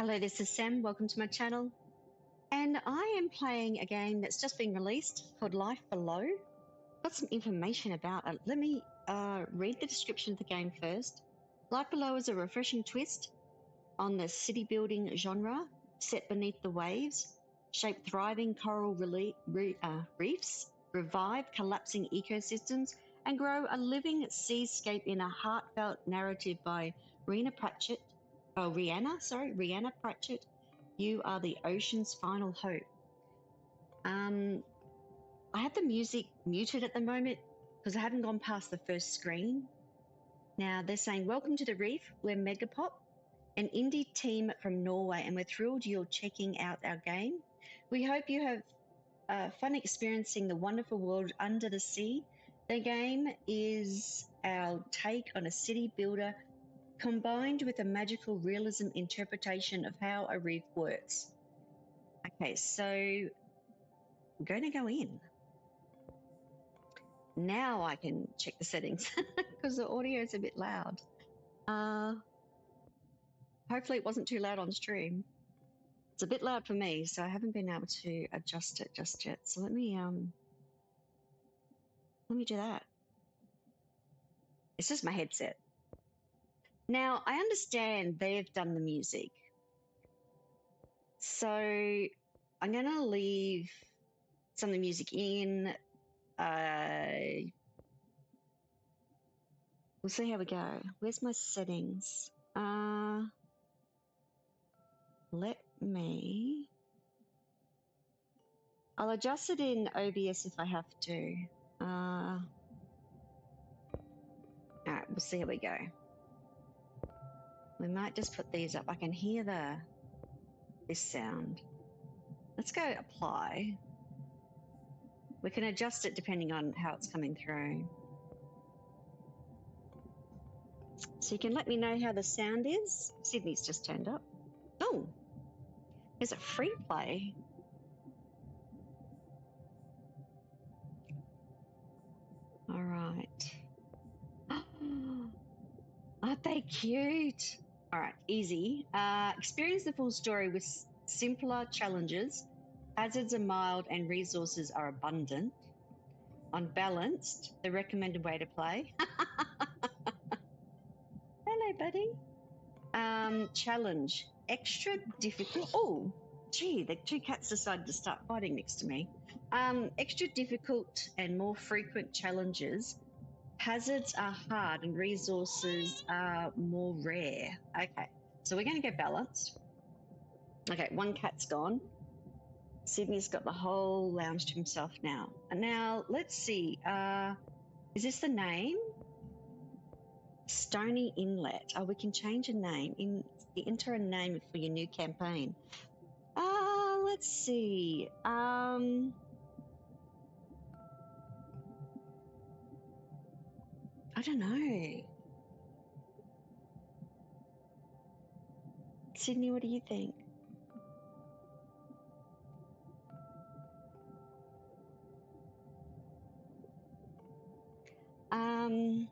Hello, this is Sam. Welcome to my channel. And I am playing a game that's just been released called Life Below. Got some information about it. Let me read the description of the game first. Life Below is a refreshing twist on the city building genre set beneath the waves, shape thriving coral reefs, revive collapsing ecosystems, and grow a living seascape in a heartfelt narrative by Rhianna Pratchett. You are the ocean's final hope. I have the music muted at the moment because I haven't gone past the first screen. Now they're saying, welcome to the reef. We're Megapop, an indie team from Norway, and we're thrilled you're checking out our game. We hope you have fun experiencing the wonderful world under the sea. The game is our take on a city builder combined with a magical realism interpretation of how a reef works. Okay, so I'm going to go in. Now I can check the settings because the audio is a bit loud. Hopefully it wasn't too loud on stream. It's a bit loud for me, so I haven't been able to adjust it just yet. So let me do that. It's just my headset. Now, I understand they've done the music. So I'm going to leave some of the music in. We'll see how we go. Where's my settings? I'll adjust it in OBS if I have to. All right, we'll see how we go. We might just put these up. I can hear this sound. Let's go apply. We can adjust it depending on how it's coming through. So you can let me know how the sound is. Sydney's just turned up. Oh, there's a free play. All right. Aren't they cute? All right, easy. Experience the full story with simpler challenges. Hazards are mild and resources are abundant. Unbalanced, the recommended way to play. Hello, buddy. Challenge. Extra difficult. Oh, gee, the two cats decided to start fighting next to me. Extra difficult and more frequent challenges. Hazards are hard and resources are more rare. Okay, so we're going to go balanced. Okay, one cat's gone. Sydney's got the whole lounge to himself now. And now let's see. Is this the name? Stony Inlet. Oh, we can change a name. Enter a name for your new campaign. Let's see. I don't know. Sydney, what do you think? I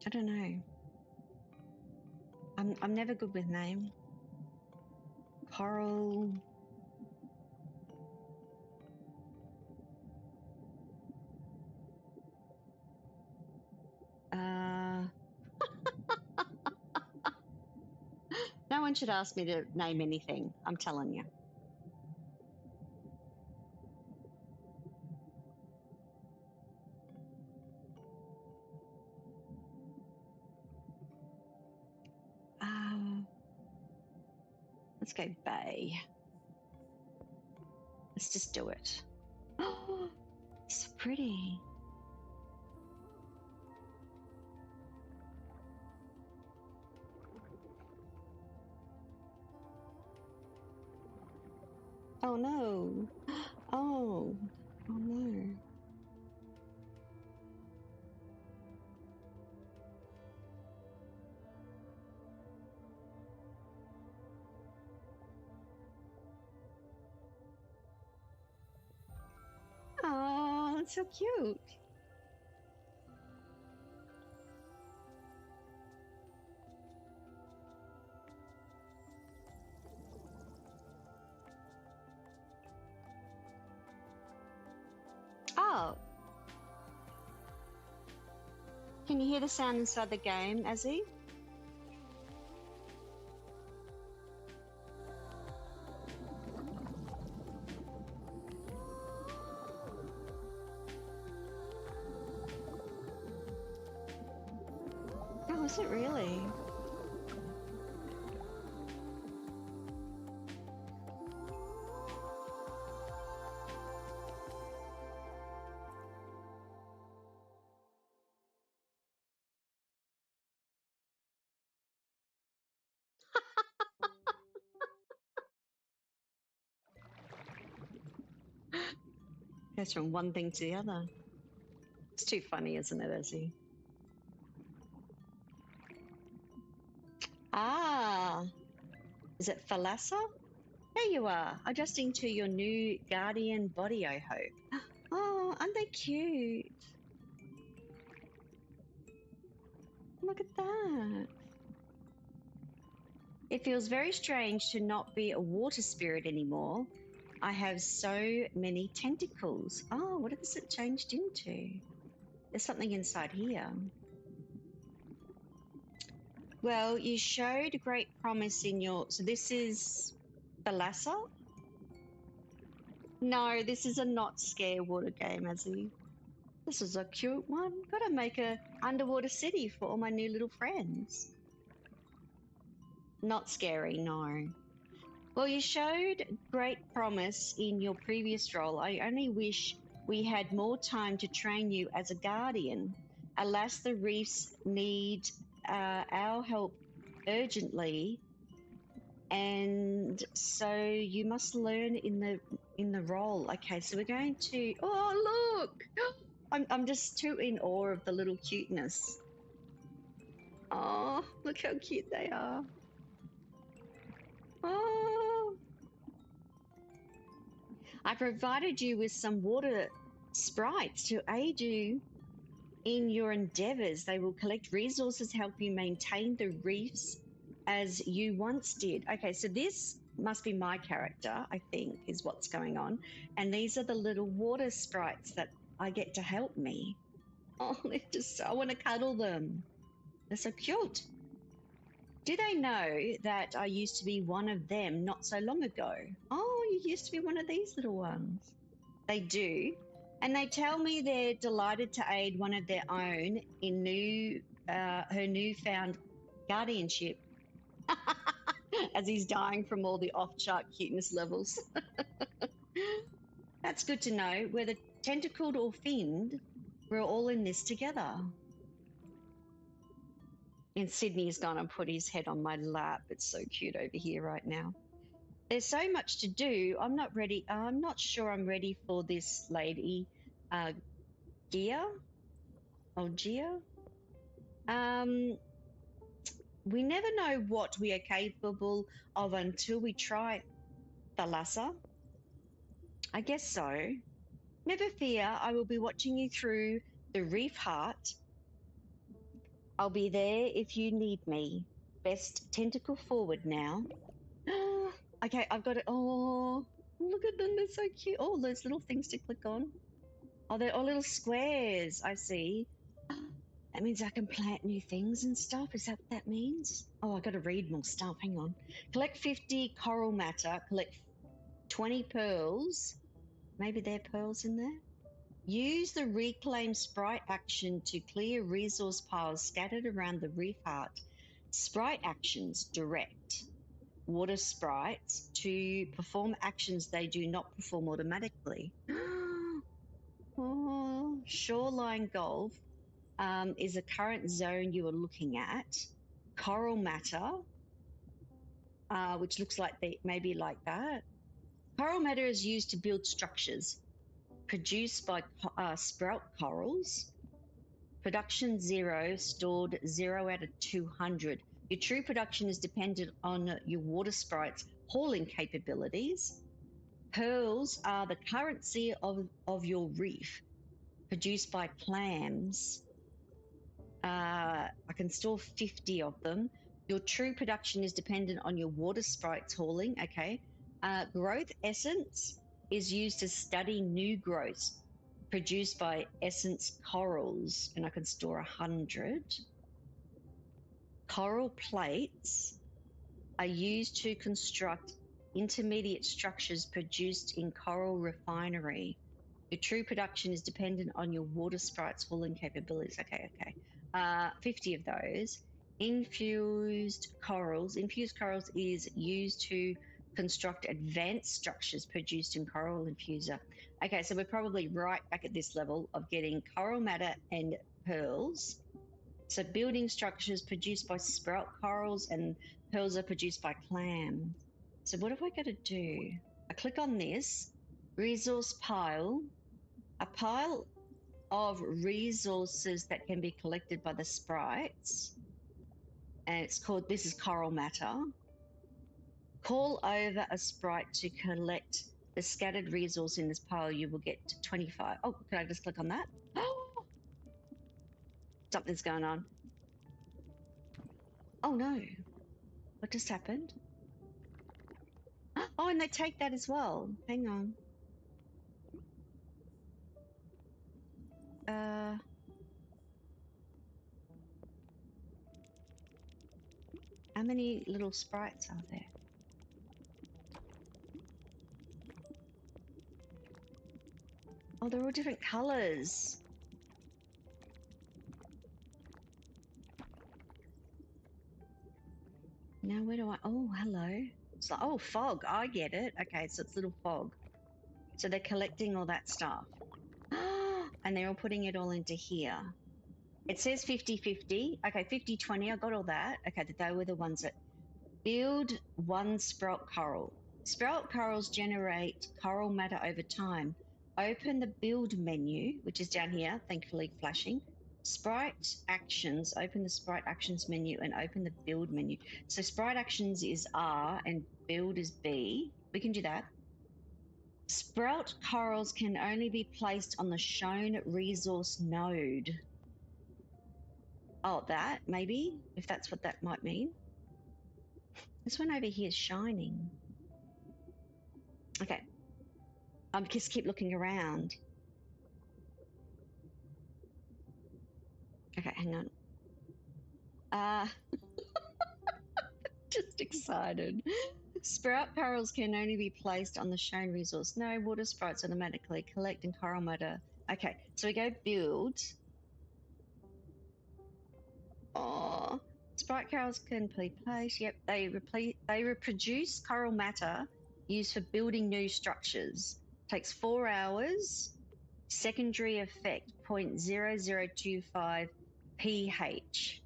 don't know. I'm never good with name. Coral. No one should ask me to name anything. I'm telling you. Let's go Bay. Let's just do it. Oh, so pretty. Oh no. Oh no. Oh, that's so cute. Can you hear the sound inside the game, Azzy? Oh, is it really? Goes from one thing to the other. It's too funny, isn't it, Azzy? Ah, is it Thalassa? There you are, adjusting to your new guardian body, I hope. Oh, aren't they cute? Look at that. It feels very strange to not be a water spirit anymore. I have so many tentacles. Oh, what has it changed into? There's something inside here. Well, you showed great promise in your... So this is Thalassa? No, this is a not scare water game, Azzy. This is a cute one. Gotta make a underwater city for all my new little friends. Not scary, no. Well, you showed great promise in your previous role. I only wish we had more time to train you as a guardian. Alas, the reefs need our help urgently, and so you must learn in the role. Okay, so we're going to. Oh, look! I'm just too in awe of the little cuteness. Oh, look how cute they are. Oh. I provided you with some water sprites to aid you in your endeavors. They will collect resources, help you maintain the reefs as you once did. Okay, so this must be my character, I think, is what's going on. And these are the little water sprites that I get to help me. Oh, they're just, I want to cuddle them. They're so cute. Do they know that I used to be one of them not so long ago? Oh, you used to be one of these little ones. They do. And they tell me they're delighted to aid one of their own in her newfound guardianship as he's dying from all the off-chart cuteness levels. That's good to know. Whether tentacled or finned, we're all in this together. And Sydney's gonna put his head on my lap. It's so cute over here right now. There's so much to do. I'm not ready. I'm not sure I'm ready for this lady, Gia or Gia. We never know what we are capable of until we try, Thalassa. I guess so. Never fear, I will be watching you through the reef heart. I'll be there if you need me. Best tentacle forward now. Okay, I've got it. Oh, look at them. They're so cute. Oh, those little things to click on. Oh, they're all little squares. I see. That means I can plant new things and stuff. Is that what that means? Oh, I got to read more stuff. Hang on. Collect 50 coral matter. Collect 20 pearls. Maybe there are pearls in there. Use the reclaim sprite action to clear resource piles scattered around the reef heart. Sprite actions direct water sprites to perform actions they do not perform automatically. Oh, shoreline golf is a current zone you are looking at. Coral matter, which looks like they maybe like that. Coral matter is used to build structures produced by sprout corals. Production 0, stored 0 out of 200. Your true production is dependent on your water sprites' hauling capabilities. Pearls are the currency of your reef, produced by clams. I can store 50 of them. Your true production is dependent on your water sprites hauling. Okay. Growth essence is used to study new growths, produced by essence corals, and I can store 100. Coral plates are used to construct intermediate structures produced in coral refinery. Your true production is dependent on your water sprite's hauling capabilities. Okay. 50 of those. Infused corals is used to construct advanced structures produced in coral infuser. Okay, so we're probably right back at this level of getting coral matter and pearls. So building structures produced by sprout corals and pearls are produced by clams. So what have I got to do? I click on this resource pile, a pile of resources that can be collected by the sprites. And it's called, this is coral matter. Call over a sprite to collect the scattered resource in this pile. You will get 25. Oh, can I just click on that? Oh, something's going on. Oh no, what just happened? Oh, and they take that as well. Hang on. How many little sprites are there? Oh, they're all different colors. Now where do I, oh, hello. It's like, oh, fog, I get it. Okay, so it's little fog. So they're collecting all that stuff. And they're all putting it all into here. It says 50-50. Okay, 50-20, I got all that. Okay, they were the ones that build one sprout coral. Sprout corals generate coral matter over time. Open the build menu, which is down here, thankfully flashing. Sprite actions, open the sprite actions menu and open the build menu. So sprite actions is R and build is B. We can do that. Sprout corals can only be placed on the shown resource node. Oh, that maybe, if that's what that might mean. This one over here is shining. Okay. Just keep looking around. Okay, hang on. Just excited. Sprout corals can only be placed on the shown resource. No, water sprites automatically collect and coral matter. Okay, so we go build. Oh, sprite corals can be placed. Yep, they reproduce coral matter used for building new structures. Takes 4 hours. Secondary effect 0.0025 pH.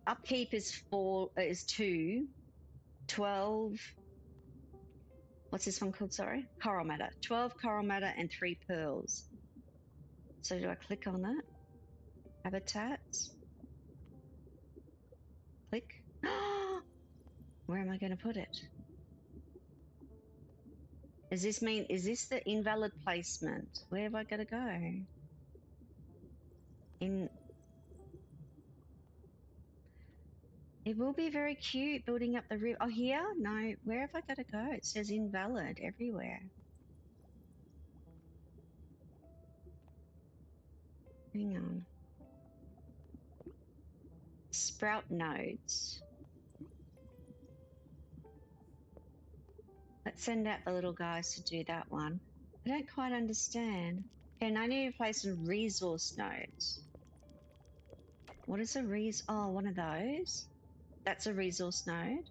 Upkeep is 2. 12. What's this one called? Sorry, coral matter. 12 coral matter and 3 pearls. So do I click on that? Habitats. Click. Where am I going to put it? Is this the invalid placement? Where have I got to go? It will be very cute building up the river. Oh, here? No, where have I got to go? It says invalid everywhere. Hang on. Sprout nodes. Let's send out the little guys to do that one. I don't quite understand. Okay, I need to place some resource nodes. What is a oh, one of those? That's a resource node?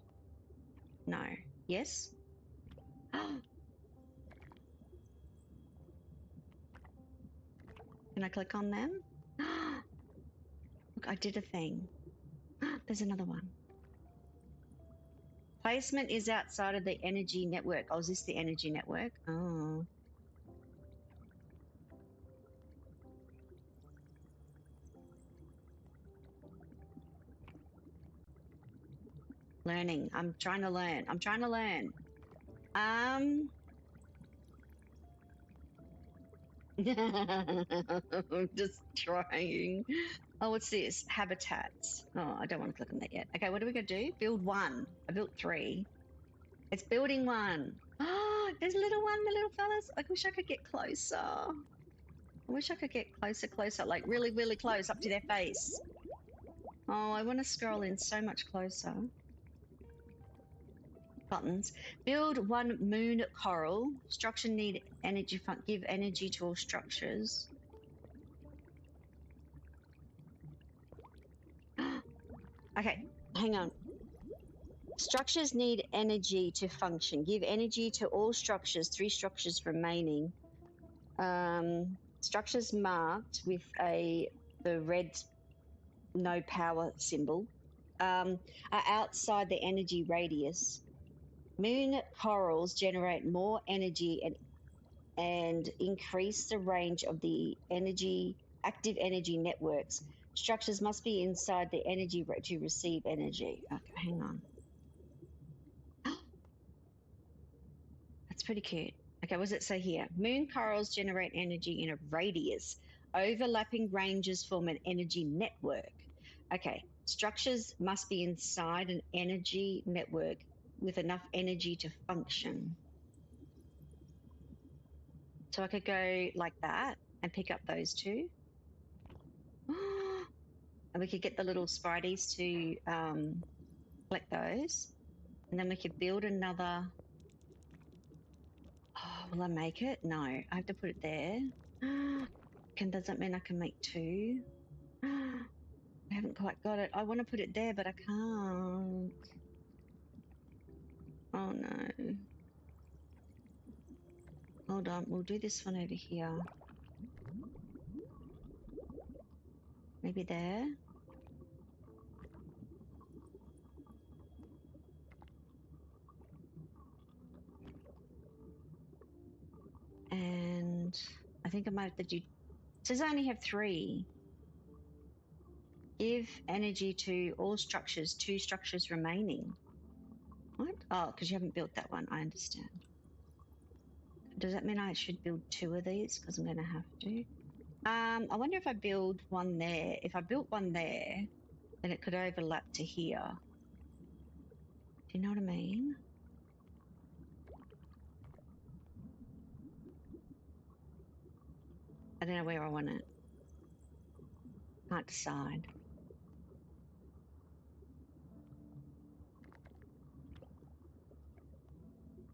No. Yes? Can I click on them? Look, I did a thing. There's another one. Placement is outside of the energy network. Oh, is this the energy network? Oh. Learning. I'm trying to learn. I'm just trying. Oh, what's this? Habitats. Oh, I don't want to click on that yet. Okay, what are we going to do? Build 1. I built 3. It's building 1. There's a little one, the little fellas. I wish I could get closer. I wish I could get closer, like really, really close up to their face. Oh, I want to scroll in so much closer. Buttons. Build one moon coral. Structure need energy. Give energy to all structures. Okay, hang on. Structures need energy to function. Give energy to all structures. 3 structures remaining. Structures marked with the red no power symbol are outside the energy radius. Moon corals generate more energy and increase the range of the active energy networks. Structures must be inside the energy to receive energy. Okay, hang on. That's pretty cute. Okay, what does it say here? Moon corals generate energy in a radius. Overlapping ranges form an energy network. Okay, structures must be inside an energy network with enough energy to function. So I could go like that and pick up those 2. And we could get the little sprites to collect those. And then we could build another. Oh, will I make it? No, I have to put it there. Does that mean I can make 2? I haven't quite got it. I want to put it there, but I can't. Oh no. Hold on, we'll do this one over here. Maybe there. And I think I might have to do. It says I only have 3. Give energy to all structures, 2 structures remaining. What? Oh, because you haven't built that one. I understand. Does that mean I should build 2 of these? Because I'm going to have to. I wonder if I build one there. If I built one there, then it could overlap to here. Do you know what I mean? I don't know where I want it. Can't decide.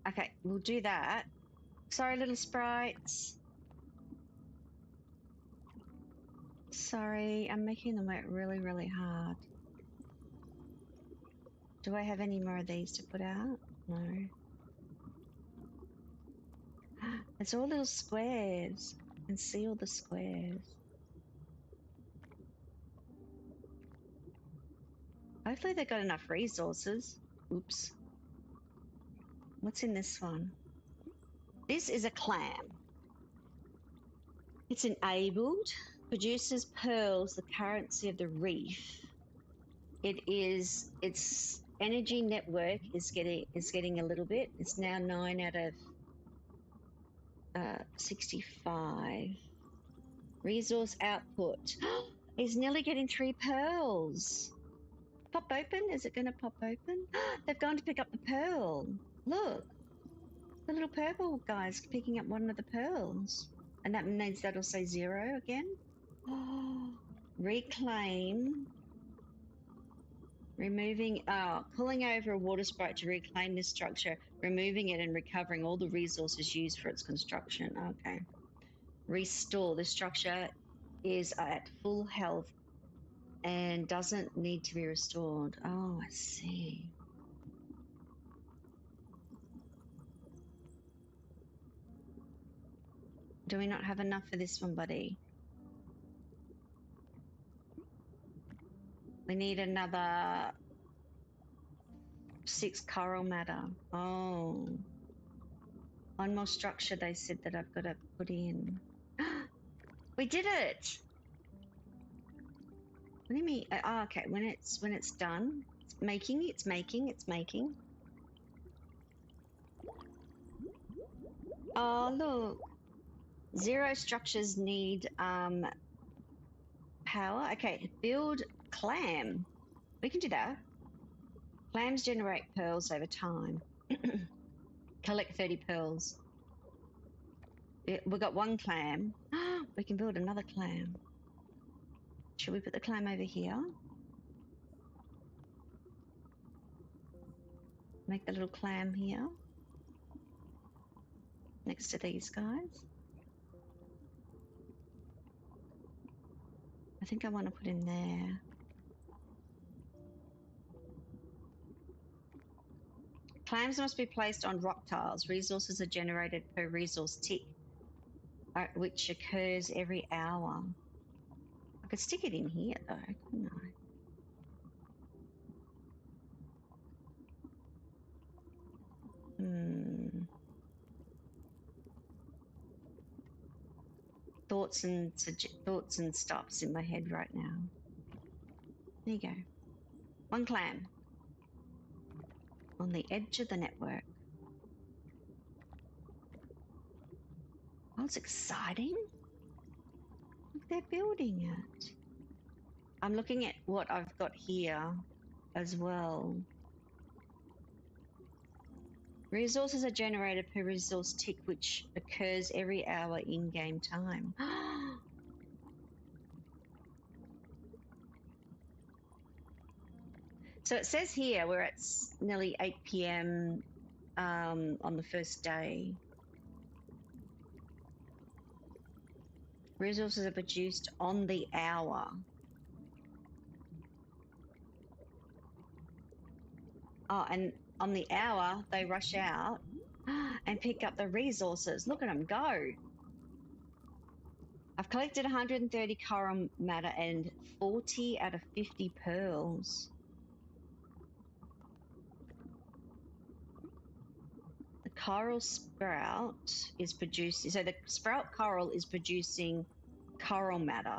Okay, we'll do that. Sorry, little sprites. Sorry, I'm making them work really, really hard. Do I have any more of these to put out? No. It's all little squares. I can see all the squares. Hopefully they've got enough resources. Oops. What's in this one? This is a clam. It's enabled. Produces pearls, the currency of the reef. Its energy network is getting a little bit. It's now 9 out of 65. Resource output is nearly getting 3 pearls. Pop open? Is it going to pop open? They've gone to pick up the pearl. Look, the little purple guy's picking up one of the pearls. And that means that'll say 0 again. Reclaim. Removing, pulling over a water sprite to reclaim this structure, removing it and recovering all the resources used for its construction. Okay. Restore. The structure is at full health and doesn't need to be restored. Oh, I see. Do we not have enough for this one, buddy? We need another 6 coral matter. Oh. One more structure they said that I've got to put in. We did it! What do you mean? Oh, okay. When it's done, it's making. Oh, look. 0 structures need power. Okay, build clam. We can do that. Clams generate pearls over time. Collect 30 pearls. We've got one clam. We can build another clam. Should we put the clam over here? Make the little clam here. Next to these guys. I think I want to put in there. Clams must be placed on rock tiles. Resources are generated per resource tick, which occurs every hour. I could stick it in here though, couldn't I? Thoughts and stops in my head right now. There you go. One clam on the edge of the network. Oh, it's exciting. Look, they're building it. I'm looking at what I've got here as well. Resources are generated per resource tick, which occurs every hour in-game time. So it says here we're at nearly 8 p.m. On the first day. Resources are produced on the hour. Oh, and on the hour, they rush out and pick up the resources. Look at them go. I've collected 130 coral matter and 40 out of 50 pearls. The coral sprout is producing, so the sprout coral is producing coral matter.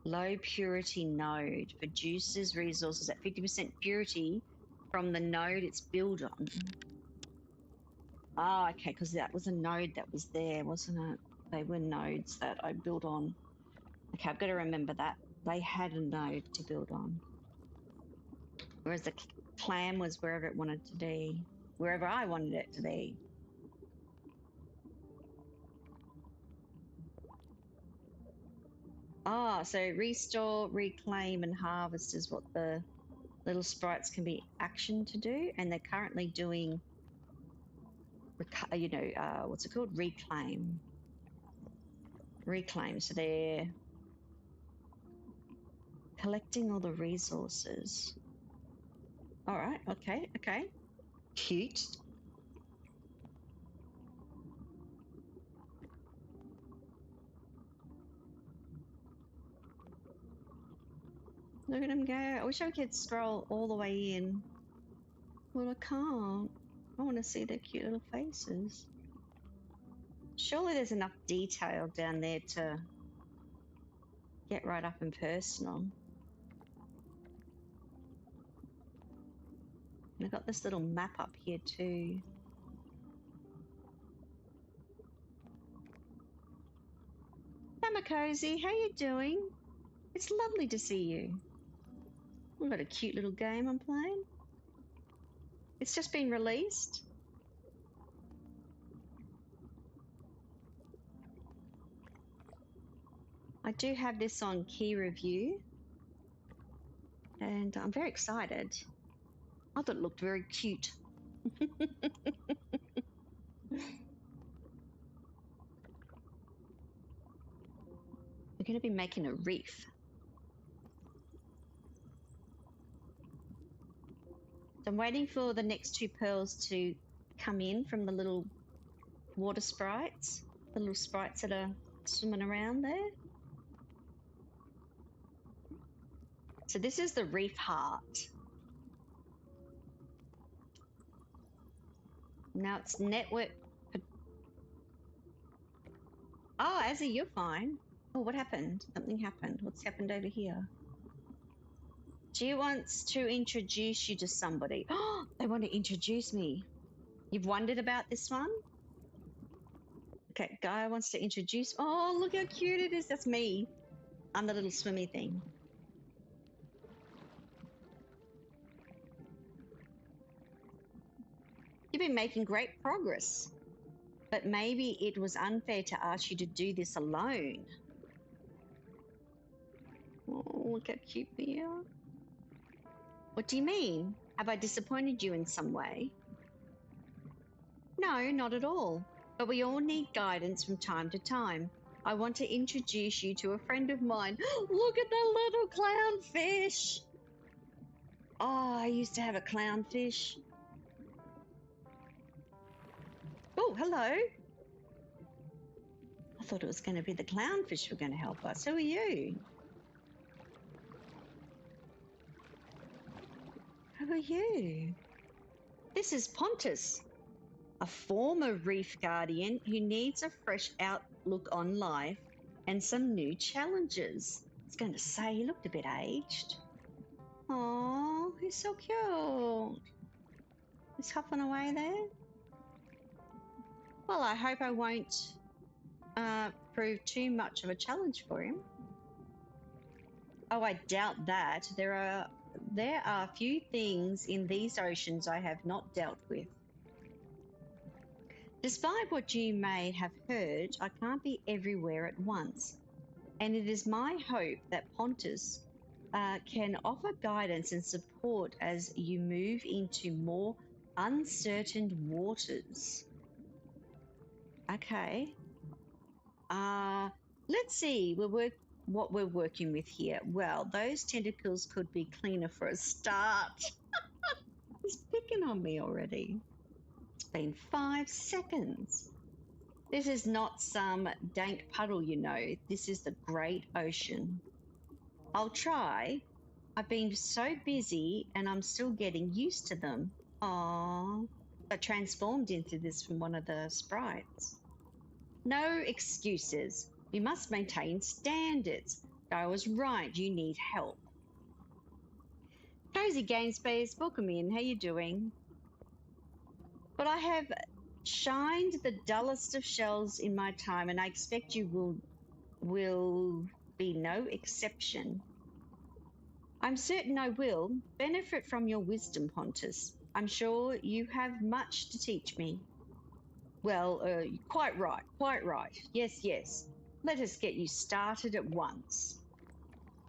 Low purity node produces resources at 50% purity from the node it's built on. Ah, okay, because that was a node that was there, wasn't it? They were nodes that I built on. Okay, I've got to remember that. They had a node to build on. Whereas the clam was wherever it wanted to be, wherever I wanted it to be. Ah, so restore, reclaim, and harvest is what the little sprites can be actioned to do, and they're currently doing, what's it called? Reclaim. Reclaim. So they're collecting all the resources. All right. Okay. Okay. Cute. Look at them go. I wish I could scroll all the way in. Well, I can't. I want to see their cute little faces. Surely there's enough detail down there to get right up and personal. And I've got this little map up here too. Cozy, how you doing? It's lovely to see you. I've got a cute little game I'm playing. It's just been released. I do have this on key review, and I'm very excited. I thought it looked very cute. We're going to be making a reef. So I'm waiting for the next 2 pearls to come in from the little water sprites, the little sprites that are swimming around there. So this is the reef heart. Now it's network. Oh, Azzy, you're fine. Oh, what happened? Something happened. What's happened over here? She wants to introduce you to somebody. Oh, they want to introduce me. You've wondered about this one? Okay, guy wants to introduce. Oh, look how cute it is. That's me. I'm the little swimmy thing. You've been making great progress, but maybe it was unfair to ask you to do this alone. Oh, look how cute they are. What do you mean? Have I disappointed you in some way? No, not at all. But we all need guidance from time to time. I want to introduce you to a friend of mine. Look at the little clownfish. Oh, I used to have a clownfish. Oh, hello. I thought it was going to be the clownfish were going to help us. Who are you? Who are you? This is Pontus, a former reef guardian who needs a fresh outlook on life and some new challenges. I was going to say he looked a bit aged. Oh, he's so cute. He's hopping away there. Well, I hope I won't prove too much of a challenge for him. Oh, I doubt that. There are few things in these oceans I have not dealt with. Despite what you may have heard, I can't be everywhere at once, and it is my hope that Pontus can offer guidance and support as you move into more uncertain waters. Okay. Let's see. What we're working with here. Well, those tentacles could be cleaner for a start. He's picking on me already. It's been 5 seconds. This is not some dank puddle, you know. This is the great ocean. I'll try. I've been so busy and I'm still getting used to them. Aww. I transformed into this from one of the sprites. No excuses. We must maintain standards. I was right, you need help. Cozy Game Space, welcome in. How you doing? But I have shined the dullest of shells in my time, and I expect you will be no exception. I'm certain I will benefit from your wisdom, Pontus. I'm sure you have much to teach me. Well, quite right, quite right. Yes, yes. Let us get you started at once.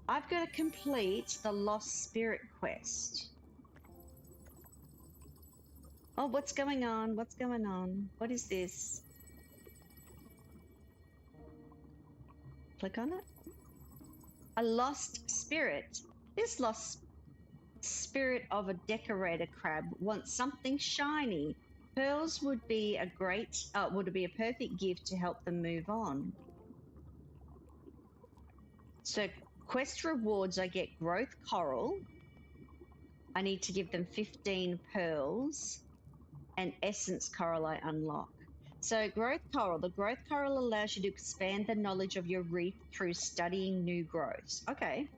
I've got to complete the Lost Spirit quest. Oh, what's going on? What's going on? What is this? Click on it. A lost spirit. This lost spirit of a decorator crab wants something shiny. Pearls would be a perfect gift to help them move on. So quest rewards, I get growth coral. I need to give them 15 pearls, and essence coral I unlock. So growth coral. The growth coral allows you to expand the knowledge of your reef through studying new growths. Okay.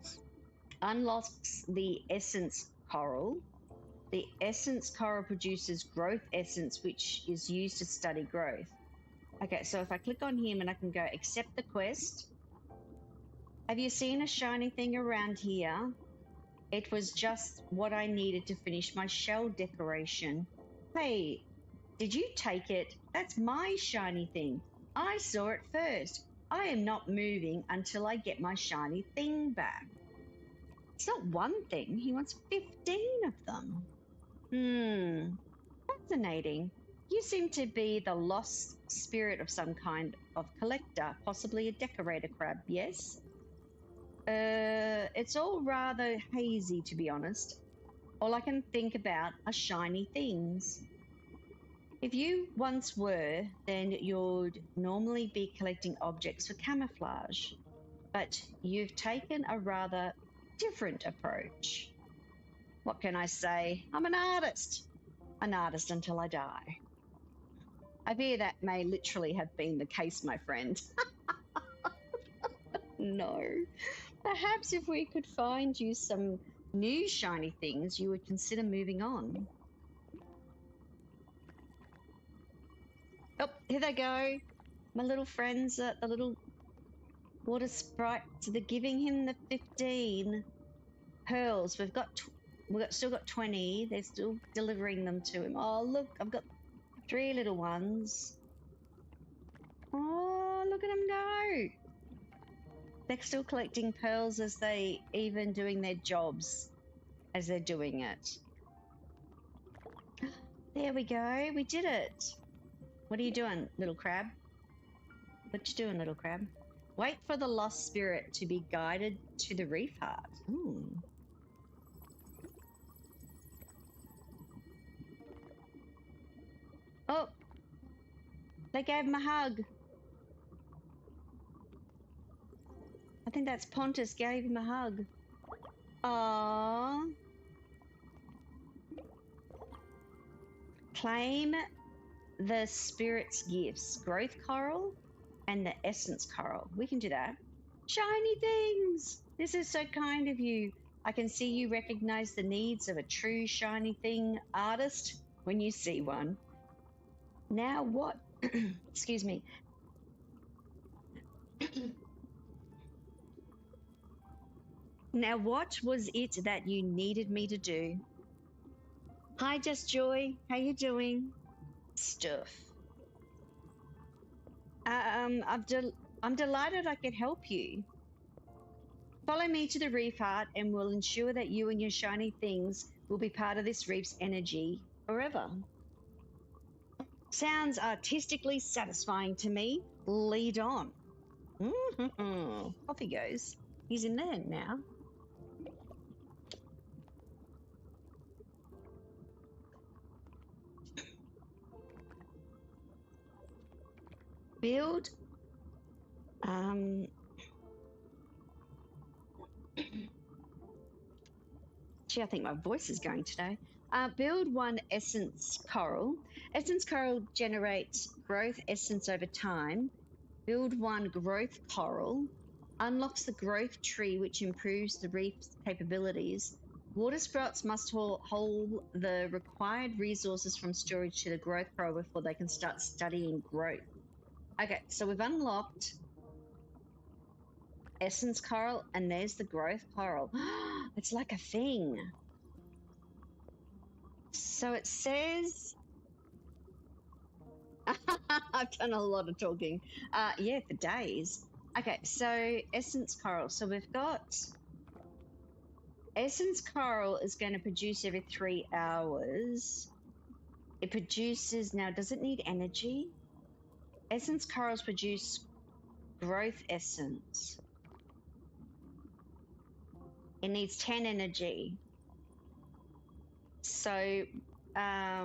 Unlocks the essence coral. The essence coral produces growth essence, which is used to study growth. Okay, so if I click on him and I can go accept the quest. Have you seen a shiny thing around here? It was just what I needed to finish my shell decoration. Hey, did you take it? That's my shiny thing. I saw it first. I am not moving until I get my shiny thing back. It's not one thing. He wants 15 of them. Fascinating. You seem to be the lost spirit of some kind of collector, possibly a decorator crab, yes? It's all rather hazy, to be honest. All I can think about are shiny things. If you once were, then you'd normally be collecting objects for camouflage. But you've taken a rather different approach. What can I say? I'm an artist. An artist until I die. I fear that may literally have been the case, my friend. No. Perhaps if we could find you some new shiny things, you would consider moving on. Oh, here they go. My little friends, the little water sprites, they're giving him the 15 pearls. We've still got 20. They're still delivering them to him. Oh, look, I've got 3 little ones. Oh, look at them go. They're still collecting pearls as they even doing their jobs as they're doing it. There we go. We did it. What are you doing, little crab? What you doing, little crab? Wait for the lost spirit to be guided to the reef heart. Ooh. Oh, they gave him a hug. I think that's Pontus gave him a hug. Aww. Claim the spirit's gifts. Growth coral and the essence coral. We can do that. Shiny things! This is so kind of you. I can see you recognize the needs of a true shiny thing artist when you see one. Now what? Excuse me. Now what was it that you needed me to do? Hi, Just Joy. How you doing? Stuff. I'm delighted I could help you. Follow me to the reef heart and we'll ensure that you and your shiny things will be part of this reef's energy forever. Sounds artistically satisfying to me. Lead on. Off he goes. He's in there now. Build. Gee, I think my voice is going today. Build 1 essence coral. Essence coral generates growth essence over time. Build 1 growth coral. Unlocks the growth tree, which improves the reef's capabilities. Water sprouts must hold the required resources from storage to the growth coral before they can start studying growth. Okay, so we've unlocked essence coral, and there's the growth coral. It's like a thing. So it says... I've done a lot of talking. Yeah, for days. Okay, so essence coral. So we've got... Essence coral is going to produce every 3 hours. It produces... Now, does it need energy? Essence corals produce growth essence. It needs 10 energy. So, I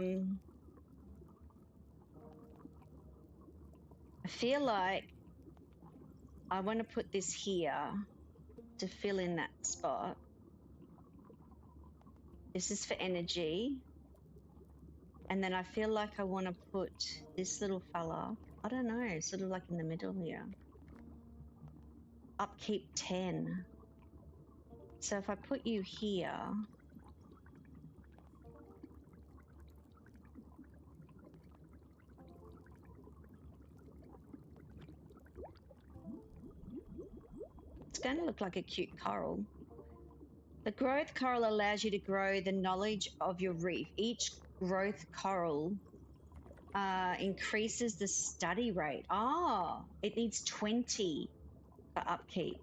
feel like I want to put this here to fill in that spot. This is for energy. And then I feel like I want to put this little fella, I don't know, sort of like in the middle here. Upkeep 10. So if I put you here, it's going to look like a cute coral. The growth coral allows you to grow the knowledge of your reef. Each growth coral increases the study rate. Oh, it needs 20 for upkeep.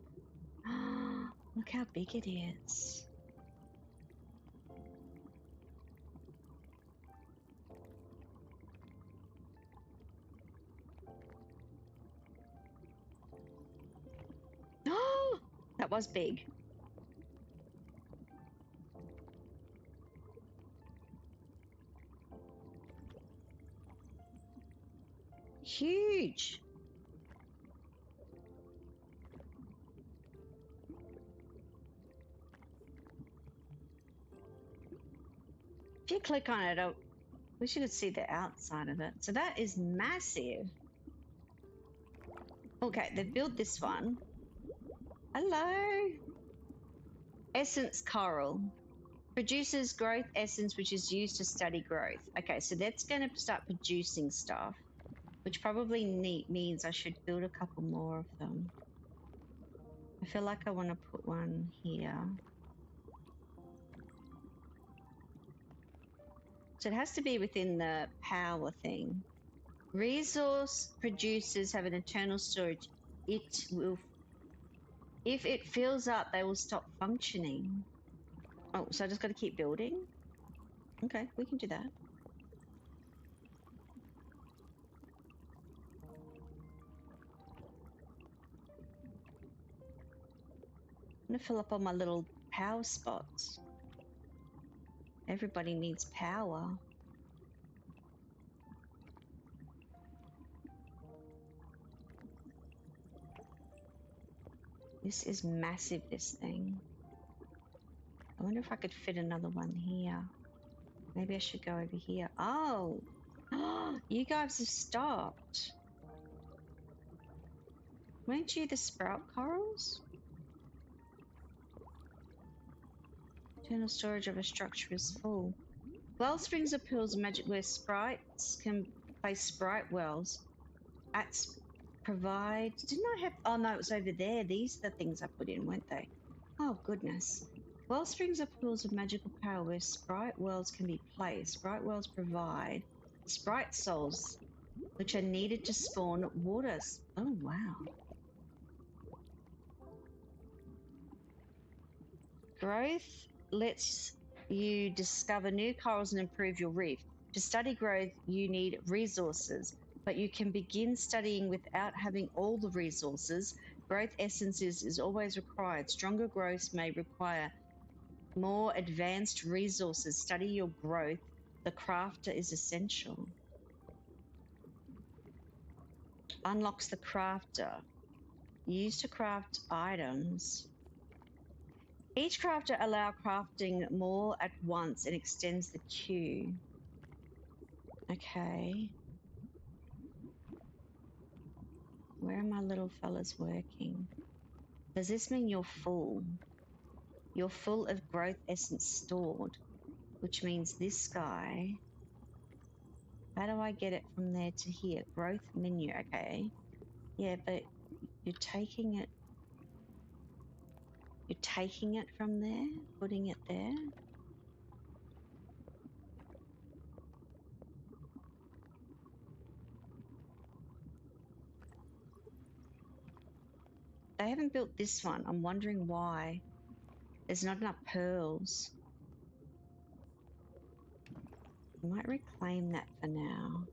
Look how big it is. Oh, that was big. Huge. If you click on it, I wish you could see the outside of it. So that is massive. Okay, they've built this one. Hello. Essence coral. Produces growth essence, which is used to study growth. Okay, so that's going to start producing stuff, which probably means I should build a couple more of them. I feel like I want to put one here. So it has to be within the power thing. Resource producers have an internal storage. It will, if it fills up, they will stop functioning. Oh, so I just got to keep building? Okay, we can do that. I'm going to fill up all my little power spots. Everybody needs power. This is massive, this thing. I wonder if I could fit another one here. Maybe I should go over here. Oh! You guys have stopped. Weren't you the sprout corals? Internal storage of a structure is full. Well springs or pools are magic where sprites can place sprite wells. Provide. Didn't I have? Oh no, it was over there. These are the things I put in, weren't they? Oh goodness. Well springs are pools of magical power where sprite wells can be placed. Sprite wells provide sprite souls, which are needed to spawn waters. Oh wow. Growth lets you discover new corals and improve your reef. To study growth, you need resources, but you can begin studying without having all the resources. Growth essences is always required. Stronger growth may require more advanced resources. Study your growth. The crafter is essential. Unlocks the crafter. Used to craft items. Each crafter allows crafting more at once and extends the queue. Okay. Where are my little fellas working? Does this mean you're full? You're full of growth essence stored, which means this guy. How do I get it from there to here? Growth menu, okay. Yeah, but you're taking it from there, putting it there. They haven't built this one. I'm wondering why. There's not enough pearls. I might reclaim that for now.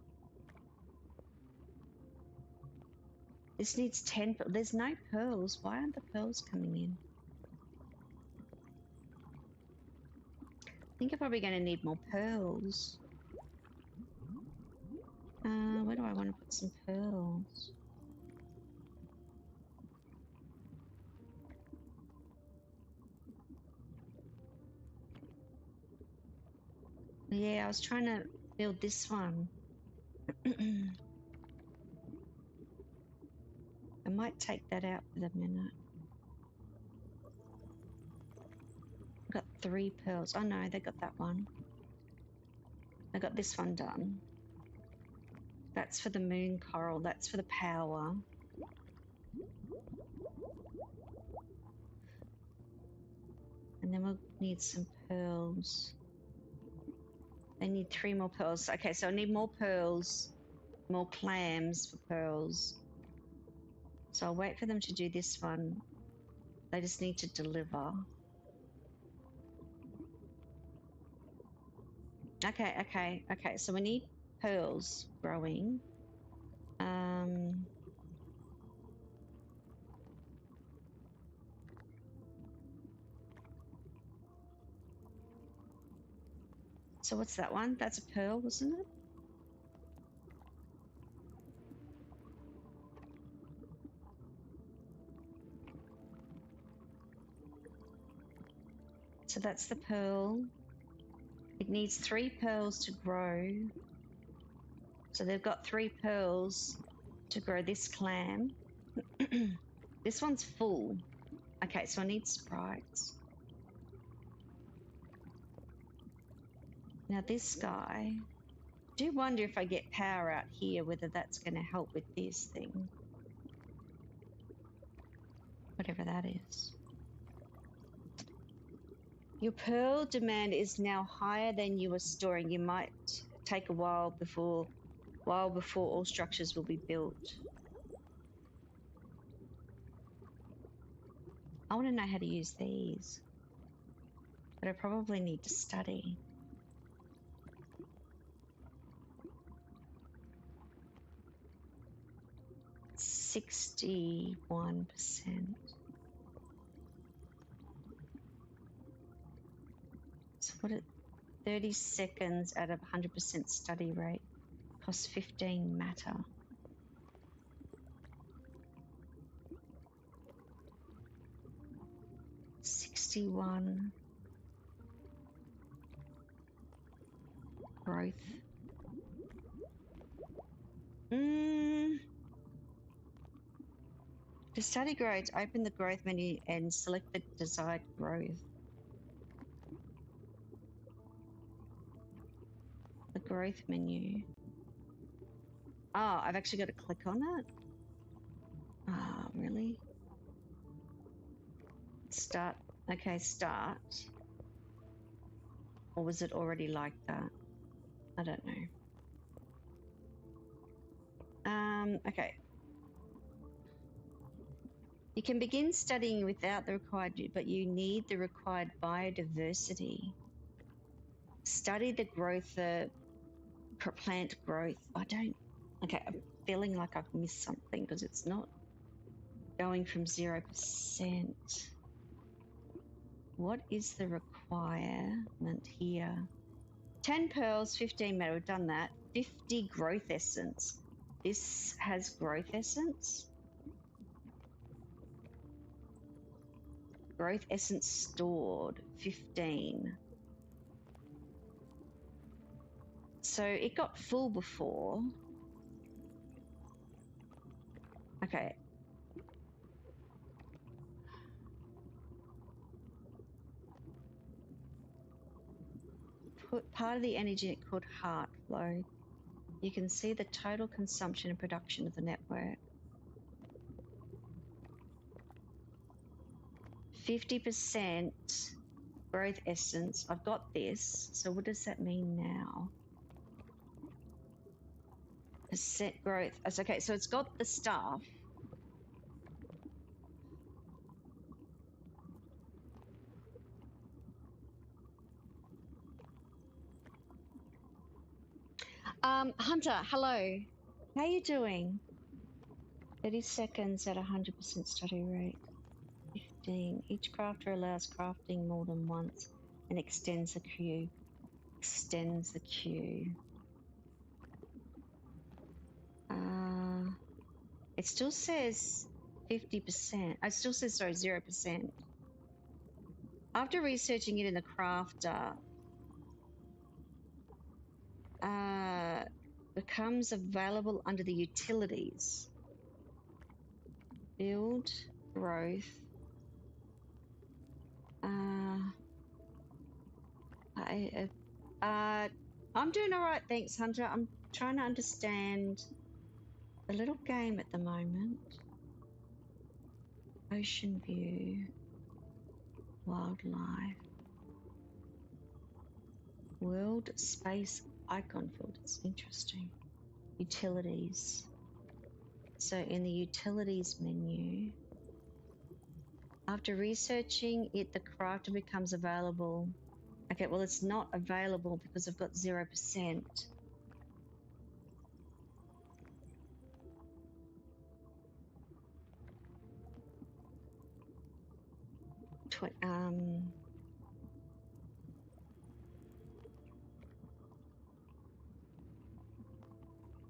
This needs 10. There's no pearls. Why aren't the pearls coming in? I think I'm probably going to need more pearls. Where do I want to put some pearls? Yeah, I was trying to build this one. I might take that out for the minute. I've got 3 pearls. Oh no, they got that one. I got this one done. That's for the moon coral. That's for the power. And then we'll need some pearls. They need 3 more pearls. Okay, so I need more pearls, more clams for pearls. So I'll wait for them to do this one. They just need to deliver. Okay. So we need pearls growing. So what's that one? That's a pearl, wasn't it? So that's the pearl. It needs 3 pearls to grow. So they've got 3 pearls to grow this clam. This one's full. Okay, so I need sprites. Now this guy, I do wonder if I get power out here, whether that's going to help with this thing. Whatever that is. Your pearl demand is now higher than you were storing. You might take a while before all structures will be built. I want to know how to use these, but I probably need to study. %61%. So what it 30 seconds out of 100% study rate costs 15 matter. $61 growth. To study growth, open the growth menu and select the desired growth. The growth menu. Oh, I've actually got to click on it? Oh, really? Start. Okay, start. Or was it already like that? I don't know. Okay. You can begin studying without the required, but you need the required biodiversity. Study the growth, plant growth. Okay, I'm feeling like I've missed something because it's not going from 0%. What is the requirement here? 10 pearls, 15 metal, we've done that. 50 growth essence. This has growth essence. Growth essence stored, 15. So it got full before. Okay. Put part of the energy called heart flow. You can see the total consumption and production of the network. 50% growth essence. I've got this. So what does that mean now? Percent growth. Okay, so it's got the stuff. Hunter, hello. How you doing? 30 seconds at 100% study rate. 15. Each crafter allows crafting more than once and extends the queue. Extends the queue. It still says 50%. It still says, sorry, 0%. After researching it in the crafter, becomes available under the utilities. Build, growth. I'm doing all right, thanks, Hunter. I'm trying to understand the little game at the moment. Ocean view, wildlife, world space icon filters. Interesting. Utilities. So in the utilities menu, after researching it, the crafter becomes available. Okay, well, it's not available because I've got 0%.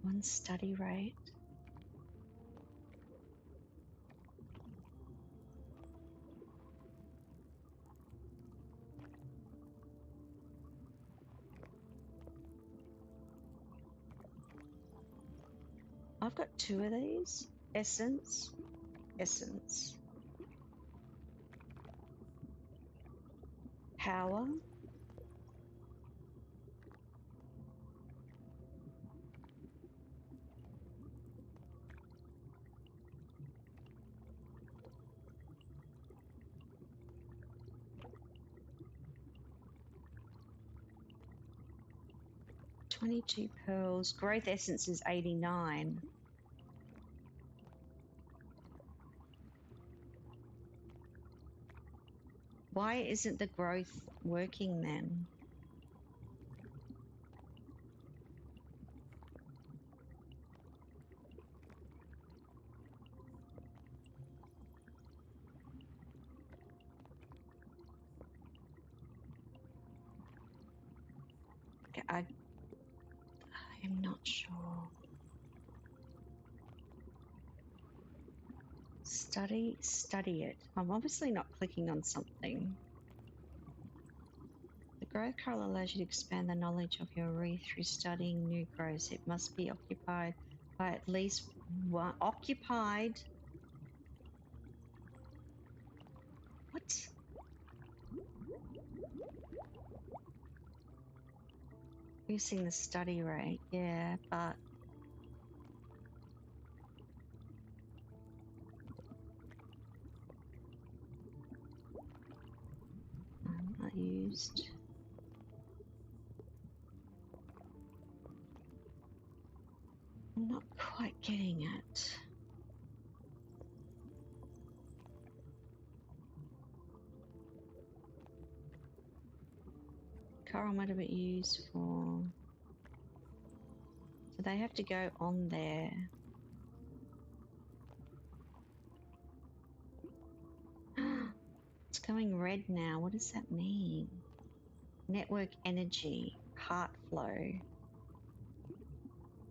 One study rate. I've got 2 of these. Essence. Essence. Power. 22 pearls. Growth essence is 89. Why isn't the growth working then? I am not sure. Study it. I'm obviously not clicking on something. The growth color allows you to expand the knowledge of your reef through studying new growths. It must be occupied by at least one. Occupied? What? Using the study rate, yeah, but not used. I'm not quite getting it. Coral might have been used for. So they have to go on there. It's going red now. What does that mean? Network energy, heart flow.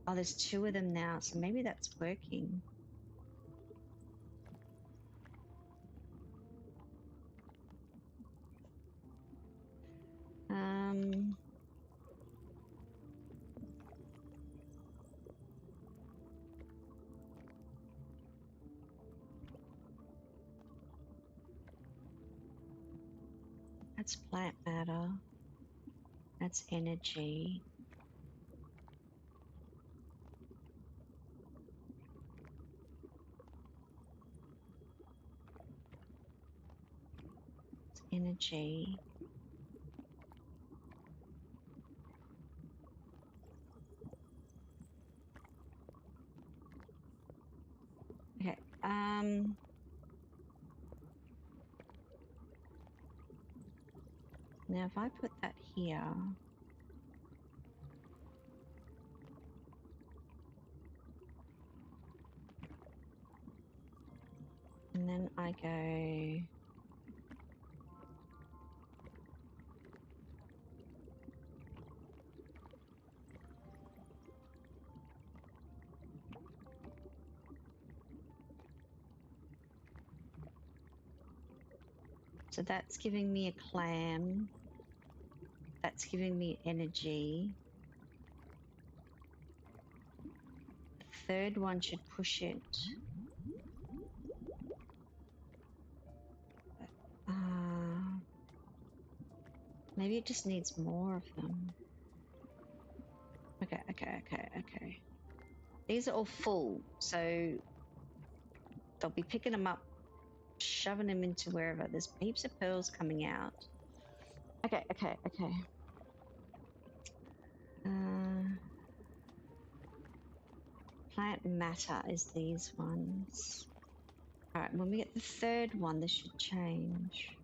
Oh, there's 2 of them now, so maybe that's working. That's plant matter. That's energy. It's energy. Okay, now if I put that here, and then I go so that's giving me a clam. That's giving me energy. The third one should push it. Maybe it just needs more of them. Okay. These are all full, so they'll be picking them up, shoving them into wherever. There's heaps of pearls coming out. Okay. Plant matter is these ones. Alright, when we get the third one, this should change.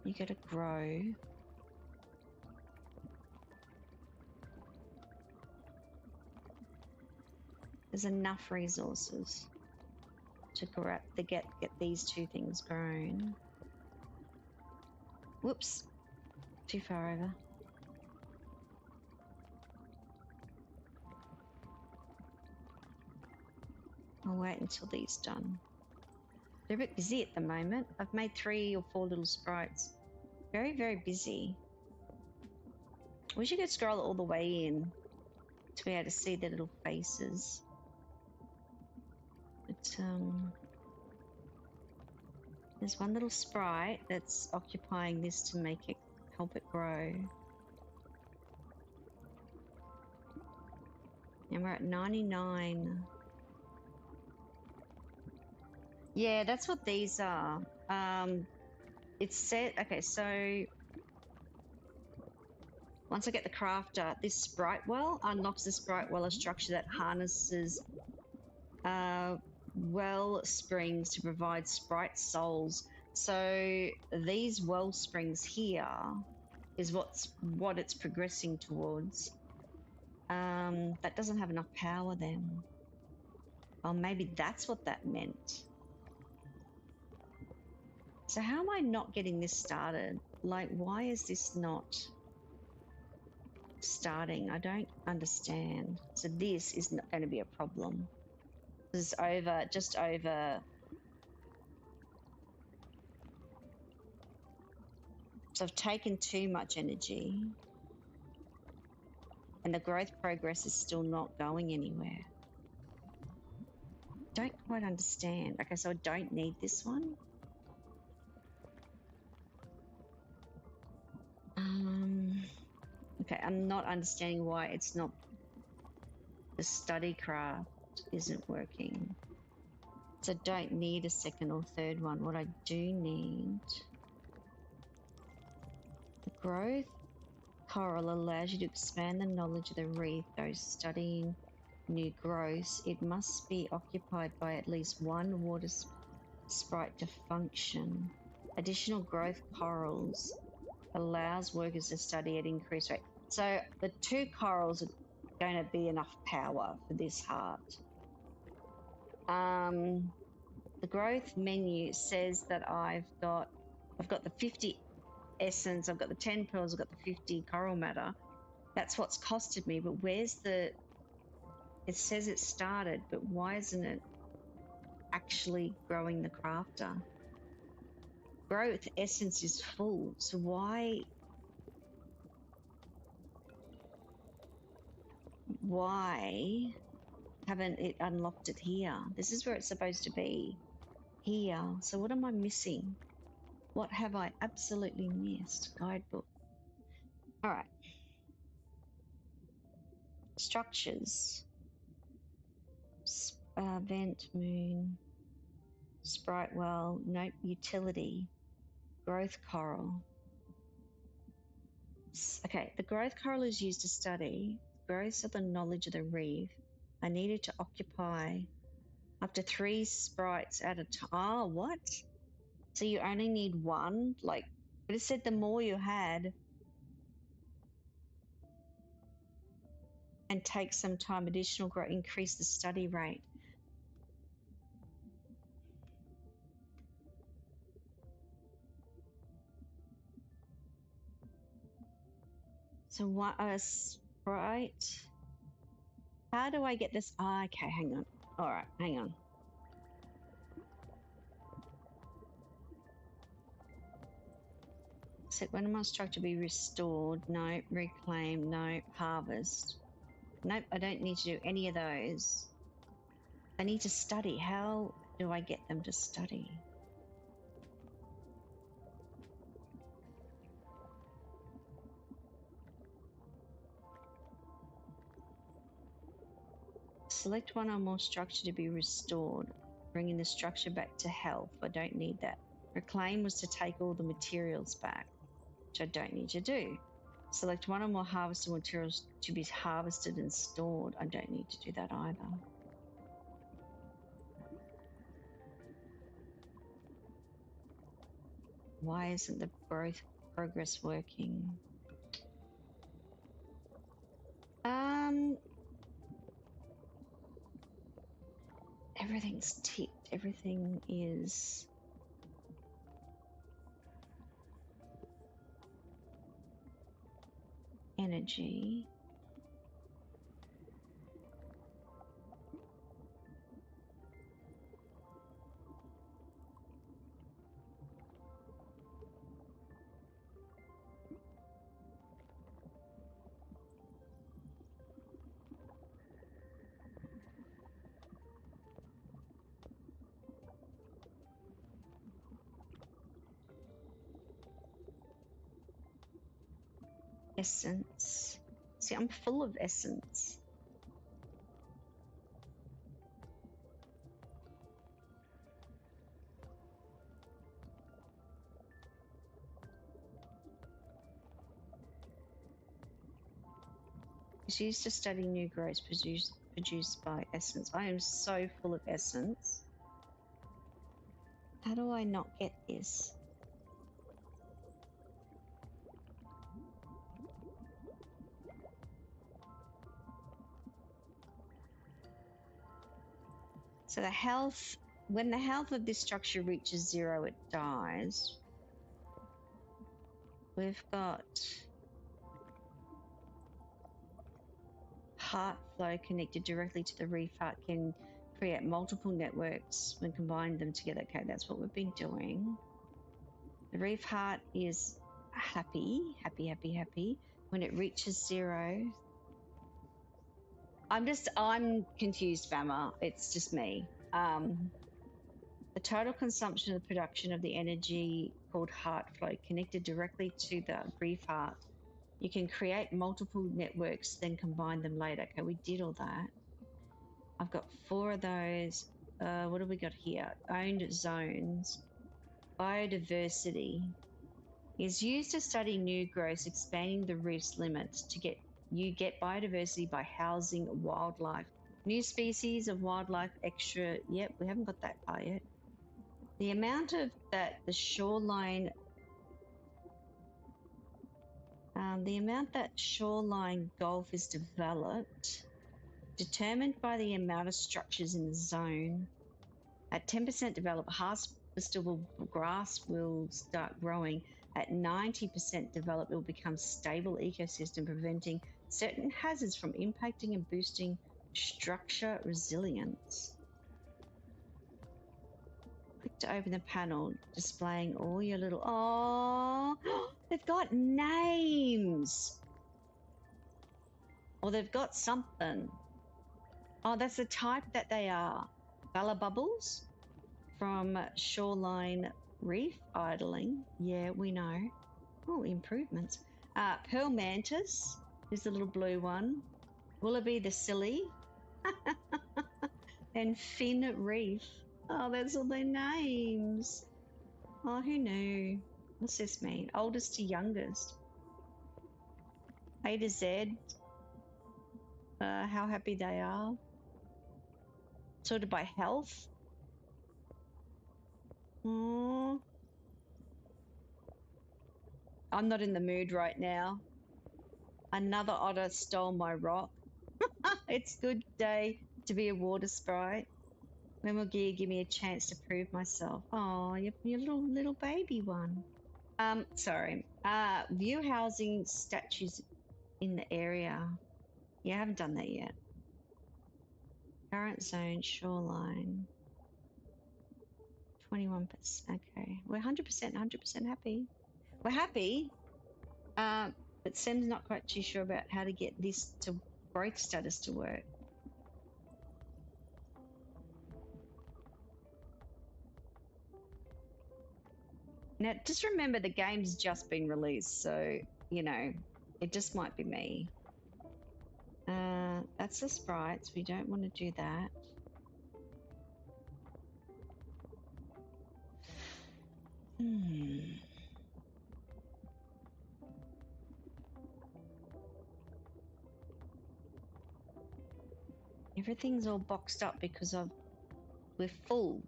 You gotta grow. There's enough resources to get these 2 things grown. Whoops, too far over. I'll wait until these done. They're a bit busy at the moment. I've made 3 or 4 little sprites. Very, very busy. Wish you could scroll all the way in to be able to see their little faces. But there's one little sprite that's occupying this to make it help it grow. And we're at 99. Yeah, that's what these are. It's set. Okay, so once I get the crafter, this sprite well unlocks the sprite well, a structure that harnesses well springs to provide sprite souls. So these well springs here is what it's progressing towards. That doesn't have enough power then. Oh, maybe that's what that meant. So how am I not getting this started? Like, why is this not starting? I don't understand. So this is not going to be a problem. This is over, just over. So I've taken too much energy and the growth progress is still not going anywhere. Don't quite understand. Okay, so I don't need this one. Okay, I'm not understanding why it's not, the study craft isn't working. So I don't need a second or third one. What I do need, the growth coral allows you to expand the knowledge of the reef. Those studying new growths, it must be occupied by at least one water sprite to function. Additional growth corals allows workers to study at increased rate. So the 2 corals are going to be enough power for this heart. The growth menu says that I've got the 50 essence, I've got the 10 pearls, I've got the 50 coral matter. That's what's costed me, but where's the, it says it started, but why isn't it actually growing the crafter? Growth essence is full, so why haven't it unlocked it here? This is where it's supposed to be, here. So what am I missing? What have I absolutely missed? Guidebook. All right. Structures. Vent, moon, sprite well, nope, utility, growth coral. Okay, the growth coral is used to study growths of the knowledge of the reef. I needed to occupy up to 3 sprites at a time. Oh, what? So you only need one? Like, but it said the more you had and take some time, additional growth, increase the study rate. So what a sprite. How do I get this? Oh, okay, hang on. All right, hang on. Set when am I structure be restored? No. Reclaim? No. Harvest? Nope, I don't need to do any of those. I need to study. How do I get them to study? Select one or more structure to be restored, bringing the structure back to health. I don't need that. Reclaim was to take all the materials back, which I don't need to do. Select one or more harvested materials to be harvested and stored. I don't need to do that either. Why isn't the growth progress working? Everything's ticked. Everything is energy. Essence. See, I'm full of essence. It's used to study new growths produced by essence. I am so full of essence. How do I not get this? So the health, when the health of this structure reaches 0, it dies. We've got heart flow connected directly to the reef heart can create multiple networks when combined them together. Okay, that's what we've been doing. The reef heart is happy. When it reaches 0, I'm confused, Fama. It's just me. The total consumption of the production of the energy called heart flow connected directly to the reef heart. You can create multiple networks, then combine them later. Okay, we did all that. I've got 4 of those. What have we got here? Owned zones. Biodiversity is used to study new growths, expanding the reef's limits. You get biodiversity by housing wildlife. New species of wildlife extra. Yep, we haven't got that far yet. The amount of that the shoreline gulf is developed, determined by the amount of structures in the zone. At 10% developed, harvestable grass will start growing. At 90% developed, it will become stable ecosystem, preventing certain hazards from impacting and boosting structure resilience. Click to open the panel, displaying all your little... Oh, they've got names! Or they've got something. Oh, that's the type that they are. Bella Bubbles from Shoreline Reef Idling. Yeah, we know. Oh, improvements. Pearl Mantis is the little blue one. Willoughby the Silly. And Fin Reef. Oh, that's all their names. Oh, who knew? What's this mean? Oldest to youngest. A to Z. How happy they are. Sorted by health. Oh, I'm not in the mood right now. Another otter stole my rock. It's good day to be a water sprite. When will Gear give me a chance to prove myself? Oh, your little baby one. Sorry. View housing statues in the area. Yeah, I haven't done that yet. Current zone, shoreline. 21%. Okay. We're 100% happy. We're happy. But Sam's not quite too sure about how to get this to growth status to work. Now, just remember the game's just been released, so, you know, it just might be me. That's the sprites. We don't want to do that. Everything's all boxed up because we're full.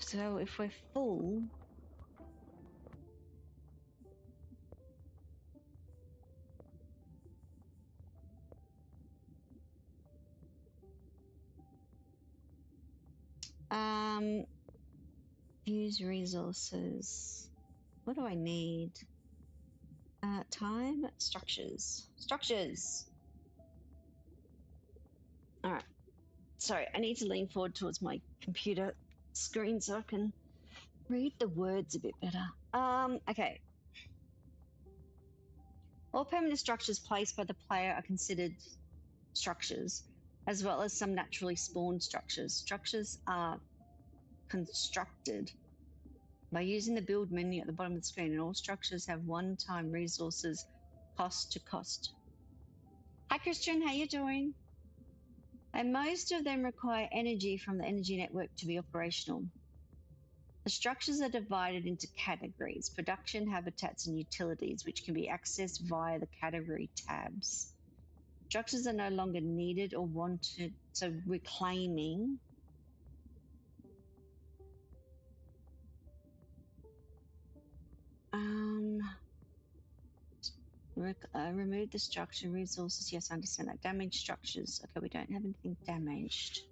So if we're full, use resources. What do I need? Time, structures. All right. Sorry, I need to lean forward towards my computer screen so I can read the words a bit better. Okay. All permanent structures placed by the player are considered structures, as well as some naturally spawned structures. Structures are constructed by using the build menu at the bottom of the screen, and all structures have one-time resources cost to cost. Hi, Christian. How you doing? And most of them require energy from the energy network to be operational. The structures are divided into categories: production, habitats, and utilities, which can be accessed via the category tabs. Structures are no longer needed or wanted, so reclaiming. Remove the structure resources. Yes, I understand that. Damaged structures. Okay, we don't have anything damaged.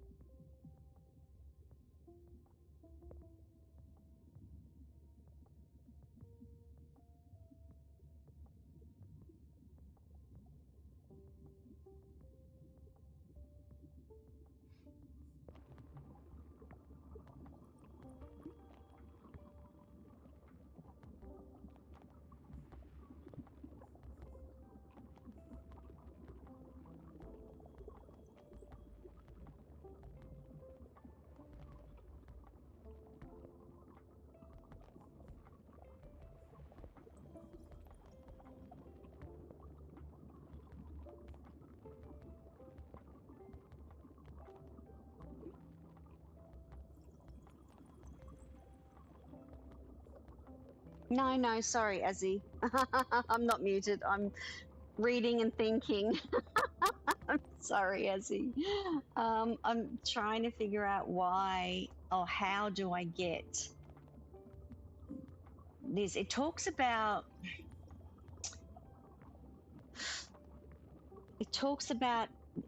No, sorry, Azzy. I'm not muted. I'm reading and thinking. I'm sorry, Azzy. I'm trying to figure out why or how do I get this. It talks about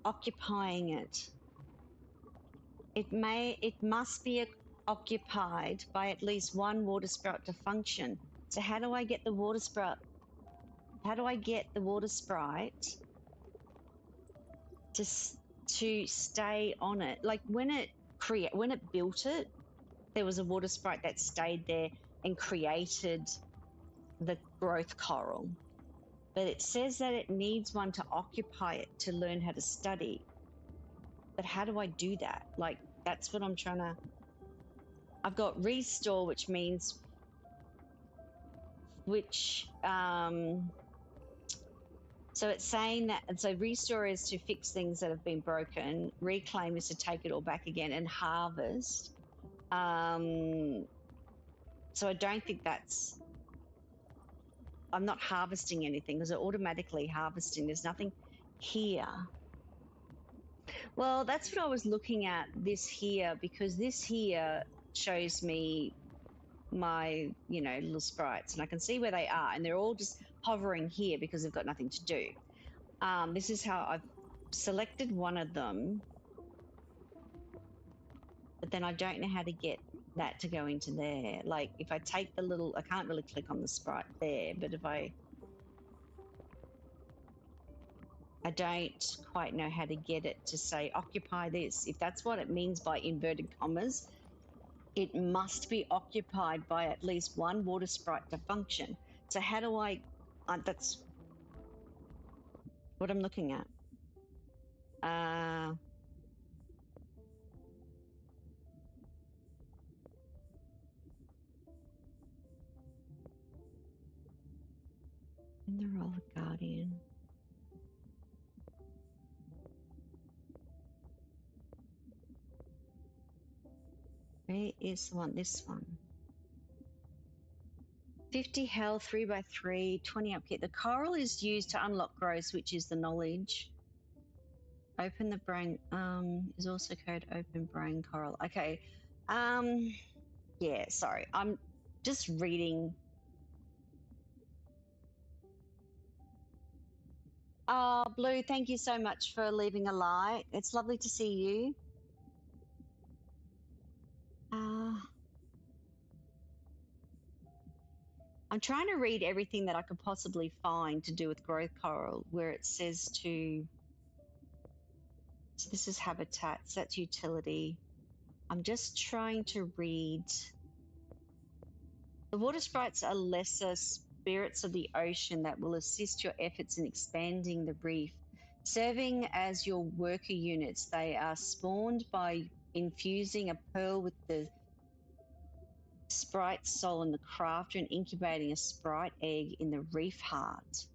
occupying it. It must be occupied by at least one water sprite to function. So how do I get the water sprite? How do I get the water sprite to stay on it? Like when it built it, there was a water sprite that stayed there and created the growth coral. But it says that it needs one to occupy it to learn how to study. But how do I do that? Like, that's what I'm trying to. I've got restore, which means so it's saying that, and so restore is to fix things that have been broken, reclaim is to take it all back again, and harvest. So I don't think I'm not harvesting anything because it's automatically harvesting. There's nothing here. Well, that's what I was looking at, this here, because this here shows me my, little sprites, and I can see where they are, and they're all just hovering here because they've got nothing to do. This is how I've selected one of them, but then I don't know how to get that to go into there. Like if I take the little, I can't really click on the sprite there, but if I don't quite know how to get it to say occupy this. If that's what it means by inverted commas, it must be occupied by at least one water sprite to function. So how do I, that's what I'm looking at. And the role of guardian. Where is the one? This one. 50 health, 3x3, 20 upkeep. The coral is used to unlock growth, which is the knowledge. Open the brain is also code open brain coral. Okay. Yeah, sorry. I'm just reading. Oh, Blue, thank you so much for leaving a like. It's lovely to see you. I'm trying to read everything that I could possibly find to do with growth coral, where it says to. So this is habitats, that's utility. I'm just trying to read. The water sprites are lesser spirits of the ocean that will assist your efforts in expanding the reef. Serving as your worker units, they are spawned by infusing a pearl with the sprite soul in the crafter and incubating a sprite egg in the reef heart.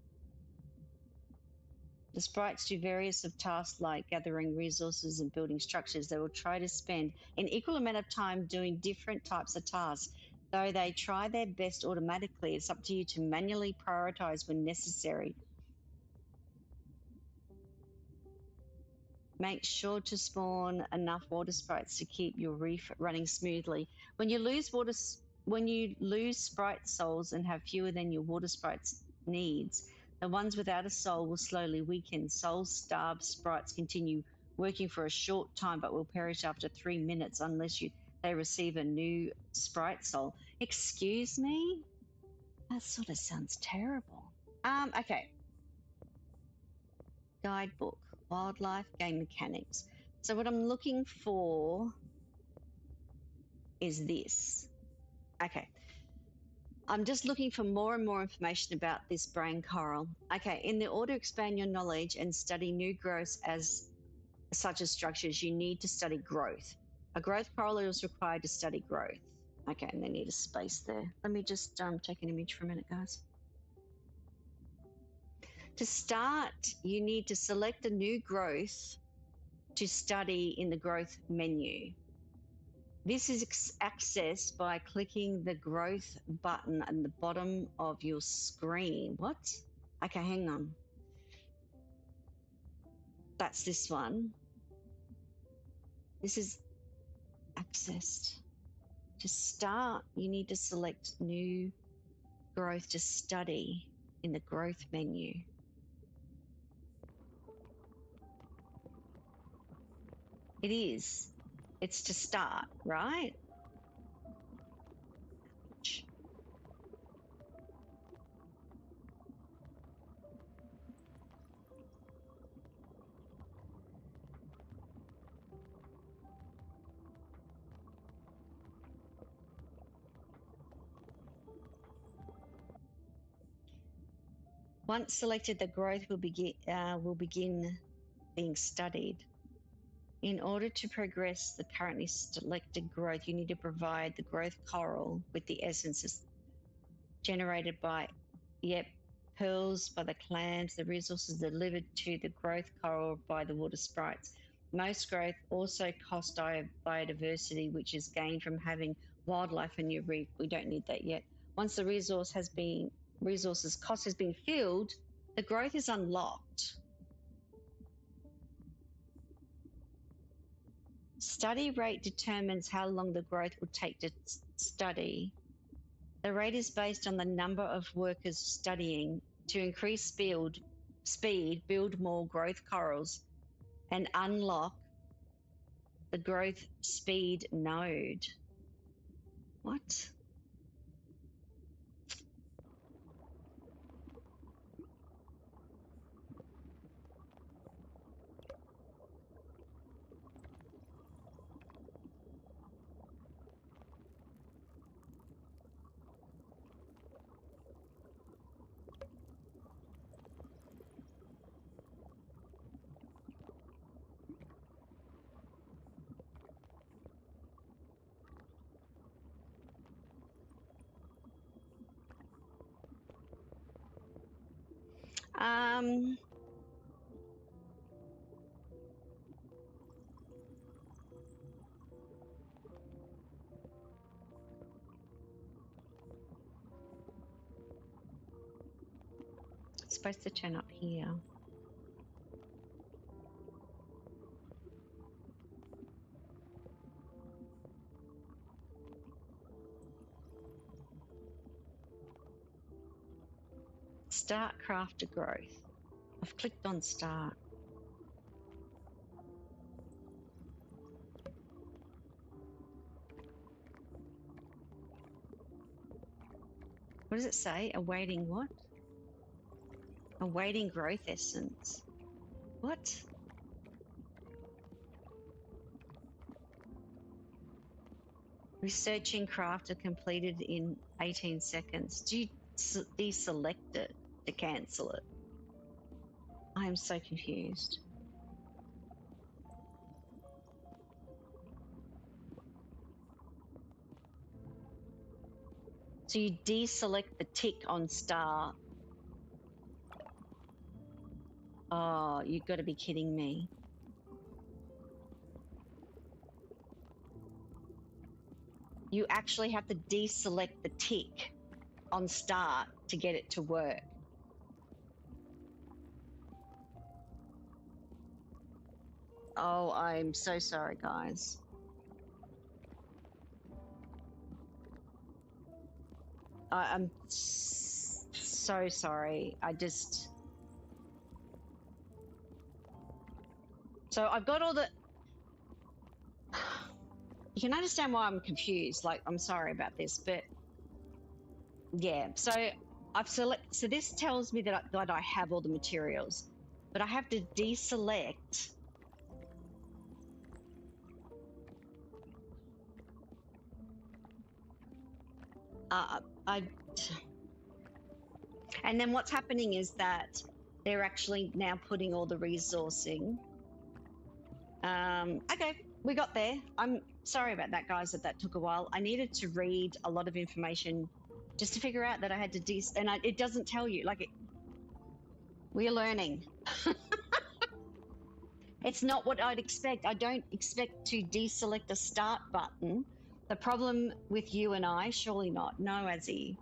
The sprites do various of tasks like gathering resources and building structures. They will try to spend an equal amount of time doing different types of tasks. Though they try their best automatically, it's up to you to manually prioritize when necessary. Make sure to spawn enough water sprites to keep your reef running smoothly. When you lose sprite souls and have fewer than your water sprites needs, the ones without a soul will slowly weaken. Soul-starved sprites continue working for a short time but will perish after 3 minutes unless they receive a new sprite soul. Excuse me? That sort of sounds terrible. Okay. Guidebook, wildlife, game mechanics. So what I'm looking for is this. Okay. I'm just looking for more and more information about this brain coral. Okay, in order to expand your knowledge and study new growths such as structures, you need to study growth. A growth coral is required to study growth. Okay, and they need a space there. Let me just take an image for a minute, guys. To start, you need to select a new growth to study in the growth menu. This is accessed by clicking the growth button at the bottom of your screen. What? Okay, hang on. That's this one. This is accessed. To start, you need to select new growth to study in the growth menu. It is. It's to start, right? Once selected, the growth will begin being studied. In order to progress the currently selected growth, you need to provide the growth coral with the essences generated by, pearls by the clams, the resources delivered to the growth coral by the water sprites. Most growth also costs biodiversity, which is gained from having wildlife in your reef. We don't need that yet. Once the resources cost has been filled, the growth is unlocked. Study rate determines how long the growth will take to study. The rate is based on the number of workers studying. To increase speed, build more growth corals and unlock the growth speed node. What? It's supposed to turn up here. Start crafter growth. I've clicked on start. What does it say? Awaiting what? Awaiting growth essence. What? Researching crafter completed in 18 seconds. Do you deselect it to cancel it? I am so confused. So you deselect the tick on start. Oh, you've got to be kidding me. you actually have to deselect the tick on start to get it to work. Oh, I'm so sorry, guys. I'm so sorry. So I've got all the... You can understand why I'm confused. Like, I'm sorry about this, but yeah. So so this tells me that I have all the materials, but I have to deselect. And then what's happening is that they're actually now putting all the resourcing. Okay, we got there. I'm sorry about that, guys, that took a while. I needed to read a lot of information just to figure out that I had to it doesn't tell you, like, we're learning. It's not what I'd expect. I don't expect to deselect a start button. The problem with you and I, surely not. No, Azzy.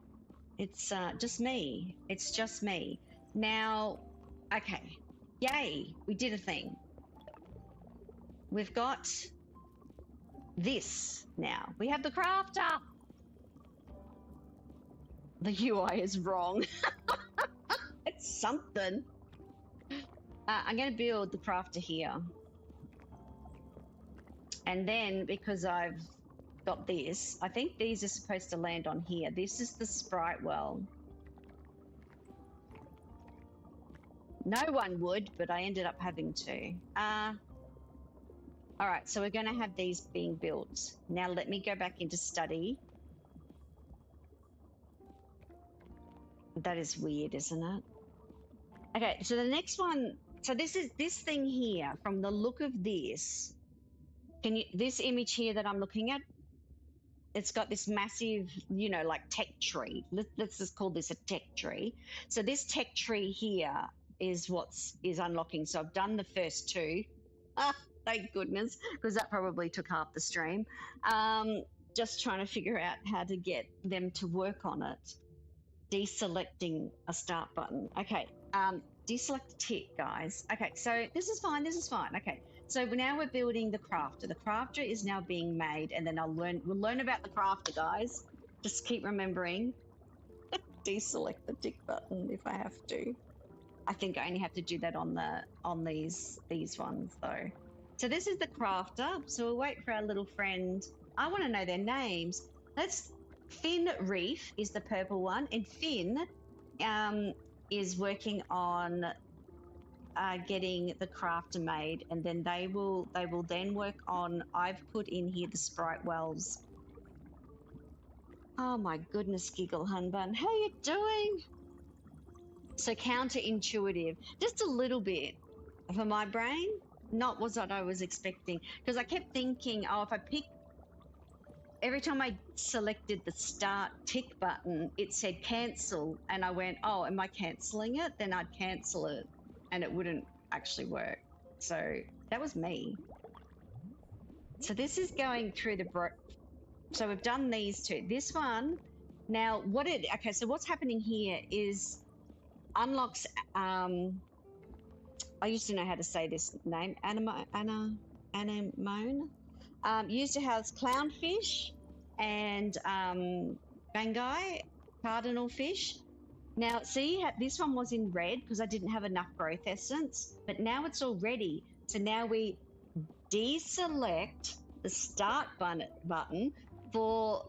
It's just me. It's just me. Now, okay. Yay, we did a thing. We've got this now. We have the crafter. The UI is wrong. It's something. I'm going to build the crafter here. And then, because I've got this, I think these are supposed to land on here. This is the sprite well. No one would, but I ended up having to. All right, so we're going to have these being built. Now let me go back into study. That is weird, isn't it? Okay, so the next one, so this is this thing here, from the look of this, this image here that I'm looking at, it's got this massive, you know, like tech tree. Let's just call this a tech tree. So this tech tree here is is unlocking. So I've done the first two. Thank goodness, because that probably took half the stream. Just trying to figure out how to get them to work on it. Deselecting a start button. Okay, deselect the tick, guys. Okay, so this is fine. Okay, so now we're building the crafter. The crafter is now being made, and then we'll learn about the crafter, guys. Just keep remembering. Deselect the tick button if I have to. I think I only have to do that on these ones though. So this is the crafter. So we'll wait for our little friend. I want to know their names. Finn Reef is the purple one, and Finn is working on getting the crafter made, and then they will then work on. I've put in here the sprite wells. Oh my goodness, Giggle Hunbun, how you doing? So counterintuitive, just a little bit for my brain. Not what I was expecting, because I kept thinking, oh, if I pick. Every time I selected the start tick button, it said cancel, and I went, oh, am I canceling it? Then I'd cancel it, and it wouldn't actually work. So that was me. So this is going through so we've done these two. This one, now okay, so what's happening here is unlocks, I used to know how to say this name, anemone. Used to house clownfish and bangai, cardinal fish. Now, see, this one was in red because I didn't have enough growth essence, but now it's all ready. So now we deselect the start button for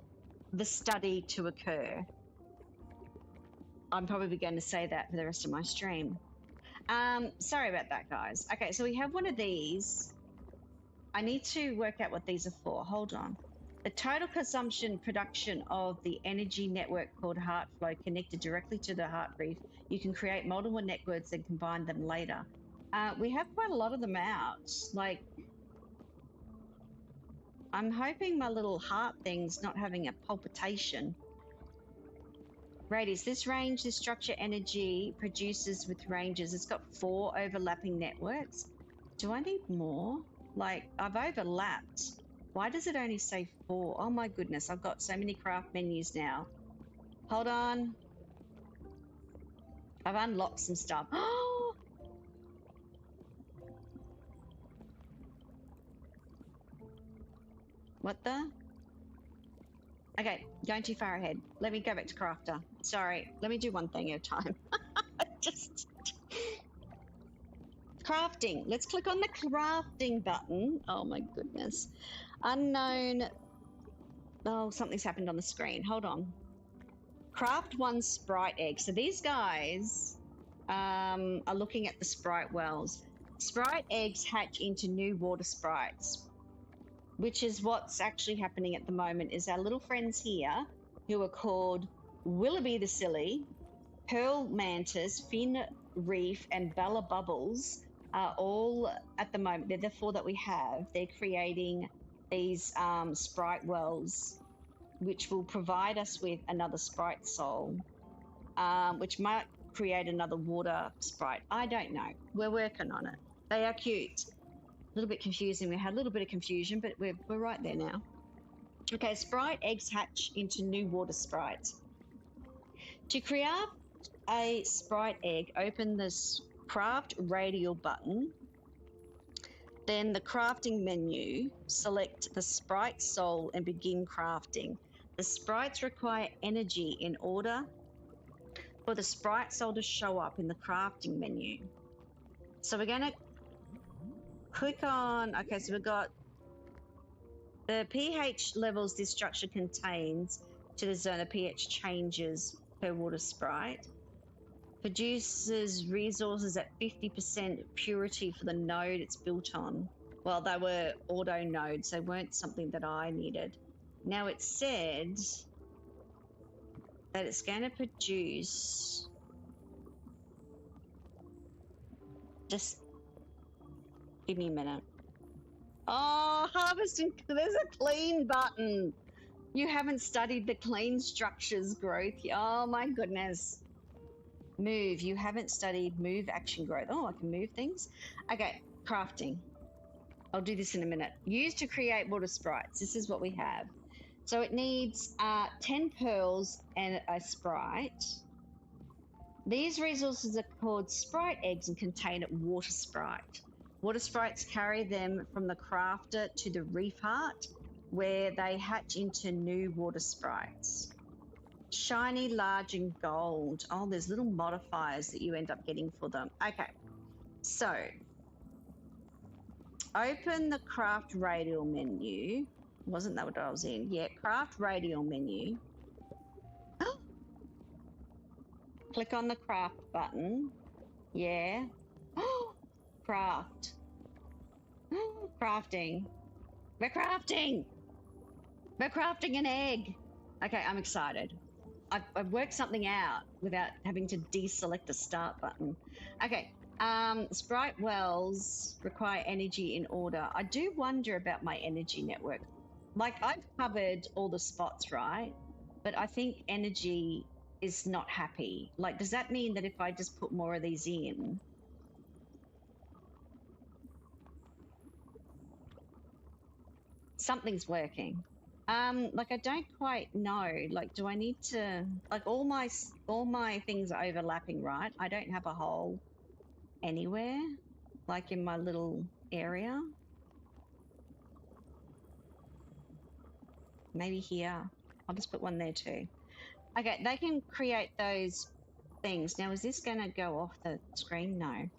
the study to occur. I'm probably going to say that for the rest of my stream. Sorry about that, guys. Okay, so we have one of these. I need to work out what these are for. Hold on. The total consumption production of the energy network called Heartflow connected directly to the heart reef. You can create multiple networks and combine them later. We have quite a lot of them out. Like, I'm hoping my little heart thing's not having a palpitation. Radius. This structure energy produces with ranges. It's got 4 overlapping networks. Do I need more? Like, I've overlapped. Why does it only say 4? Oh my goodness, I've got so many craft menus now. Hold on. I've unlocked some stuff. Oh! What the? Okay, going too far ahead. Let me go back to crafter. Sorry, let me do one thing at a time. Just crafting. Let's click on the crafting button. Oh my goodness. Unknown. Oh, something's happened on the screen. Hold on. Craft 1 sprite egg. So these guys are looking at the sprite wells. Sprite eggs hatch into new water sprites, which is what's actually happening at the moment. Is our little friends here who are called Willoughby the Silly, Pearl Mantis, Fin Reef, and Bella Bubbles are all at the moment. They're the 4 that we have. They're creating these sprite wells, which will provide us with another sprite soul, which might create another water sprite. I don't know. We're working on it. They are cute. A little bit confusing. We had a little bit of confusion, but we're right there now. Okay, sprite eggs hatch into new water sprites. To create a sprite egg, open this craft radial button, then the crafting menu, select the sprite soul and begin crafting. The sprites require energy in order for the sprite soul to show up in the crafting menu. So we're going to click on, okay, so we've got the pH levels this structure contains to the zone of pH changes per water sprite. Produces resources at 50% purity for the node it's built on. Well, they were auto nodes. They weren't something that I needed. Now it said that it's going to produce... Just give me a minute. Oh, harvesting, there's a clean button. You haven't studied the clean structures growth. Oh my goodness. Move, you haven't studied move action growth. Oh, I can move things. Okay, crafting. I'll do this in a minute. Used to create water sprites. This is what we have. So it needs 10 pearls and a sprite. These resources are called sprite eggs and contain a water sprite. Water sprites carry them from the crafter to the reef heart, where they hatch into new water sprites. Shiny, large, and gold. Oh, there's little modifiers that you end up getting for them. Okay, so open the craft radial menu. Wasn't that what I was in? Yeah, craft radial menu. Click on the craft button. Yeah. Craft. Crafting. We're crafting. We're crafting an egg. Okay, I'm excited. I've worked something out without having to deselect the start button. Okay, sprite wells require energy in order. I do wonder about my energy network. Like, I've covered all the spots, right? But I think energy is not happy. Like, does that mean that if I just put more of these in... Something's working. Like, I don't quite know. Like, do I need to... Like, all my things are overlapping, right? I don't have a hole anywhere, like in my little area. Maybe here. I'll just put one there too. Okay, they can create those things. Now, is this going to go off the screen? No.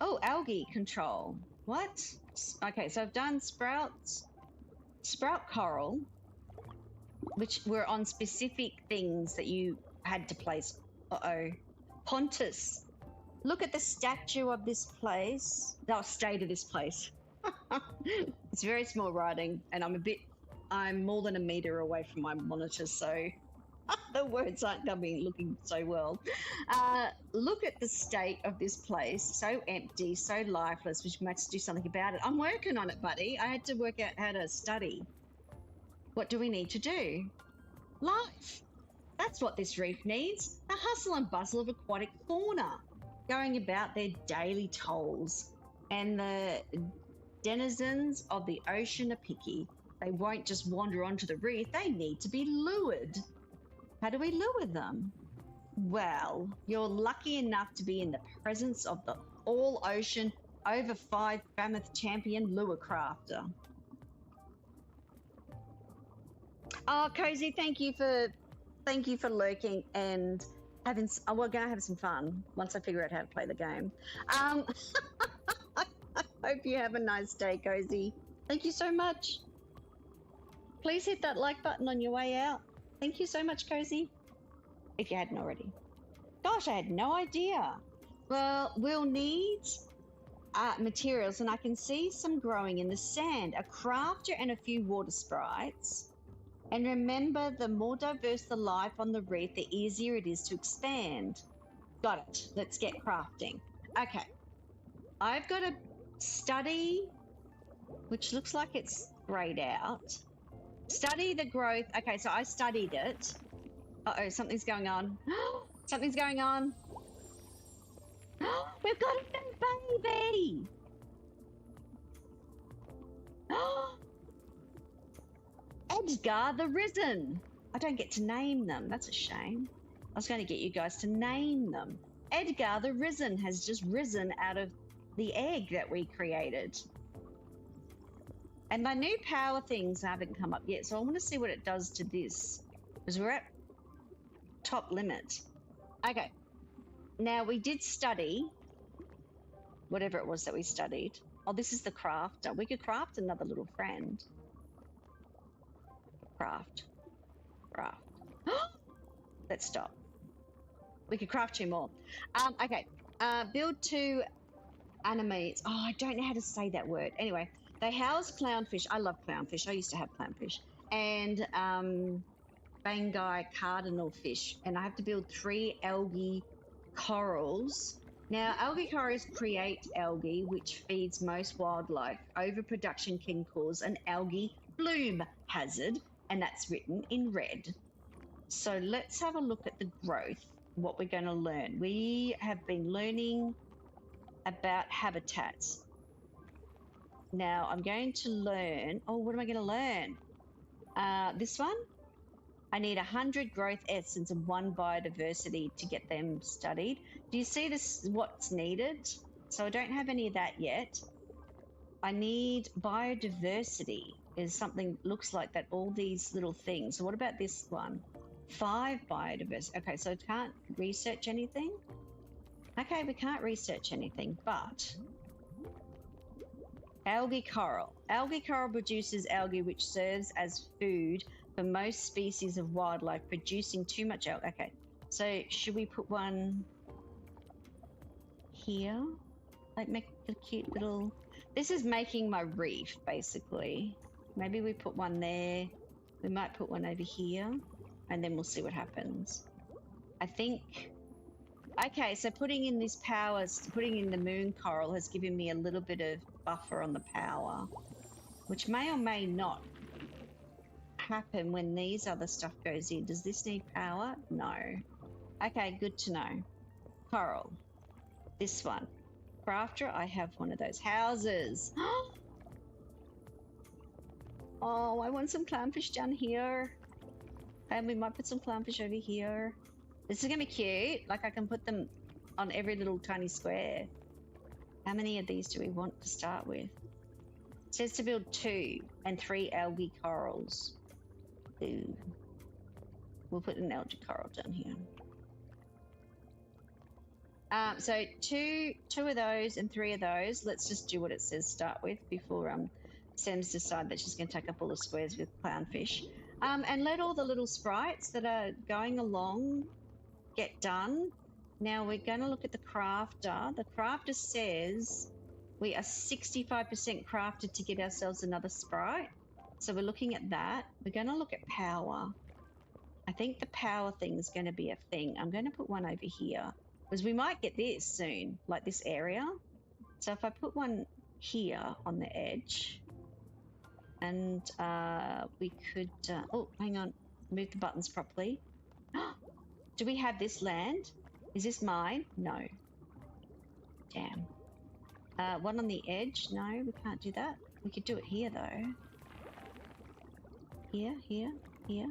Oh, algae control. What? Okay, so I've done sprouts, sprout coral, which were on specific things that you had to place. Uh-oh. Pontus. Look at the statue of this place. No, state of this place. It's very small writing, and I'm more than a meter away from my monitor, so the words aren't looking so well. Look at the state of this place. So empty, so lifeless, which must do something about it. I'm working on it, buddy. I had to work out how to study. What do we need to do? Life. That's what this reef needs. The hustle and bustle of aquatic fauna, going about their daily tolls. And the denizens of the ocean are picky. They won't just wander onto the reef. They need to be lured. How do we lure them? Well, you're lucky enough to be in the presence of the all-ocean, over 5 mammoth champion lure crafter. Oh, Cozy, thank you for lurking and having. Oh, we're gonna have some fun once I figure out how to play the game. I hope you have a nice day, Cozy. Thank you so much. Please hit that like button on your way out. Thank you so much, Cozy. If you hadn't already. Gosh, I had no idea. Well, we'll need materials, and I can see some growing in the sand. A crafter and a few water sprites. And remember, the more diverse the life on the reef, the easier it is to expand. Got it. Let's get crafting. Okay. I've got a study, which looks like it's grayed out. Study the growth. Okay, so I studied it. Uh-oh, something's going on. Something's going on. We've got a new baby. Edgar the Risen. I don't get to name them. That's a shame. I was going to get you guys to name them. Edgar the Risen has just risen out of the egg that we created. And my new power things haven't come up yet, so I want to see what it does to this. Because we're at top limit. Okay. Now, we did study whatever it was that we studied. Oh, this is the crafter. We could craft another little friend. Craft. Let's stop. We could craft 2 more. Okay. Build 2 animates. Oh, I don't know how to say that word. Anyway, they house clownfish. I love clownfish. I used to have clownfish. And Bangai cardinal fish. And I have to build 3 algae corals. Now, algae corals create algae, which feeds most wildlife. Overproduction can cause an algae bloom hazard, and that's written in red. So let's have a look at the growth, what we're going to learn. We have been learning about habitats. Now, I'm going to learn... Oh, what am I going to learn? This one? I need 100 growth essence and 1 biodiversity to get them studied. Do you see this? What's needed? So I don't have any of that yet. I need biodiversity is something looks like that, all these little things. So what about this one? 5 biodiversity. Okay, so I can't research anything. Okay, we can't research anything, but algae coral. Algae coral produces algae which serves as food for most species of wildlife, producing too much algae. Okay, so should we put one here? Like make a cute little... This is making my reef, basically. Maybe we put one there. We might put one over here, and then we'll see what happens. I think... Okay, so putting in this powers, putting in the moon coral has given me a little bit of buffer on the power, which may or may not happen when these other stuff goes in. Does this need power? No. Okay, good to know. Coral. This one. Crafter, I have one of those houses. Oh, I want some clownfish down here. And we might put some clownfish over here. This is gonna be cute. Like I can put them on every little tiny square. How many of these do we want to start with? It says to build 2 and 3 algae corals. Ooh. We'll put an algae coral down here. So two of those and 3 of those. Let's just do what it says start with before Sam's decide that she's going to take up all the squares with clownfish. And let all the little sprites that are going along get done. Now we're going to look at the crafter. The crafter says we are 65% crafted to get ourselves another sprite. So we're looking at that. We're going to look at power. I think the power thing is going to be a thing. I'm going to put one over here because we might get this soon, like this area. So if I put one here on the edge, and we could, oh, hang on, move the buttons properly. Do we have this land? Is this mine? No. Damn. One on the edge? No, we can't do that. We could do it here though. Here, here, here.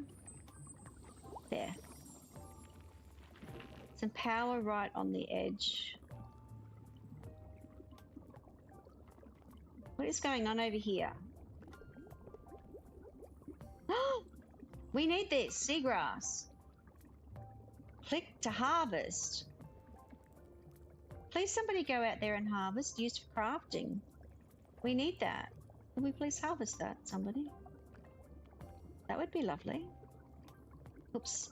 There. Some power right on the edge. What is going on over here? We need this. Seagrass. Click to harvest. Please somebody go out there and harvest. Used for crafting. We need that. Can we please harvest that, somebody? That would be lovely. Oops.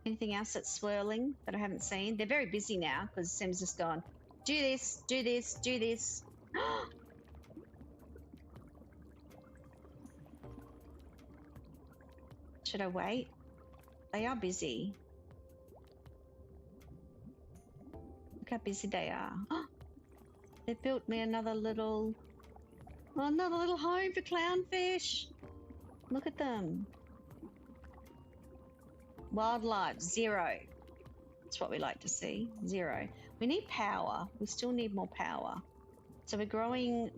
Anything else that's swirling that I haven't seen? They're very busy now because Sam's just gone, do this, do this, do this. Should I wait? They are busy. Look how busy they are. They built me another little home for clownfish. Look at them. Wildlife, 0. That's what we like to see, 0. We need power. We still need more power. So we're growing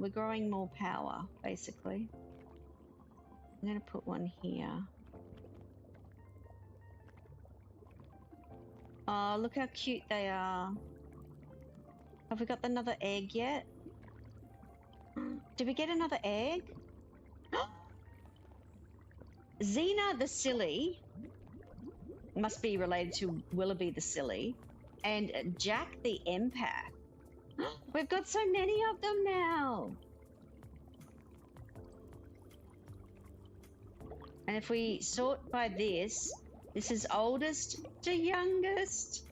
more power, basically. I'm gonna put one here. Oh, look how cute they are. Have we got another egg yet? Did we get another egg? Xena the Silly must be related to Willoughby the Silly, and Jack the Empath. We've got so many of them now. And if we sort by this is oldest to youngest.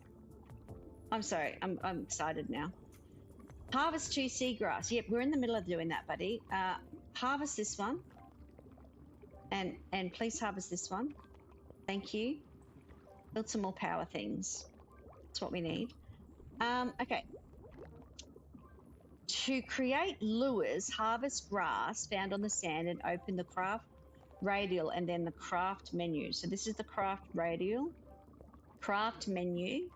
I'm sorry, I'm excited now. Harvest 2 seagrass. Yep, we're in the middle of doing that, buddy. Harvest this one. And please harvest this one. Thank you. Build some more power things. That's what we need. Okay. To create lures, harvest grass found on the sand and open the craft radial and then the craft menu. So this is the craft radial. Craft menu.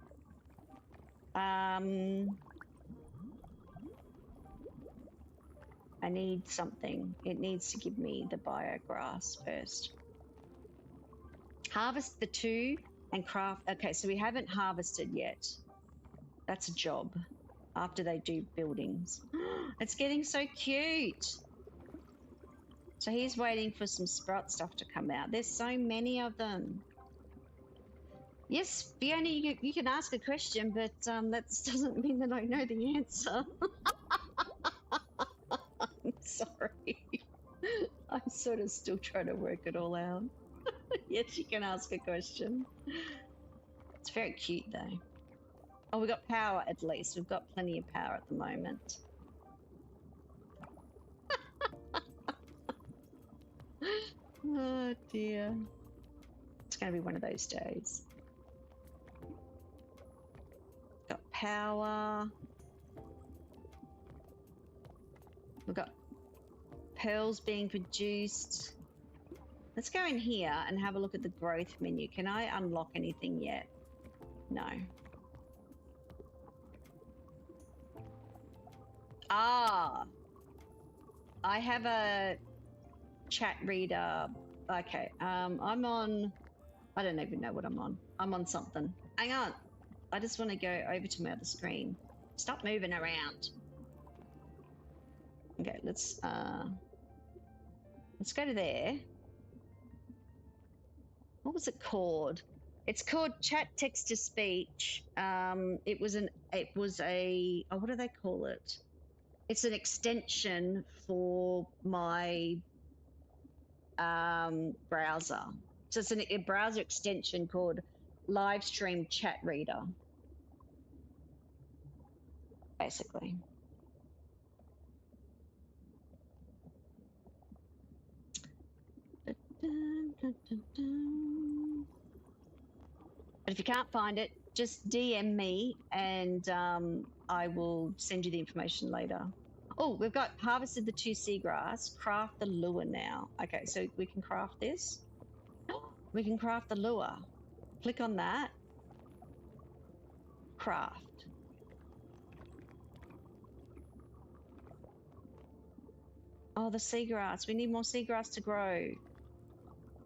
I need something. It needs to give me the biograss first. Harvest the 2 and craft. Okay, so we haven't harvested yet. That's a job after they do buildings. It's getting so cute. So he's waiting for some sprout stuff to come out. There's so many of them. Yes, Fiona, you can ask a question, but that doesn't mean that I know the answer. I'm sorry. I'm sort of still trying to work it all out. Yes, you can ask a question. It's very cute, though. Oh, we got power at least. We've got plenty of power at the moment. Oh, dear. It's going to be one of those days. Got power. We've got pearls being produced. Let's go in here and have a look at the growth menu. Can I unlock anything yet? No. Ah, I have a chat reader. Okay, I'm on, I don't even know what I'm on. I'm on something. Hang on. I just want to go over to my other screen. Stop moving around. Okay, let's go to there. What was it called? It's called chat text to speech. It was a, oh, what do they call it? It's an extension for my browser. So it's a browser extension called Live Stream Chat Reader, basically. But if you can't find it, just DM me and I will send you the information later. Oh, we've got harvested the 2 seagrass. Craft the lure now. Okay, so we can craft this. We can craft the lure. Click on that. Craft. Oh, the seagrass. We need more seagrass to grow. I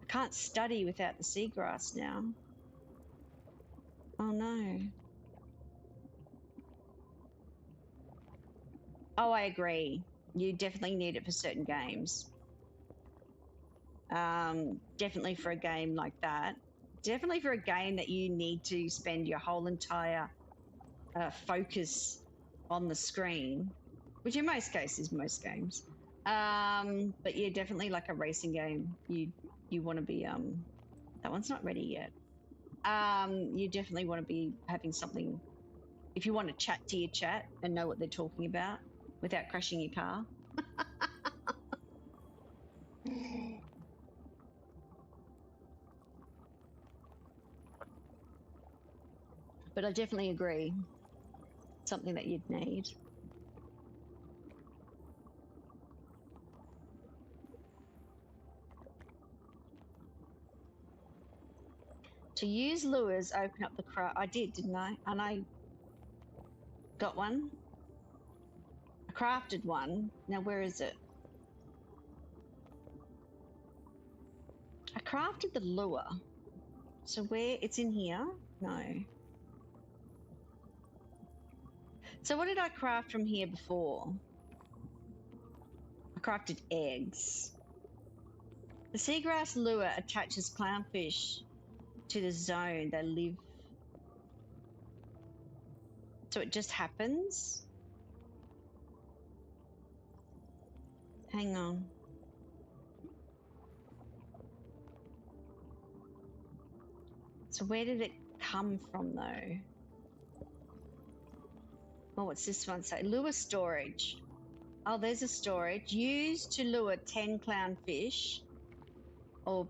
can't study without the seagrass now. Oh no. Oh, I agree. You definitely need it for certain games. Definitely for a game like that. Definitely for a game that you need to spend your whole entire focus on the screen, which in most cases, most games. But yeah, definitely like a racing game. You want to be that one's not ready yet. You definitely want to be having something if you want to chat to your chat and know what they're talking about without crashing your car. But I definitely agree. Something that you'd need. To use lures, open up the craft. I did, didn't I? And I got one. I crafted one. Now, where is it? I crafted the lure. So where? It's in here? No. So what did I craft from here before? I crafted eggs. The seagrass lure attaches clownfish to the zone they live. So it just happens? Hang on. So where did it come from though? Oh, what's this one say? Lure storage. Oh, there's a storage. Used to lure 10 clownfish or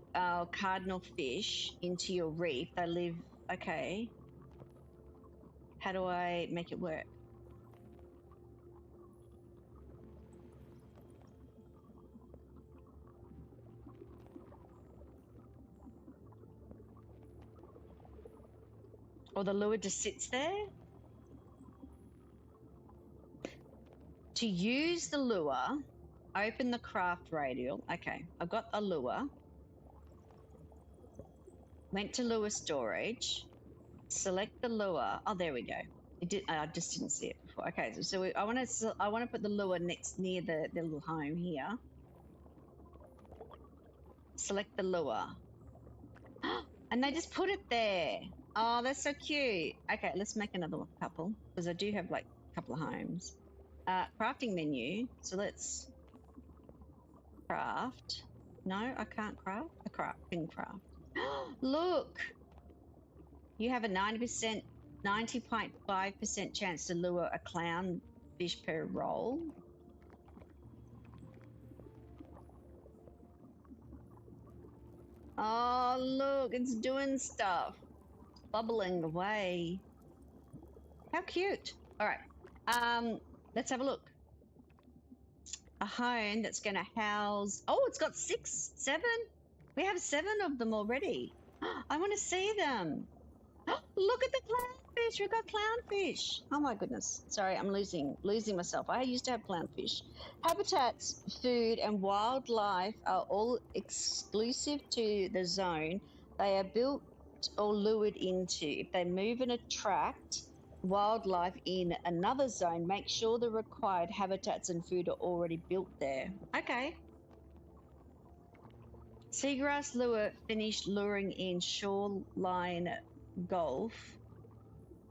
cardinal fish into your reef. They live, okay. How do I make it work? Or the lure just sits there? To use the lure, open the craft radial. Okay, I've got a lure. Went to lure storage. Select the lure. Oh, there we go. It did. I just didn't see it before. Okay, so I want to put the lure near the little home here. Select the lure. And they just put it there. Oh, that's so cute. Okay, let's make another couple because I do have like a couple of homes. Crafting menu. So let's craft. No, I can't craft. I can craft. Look, you have a 90.5% chance to lure a clown fish per roll. Oh, look, it's doing stuff. Bubbling away. How cute. All right. Let's have a look. A home that's going to house... Oh, it's got 7. We have 7 of them already. I want to see them. Look at the clownfish. We've got clownfish. Oh, my goodness. Sorry, I'm losing myself. I used to have clownfish. Habitats, food, and wildlife are all exclusive to the zone they are built or lured into. If they move and attract wildlife in another zone, make sure the required habitats and food are already built there. Okay. Seagrass lure finished luring in shoreline Gulf.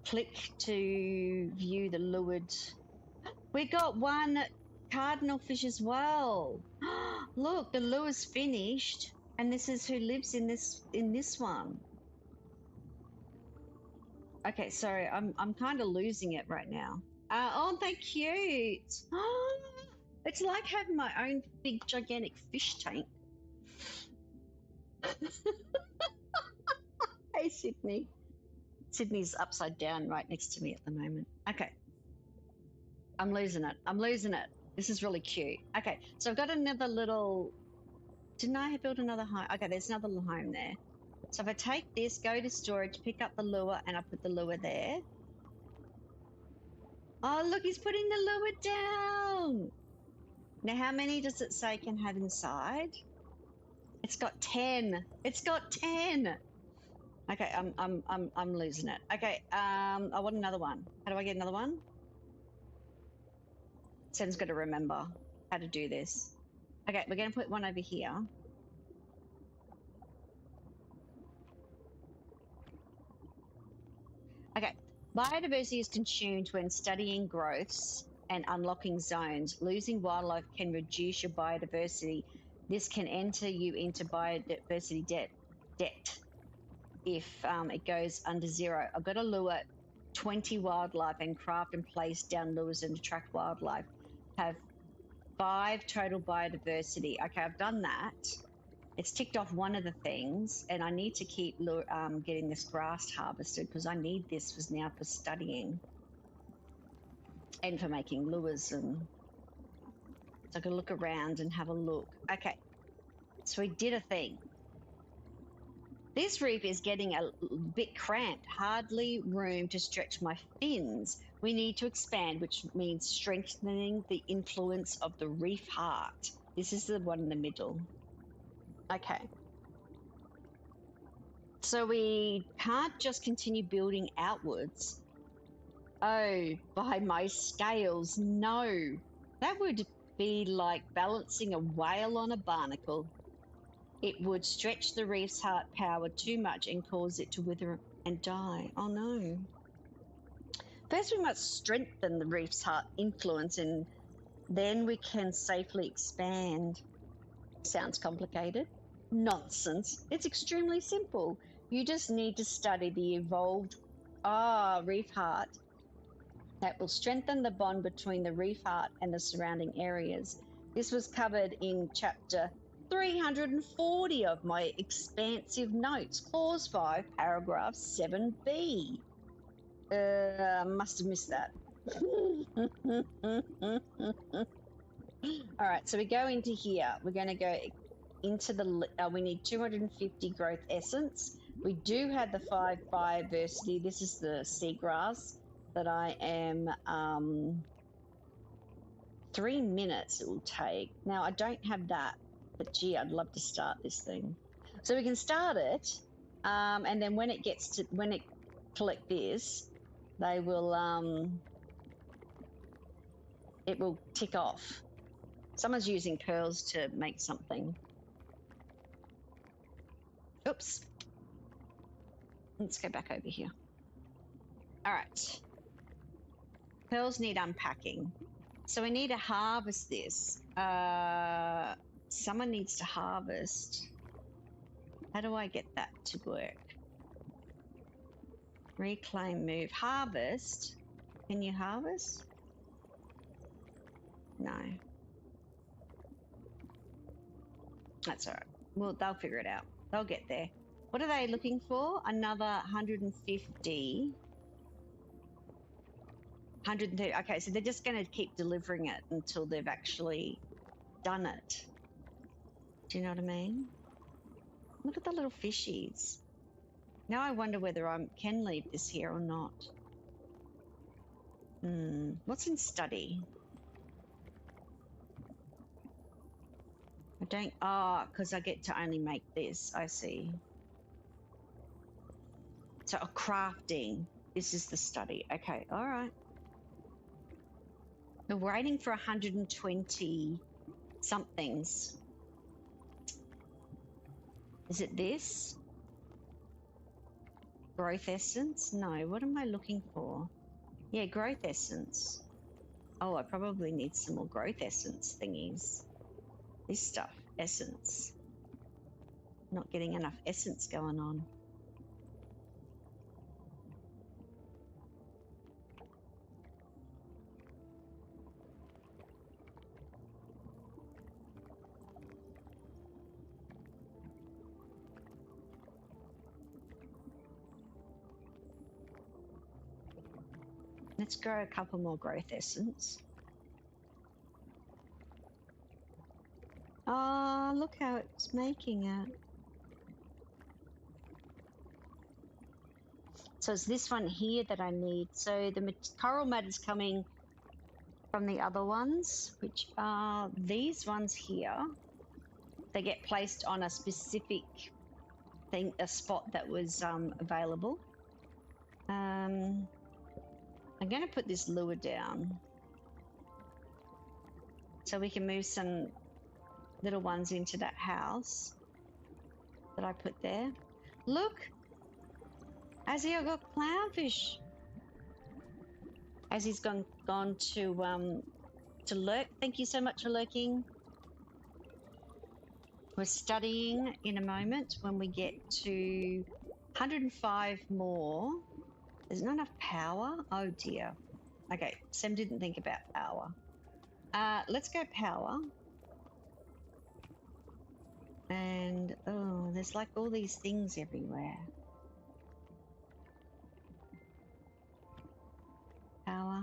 Click to view the lured. We got one cardinal fish as well. Look, the lure's finished, and this is who lives in this one. Okay, sorry, I'm kind of losing it right now. Oh, they're cute. It's like having my own big gigantic fish tank. Hey, Sydney. Sydney's upside down right next to me at the moment. Okay. I'm losing it. This is really cute. Okay, so I've got another little... Didn't I build another home? Okay, there's another little home there. So if I take this, go to storage, pick up the lure, and I put the lure there. Oh, look, he's putting the lure down. Now, how many does it say can have inside? It's got 10. It's got 10. Okay, I'm losing it. Okay, I want another one. How do I get another one? Sam's got to remember how to do this. Okay, we're going to put one over here. Okay, biodiversity is consumed when studying growths and unlocking zones. Losing wildlife can reduce your biodiversity. This can enter you into biodiversity debt if it goes under zero. I've got to lure 20 wildlife and craft and place down lures and attract wildlife. Have 5 total biodiversity. Okay, I've done that. It's ticked off one of the things, and I need to keep getting this grass harvested because I need this now for studying and for making lures. And so I can look around and have a look. Okay, so we did a thing. This reef is getting a bit cramped, hardly room to stretch my fins. We need to expand, which means strengthening the influence of the reef heart. This is the one in the middle. Okay. So we can't just continue building outwards. Oh, by my scales, no. That would be like balancing a whale on a barnacle. It would stretch the reef's heart power too much and cause it to wither and die. Oh no. First, we must strengthen the reef's heart influence and then we can safely expand. Sounds complicated? Nonsense. It's extremely simple. You just need to study the evolved reef heart that will strengthen the bond between the reef heart and the surrounding areas. This was covered in chapter 340 of my expansive notes, clause 5, paragraph 7b. Must have missed that. All right, so we go into here. We're going to go into the, we need 250 growth essence. We do have the 5 biodiversity. This is the seagrass that I am, 3 minutes it will take. Now, I don't have that, but gee, I'd love to start this thing. So we can start it, and then when it gets to, when it collect this, they will, it will tick off. Someone's using pearls to make something. Oops. Let's go back over here. All right. Pearls need unpacking. So we need to harvest this. Someone needs to harvest. How do I get that to work? Reclaim, move, harvest. Can you harvest? No. That's all right. Well, they'll figure it out. They'll get there. What are they looking for? Another 150. 130. Okay, so they're just going to keep delivering it until they've actually done it. Do you know what I mean? Look at the little fishies. Now I wonder whether I can leave this here or not. What's in study? I don't, because I get to only make this, I see. So crafting, this is the study. Okay, all right. We're waiting for 120 somethings. Is it this? Growth essence? No, what am I looking for? Yeah, growth essence. Oh, I probably need some more growth essence thingies. This stuff, essence. Not getting enough essence going on. Let's grow a couple more growth essence. Oh, look how it's making it. So it's this one here that I need. So the coral matter's coming from the other ones, which are these ones here. They get placed on a specific thing, a spot that was available. I'm going to put this lure down so we can move some little ones into that house that I put there. Look, Azzy, I got clownfish. Azzy's gone to lurk. Thank you so much for lurking. We're studying in a moment when we get to 105 more. There's not enough power. Oh dear. Okay, Sam didn't think about power. Let's go power. And oh, there's like all these things everywhere. Power.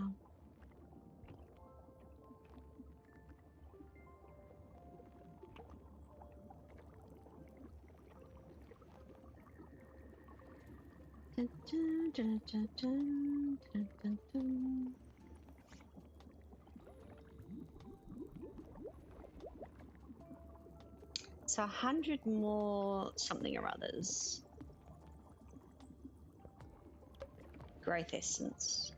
Dun, dun, dun, dun, dun, dun, dun, dun. So 100 more something or others. Growth essence.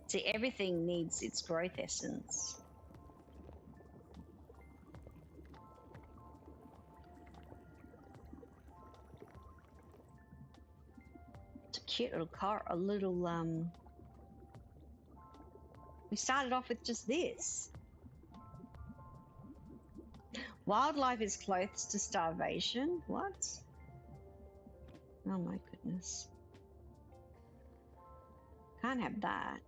See, everything needs its growth essence. It's a cute little car, a little, we started off with just this. Wildlife is close to starvation. What? Oh my goodness. Can't have that.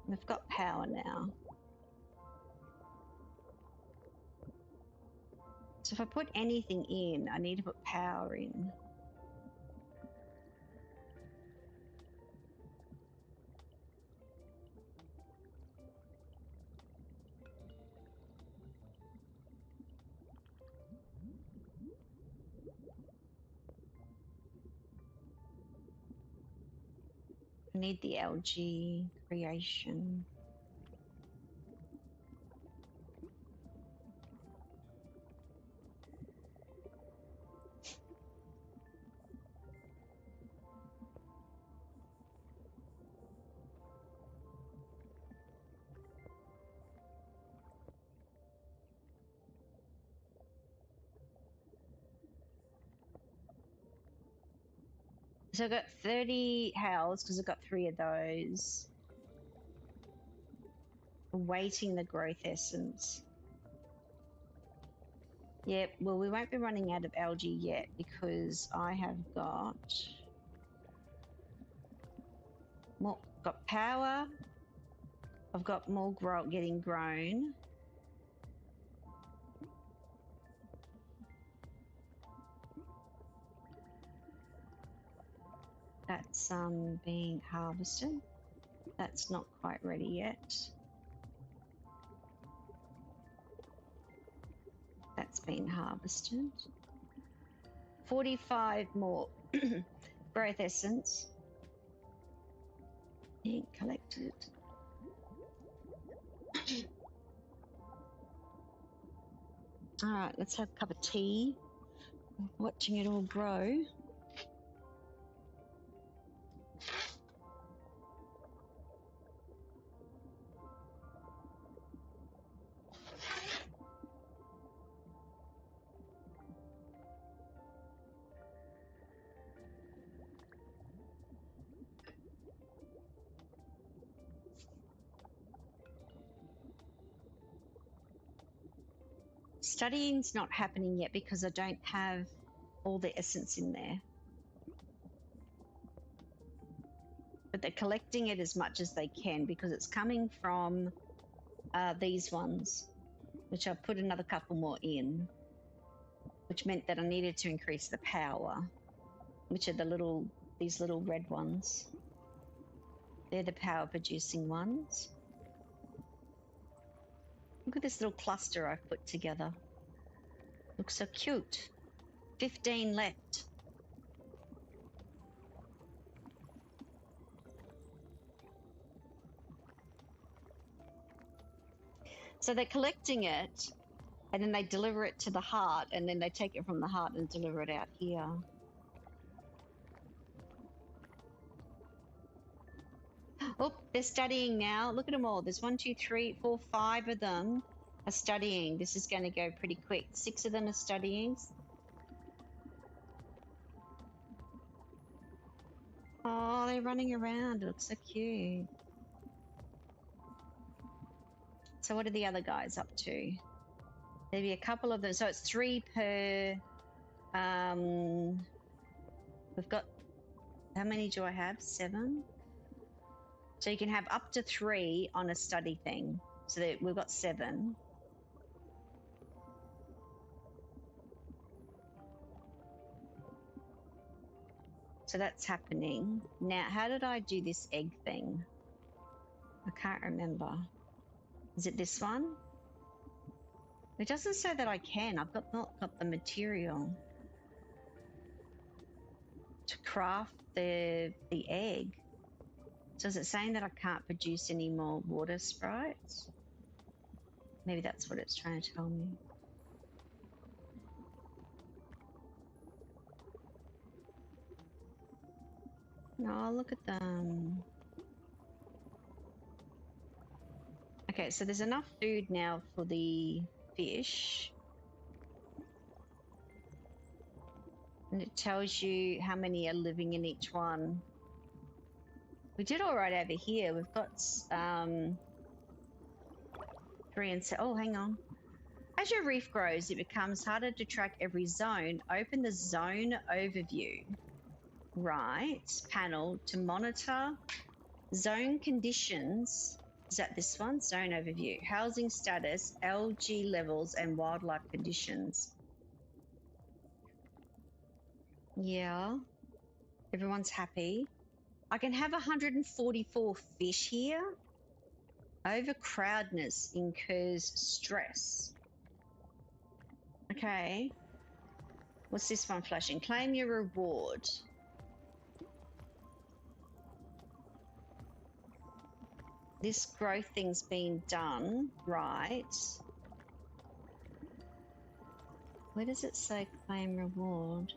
We've got power now. So if I put anything in, I need to put power in. I need the algae creation. So I've got 30 howls because I've got 3 of those. Awaiting the growth essence. Yep, well, we won't be running out of algae yet because I have got more, got power. I've got more getting grown. That's being harvested. That's not quite ready yet. That's been harvested. 45 more growth essence being collected. All right, let's have a cup of tea. Watching it all grow. Studying's not happening yet because I don't have all the essence in there. But they're collecting it as much as they can because it's coming from these ones, which I've put another couple more in, which meant that I needed to increase the power, which are these little red ones. They're the power producing ones. Look at this little cluster I've put together. Looks so cute. 15 left. So they're collecting it, and then they deliver it to the heart, and then they take it from the heart and deliver it out here. Oh, they're studying now. Look at them all. There's 1, 2, 3, 4, 5 of them are studying. This is going to go pretty quick. 6 of them are studying. Oh, they're running around. It looks so cute. So what are the other guys up to? There'll be a couple of them. So it's 3 per... we've got... How many do I have? 7? So you can have up to 3 on a study thing. So that we've got 7. So that's happening. Now, how did I do this egg thing? I can't remember. Is it this one? It doesn't say that I can. I've not got the material to craft the egg. So is it saying that I can't produce any more water sprites? Maybe that's what it's trying to tell me. Oh, look at them. Okay, so there's enough food now for the fish. And it tells you how many are living in each one. We did all right over here. We've got 3 and 7. Oh, hang on. As your reef grows, it becomes harder to track every zone. Open the zone overview. Right, panel to monitor zone conditions. Is that this one? Zone overview. Housing status, algae levels, and wildlife conditions. Yeah. Everyone's happy. I can have 144 fish here. Overcrowdedness incurs stress. Okay. What's this one flashing? Claim your reward. This growth thing's been done, right? Where does it say claim reward?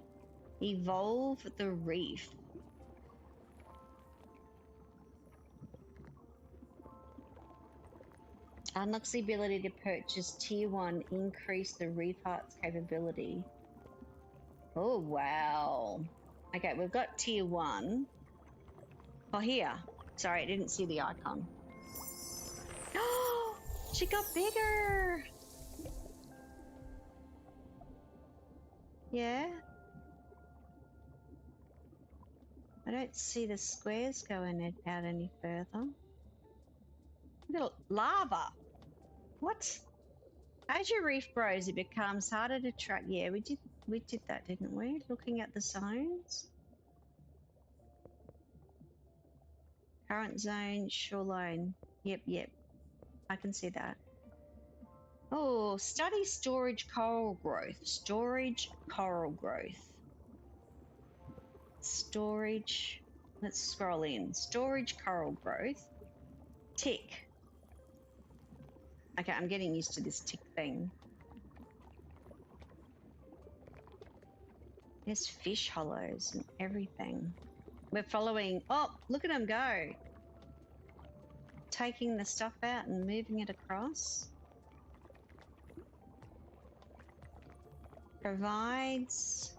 Evolve the reef. Unlocks the ability to purchase tier 1, increase the reef heart's capability. Oh, wow. Okay, we've got tier 1. Oh, here. Sorry, I didn't see the icon. Oh, she got bigger. Yeah. I don't see the squares going out any further. Little lava. What? As your reef grows, it becomes harder to track. Yeah, we did that, didn't we? Looking at the zones. Current zone, shoreline. Yep. I can see that. Oh, study storage coral growth. Storage coral growth. Storage. Let's scroll in. Storage coral growth. Tick. Okay, I'm getting used to this tick thing. There's fish hollows and everything. We're following. Oh, look at them go. Taking the stuff out and moving it across. Provides.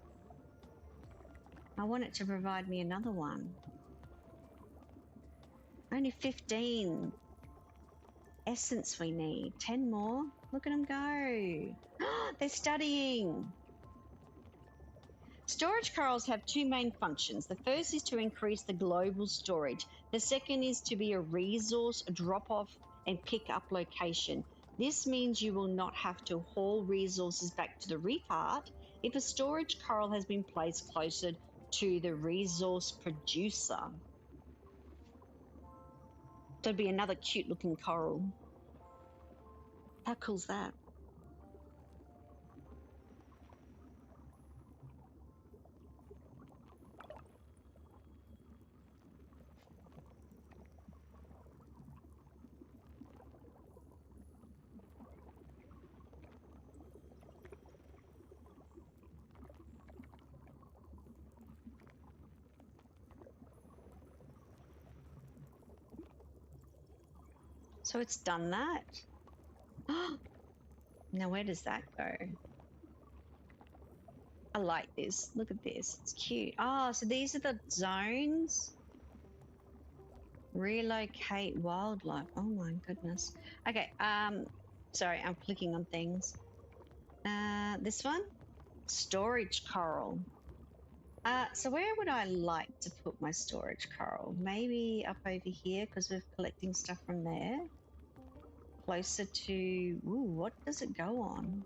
I want it to provide me another one. Only 15 essence we need. 10 more. Look at them go. They're studying. Storage corals have 2 main functions. The first is to increase the global storage. The second is to be a resource drop-off and pick-up location. This means you will not have to haul resources back to the reef heart if a storage coral has been placed closer to the resource producer. There'd be another cute-looking coral. How cool's that? So it's done that. Now where does that go? I like this. Look at this. It's cute. Oh, so these are the zones. Relocate wildlife. Oh my goodness. Okay. Sorry, I'm clicking on things. This one, storage coral. So where would I like to put my storage coral? Maybe up over here because we're collecting stuff from there. Closer to, ooh, what does it go on?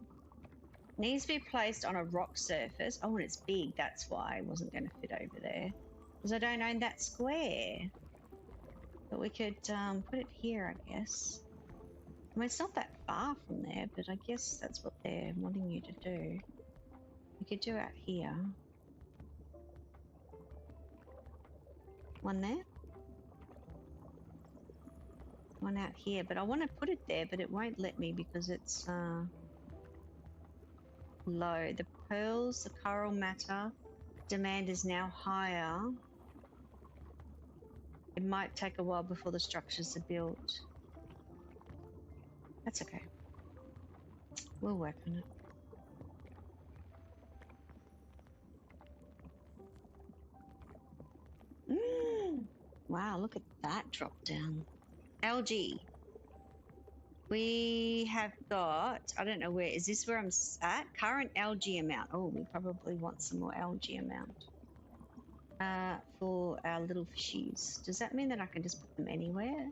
Needs to be placed on a rock surface. Oh, and it's big. That's why I wasn't going to fit over there because I don't own that square. But we could put it here, I guess. I mean, it's not that far from there, but I guess that's what they're wanting you to do. We could do it here. One there. One out here, but I want to put it there, but it won't let me because it's low. The pearls, the coral matter demand is now higher. It might take a while before the structures are built. That's okay. We'll work on it. Wow, look at that drop down. Algae. We have got, I don't know where, is this where I'm at? Current algae amount. Oh, we probably want some more algae amount for our little fishies. Does that mean that I can just put them anywhere?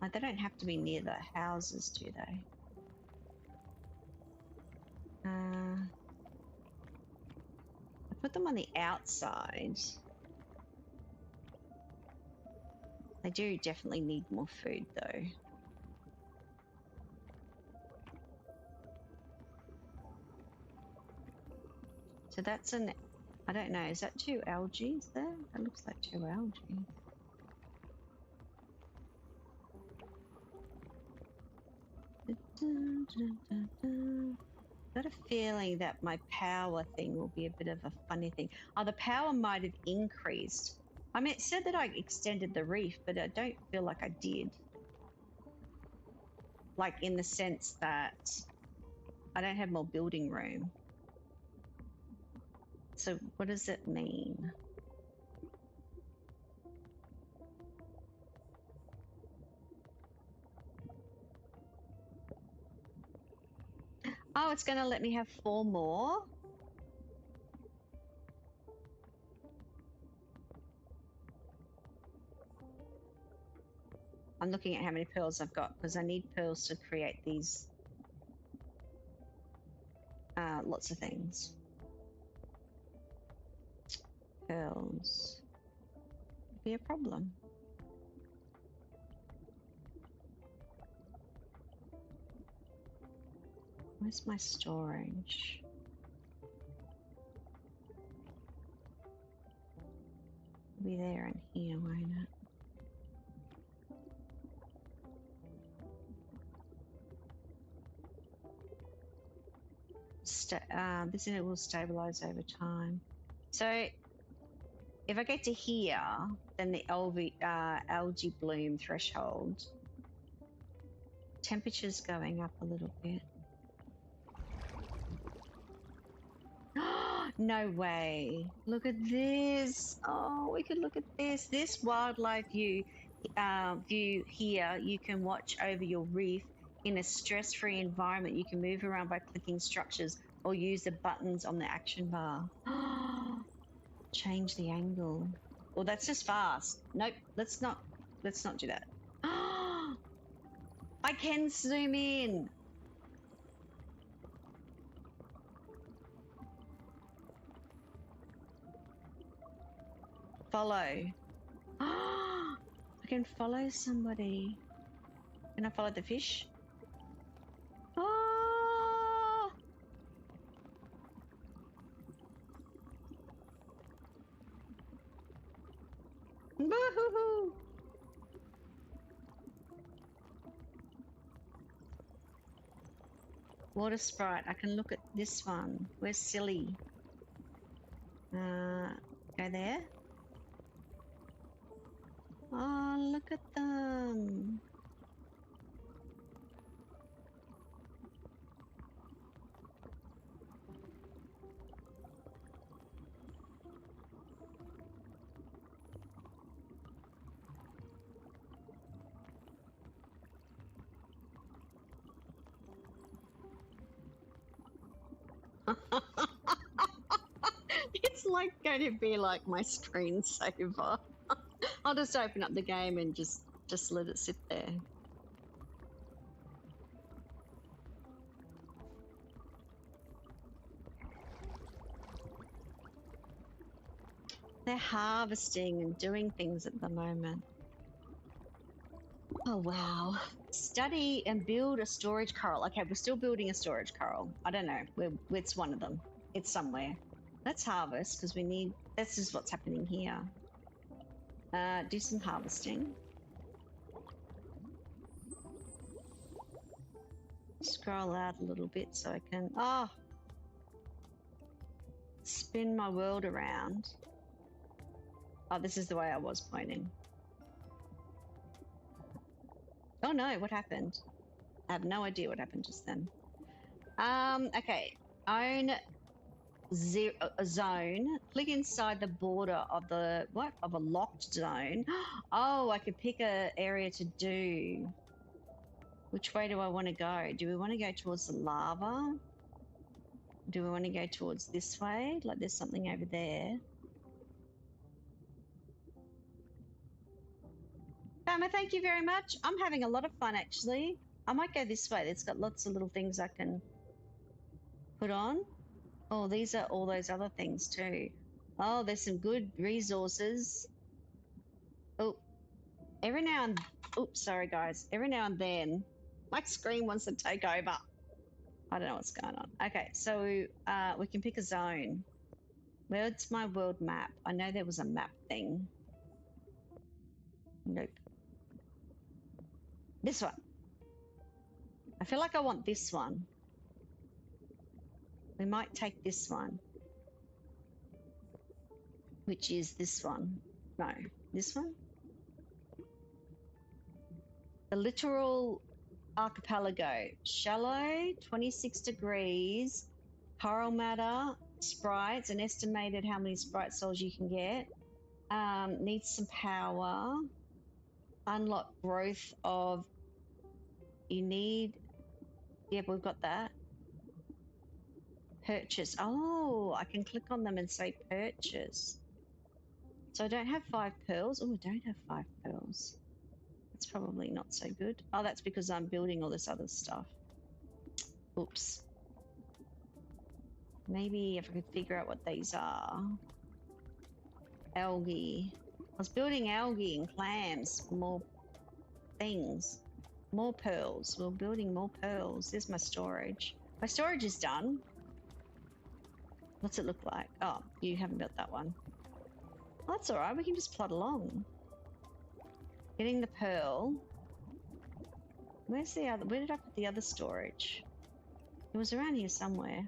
Like, they don't have to be near the houses, do they? I put them on the outside. They do definitely need more food though. So that's an, I don't know, is that two algae there? That looks like two algae. Got a feeling that my power thing will be a bit of a funny thing. Oh, the power might have increased. I mean, it said that I extended the reef, but I don't feel like I did. Like in the sense that I don't have more building room. So what does it mean? Oh, it's going to let me have 4 more. I'm looking at how many pearls I've got because I need pearls to create these lots of things. Pearls could be a problem. Where's my storage? It'll be there and here, won't it? This unit will stabilize over time. So if I get to here, then the algae bloom threshold. Temperature's going up a little bit. No way. Look at this. Oh, we could look at this. This wildlife view here, you can watch over your reef in a stress-free environment. You can move around by clicking structures or use the buttons on the action bar. Change the angle. Well, that's just fast. Nope, let's not do that. I can zoom in. Follow. I can follow somebody. Can I follow the fish? Oh! Boo-hoo-hoo! Water sprite. I can look at this one. Where's Silly? Go there. Oh, look at them. It's like going to be like my screensaver. I'll just open up the game and just let it sit there. They're harvesting and doing things at the moment. Oh, wow. Study and build a storage coral. Okay, we're still building a storage coral. I don't know. It's one of them. It's somewhere. Let's harvest because we need... This is what's happening here. Do some harvesting. Scroll out a little bit so I can... Oh! Spin my world around. Oh, this is the way I was pointing. Oh no, what happened? I have no idea what happened just then. Okay. Own zone. Click inside the border of the... What? Of a locked zone. Oh, I could pick an area to do. Which way do I want to go? Do we want to go towards the lava? Do we want to go towards this way? Like there's something over there. Bama, thank you very much. I'm having a lot of fun, actually. I might go this way. It's got lots of little things I can put on. Oh, these are all those other things, too. Oh, there's some good resources. Oh, every now and... Oops, sorry, guys. Every now and then, my screen wants to take over. I don't know what's going on. Okay, so we can pick a zone. Where's my world map? I know there was a map thing. Nope. This one. I feel like I want this one. We might take this one. Which is this one. No, this one? The littoral archipelago. Shallow, 26 degrees, coral matter, sprites, and estimated how many sprite souls you can get. Needs some power. Unlock growth of... You need... Yep, we've got that. Purchase. Oh, I can click on them and say purchase. So I don't have 5 pearls. Oh, I don't have 5 pearls. That's probably not so good. Oh, that's because I'm building all this other stuff. Oops. Maybe if I could figure out what these are. Algae. I was building algae and clams. More things. More pearls. We're building more pearls. There's my storage. My storage is done. What's it look like? Oh, you haven't built that one. Oh, that's all right. We can just plod along. Getting the pearl. Where's the other? Where did I put the other storage? It was around here somewhere.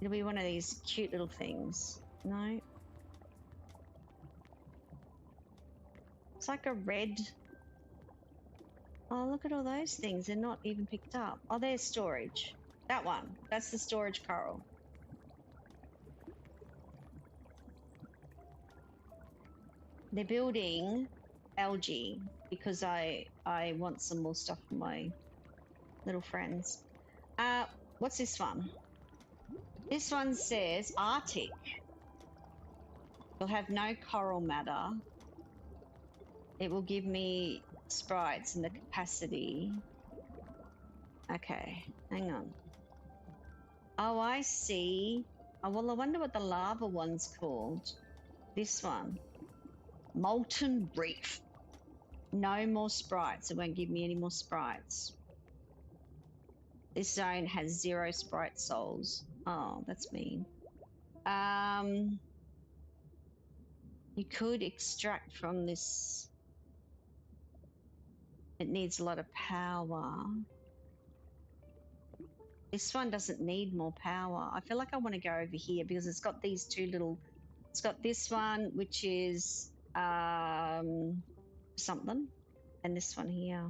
It'll be one of these cute little things. No. It's like a red... Oh, look at all those things. They're not even picked up. Oh, there's storage. That one. That's the storage coral. They're building algae because I want some more stuff for my little friends. What's this one? This one says Arctic. Will have no coral matter. It will give me sprites and the capacity. Okay, hang on. Oh, I see. Oh, well, I wonder what the lava one's called. This one. Molten reef. No more sprites. It won't give me any more sprites. This zone has 0 sprite souls. Oh, that's mean. You could extract from this. It needs a lot of power. This one doesn't need more power. I feel like I want to go over here because it's got these two little. It's got this one, which is something, and this one here.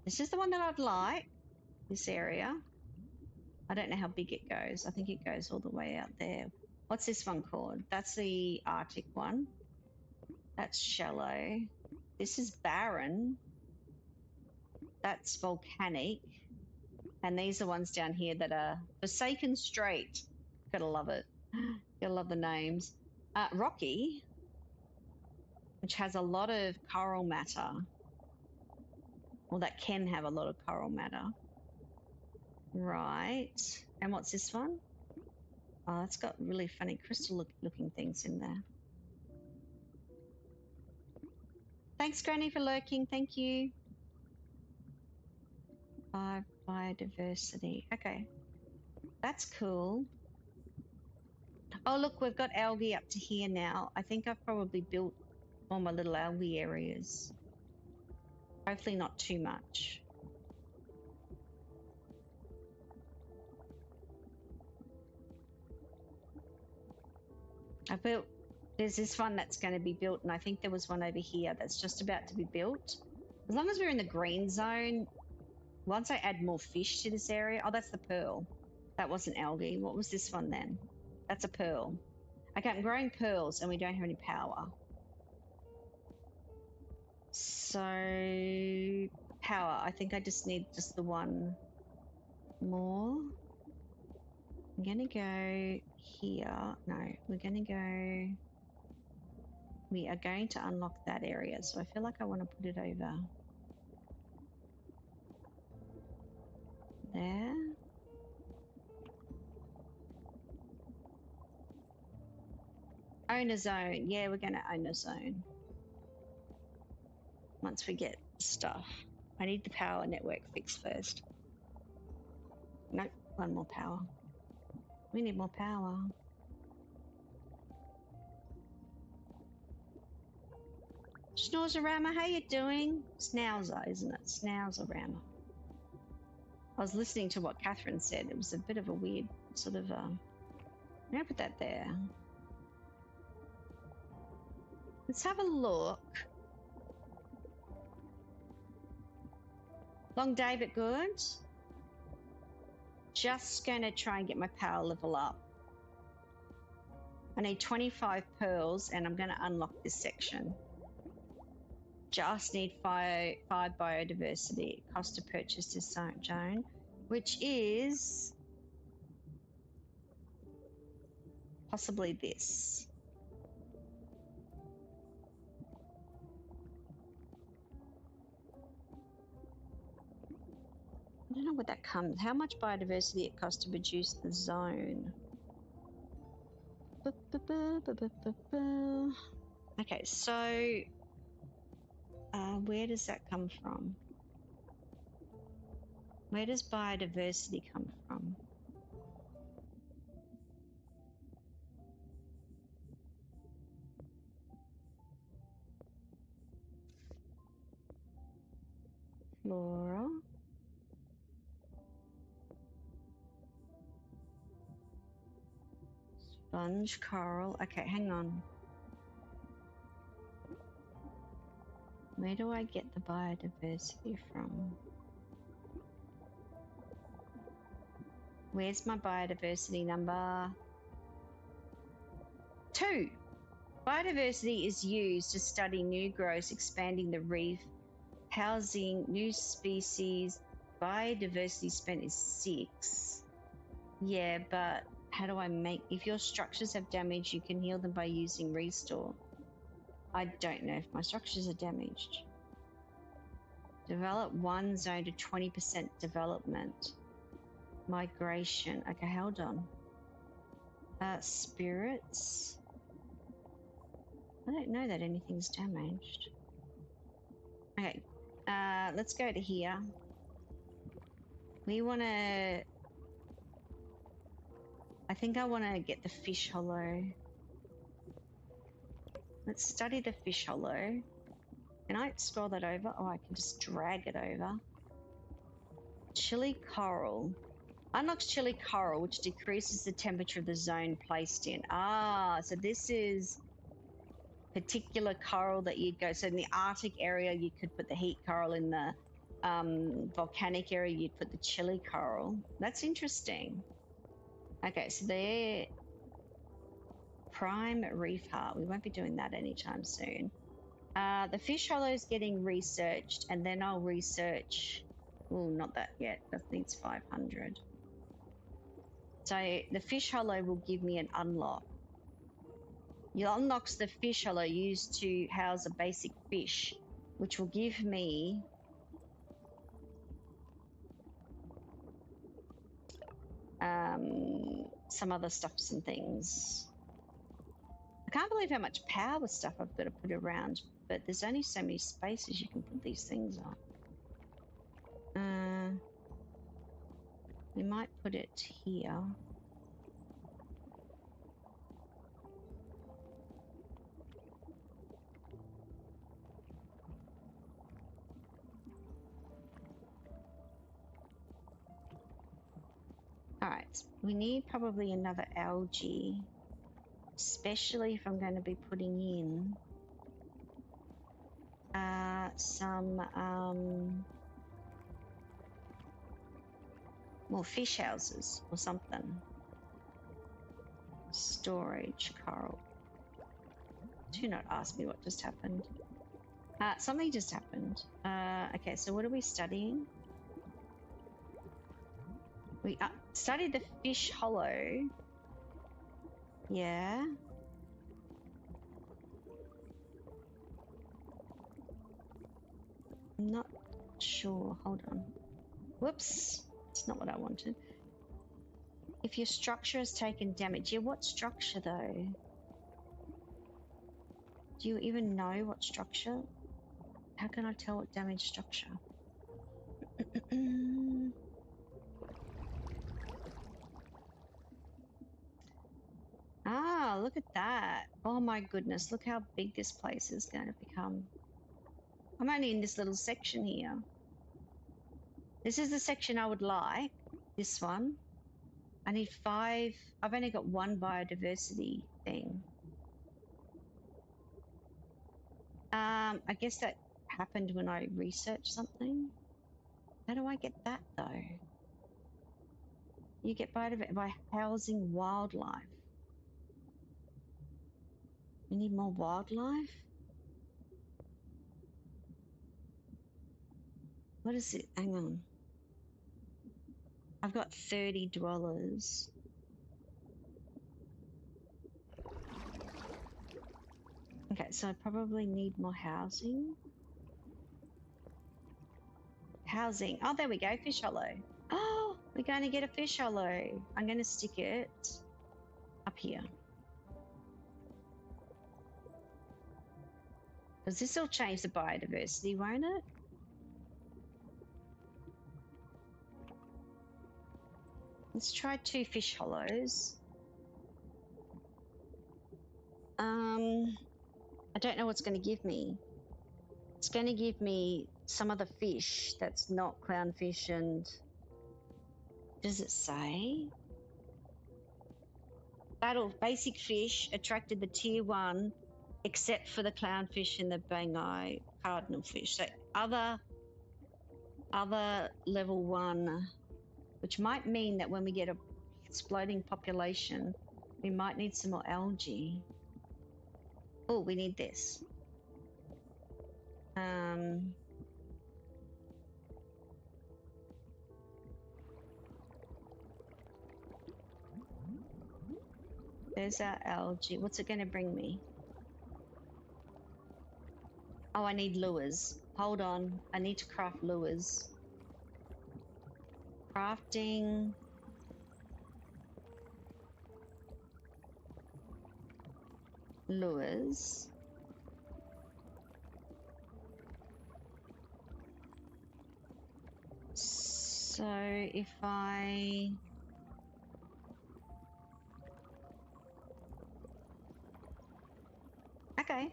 This is the one that I'd like. This area. I don't know how big it goes. I think it goes all the way out there. What's this one called? That's the Arctic one. That's shallow. This is barren. That's volcanic. And these are ones down here that are Forsaken Strait. Gotta love it. Gotta love the names. Rocky, which has a lot of coral matter. Well, that can have a lot of coral matter. Right. And what's this one? Oh, it's got really funny crystal looking things in there. Thanks, Granny, for lurking. Thank you. 5 biodiversity. Okay. That's cool. Oh, look, we've got algae up to here now. I think I've probably built all my little algae areas. Hopefully not too much. I built, there's this one that's going to be built, and I think there was one over here that's just about to be built. As long as we're in the green zone, once I add more fish to this area, oh, that's the pearl. That wasn't algae. What was this one then? That's a pearl. Okay, I'm growing pearls and we don't have any power. So, power. I think I just need just the one more. I'm going to go here. No, we're going to go... We are going to unlock that area. So I feel like I want to put it over there. Own a zone. Yeah, we're going to own a zone. Once we get stuff. I need the power network fixed first. Nope, one more power. We need more power. Snorzorama, how you doing? Schnauzer, isn't it? Snouzorama. I was listening to what Catherine said. It was a bit of a weird sort of... I'm going to put that there. Let's have a look. Long day, but good. Just going to try and get my power level up. I need 25 pearls, and I'm going to unlock this section. Just need five biodiversity. Cost to purchase this zone, which is possibly this. I don't know what that comes. How much biodiversity it costs to produce the zone? Okay, so where does that come from? Where does biodiversity come from? Flora. Sponge, coral. Okay, hang on. Where do I get the biodiversity from? Where's my biodiversity number? 2. Biodiversity is used to study new growths, expanding the reef, housing new species. Biodiversity spent is 6. Yeah, but how do I make... If your structures have damage, you can heal them by using restore. I don't know if my structures are damaged. Develop one zone to 20% development. Migration. Okay, hold on. Spirits. I don't know that anything's damaged. Okay, let's go to here. We want to... I think I want to get the fish hollow. Let's study the fish hollow. Can I scroll that over? Oh, I can just drag it over. Chili coral. Unlocks chili coral, which decreases the temperature of the zone placed in. Ah, so this is particular coral that you'd go. So in the Arctic area, you could put the heat coral. In the volcanic area, you'd put the chili coral. That's interesting. Okay, so they're prime reef heart. We won't be doing that anytime soon. The fish hollow is getting researched, and then I'll research. Oh, not that yet. That needs 500. So the fish hollow will give me an unlock. It unlocks the fish hollow used to house a basic fish, which will give me some other stuffs and things. I can't believe how much power stuff I've got to put around, but there's only so many spaces you can put these things on. We might put it here. All right, we need probably another algae, especially if I'm going to be putting in some more fish houses or something. Storage coral. Do not ask me what just happened. Something just happened. Okay, so what are we studying? We studied the fish hollow. Yeah. I'm not sure. Hold on. Whoops. It's not what I wanted. If your structure has taken damage. Yeah, what structure though? Do you even know what structure? How can I tell what damaged structure? Ah, look at that. Oh my goodness, look how big this place is going to become. I'm only in this little section here. This is the section I would like. This one. I need 5. I've only got 1 biodiversity thing. I guess that happened when I researched something. How do I get that though? You get biodiversity by housing wildlife. We need more wildlife? What is it? Hang on. I've got 30 dwellers. Okay, so I probably need more housing. Housing. Oh, there we go. Fish hollow. Oh, we're going to get a fish hollow. I'm going to stick it up here. Because this will change the biodiversity, won't it? Let's try 2 fish hollows. I don't know what's going to give me. It's going to give me some other fish that's not clownfish and... Does it say? Battle basic fish attracted the tier 1 except for the clownfish and the Bangai cardinal fish. So other level 1, which might mean that when we get a exploding population, we might need some more algae. Oh, we need this. There's our algae. What's it going to bring me? Oh, I need lures. Hold on. I need to craft lures. Crafting. Lures. So if I... Okay.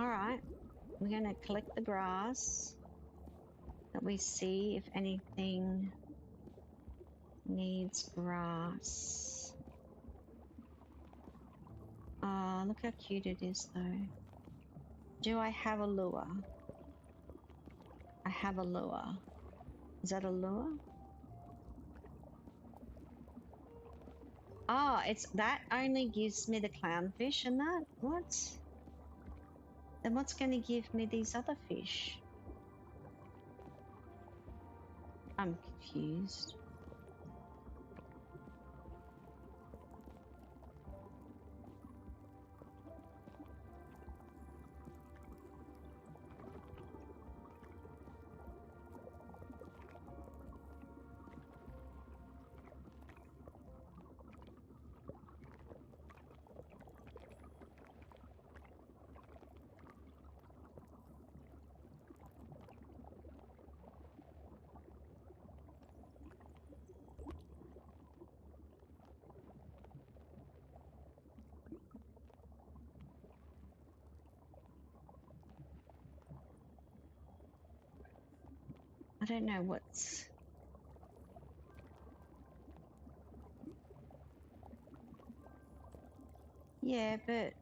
Alright. We're going to collect the grass that we see if anything needs grass. Oh, look how cute it is though. Do I have a lure? I have a lure. Is that a lure? Oh, it's that only gives me the clownfish and that? What? Then what's going to give me these other fish? I'm confused. I don't know what's... Yeah, but...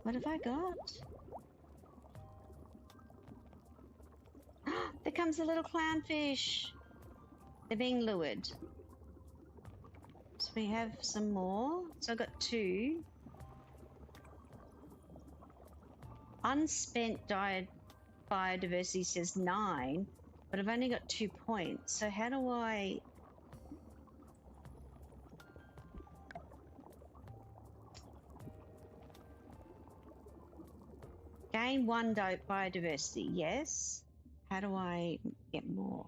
What have I got? There comes a little clownfish. They're being lured. So we have some more. So I got 2. Unspent biodiversity says 9, but I've only got 2 points. So how do I... Gain 1 biodiversity, yes. How do I get more?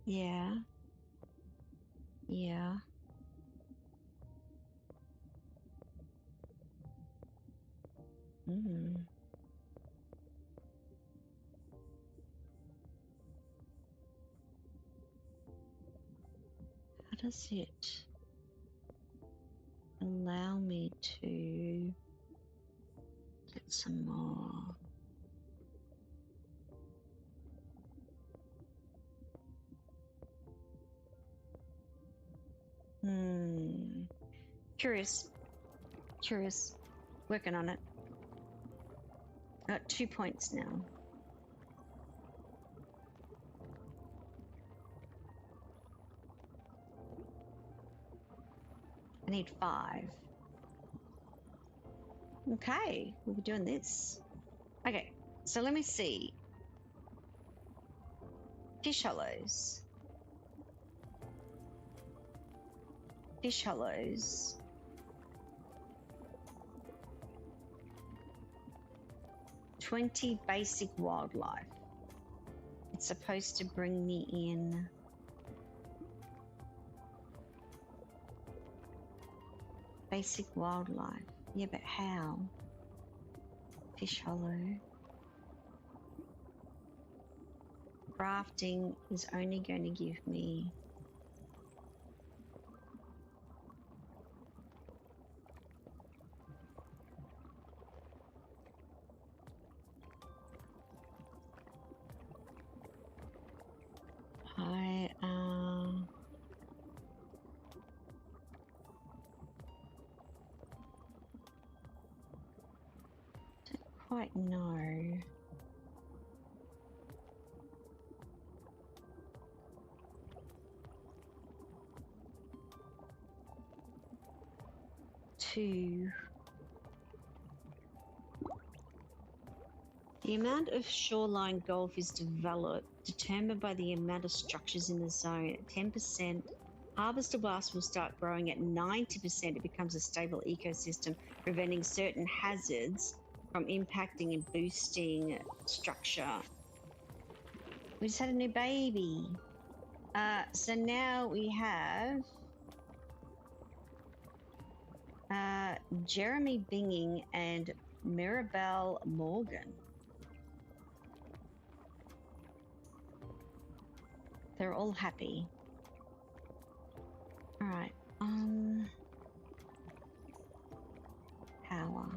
Yeah. Yeah. How does it allow me to get some more? Curious. Working on it. Got 2 points now. I need 5. Okay, we'll be doing this. Okay, so let me see. Fish hollows. Fish hollows. $20 basic wildlife. It's supposed to bring me in basic wildlife. Yeah, but how? Fish hollow. Crafting is only going to give me don't quite know. The amount of shoreline golf is developed, determined by the amount of structures in the zone. At 10%, harvester blast will start growing. At 90%, it becomes a stable ecosystem, preventing certain hazards from impacting and boosting structure. We just had a new baby. So now we have Jeremy Binging and Mirabelle Morgan. They're all happy. All right. Power.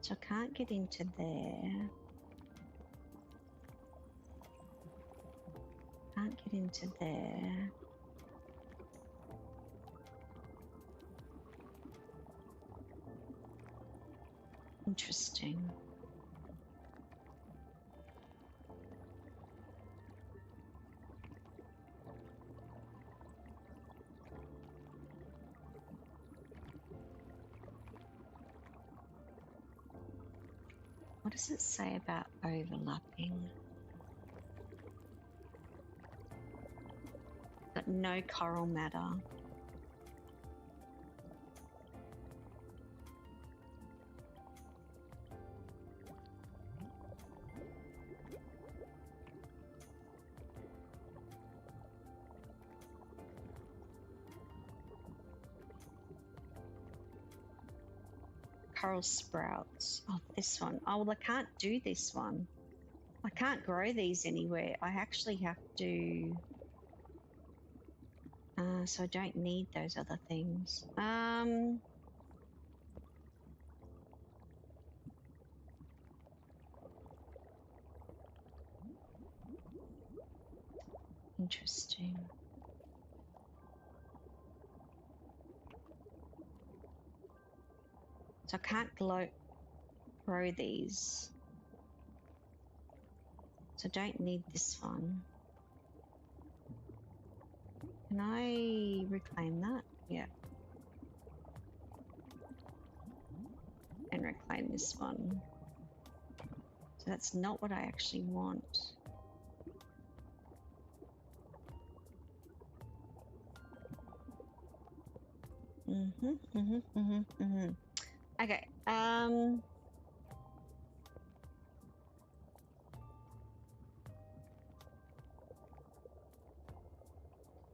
So I can't get into there. Can't get into there. Interesting. What does it say about overlapping? Got no coral matter. Coral sprouts. Oh, this one. Oh, well, I can't do this one. I can't grow these anywhere. I actually have to... so I don't need those other things. Interesting. So I can't grow these. So I don't need this one. Can I reclaim that? Yeah. And reclaim this one. So that's not what I actually want. Okay.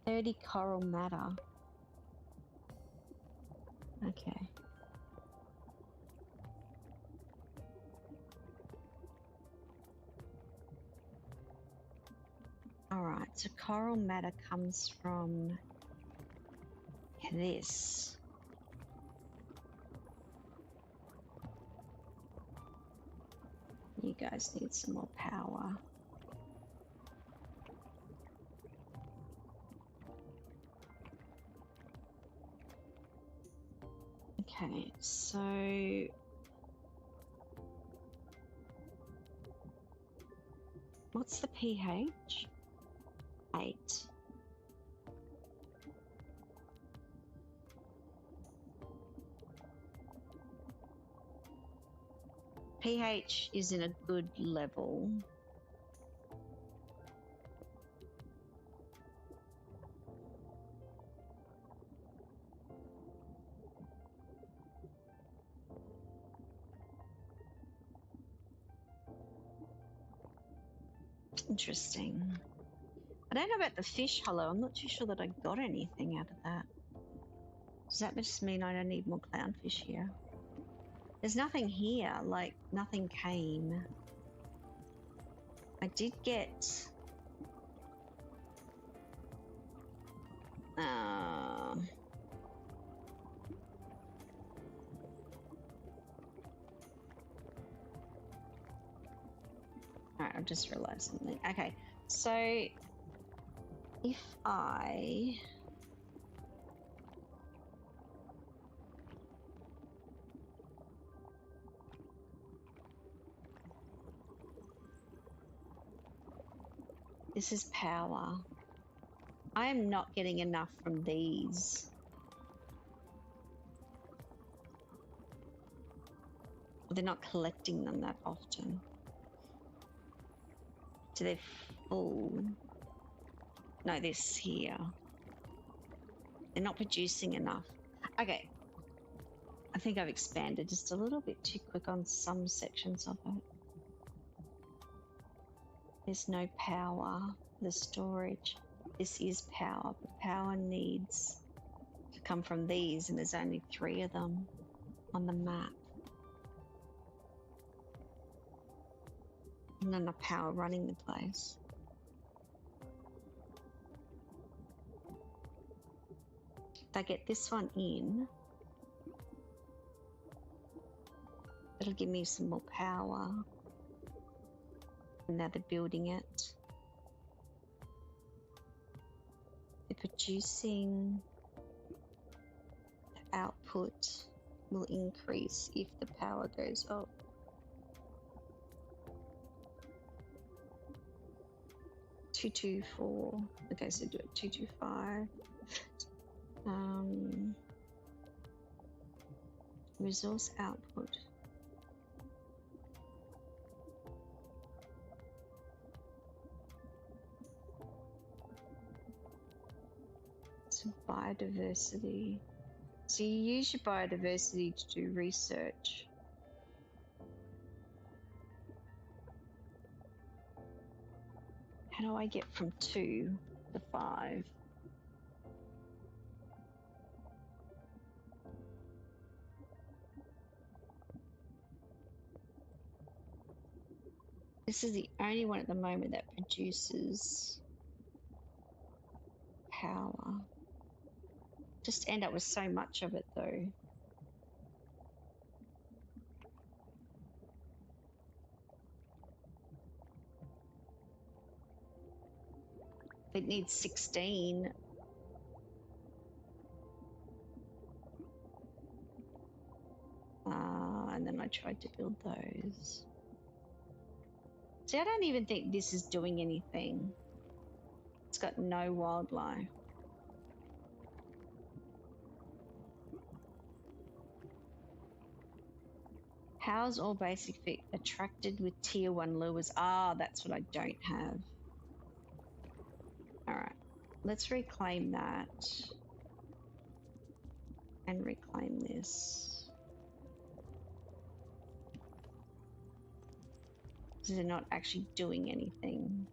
30 coral matter. Okay. Alright, so coral matter comes from this. You guys need some more power. Okay, so what's the pH? 8. pH is in a good level. Interesting. I don't know about the fish hollow. I'm not too sure that I got anything out of that. Does that just mean I don't need more clownfish here? There's nothing here, like nothing came. I did get... Alright, I've just realised something. Okay, so if I... This is power. I am not getting enough from these. They're not collecting them that often. So they're full. No, this here. They're not producing enough. Okay. I think I've expanded just a little bit too quick on some sections of it. There's no power, the storage. This is power, but power needs to come from these, and there's only 3 of them on the map. And then the power running the place. If I get this one in, it'll give me some more power. And now they're building it. They're producing. The output will increase if the power goes up. Two, 2, 4. Okay, so do it 2, 2, 5. Resource output. So biodiversity. So you use your biodiversity to do research. How do I get from 2 to 5? This is the only one at the moment that produces power. Just end up with so much of it though. It needs 16. And then I tried to build those. See, I don't even think this is doing anything. It's got no wildlife. How's all basic fit attracted with tier 1 lures? Ah, that's what I don't have. All right, let's reclaim that and reclaim this. Because they're not actually doing anything.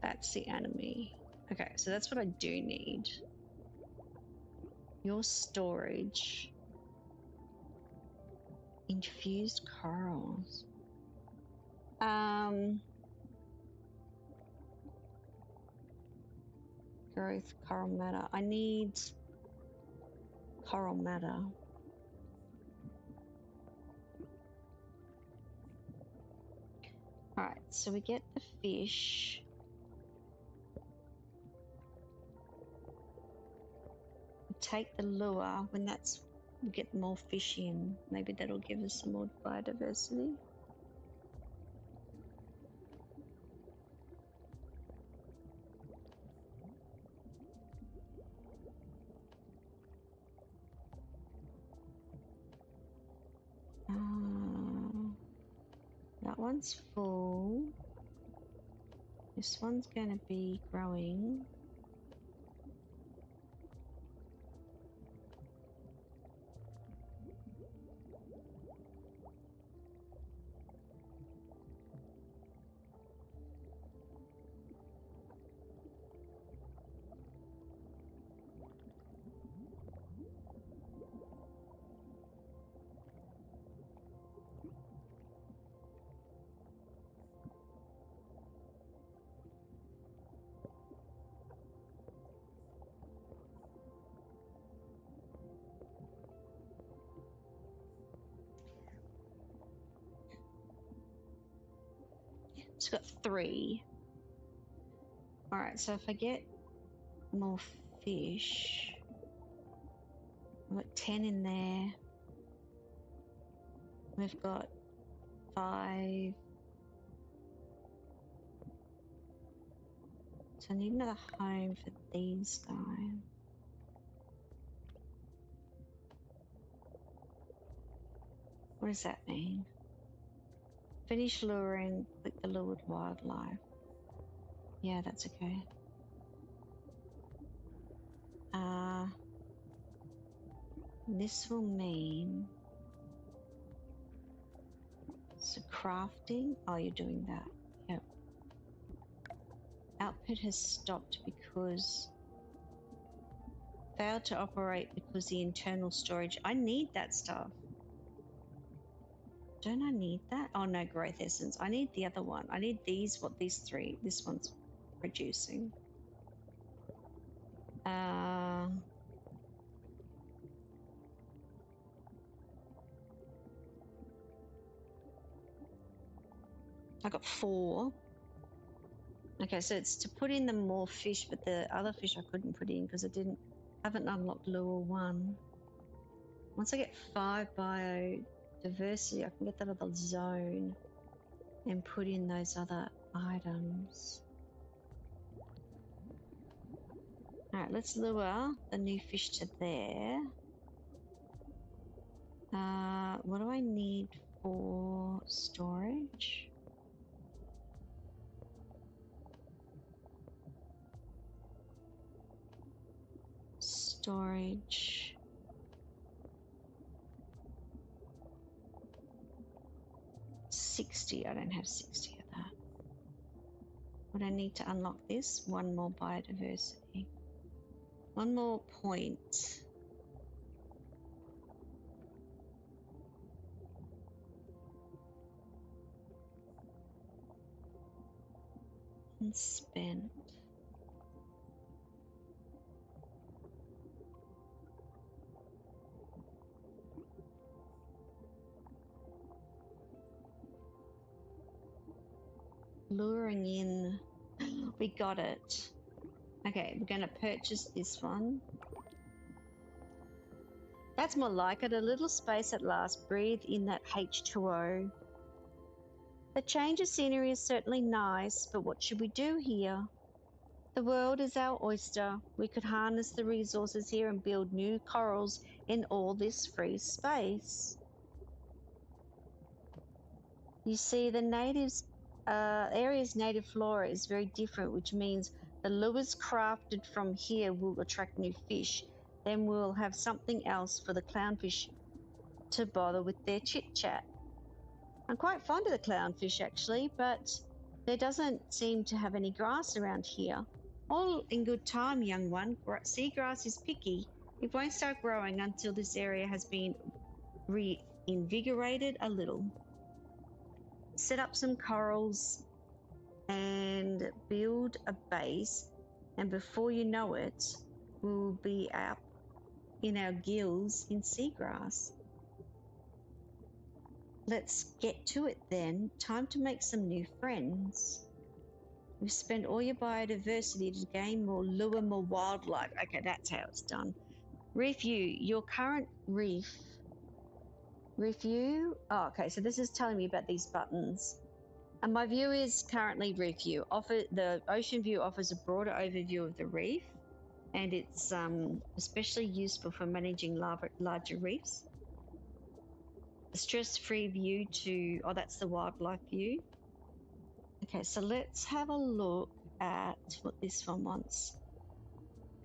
That's the enemy. Okay, so that's what I do need. Your storage. Infused corals. Growth coral matter. I need coral matter. Alright, so we get the fish. We take the lure when we get more fish in. Maybe that'll give us some more biodiversity. That one's full. This one's going to be growing. It's got 3. Alright, so if I get more fish, I've got 10 in there. We've got 5. So I need another home for these guys. What does that mean? Finish luring, click the lured wildlife. Yeah, that's okay. This will mean... So crafting, oh, you're doing that. Yep. Output has stopped because... Failed to operate because the internal storage... I need that stuff. Don't I need that? Oh no, growth essence. I need the other one. I need these, what, these three. This one's producing. I got 4. Okay, so it's to put in the more fish, but the other fish I couldn't put in because I haven't unlocked lure 1. Once I get 5 biodiversity, I can get that other zone and put in those other items. All right, let's lure the new fish to there. What do I need for storage? Storage. $60. I don't have 60 of that. Would I need to unlock this? 1 more biodiversity. 1 more point. And spent. Luring in. We got it. Okay, we're going to purchase this one. That's more like it. A little space at last. Breathe in that H2O. The change of scenery is certainly nice, but what should we do here? The world is our oyster. We could harness the resources here and build new corals in all this free space. You see, the area's native flora is very different, which means the lures crafted from here will attract new fish. Then we'll have something else for the clownfish to bother with their chit-chat. I'm quite fond of the clownfish, actually, but there doesn't seem to have any grass around here. All in good time, young one. Seagrass is picky. It won't start growing until this area has been reinvigorated a little. Set up some corals and build a base, and before you know it, we'll be up in our gills in seagrass. Let's get to it then. Time to make some new friends. You've spent all your biodiversity to gain more, lure more wildlife. Okay, that's how it's done. Reef view, your current reef view. Oh, okay, so this is telling me about these buttons. And my view is currently reef view. The ocean view offers a broader overview of the reef, and it's especially useful for managing larger reefs. The stress-free view that's the wildlife view. Okay, so let's have a look at what this one wants.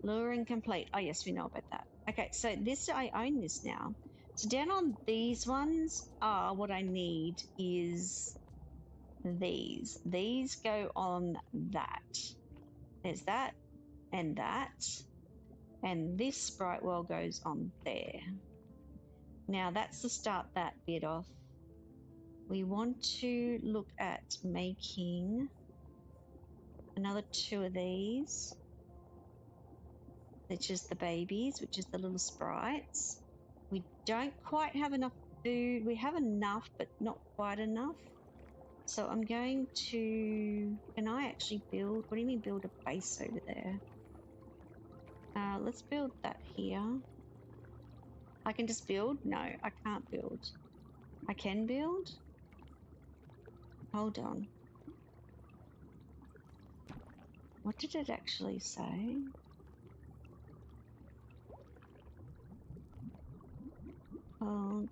Luring complete. Oh, yes, we know about that. Okay, so I own this now. So down on these ones what I need is these. These go on that. There's that and that. And this sprite well goes on there. Now that's to start that bit off. We want to look at making another 2 of these, which is the babies, which is the little sprites. We don't quite have enough food. We have enough, but not quite enough. So I'm going to... Can I actually build... What do you mean build a base over there? Let's build that here. I can just build? No, I can't build. I can build? Hold on. What did it actually say? Hold,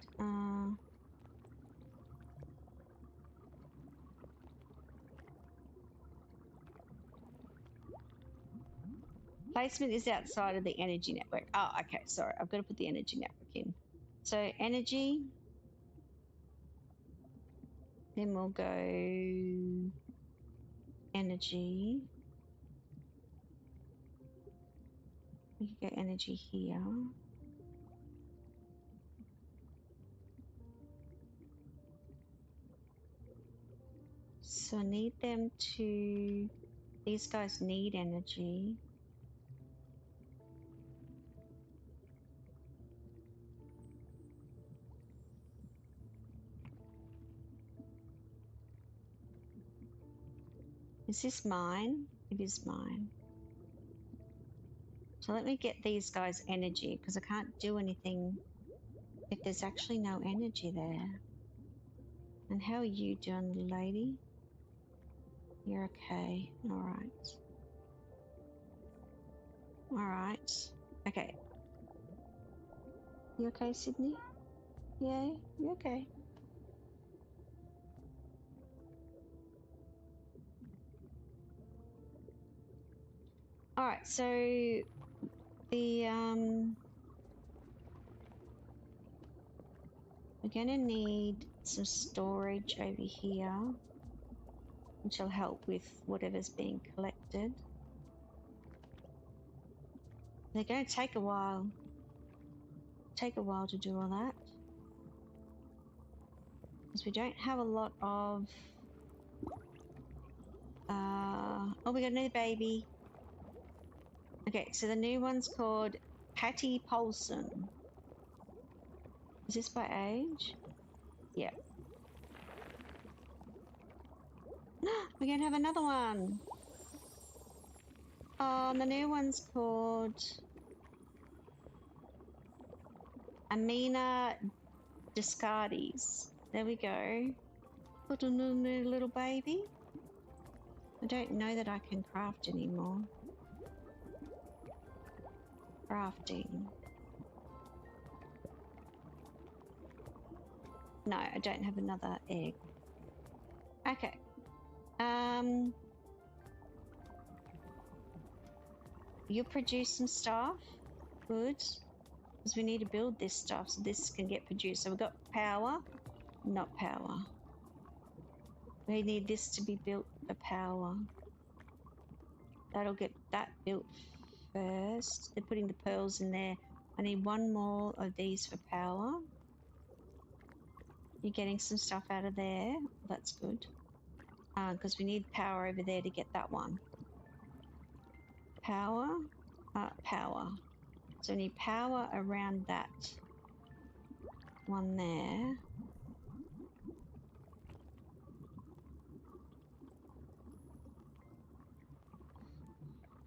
Placement is outside of the energy network. Oh, okay, sorry. I've got to put the energy network in. So energy. Then we'll go energy. We can go energy here. So I need them to, these guys need energy. Is this mine? It is mine. So let me get these guys energy because I can't do anything if there's actually no energy there. And how are you doing, little lady? You're okay. All right. All right. Okay. You okay, Sydney? Yeah, you okay? All right. So the we're gonna need some storage over here, which will help with whatever's being collected. They're going to take a while. Take a while to do all that. Because we don't have a lot of... oh, we got a new baby. Okay, so the new one's called Patty Polson. Is this by age? Yeah. We're going to have another one. Oh, and the new one's called Amina Discardes. There we go. Little baby. I don't know that I can craft anymore. Crafting. No, I don't have another egg. Okay. You produce some stuff. Good. Because we need to build this stuff so this can get produced. So we've got power, not power. We need this to be built for power. That'll get that built first. They're putting the pearls in there. I need one more of these for power. You're getting some stuff out of there. That's good. Because we need power over there to get that one. Power. Power. So we need power around that one there.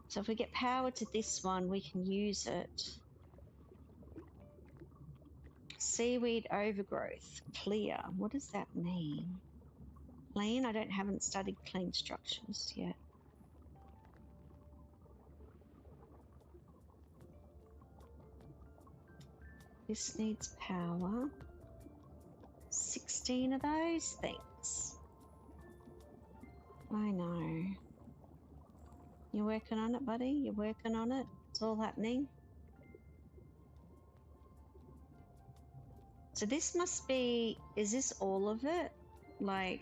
So if we get power to this one, we can use it. Seaweed overgrowth. Clear. What does that mean? Clean? Haven't studied clean structures yet. This needs power. 16 of those? Thanks. I know. You're working on it, buddy? You're working on it? It's all happening. So this must be... Is this all of it? Like...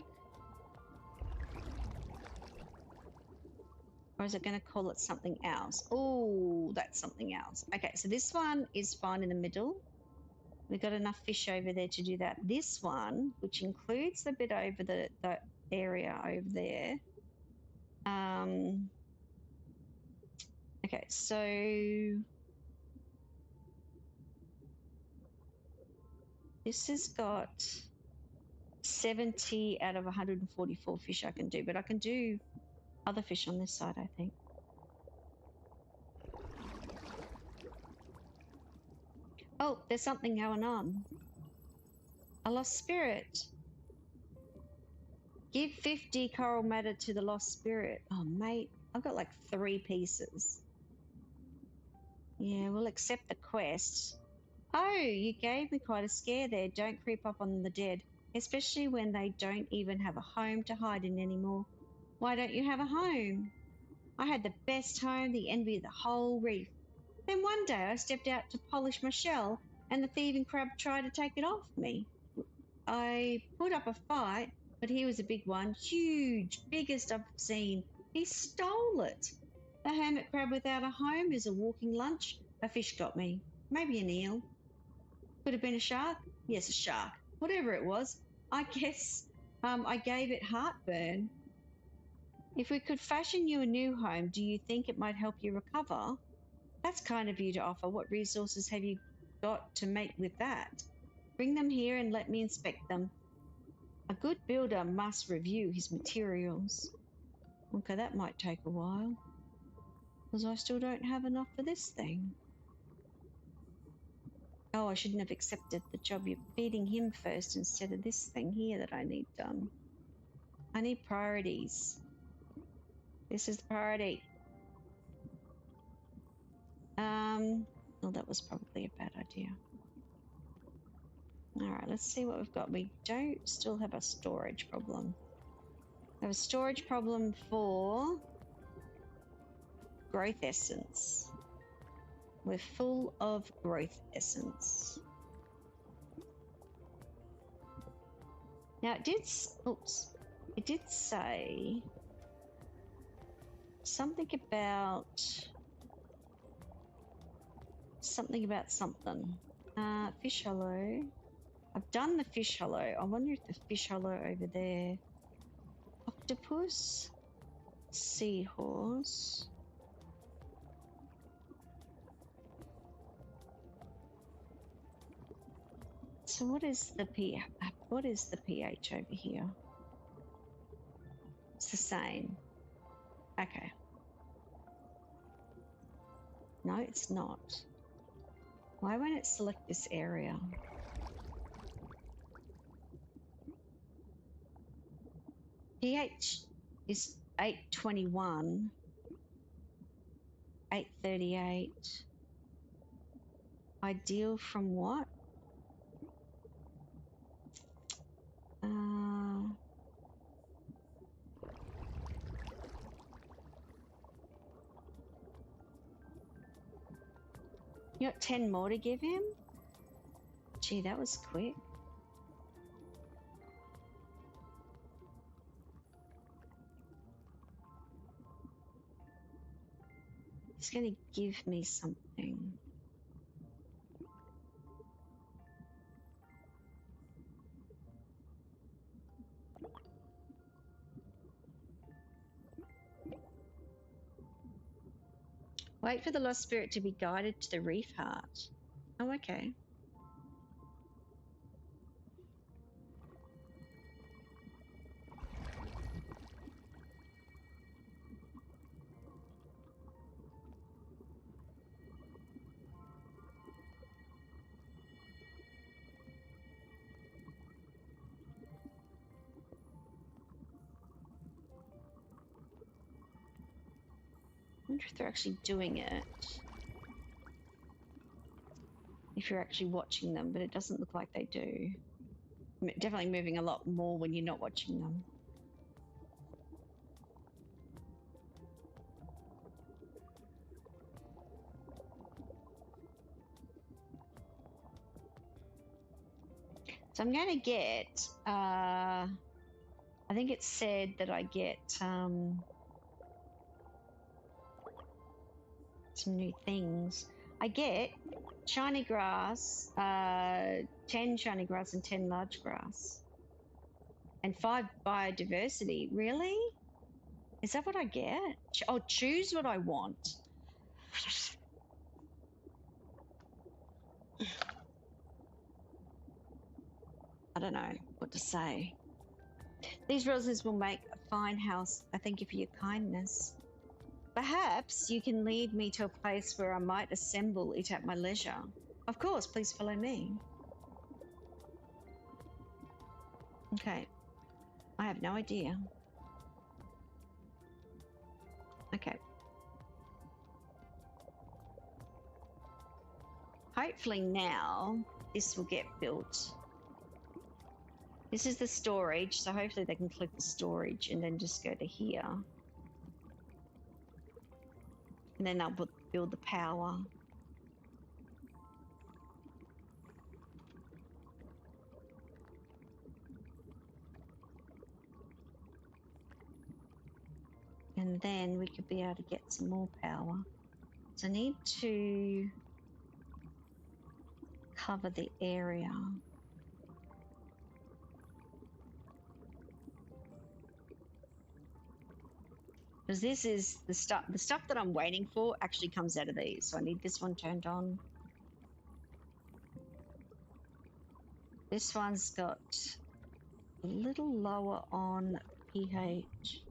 Or is it going to call it something else? Oh, that's something else. Okay, so this one is fine in the middle. We've got enough fish over there to do that. This one, which includes the bit over the area over there. Okay, so this has got 70 out of 144 fish I can do, but I can do other fish on this side, I think. Oh, there's something going on. A lost spirit. Give 50 coral matter to the lost spirit. Oh, mate, I've got like 3 pieces. Yeah, we'll accept the quest. Oh, you gave me quite a scare there. Don't creep up on the dead, especially when they don't even have a home to hide in anymore. Why don't you have a home? I had the best home, the envy of the whole reef. Then one day I stepped out to polish my shell and the thieving crab tried to take it off me. I put up a fight, but he was a big one, huge, biggest I've seen. He stole it. The hermit crab without a home is a walking lunch. A fish got me. Maybe an eel. Could have been a shark. Yes, a shark. Whatever it was. I guess I gave it heartburn. If we could fashion you a new home, do you think it might help you recover? That's kind of you to offer. What resources have you got to make with that? Bring them here and let me inspect them. A good builder must review his materials. Okay, that might take a while, because I still don't have enough for this thing. Oh, I shouldn't have accepted the job. You're feeding him first instead of this thing here that I need done. I need priorities. This is the priority. Well, that was probably a bad idea. All right, let's see what we've got. We don't still have a storage problem. We have a storage problem for growth essence. We're full of growth essence. Now it did, it did say something about something. Fish hollow. I've done the fish hollow. I wonder if the fish hollow over there. Octopus, seahorse. So what is the pH over here? It's the same. Okay. No, it's not. Why won't it select this area? pH is 821, 838. Ideal from what? You got 10 more to give him? Gee, that was quick. He's going to give me something. Wait for the lost spirit to be guided to the reef heart. Oh, okay. I wonder if they're actually doing it. If you're actually watching them, but it doesn't look like they do. Definitely moving a lot more when you're not watching them. So I'm going to get, I think it said that I get some new things. I get shiny grass, 10 shiny grass and 10 large grass. And 5 biodiversity. Really? Is that what I get? Oh, choose what I want. I don't know what to say. These roses will make a fine house. I thank you for your kindness. Perhaps you can lead me to a place where I might assemble it at my leisure. Of course, please follow me. Okay. I have no idea. Okay. Hopefully now this will get built. This is the storage, so hopefully they can click the storage and then just go to here. then I'll build the power. And then we could be able to get some more power. So I need to cover the area. Because this is the stuff that I'm waiting for actually comes out of these. So I need this one turned on. This one's got a little lower on pH.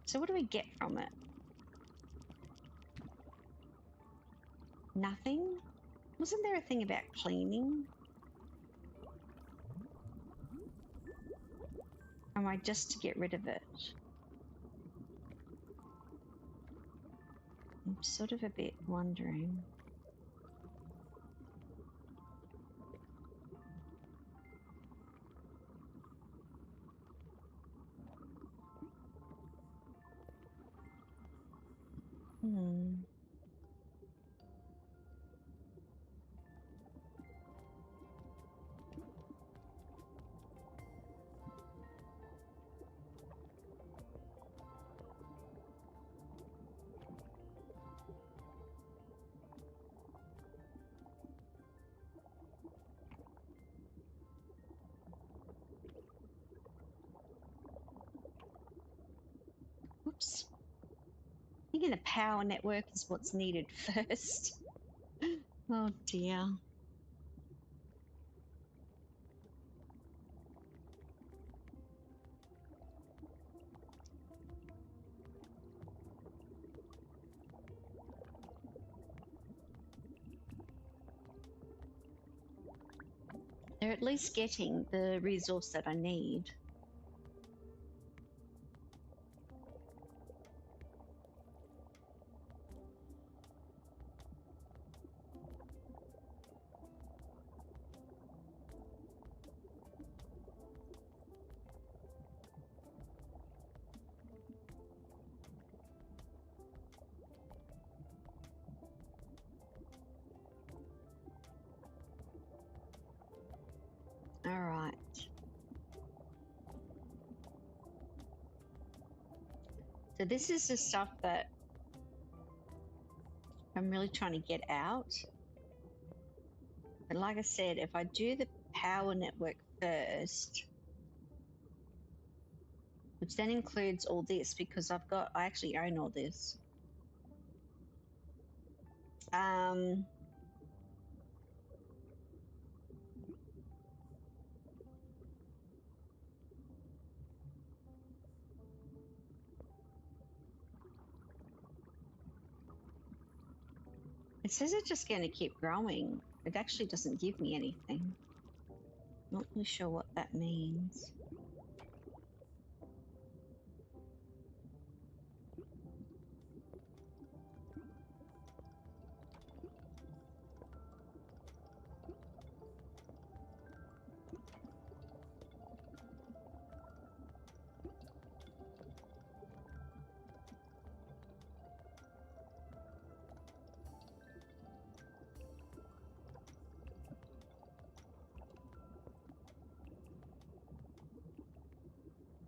So what do we get from it? Nothing? Wasn't there a thing about cleaning? Or am I just to get rid of it? I'm sort of a bit wondering. Oops. Thinking the power network is what's needed first. Oh dear. They're at least getting the resource that I need. All right. So this is the stuff that I'm really trying to get out. But like I said, if I do the power network first, which then includes all this, because I actually own all this. It says it's just going to keep growing. It actually doesn't give me anything. Not really sure what that means.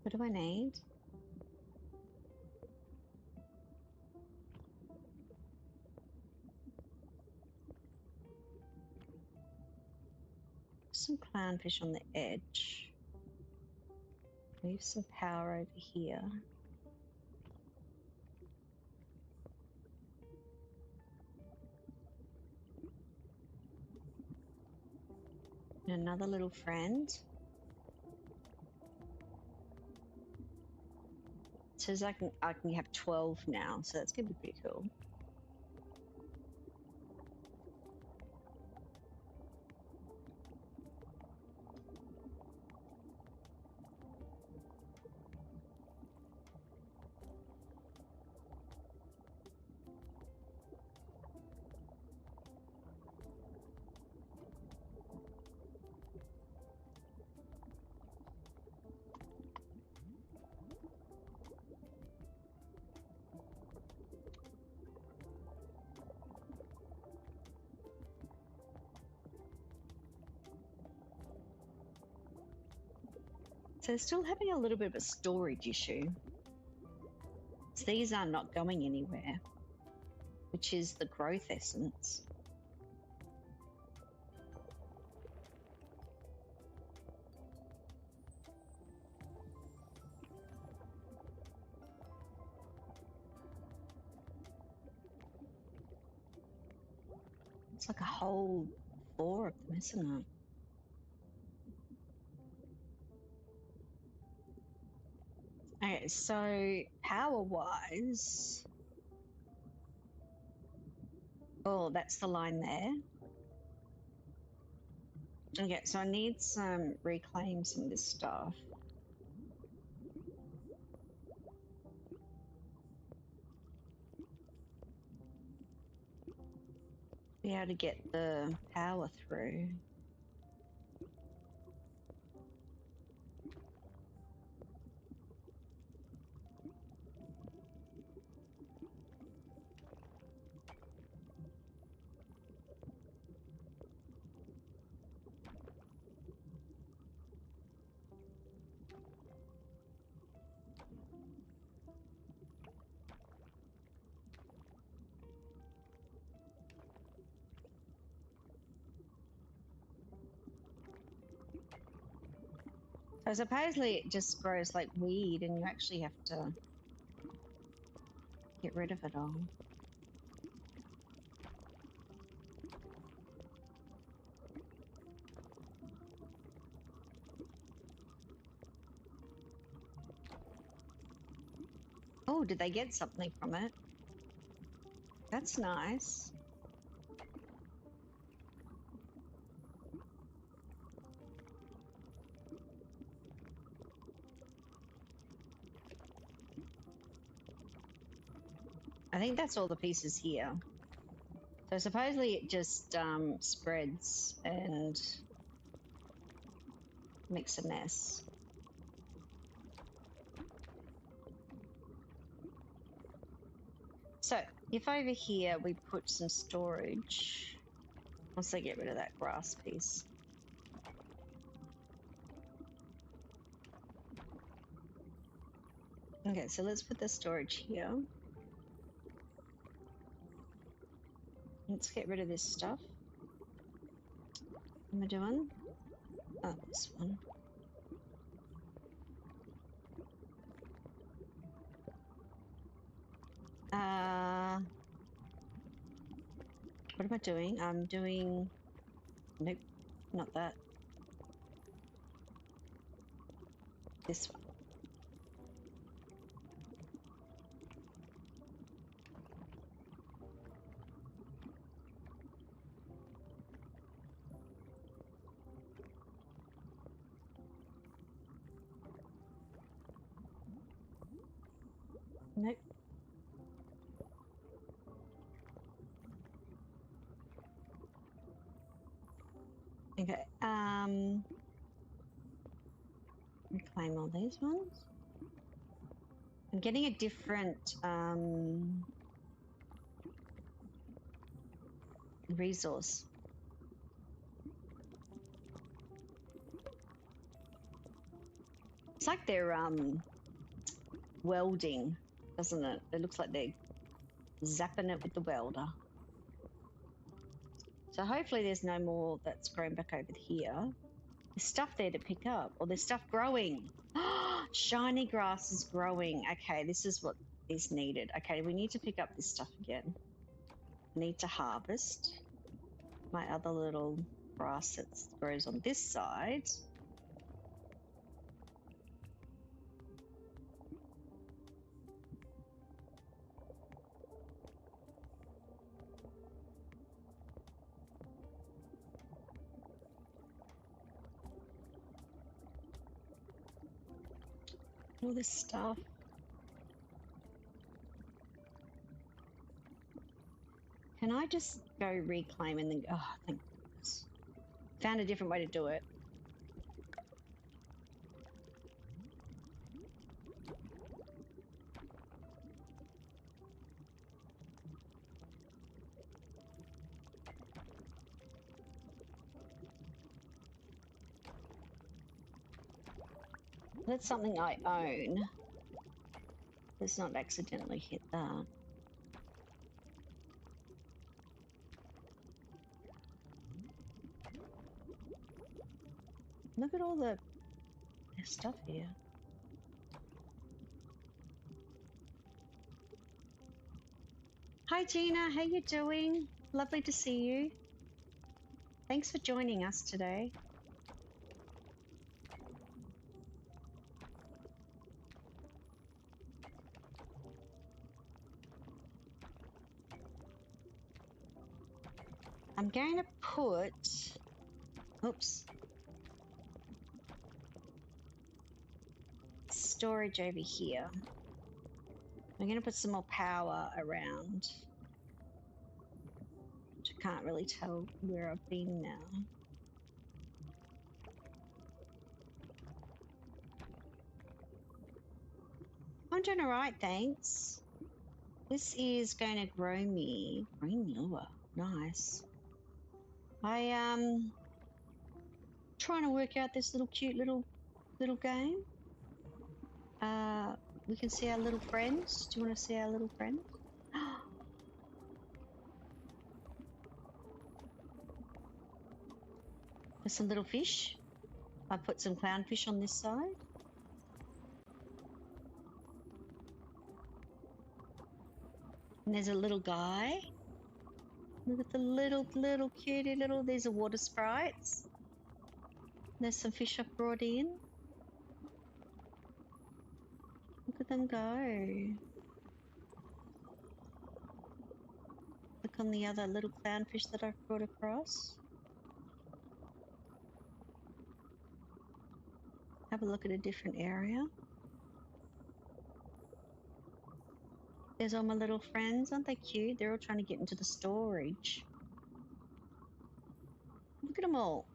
What do I need? Some clownfish on the edge. Leave some power over here. And another little friend. says I can have 12 now, so that's gonna be pretty cool. So they're still having a little bit of a storage issue. So these are not going anywhere, which is the growth essence. It's like a whole 4 of them, isn't it? Okay, so power-wise... Oh, that's the line there. Okay, so I need some... reclaim some of this stuff. Be able to get the power through. So supposedly it just grows like weed and you actually have to get rid of it all. Oh, did they get something from it? That's nice. I think that's all the pieces here. So supposedly it just spreads and makes a mess. So if over here we put some storage, once I get rid of that grass piece. Okay, so let's put the storage here. Let's get rid of this stuff. What am I doing? Oh, this one. What am I doing? I'm doing... Nope, not that. This one. Nope. Okay, reclaim all these ones. I'm getting a different resource. It's like they're welding, doesn't it? It looks like they're zapping it with the welder. So hopefully there's no more that's grown back over here. There's stuff there to pick up, or there's stuff growing. Shiny grass is growing. Okay, this is what is needed. Okay, we need to pick up this stuff again. I need to harvest my other little grass that grows on this side. All this stuff. Can I just go reclaim and then go? Oh, thank goodness. Found a different way to do it. That's something I own. Let's not accidentally hit that. Look at all the stuff here. Hi Gina, how you doing? Lovely to see you. Thanks for joining us today. I'm going to put, oops, storage over here. I'm going to put some more power around. Which I can't really tell where I've been now. I'm doing all right, thanks. This is going to grow me green lure. Nice. Trying to work out this little cute little game. We can see our little friends. Do you want to see our little friends? There's some little fish. I put some clownfish on this side. And there's a little guy. Look at the little cutie little, these are water sprites. There's some fish I've brought in. Look at them go. Look on the other little clownfish that I've brought across. Have a look at a different area. There's all my little friends. Aren't they cute? They're all trying to get into the storage. Look at them all.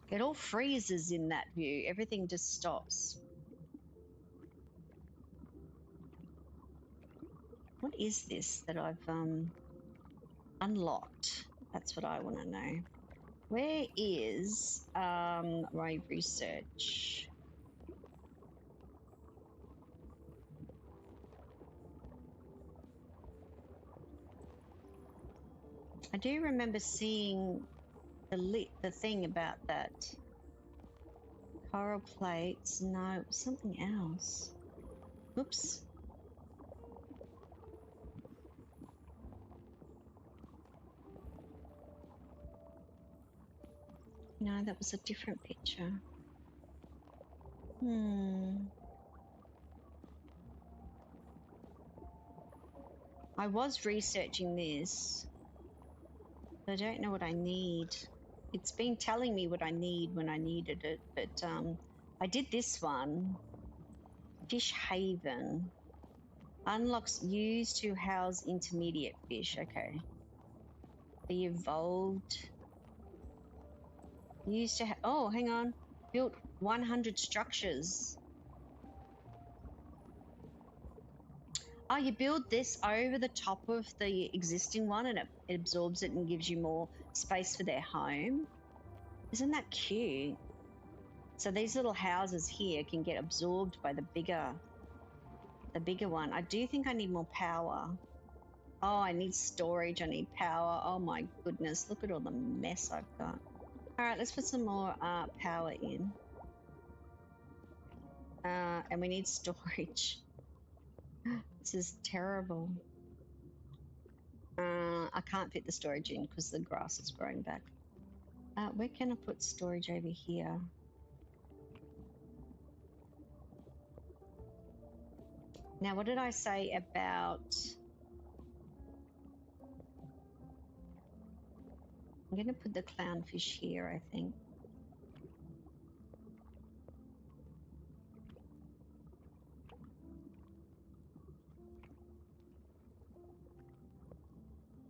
It all freezes in that view. Everything just stops. What is this that I've unlocked? That's what I want to know. Where is my research? I do remember seeing the thing about that. Coral plates. No, it was something else. Oops. No, that was a different picture. I was researching this. I don't know what I need. It's been telling me what I need when I needed it, but I did this one. Fish Haven. Unlocks used to house intermediate fish. Okay. The evolved. Used to oh, hang on. Built 100 structures. Oh, you build this over the top of the existing one and it absorbs it and gives you more space for their home. Isn't that cute? So these little houses here can get absorbed by the bigger one. I do think I need more power. Oh, I need storage. I need power. Oh my goodness. Look at all the mess I've got. All right, let's put some more power in. And we need storage. This is terrible. I can't fit the storage in because the grass is growing back. Where can I put storage over here? Now, what did I say about... I'm going to put the clownfish here, I think.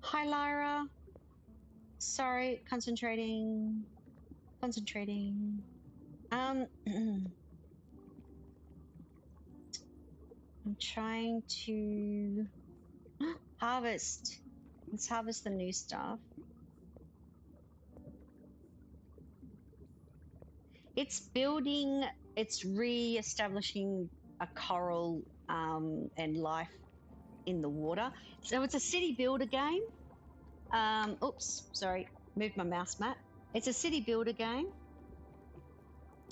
Hi, Lyra. Sorry, concentrating. Concentrating. I'm trying to harvest. Let's harvest the new stuff. It's building, it's re-establishing a coral and life in the water. So it's a city builder game. Oops, sorry, moved my mouse mat. It's a city builder game.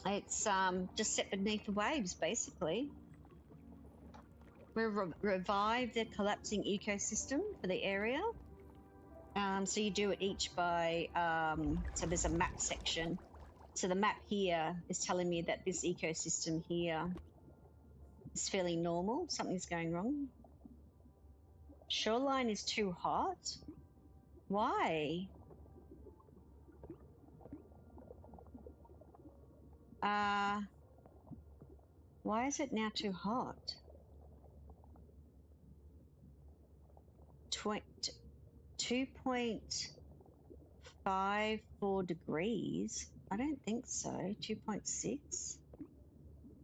It's just set beneath the waves, basically. We revive the collapsing ecosystem for the area. So you do it each by, so there's a map section. So the map here is telling me that this ecosystem here is fairly normal. Something's going wrong. Shoreline is too hot. Why? Why is it now too hot? 2.54 degrees? I don't think so. 2.6?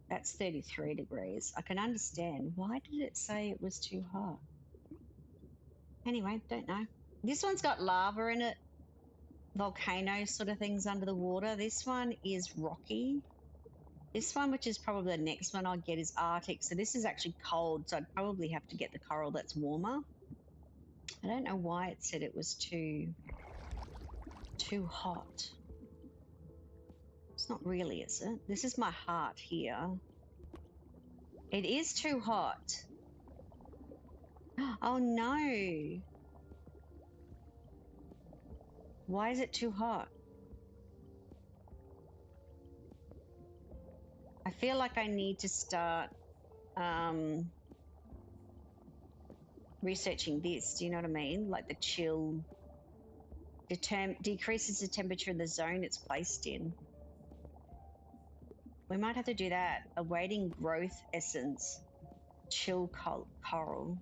That's 33 degrees. I can understand. Why did it say it was too hot? Anyway, don't know. This one's got lava in it. Volcano sort of things under the water. This one is rocky. This one, which is probably the next one I'll get, is Arctic. So this is actually cold. So I'd probably have to get the coral that's warmer. I don't know why it said it was too hot. It's not really, is it? This is my heart here. It is too hot. Oh no. Why is it too hot? I feel like I need to start researching this. Do you know what I mean? Like the chill decreases the temperature of the zone it's placed in. We might have to do that. Awaiting growth essence. Chill coral.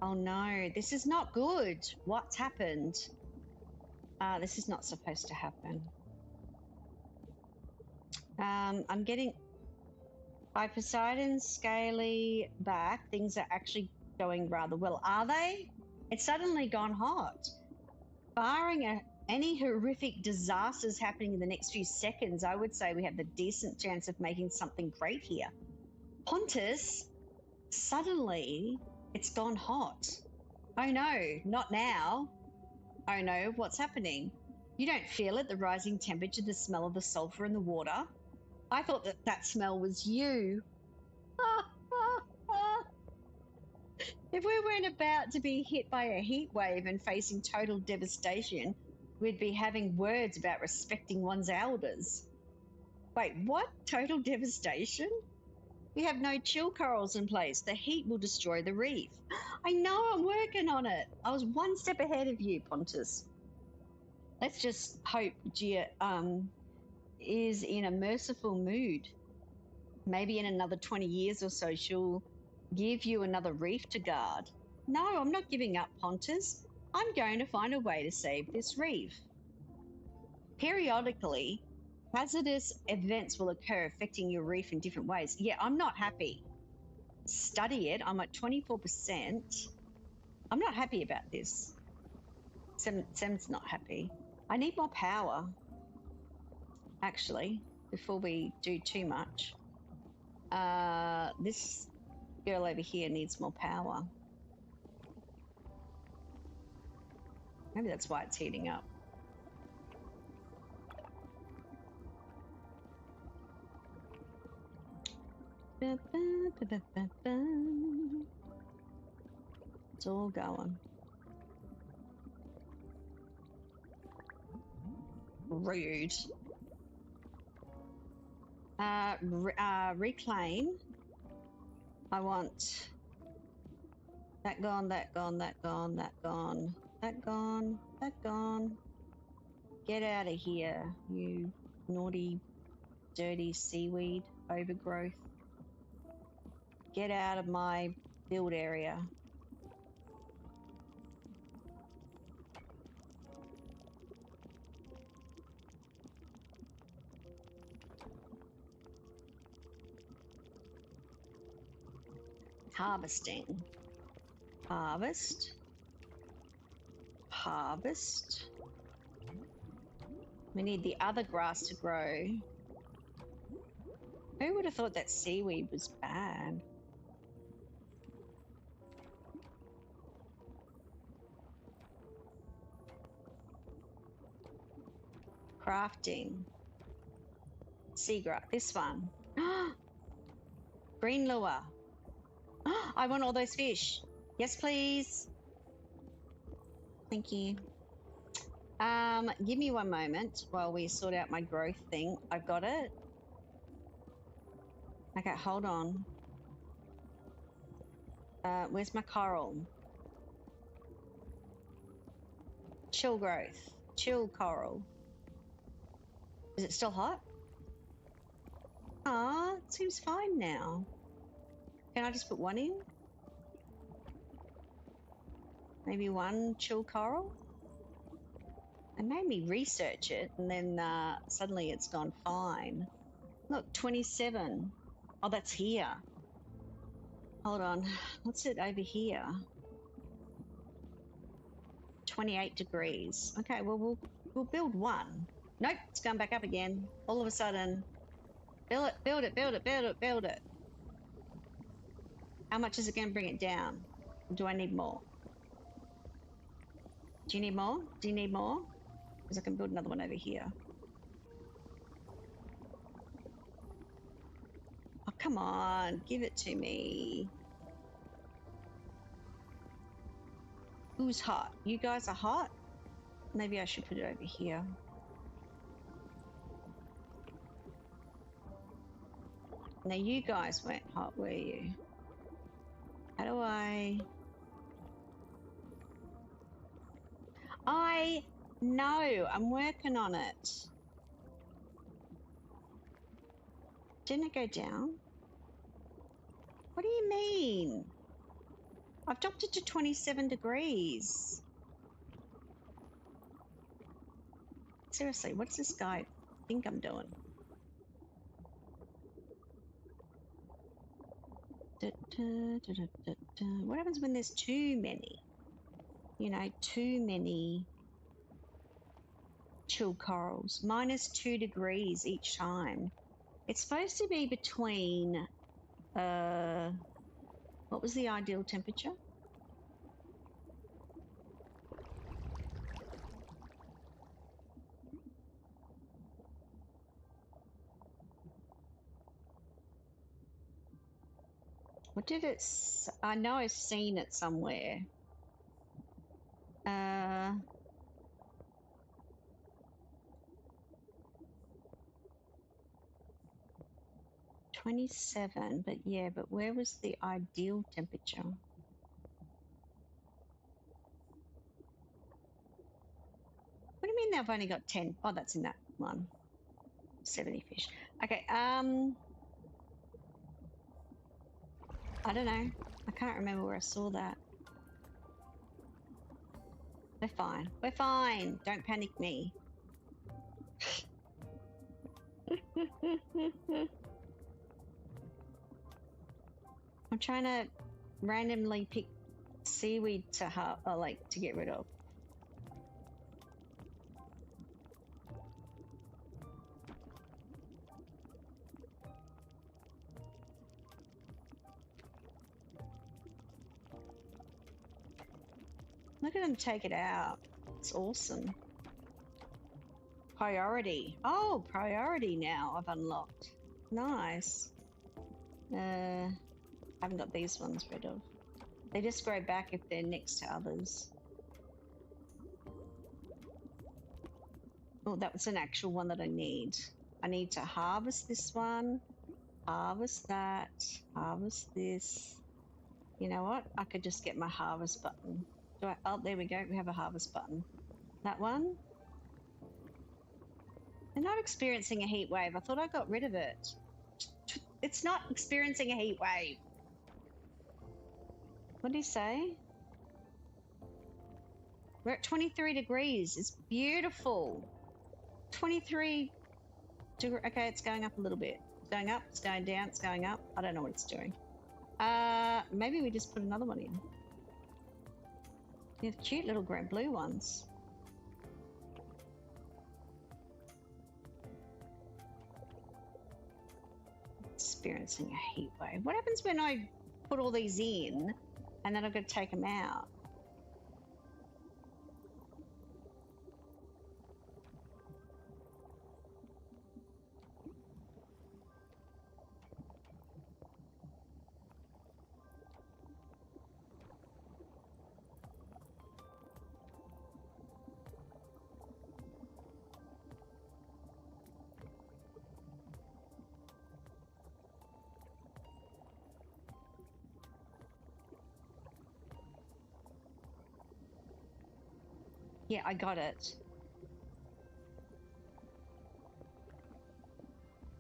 Oh no, this is not good. What's happened? This is not supposed to happen. I'm getting by Poseidon's scaly back, things are actually going rather well. Are they? It's suddenly gone hot. Barring any horrific disasters happening in the next few seconds, I would say we have the decent chance of making something great here. Pontus, suddenly it's gone hot. Oh no, not now. Oh no, what's happening? You don't feel it, the rising temperature, the smell of the sulfur in the water? I thought that smell was you. If we weren't about to be hit by a heat wave and facing total devastation, we'd be having words about respecting one's elders. Wait, what? Total devastation? We have no chill corals in place. The heat will destroy the reef. I know, I'm working on it. I was one step ahead of you, Pontus. Let's just hope Gia is in a merciful mood. Maybe in another 20 years or so, she'll give you another reef to guard. No, I'm not giving up, Pontus. I'm going to find a way to save this reef. Periodically, hazardous events will occur affecting your reef in different ways. Yeah, I'm not happy. Study it. I'm at 24%. I'm not happy about this. Sem's not happy. I need more power, actually, before we do too much. This girl over here needs more power. Maybe that's why it's heating up. It's all going. Rude. Reclaim. I want that gone, that gone, that gone, that gone, that gone, that gone. Get out of here, you naughty, dirty seaweed overgrowth. Get out of my build area. Harvesting. Harvest. Harvest. We need the other grass to grow. Who would have thought that seaweed was bad? Crafting. Seagrass. This one. Green lure. I want all those fish. Yes, please. Thank you. Give me one moment while we sort out my growth thing. I've got it. Okay, hold on. Where's my coral? Chill growth. Chill coral. Is it still hot? Ah, it seems fine now. Can I just put one in? Maybe one chill coral? It made me research it, and then suddenly it's gone fine. Look, 27. Oh, that's here. Hold on. What's it over here? 28 degrees. Okay, well, we'll build one. Nope, it's gone back up again. All of a sudden. Build it, build it, build it, build it, build it. How much is it going to bring it down? Or do I need more? Do you need more? Do you need more? Because I can build another one over here. Oh, come on. Give it to me. Who's hot? You guys are hot? Maybe I should put it over here. Now you guys weren't hot, were you? How do I know. I'm working on it. Didn't it go down? What do you mean? I've dropped it to 27 degrees. Seriously, what does this guy think I'm doing? What happens when there's too many? You know, too many chill corals. -2 degrees each time. It's supposed to be between, what was the ideal temperature? What did it I know I've seen it somewhere. 27, but yeah, but where was the ideal temperature? What do you mean they've only got 10? Oh, that's in that one. 70 fish. Okay, I don't know. I can't remember where I saw that. We're fine. We're fine. Don't panic me. I'm trying to randomly pick seaweed to to get rid of. Look at them take it out. It's awesome. Priority. Oh, priority now I've unlocked. Nice. I haven't got these ones rid of. They just grow back if they're next to others. Oh, that was an actual one that I need. I need to harvest this one, harvest that, harvest this. You know what? I could just get my harvest button. Oh, there we go. We have a harvest button. That one. They're not experiencing a heat wave. I thought I got rid of it. It's not experiencing a heat wave. What did he say? We're at 23 degrees. It's beautiful. 23 degrees. Okay, it's going up a little bit. It's going up, it's going down, it's going up. I don't know what it's doing. Maybe we just put another one in. You have cute little green blue ones. Experiencing a heat wave. What happens when I put all these in and then I've got to take them out? Yeah, I got it.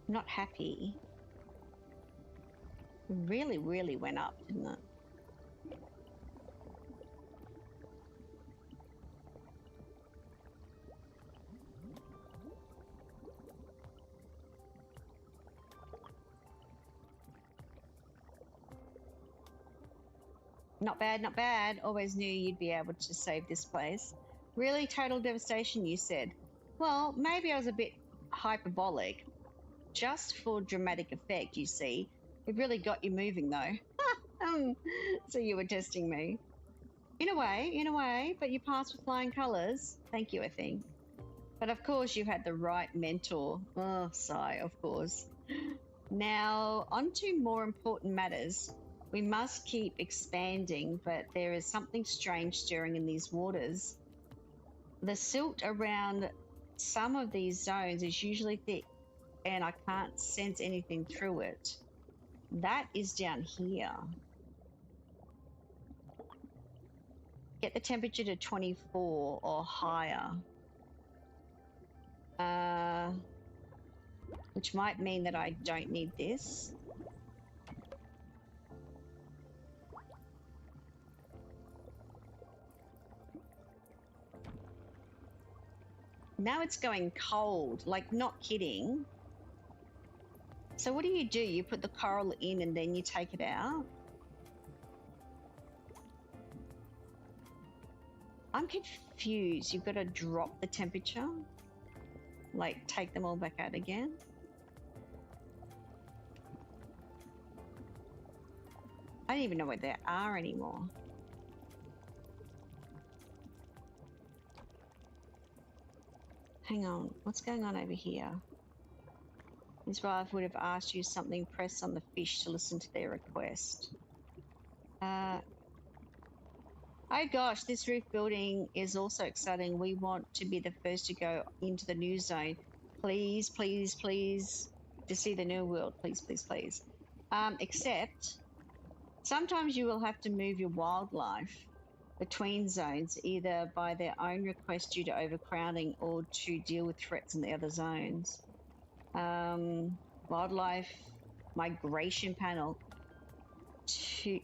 I'm not happy. It really, really went up, didn't it? Not bad, not bad. Always knew you'd be able to save this place. Really total devastation, you said. Well, maybe I was a bit hyperbolic. Just for dramatic effect, you see. It really got you moving, though. So you were testing me. In a way, but you passed with flying colours. Thank you, I think. But of course, you had the right mentor. Oh, sigh, of course. Now, on to more important matters. We must keep expanding, but there is something strange stirring in these waters. The silt around some of these zones is usually thick, and I can't sense anything through it. That is down here. Get the temperature to 24 or higher. Which might mean that I don't need this. Now it's going cold, like not kidding. So what do? You put the coral in and then you take it out? I'm confused. You've got to drop the temperature? Like take them all back out again? I don't even know where they are anymore. Hang on, what's going on over here? Israel would have asked you something, press on the fish to listen to their request. Oh gosh, this roof building is also exciting. We want to be the first to go into the new zone. Please, please, please, to see the new world. Please, please, please. Except, sometimes you will have to move your wildlife between zones, either by their own request due to overcrowding or to deal with threats in the other zones. Wildlife migration panel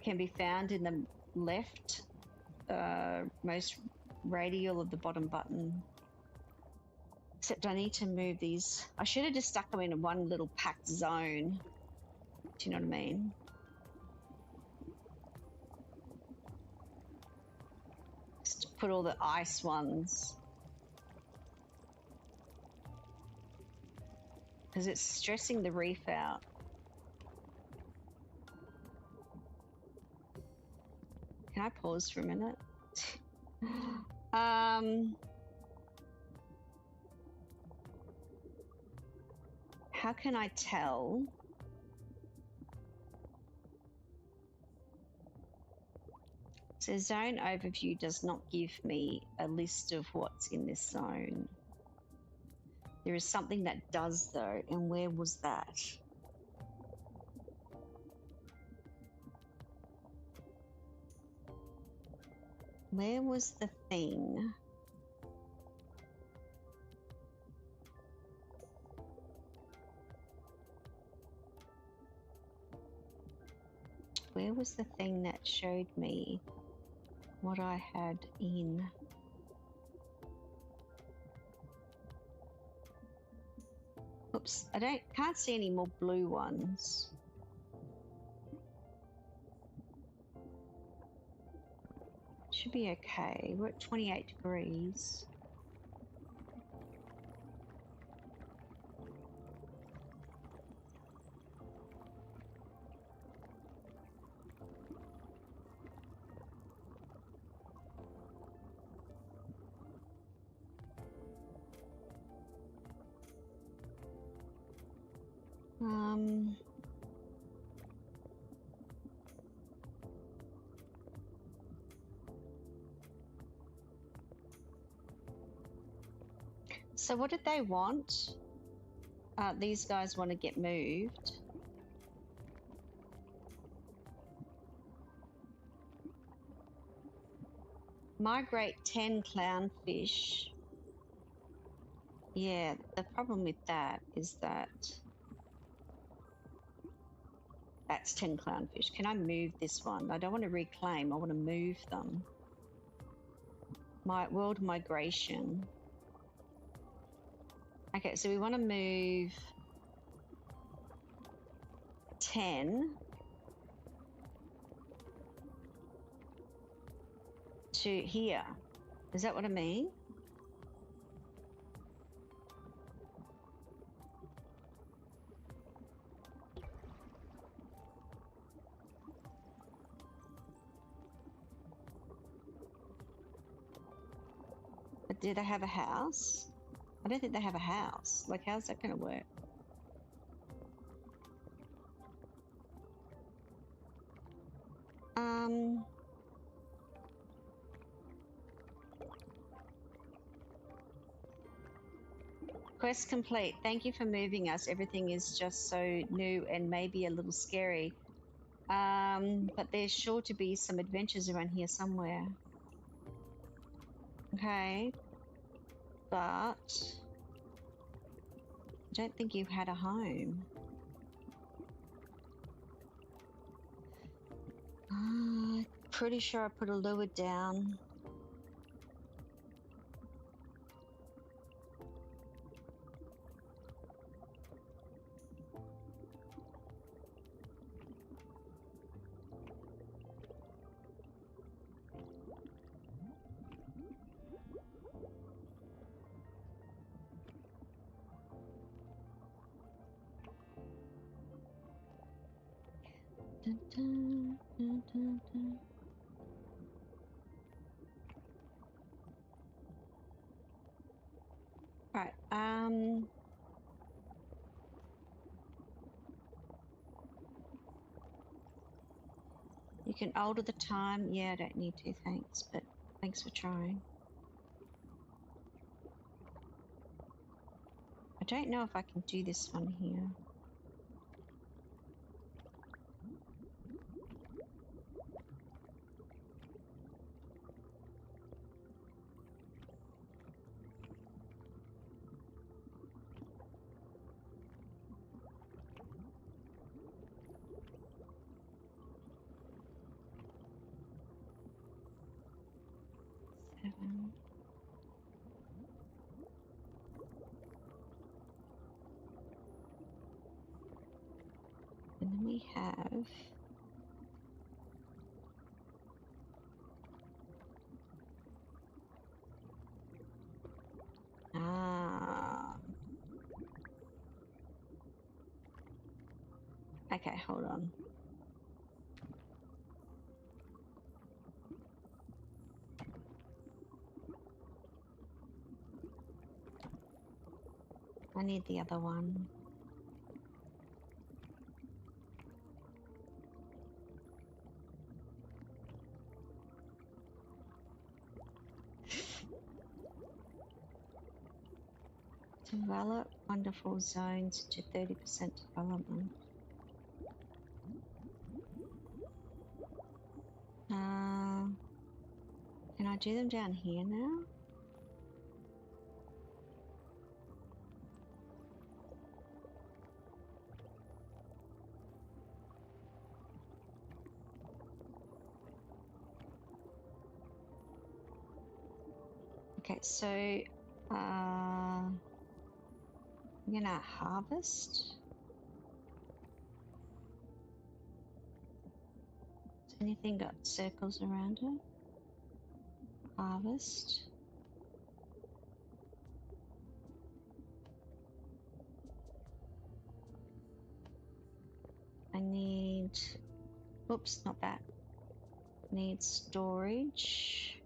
can be found in the left most radial of the bottom button. Except I need to move these. I should have just stuck them in one little packed zone. Do you know what I mean? Just put all the ice ones. Because it's stressing the reef out. Can I pause for a minute? How can I tell? So zone overview does not give me a list of what's in this zone. There is something that does though, and where was that? Where was the thing? Where was the thing that showed me what I had in? Oops, can't see any more blue ones. Should be okay. We're at 28 degrees. So what did they want? These guys want to get moved. Migrate 10 clownfish. Yeah, the problem with that is that that's 10 clownfish. Can I move this one? I don't want to reclaim. I want to move them. My world migration. Okay, so we want to move 10 to here. Is that what I mean? But do they have a house? I don't think they have a house. Like, how's that going to work? Quest complete. Thank you for moving us. Everything is just so new and maybe a little scary. But there's sure to be some adventures around here somewhere. Okay. But I don't think you had a home. Pretty sure I put a lure down. Dun, dun, dun, dun, dun. Right. You can alter the time. Yeah, I don't need to, thanks. But thanks for trying. I don't know if I can do this one here. And then we have okay, hold on. I need the other one. Develop wonderful zones to 30% development. Can I do them down here now? Okay, so I'm gonna harvest. Has anything got circles around it? Harvest. I need, oops, not that. Need storage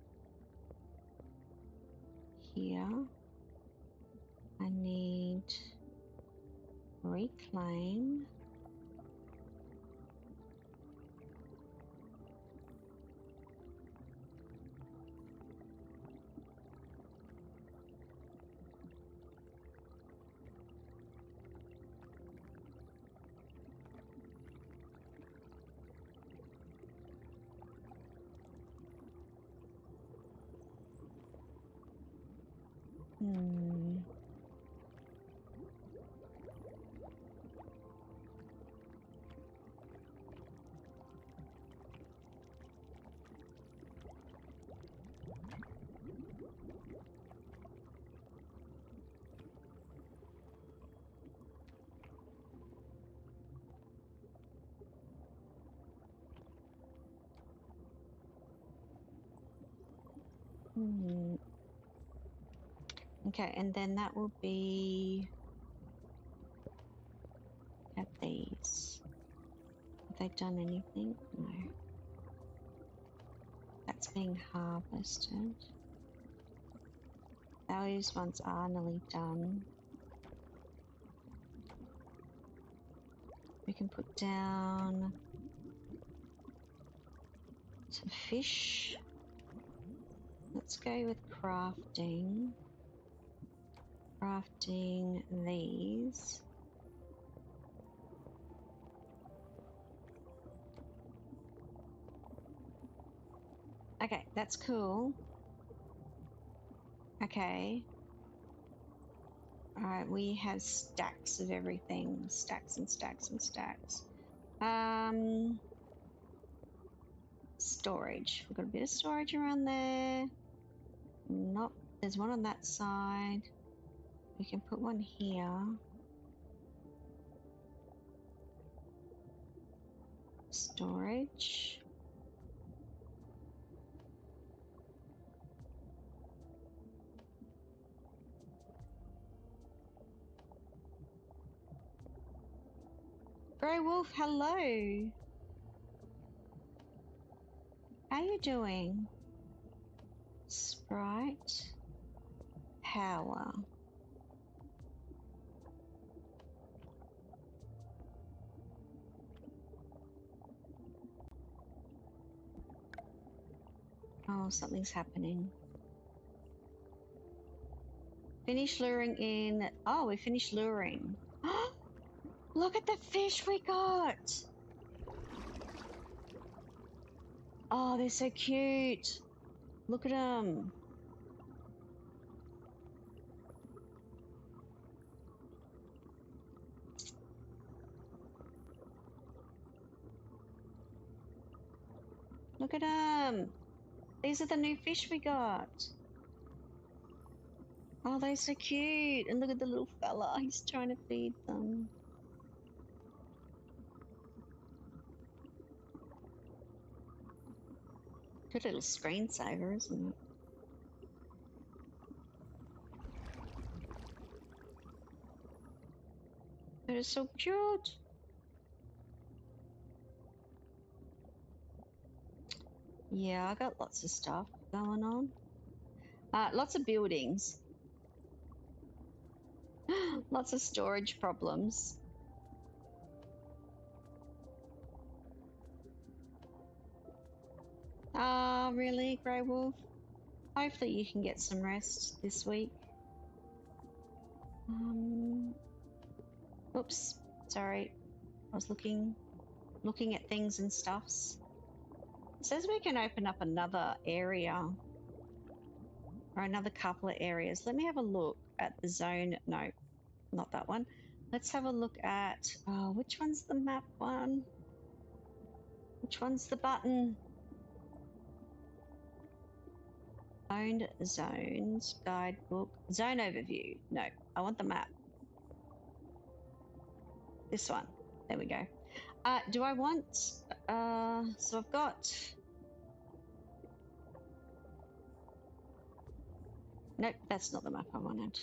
here. I need reclaim. Okay, and then that will be at these. Have they done anything? No. That's being harvested. Those ones are nearly done. We can put down some fish. Let's go with crafting. Crafting these. Okay, that's cool. Okay. Alright, we have stacks of everything. Stacks and stacks and stacks. Storage. We've got a bit of storage around there. Nope, there's one on that side. We can put one here. Storage. Grey Wolf, hello. How you doing? Sprite. Power. Oh, something's happening. Finish luring in. Oh, we finished luring. Look at the fish we got. Oh, they're so cute. Look at them. Look at them. These are the new fish we got. Oh, they're so cute. And look at the little fella. He's trying to feed them. Good little screensaver, isn't it? That is so cute. Yeah, I got lots of stuff going on. Lots of buildings. Lots of storage problems. Ah, really, Grey Wolf? Hopefully you can get some rest this week. Oops, sorry. I was looking at things and stuffs. It says we can open up another area or another couple of areas. Let me have a look at the zone. No, not that one. Let's have a look at, which one's the map one? Which one's the button? Owned zones, guidebook, zone overview. No, I want the map. This one. There we go. Do I want, so I've got Nope, that's not the map I wanted.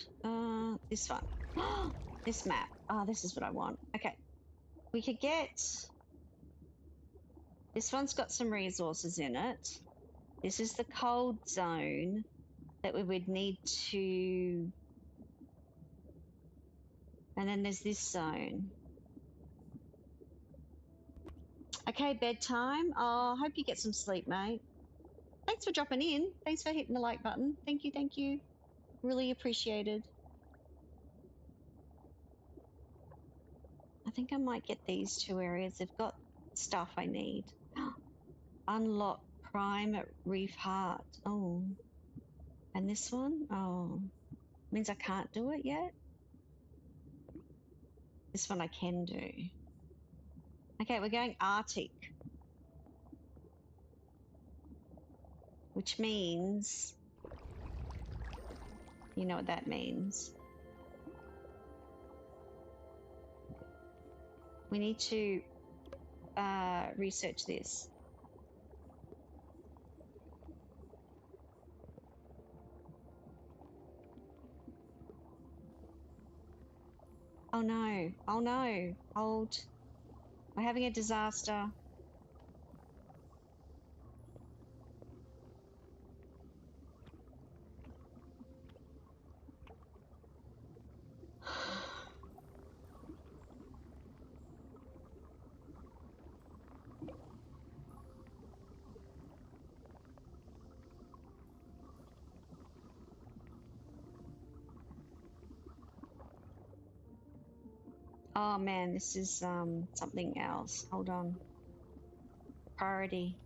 This one. This map. Oh, this is what I want. Okay. We could get... This one's got some resources in it. This is the cold zone that we would need to... And then there's this zone. Okay, bedtime. Oh, I hope you get some sleep, mate. Thanks for dropping in. Thanks for hitting the like button. Thank you, thank you. Really appreciated. I think I might get these two areas. They've got stuff I need. Unlock prime at Reef Heart. Oh. And this one? Oh. Means I can't do it yet? This one I can do. Okay, we're going Arctic. Which means... You know what that means. We need to research this. Oh no, oh no, hold. We're having a disaster. Oh man, this is something else. Hold on. Priority.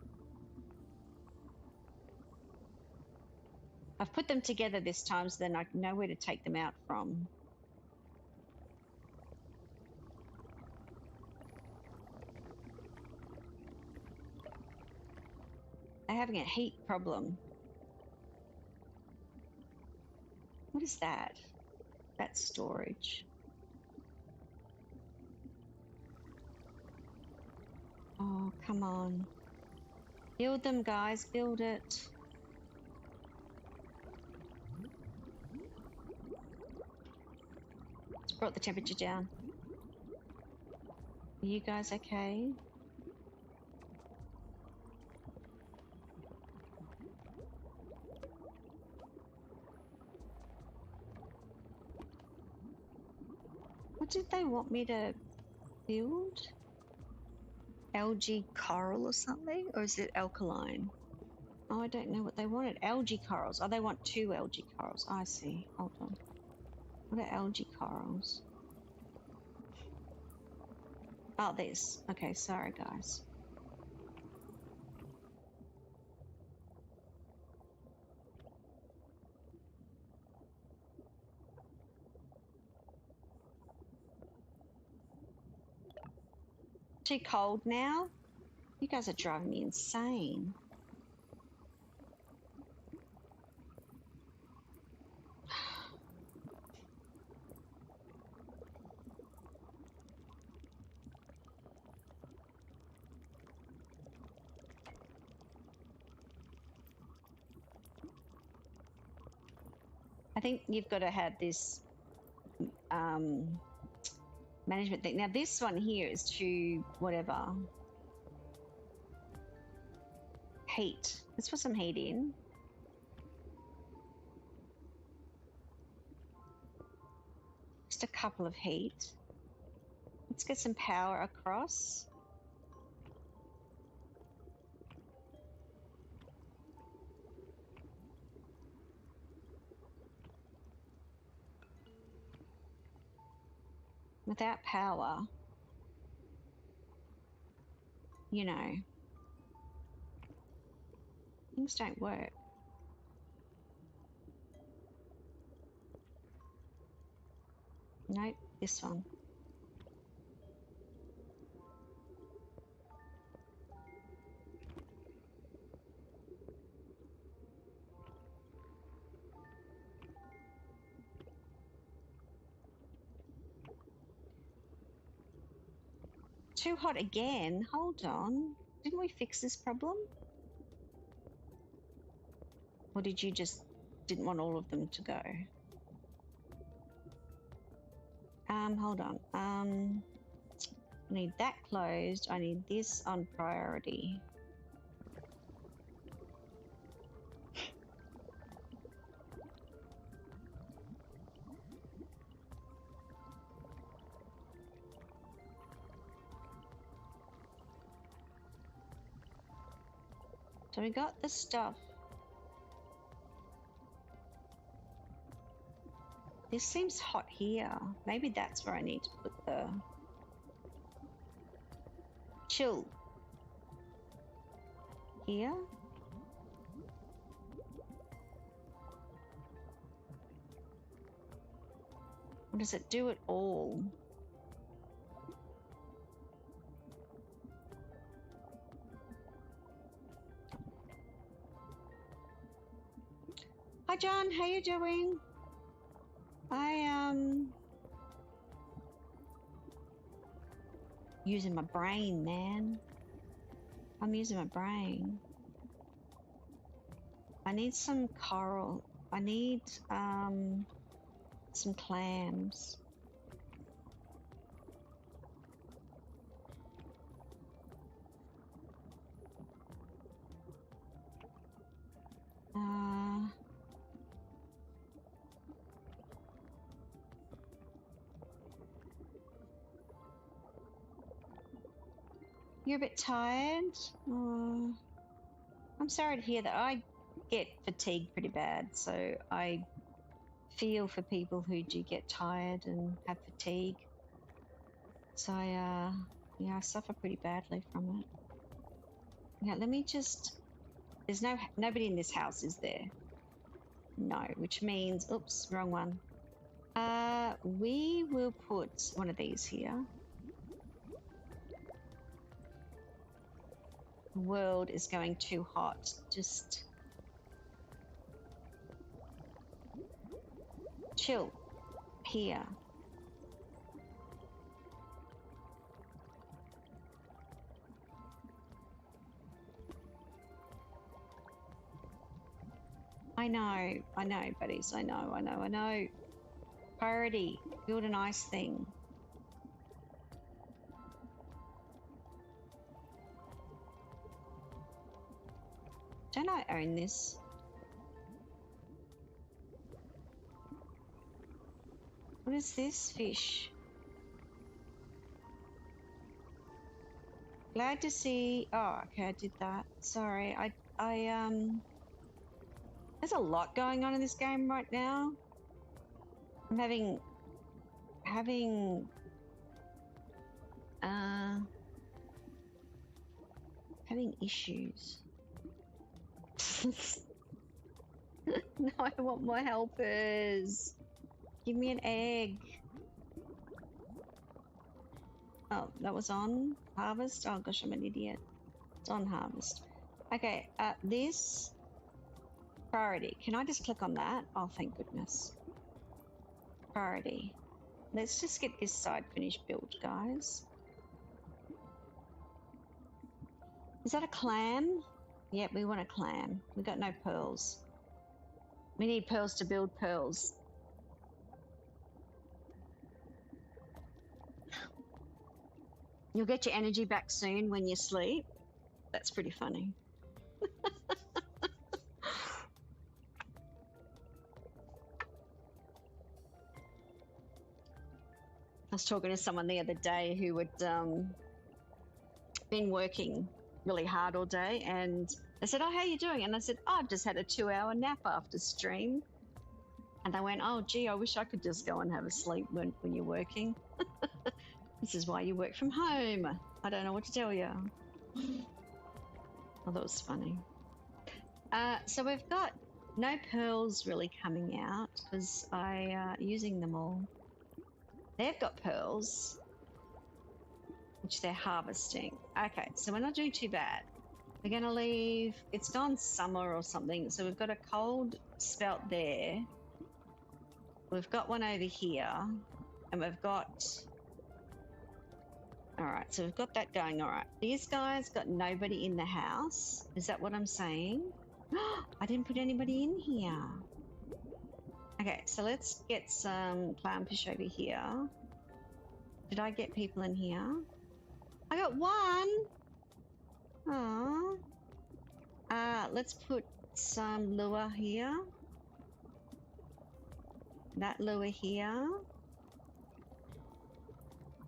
I've put them together this time so then I know where to take them out from. They're having a heat problem. What is that? That's storage. Oh, come on. Build them, guys. Build it. It's brought the temperature down. Are you guys okay? What did they want me to build? Algae coral or something? Or is it alkaline? Oh, I don't know what they wanted. Algae corals. Oh, they want 2 algae corals. I see. Hold on. What are algae corals? Oh, this. Okay, sorry, guys. Too cold now? You guys are driving me insane. I think you've got to have this management thing. Now this one here is to whatever. Heat. Let's put some heat in. Just a couple of heat. Let's get some power across. Without power, you know, things don't work. Nope, this one. Too hot again? Hold on. Didn't we fix this problem? Or did you just didn't want all of them to go. Hold on. I need that closed. I need this on priority. So we got the stuff. This seems hot here. Maybe that's where I need to put the chill. Here. Or does it do it all? Hi John, how you doing? Using my brain, man. I'm using my brain. I need some coral. I need some clams. You're a bit tired? I'm sorry to hear that. I get fatigued pretty bad, so I feel for people who do get tired and have fatigue. So I suffer pretty badly from it. Yeah, let me just... There's nobody in this house, is there? No, which means... Oops, wrong one. We will put one of these here. The world is going too hot. Just chill here. I know, buddies. I know. Priority, build a nice thing. Don't I own this? What is this fish? Glad to see... Oh, okay, I did that. Sorry, there's a lot going on in this game right now. I'm having issues. No, I want more helpers. Give me an egg. Oh, that was on harvest? Oh gosh, I'm an idiot. It's on harvest. Okay, this priority. Can I just click on that? Oh, thank goodness. Priority. Let's just get this side finished built, guys. Is that a clam? Yep, we want a clam. We got no pearls. We need pearls to build pearls. You'll get your energy back soon when you sleep. That's pretty funny. I was talking to someone the other day who had been working really hard all day, and they said, "Oh, how are you doing?" And I said, "Oh, I've just had a 2-hour nap after stream." And they went, "Oh, gee, I wish I could just go and have a sleep when you're working." This is why you work from home. I don't know what to tell you. Oh, that was funny. So we've got no pearls really coming out because I using them all. They've got pearls, which they're harvesting. Okay, so we're not doing too bad. We're going to leave... It's gone summer or something, so we've got a cold spout there. We've got one over here, and we've got... All right, so we've got that going. All right, these guys got nobody in the house. Is that what I'm saying? I didn't put anybody in here. Okay, so let's get some clownfish over here. Did I get people in here? I got one! Aww. Let's put some lure here. That lure here.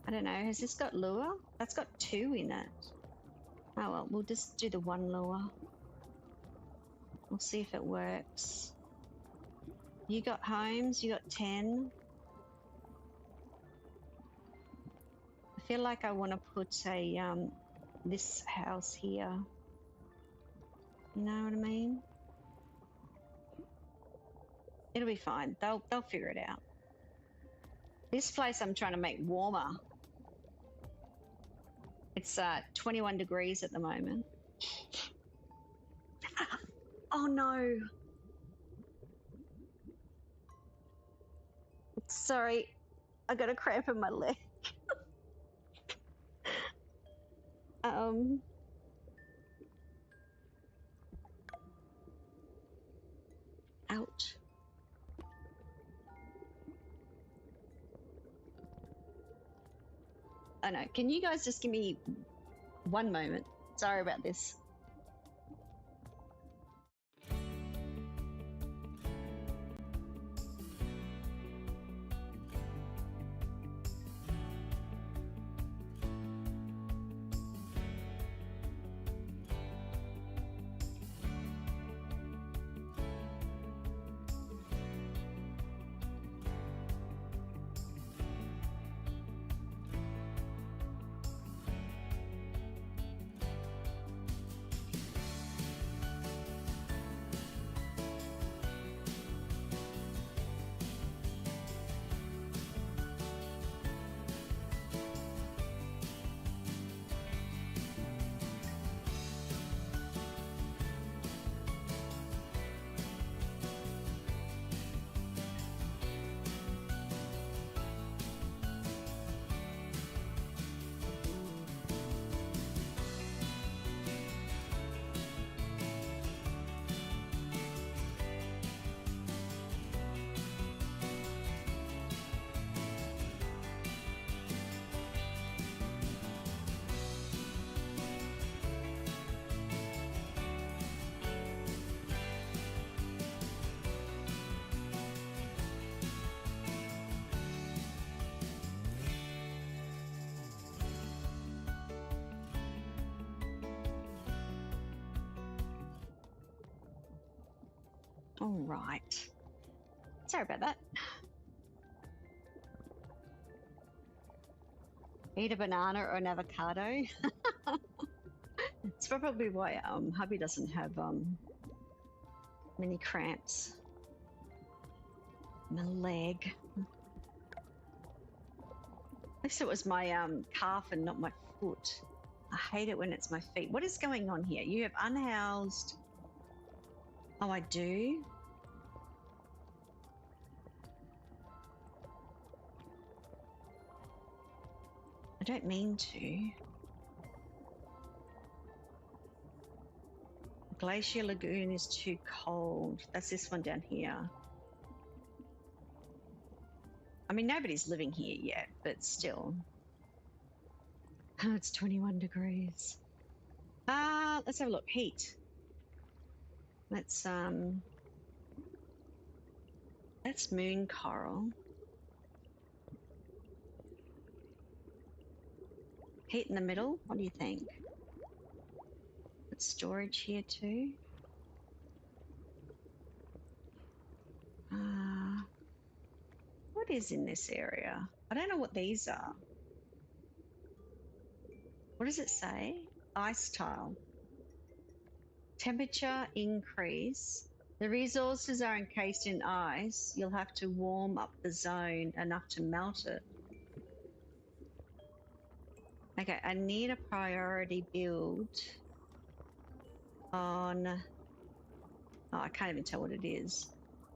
I don't know, has this got lure? That's got 2 in it. Oh well, we'll just do the 1 lure. We'll see if it works. You got homes, you got 10. I feel like I want to put a this house here. You know what I mean? It'll be fine. They'll figure it out. This place I'm trying to make warmer. It's 21 degrees at the moment. Oh no. Sorry, I got a cramp in my leg. Ouch. I know. Can you guys just give me 1 moment? Sorry about this. All right. Sorry about that. Eat a banana or an avocado. It's probably why hubby doesn't have many cramps. My leg. At least it was my calf and not my foot. I hate it when it's my feet. What is going on here? You have unhoused. Oh, I do? I don't mean to. Glacier Lagoon is too cold. That's this one down here. I mean, nobody's living here yet, but still. Oh, it's 21 degrees. Let's have a look. Heat. That's moon coral. Heat in the middle. What do you think? Put storage here too. What is in this area? I don't know what these are. What does it say? Ice tile. Temperature increase. The resources are encased in ice. You'll have to warm up the zone enough to melt it. Okay, I need a priority build on... Oh, I can't even tell what it is.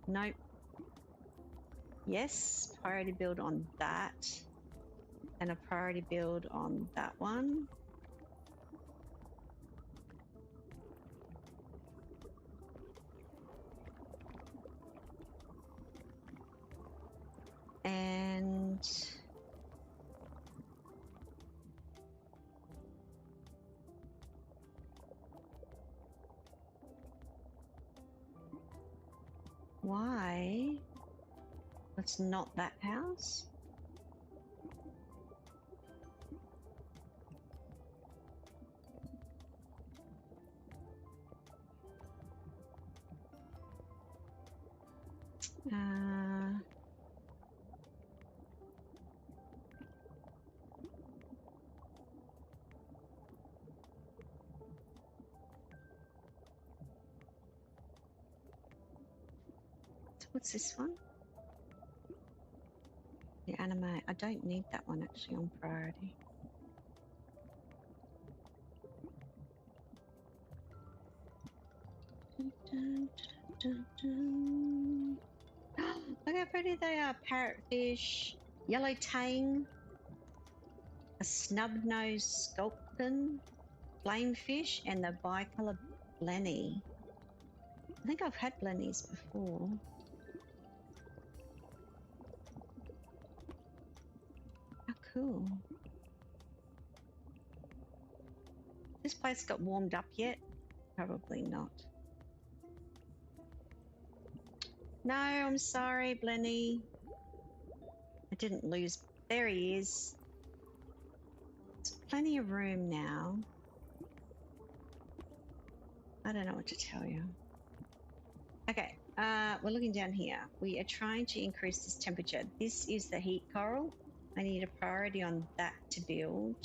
Nope. Yes, priority build on that. And a priority build on that one. And why? It's not that house. What's this one? The anime. I don't need that one actually on priority. Dun, dun, dun, dun. Look how pretty they are. Parrotfish, yellow tang, a snub-nosed sculpin, flamefish, and the bicolour blenny. I think I've had blennies before. How cool. This place got warmed up yet? Probably not. No, I'm sorry, Blenny. I didn't lose. There he is. There's plenty of room now. I don't know what to tell you. Okay, we're looking down here. We are trying to increase this temperature. This is the heat coral. I need a priority on that to build.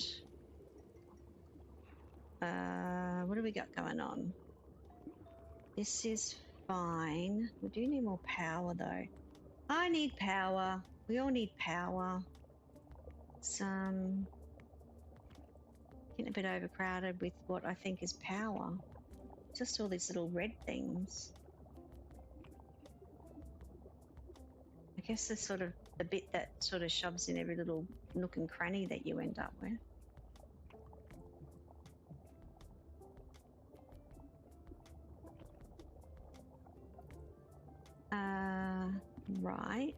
What do we got going on? This is fine. We do need more power though. I need power. We all need power. Some getting a bit overcrowded with what I think is power. Just all these little red things. I guess it's sort of the bit that sort of shoves in every little nook and cranny that you end up with. Right.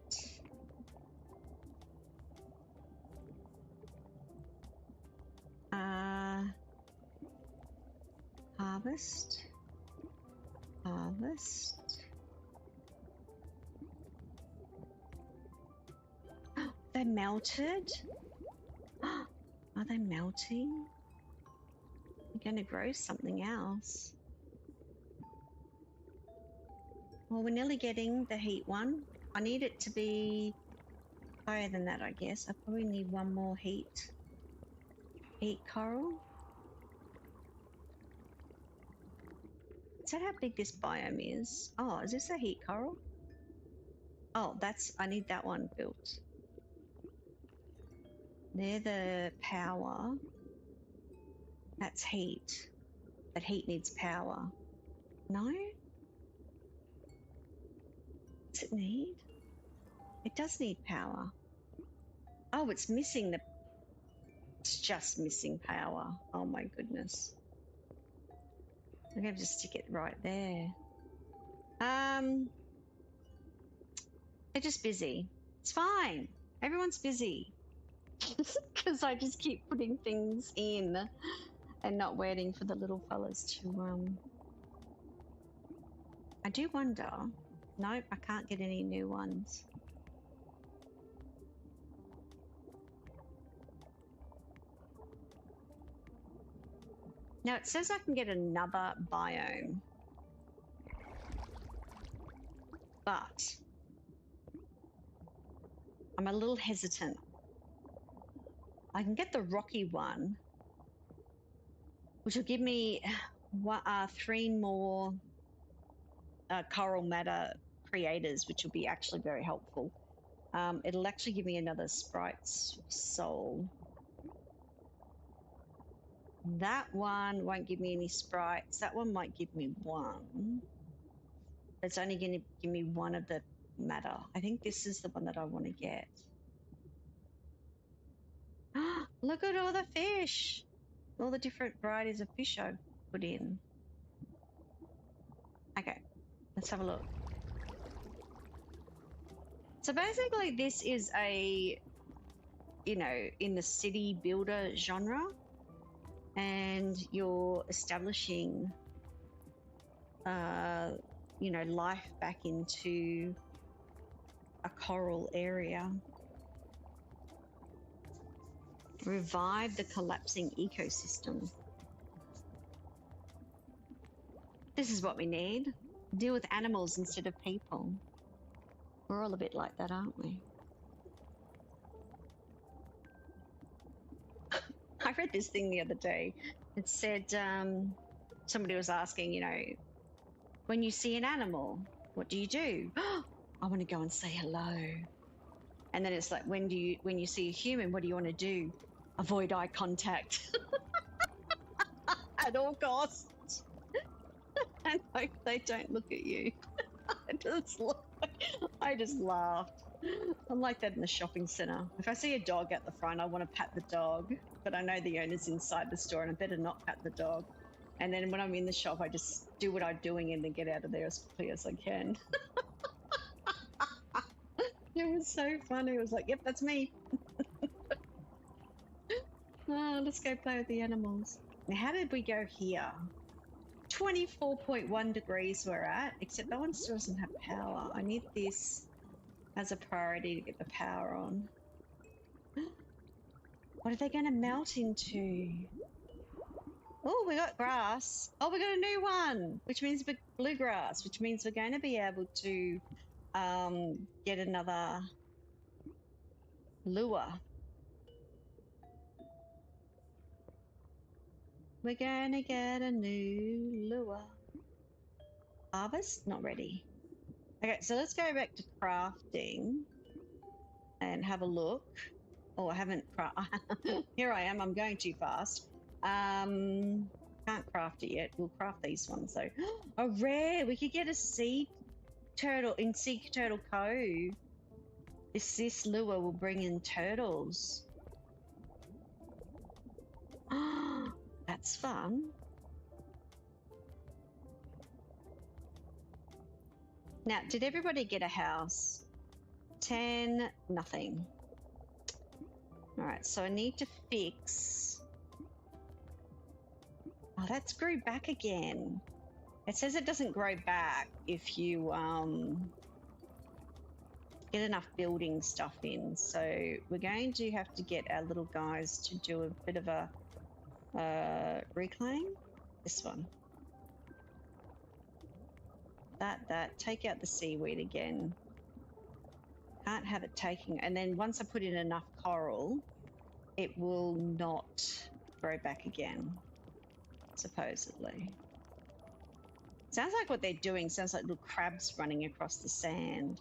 Harvest. Harvest. They melted? Are they melting? I'm going to grow something else. Well, we're nearly getting the heat one. I need it to be higher than that, I guess. I probably need one more heat coral. Is that how big this biome is? Oh, is this a heat coral? Oh, I need that one built. They're the power. That's heat. But heat needs power. No? Does it need? It does need power. Oh, it's missing the... It's just missing power. Oh my goodness. I'm going to just stick it right there. They're just busy. It's fine. Everyone's busy. Because I just keep putting things in and not waiting for the little fellas to... I do wonder... Nope, I can't get any new ones. Now it says I can get another biome. But I'm a little hesitant. I can get the rocky one, which will give me 3 more coral matter creators, which will be actually very helpful. It'll actually give me another sprite's soul. That one won't give me any sprites. That one might give me one. It's only going to give me one of the matter. I think this is the one that I want to get. Look at all the fish. All the different varieties of fish I've put in. Okay, let's have a look. So basically this is a, you know, in the city builder genre, and you're establishing, you know, life back into a coral area. Revive the collapsing ecosystem. This is what we need. Deal with animals instead of people. We're all a bit like that, aren't we? I read this thing the other day. It said, somebody was asking, you know, when you see an animal, what do you do? I want to go and say hello. And then it's like, when you see a human, what do you want to do? Avoid eye contact at all costs. And hope they don't look at you. I just laughed. I'm like that in the shopping centre. If I see a dog at the front, I want to pat the dog, but I know the owner's inside the store and I better not pat the dog. And then when I'm in the shop, I just do what I'm doing and then get out of there as quickly as I can. It was so funny. It was like, yep, that's me. Oh, let's go play with the animals. Now, how did we go here? 24.1 degrees we're at, except that one still doesn't have power. I need this as a priority to get the power on. What are they going to melt into? Oh, we got grass. Oh, we got a new one, which means bluegrass, which means we're going to be able to get another lure. We're going to get a new lure. Harvest? Not ready. Okay, so let's go back to crafting and have a look. Oh, I haven't here I am. I'm going too fast. Can't craft it yet. We'll craft these ones though. Oh, rare. We could get a sea turtle in Sea Turtle Cove. This lure will bring in turtles. That's fun. Now, did everybody get a house? 10, nothing. All right, so I need to fix. Oh, that's grew back again. It says it doesn't grow back if you get enough building stuff in. So we're going to have to get our little guys to do a bit of a reclaim. This one. That. Take out the seaweed again. Can't have it taking. And then once I put in enough coral, it will not grow back again, supposedly. Sounds like what they're doing sounds like little crabs running across the sand.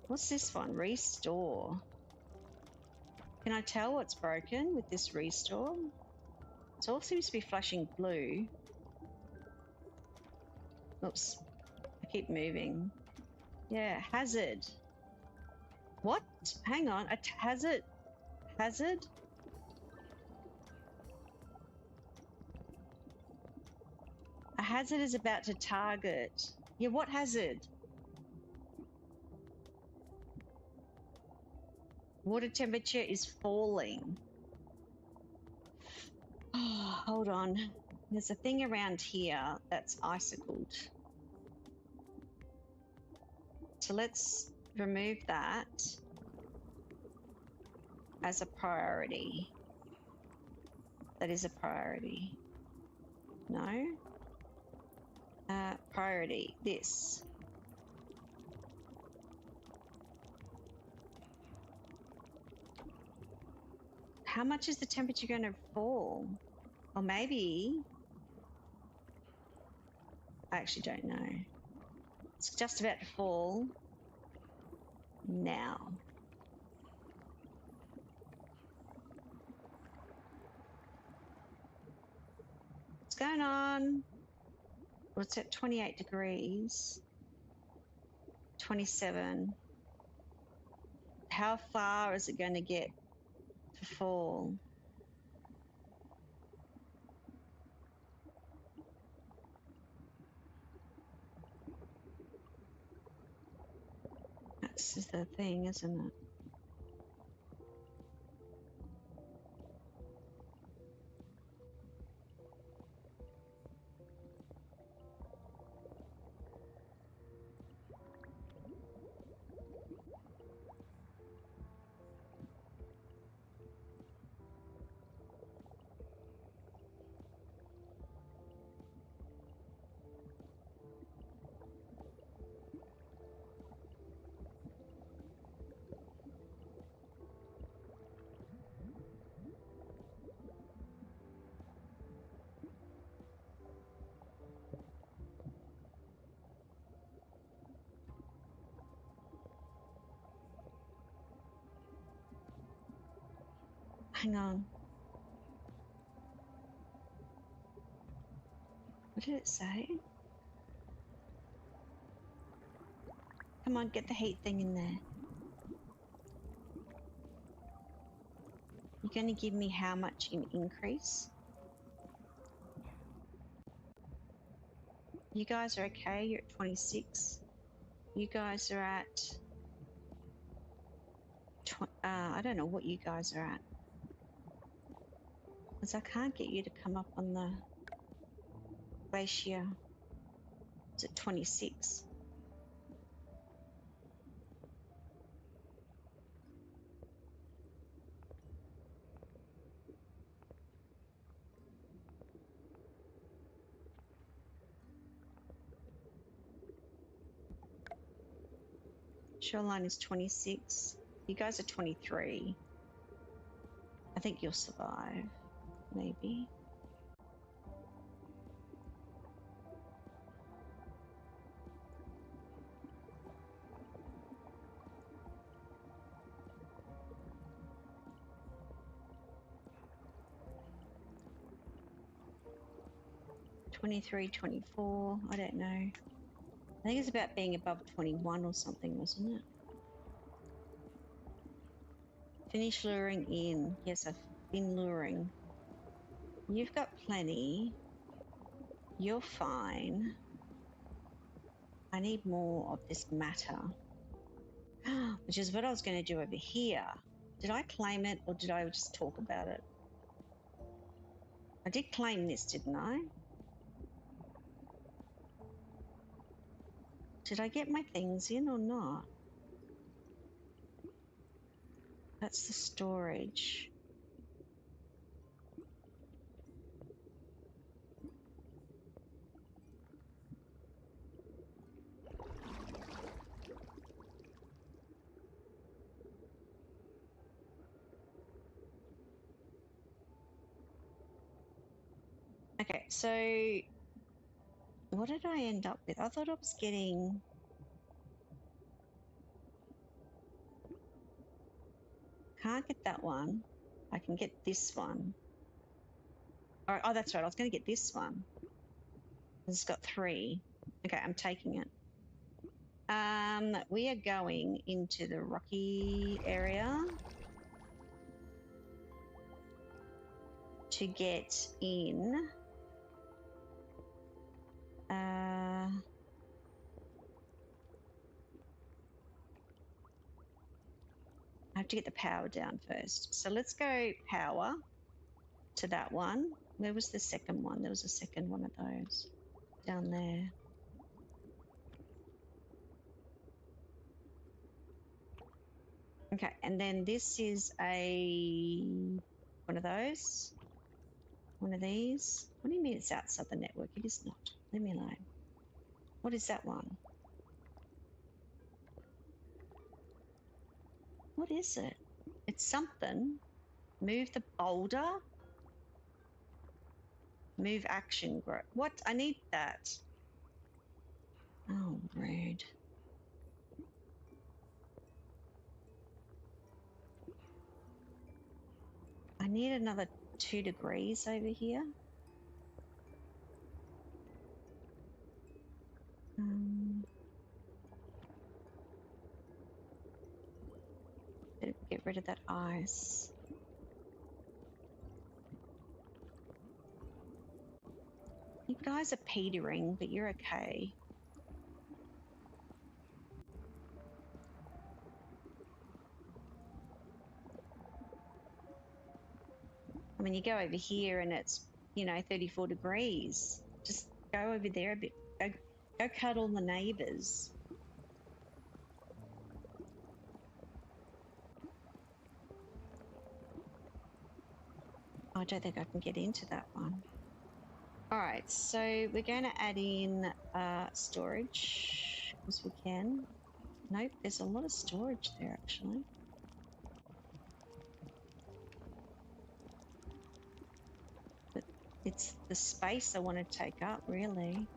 What's this one? Restore. Can I tell what's broken with this restore? It all seems to be flashing blue. Oops. I keep moving. Yeah, hazard. What? Hang on. A hazard? Hazard? A hazard is about to target. Yeah, what hazard? Water temperature is falling. Oh, hold on. There's a thing around here that's icicled. So let's remove that as a priority. That is a priority. No? Priority, this. How much is the temperature going to fall? Or maybe, I actually don't know. It's just about to fall now. What's going on? Well, it's at 28 degrees. 27. How far is it going to get to fall? This is the thing, isn't it? Hang on. What did it say? Come on, get the heat thing in there. You're going to give me how much in increase? You guys are okay. You're at 26. You guys are at... I don't know what you guys are at. Because I can't get you to come up on the glacier. It's at 26. Shoreline is 26. You guys are 23. I think you'll survive. Maybe. $23, $24. I don't know. I think it's about being above 21 or something, wasn't it? Finish luring in. Yes, I've been luring. You've got plenty. You're fine. I need more of this matter. Which is what I was going to do over here. Did I claim it or did I just talk about it? I did claim this, didn't I? Did I get my things in or not? That's the storage. Okay, so what did I end up with? I thought I was getting... Can't get that one. I can get this one. Oh, that's right. I was going to get this one. It's got 3. Okay, I'm taking it. We are going into the rocky area to get in. I have to get the power down first. So let's go power to that one. Where was the second one? There was a second one of those down there. Okay, and then this is one of those. One of these. What do you mean it's outside the network? It is not. Leave me alone. What is that one? What is it? It's something. Move the boulder. Move action group. What? I need that. Oh, rude. I need another 2 degrees over here. Get rid of that ice. You guys are petering, but you're okay. I mean, you go over here and it's, 34 degrees. Just go over there a bit. Go cuddle the neighbours. I don't think I can get into that one. All right, so we're going to add in storage because we can. Nope, there's a lot of storage there actually. But it's the space I want to take up, really.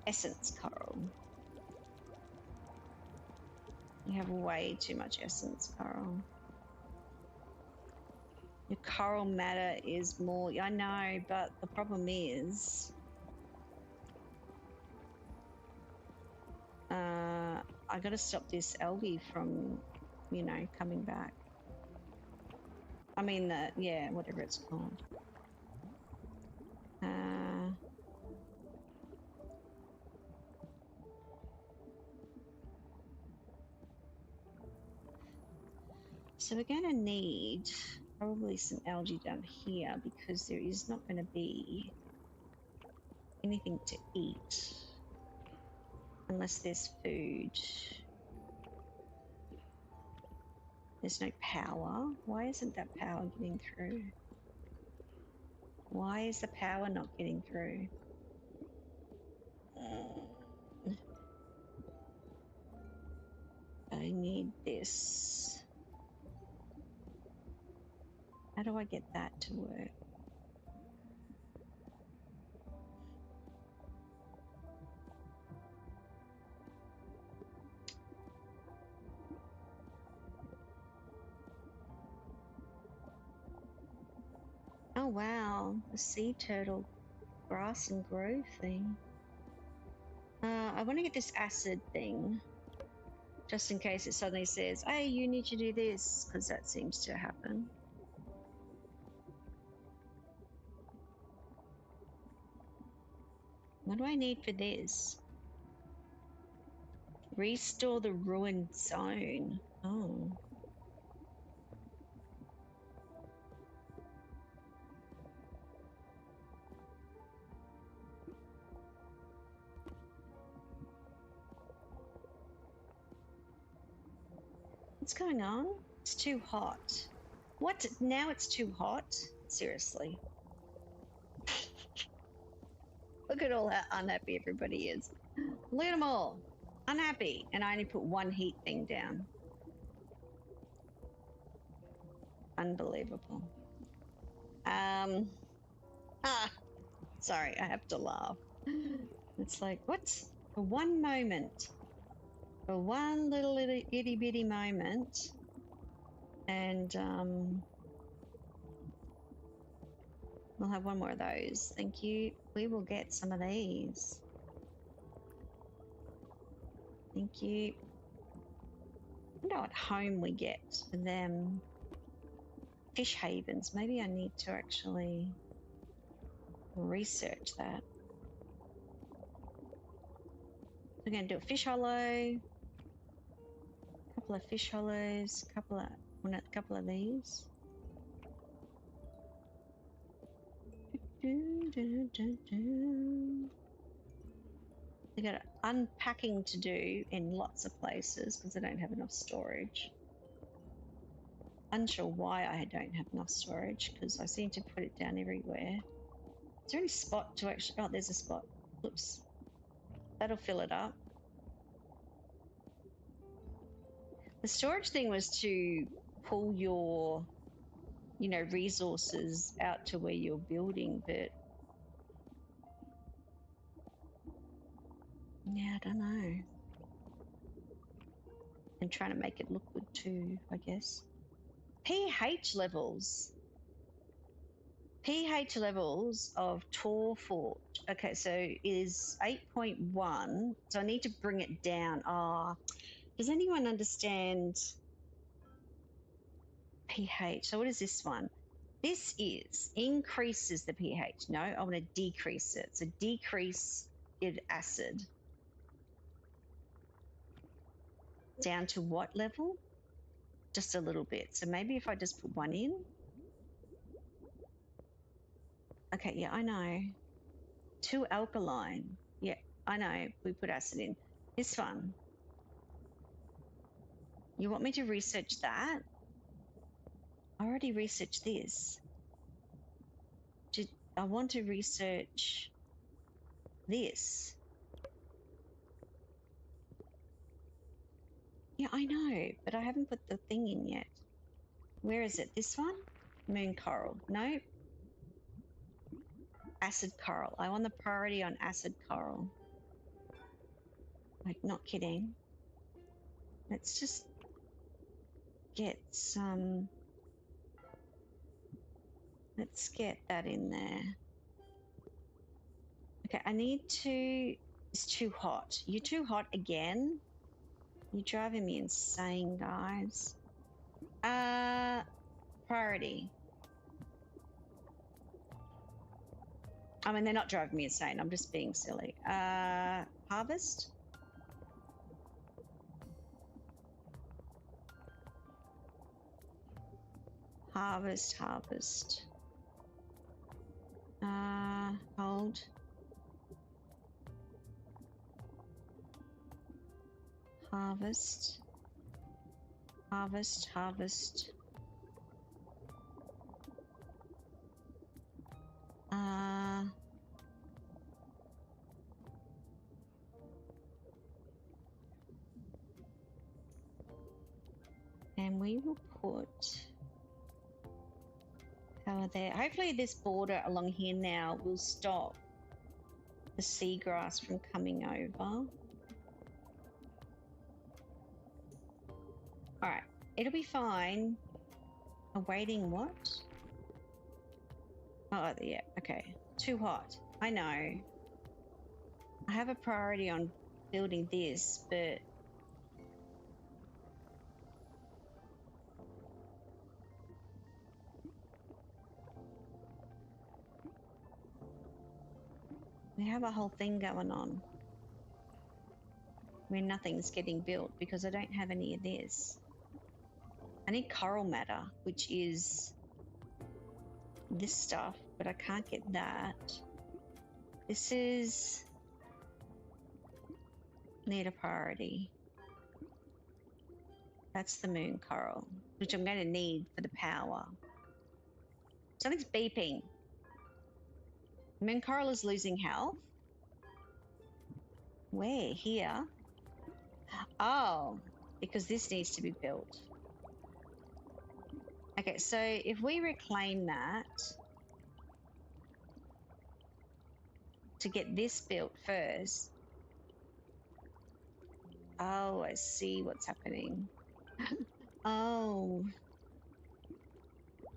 Essence coral. You have way too much essence coral. Your coral matter is more, I know, but the problem is I got to stop this algae from, coming back. I mean, yeah, whatever it's called. So we're going to need probably some algae down here because there is not going to be anything to eat unless there's food. There's no power. Why isn't that power getting through? Why is the power not getting through? I need this. How do I get that to work? Oh wow, the sea turtle grass and grove thing. I want to get this acid thing, just in case it suddenly says, hey, you need to do this, because that seems to happen. What do I need for this? Restore the ruined zone. Oh. What's going on? It's too hot. What? Now it's too hot? Seriously. Look at all how unhappy everybody is. Look at them all. Unhappy. And I only put one heat thing down. Unbelievable. Sorry, I have to laugh. It's like, what? For one moment. For one little itty bitty moment. And we'll have one more of those. Thank you. We will get some of these. Thank you. I wonder what home we get for them. Fish havens. Maybe I need to actually research that. We're going to do a fish hollow. A couple of fish hollows. A couple of these. They got unpacking to do in lots of places because I don't have enough storage. Unsure why I don't have enough storage because I seem to put it down everywhere. Is there any spot to actually... Oh, there's a spot. Oops. That'll fill it up. The storage thing was to pull your, resources out to where you're building, but yeah, I don't know. And trying to make it look good too, I guess. pH levels. pH levels of Torfort. Okay, so is 8.1. So I need to bring it down. Does anyone understand pH? So what is this one? This increases the pH. No, I want to decrease it. So decrease it acid. Down to what level? Just a little bit. So maybe if I just put one in. Okay, yeah, I know. Too alkaline. Yeah, I know. We put acid in. This one. You want me to research that? I already researched this. I want to research this. Yeah, I know, but I haven't put the thing in yet. Where is it? This one? Moon coral. Nope. Acid coral. I want the priority on acid coral. Like, not kidding. Let's just get some. Let's get that in there. Okay, I need to. It's too hot. You're too hot again. You're driving me insane, guys. Priority. I mean, they're not driving me insane. I'm just being silly. Harvest. Harvest. Hold. Harvest. And we will put power there. Hopefully this border along here now will stop the seagrass from coming over. All right, it'll be fine. Awaiting what? Oh, yeah, okay. Too hot. I know. I have a priority on building this, but we have a whole thing going on where nothing's getting built because I don't have any of this. I need coral matter, which is this stuff, but I can't get that. This is need a priority. That's the moon coral, which I'm going to need for the power. Something's beeping. Moon coral is losing health. Where? Here? Oh, because this needs to be built. Okay, so if we reclaim that to get this built first. Oh, I see what's happening. Oh.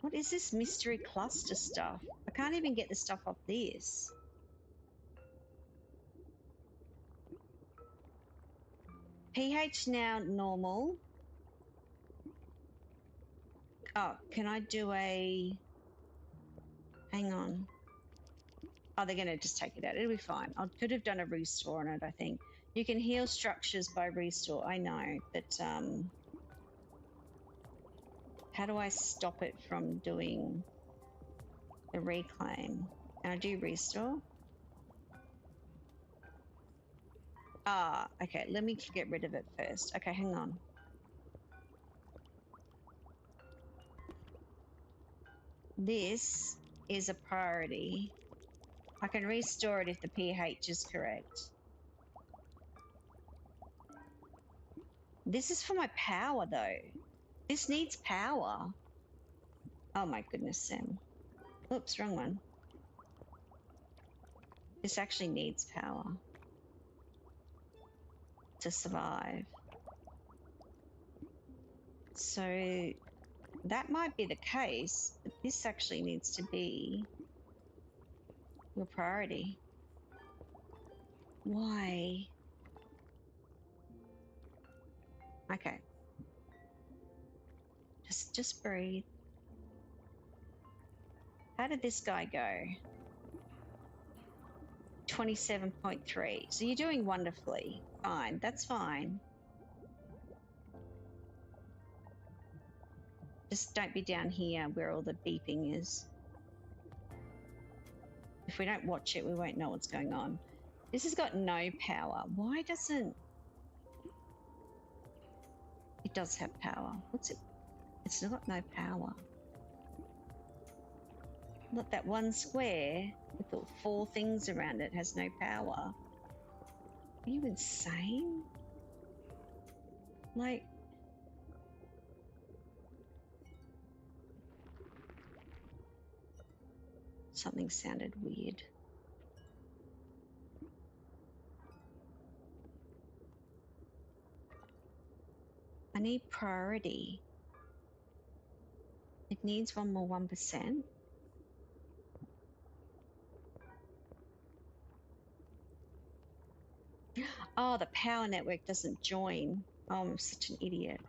What is this mystery cluster stuff? I can't even get the stuff off this. pH now normal. Oh, can I do a... Hang on. Oh, they're going to just take it out. It'll be fine. I could have done a restore on it, I think. You can heal structures by restore. I know, but how do I stop it from doing the reclaim? Can I do restore? Ah, okay. Let me get rid of it first. Okay, hang on. This is a priority. I can restore it if the pH is correct. This is for my power, though. This needs power. Oh my goodness, Sam. Oops, wrong one. This actually needs power to survive. So that might be the case, but this actually needs to be your priority. Why? Okay. Just breathe. How did this guy go? 27.3. So you're doing wonderfully. Fine. That's fine. Just don't be down here where all the beeping is. If we don't watch it, we won't know what's going on. This has got no power. Why doesn't... It does have power. What's it? It's got no power. Look, that one square with the 4 things around it has no power. Are you insane? Like... Something sounded weird. I need priority. It needs one more 1%. Oh, the power network doesn't join. Oh, I'm such an idiot.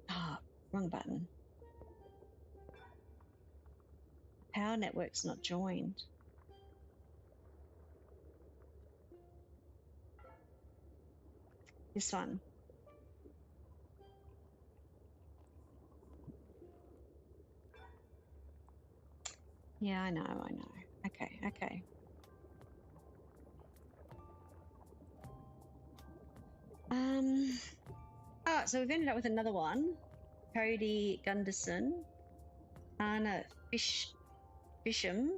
Oh, wrong button. Power network's not joined. This one. Yeah, I know. Okay. Oh, so we've ended up with another one. Cody Gunderson. Anna Bisham.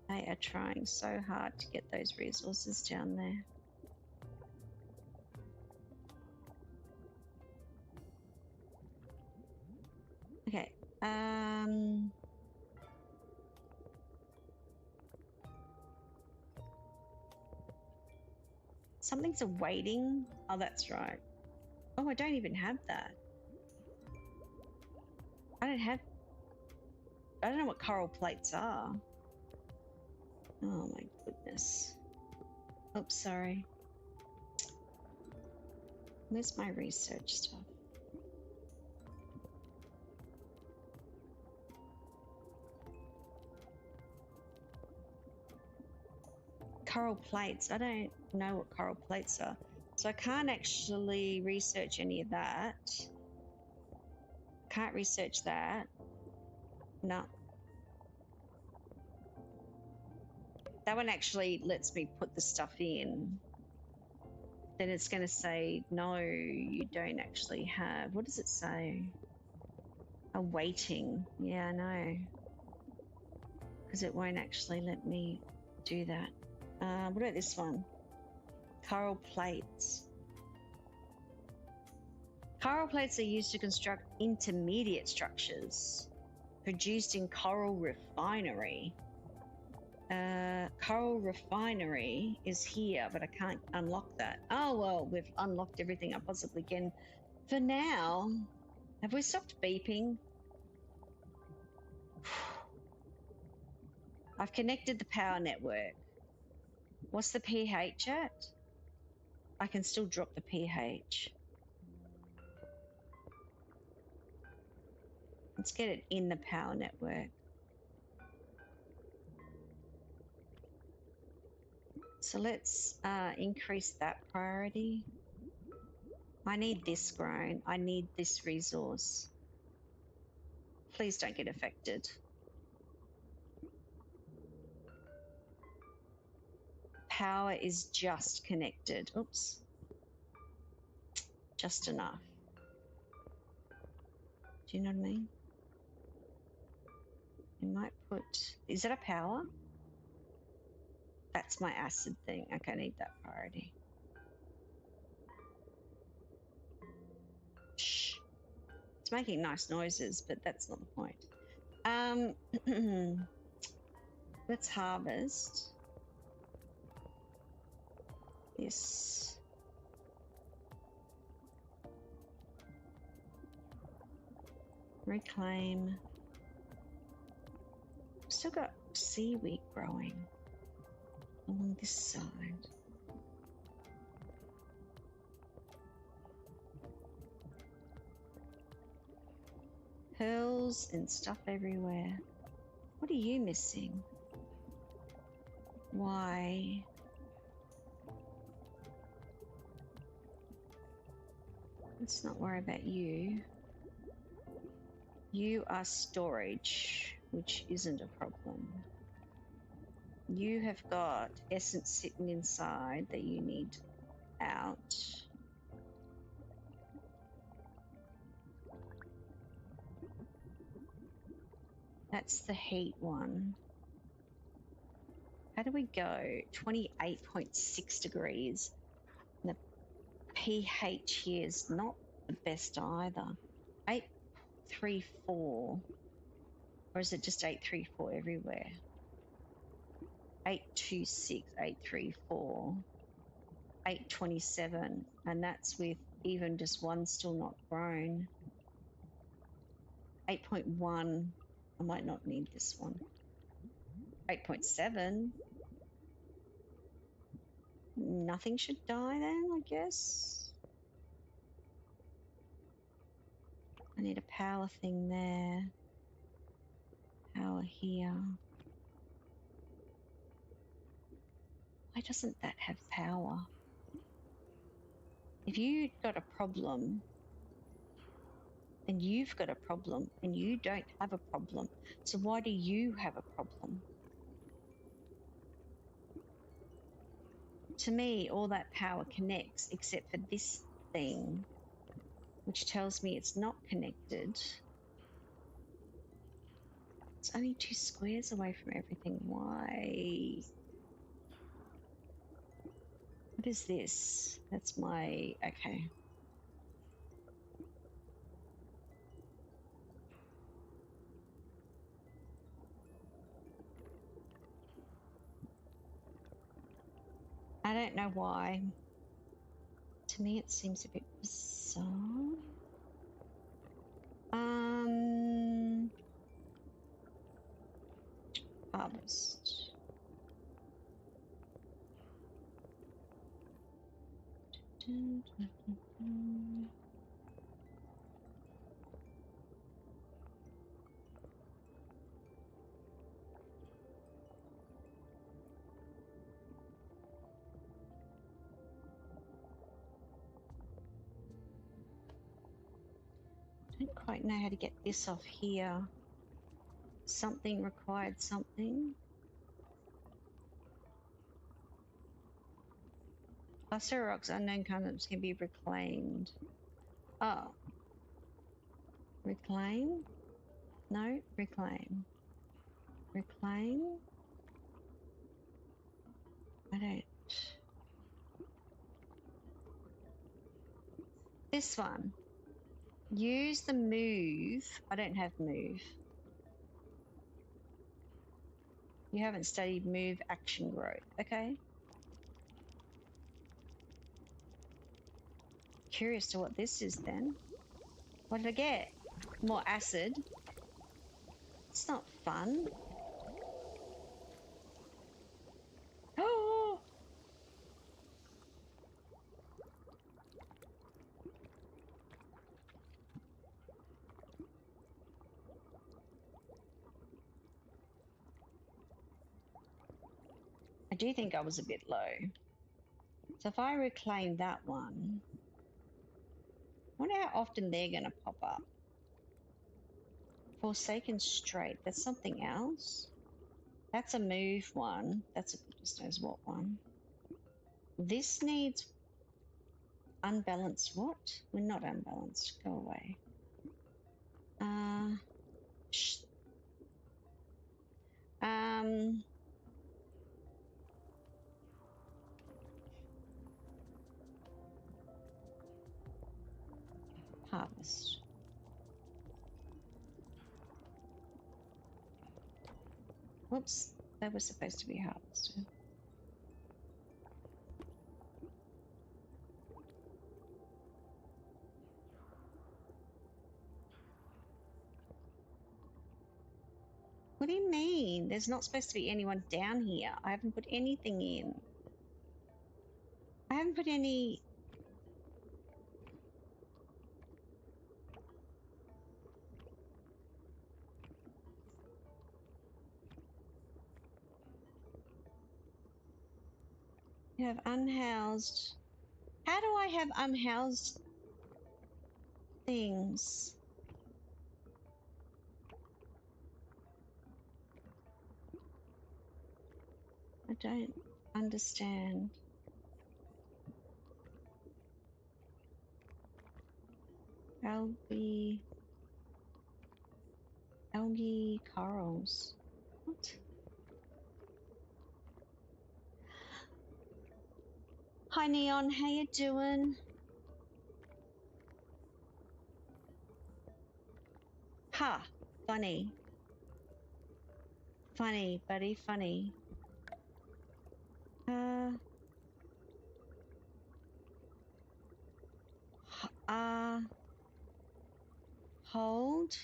They are trying so hard to get those resources down there. Okay. Something's awaiting. Oh, that's right. Oh, I don't even have that. I don't know what coral plates are. Oh my goodness. Oops, sorry. Where's my research stuff? Coral plates. I don't know what coral plates are. So I can't actually research any of that. Can't research that. No. That one actually lets me put the stuff in. Then it's going to say, no, you don't actually have. What does it say? Awaiting. Yeah, I know. Because it won't actually let me do that. What about this one? Coral plates. Coral plates are used to construct intermediate structures produced in coral refinery. Coral refinery is here, but I can't unlock that. Oh, well, we've unlocked everything I possibly can for now. Have we stopped beeping? I've connected the power network. What's the pH at? I can still drop the pH. Let's get it in the power network. So let's increase that priority. I need this grown. I need this resource. Please don't get affected. Power is just connected. Oops. Just enough. Do you know what I mean? You might put... Is that a power? That's my acid thing. Okay, I need that priority. Shh. It's making nice noises, but that's not the point. Let's harvest this. Reclaim. Still got seaweed growing along this side. Pearls and stuff everywhere. What are you missing? Why? Let's not worry about you. You are storage, which isn't a problem. You have got essence sitting inside that you need out. That's the heat one. How do we go? 28.6 degrees. And the pH here is not the best either. 834. Or is it just 834 everywhere? 826, 834, 827. And that's with even just one still not grown. 8.1. I might not need this one. 8.7. Nothing should die then, I guess. I need a power thing there. Power here. Why doesn't that have power? If you've got a problem, then you've got a problem, and you don't have a problem. So why do you have a problem? To me, all that power connects except for this thing, which tells me it's not connected. It's only 2 squares away from everything. Why? What is this? That's my... okay. I don't know why. To me, it seems a bit bizarre. Harvest. I don't quite know how to get this off here. Something required something. Cluster rocks, unknown concepts can be reclaimed. Oh. Reclaim? No, reclaim. Reclaim? I don't. This one. Use the move. I don't have move. You haven't studied move action growth. Okay. Curious to what this is then. What did I get? More acid. It's not fun. Oh! I do think I was a bit low. So if I reclaim that one, I wonder how often they're going to pop up. Forsaken Strait, that's something else. That's a move one. That's a goodness knows what one. This needs unbalanced what? We're not unbalanced. Go away. Um, harvest. Whoops, that was supposed to be harvested. What do you mean? There's not supposed to be anyone down here. I haven't put anything in. I haven't put any... You have unhoused... How do I have unhoused things. I don't understand. Algae corals. What? Hi Neon, how you doing? Ha! Funny. Funny, buddy, funny. Hold.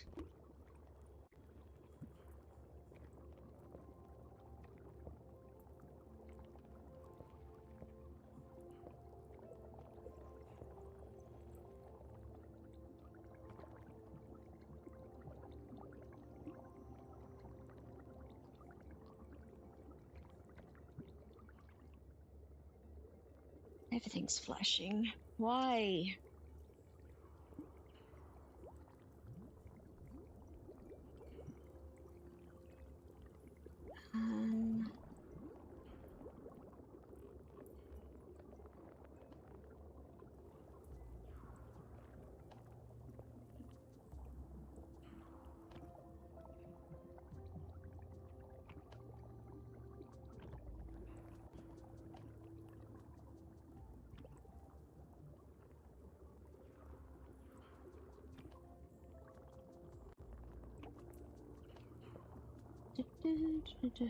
Everything's flashing. Why?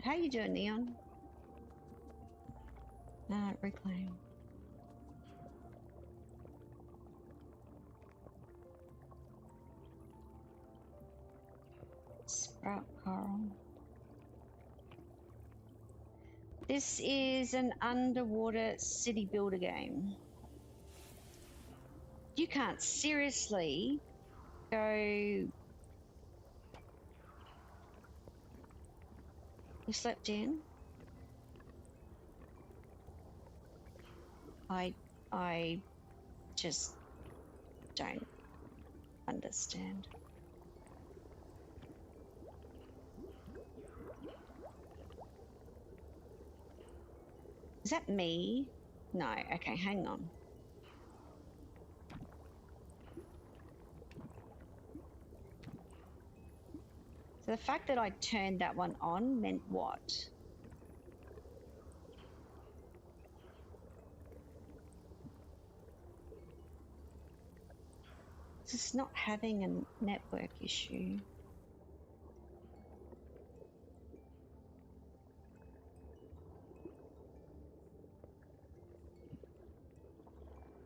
How you doing, Neon? Reclaim. Sprout coral. This is an underwater city builder game. You can't seriously go... You slept in? I just don't understand. Is that me? No, okay, hang on. So the fact that I turned that one on meant what? It's not having a network issue.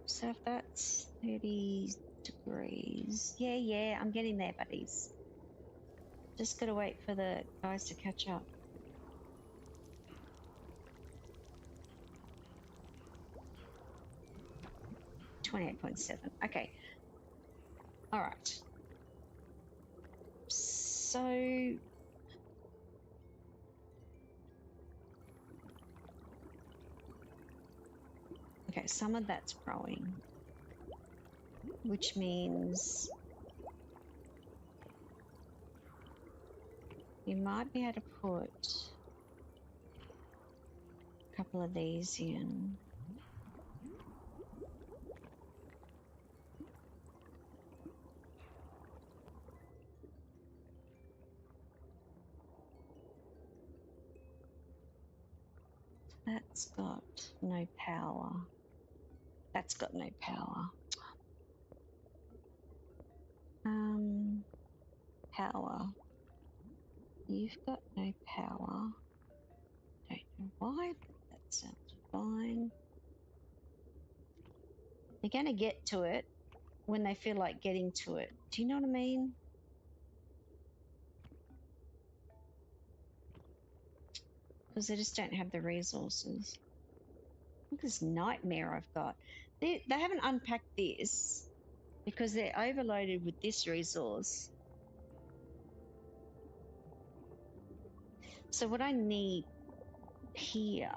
So if that's 30 degrees. Yeah, I'm getting there, buddies. Just gotta wait for the guys to catch up. $28.7. Okay. All right. So okay, some of that's growing, which means you might be able to put a couple of these in. That's got no power. That's got no power. Power. You've got no power. Don't know why, but that sounds fine. They're going to get to it when they feel like getting to it. Do you know what I mean? Because they just don't have the resources. Look at this nightmare I've got. They haven't unpacked this because they're overloaded with this resource. So what I need here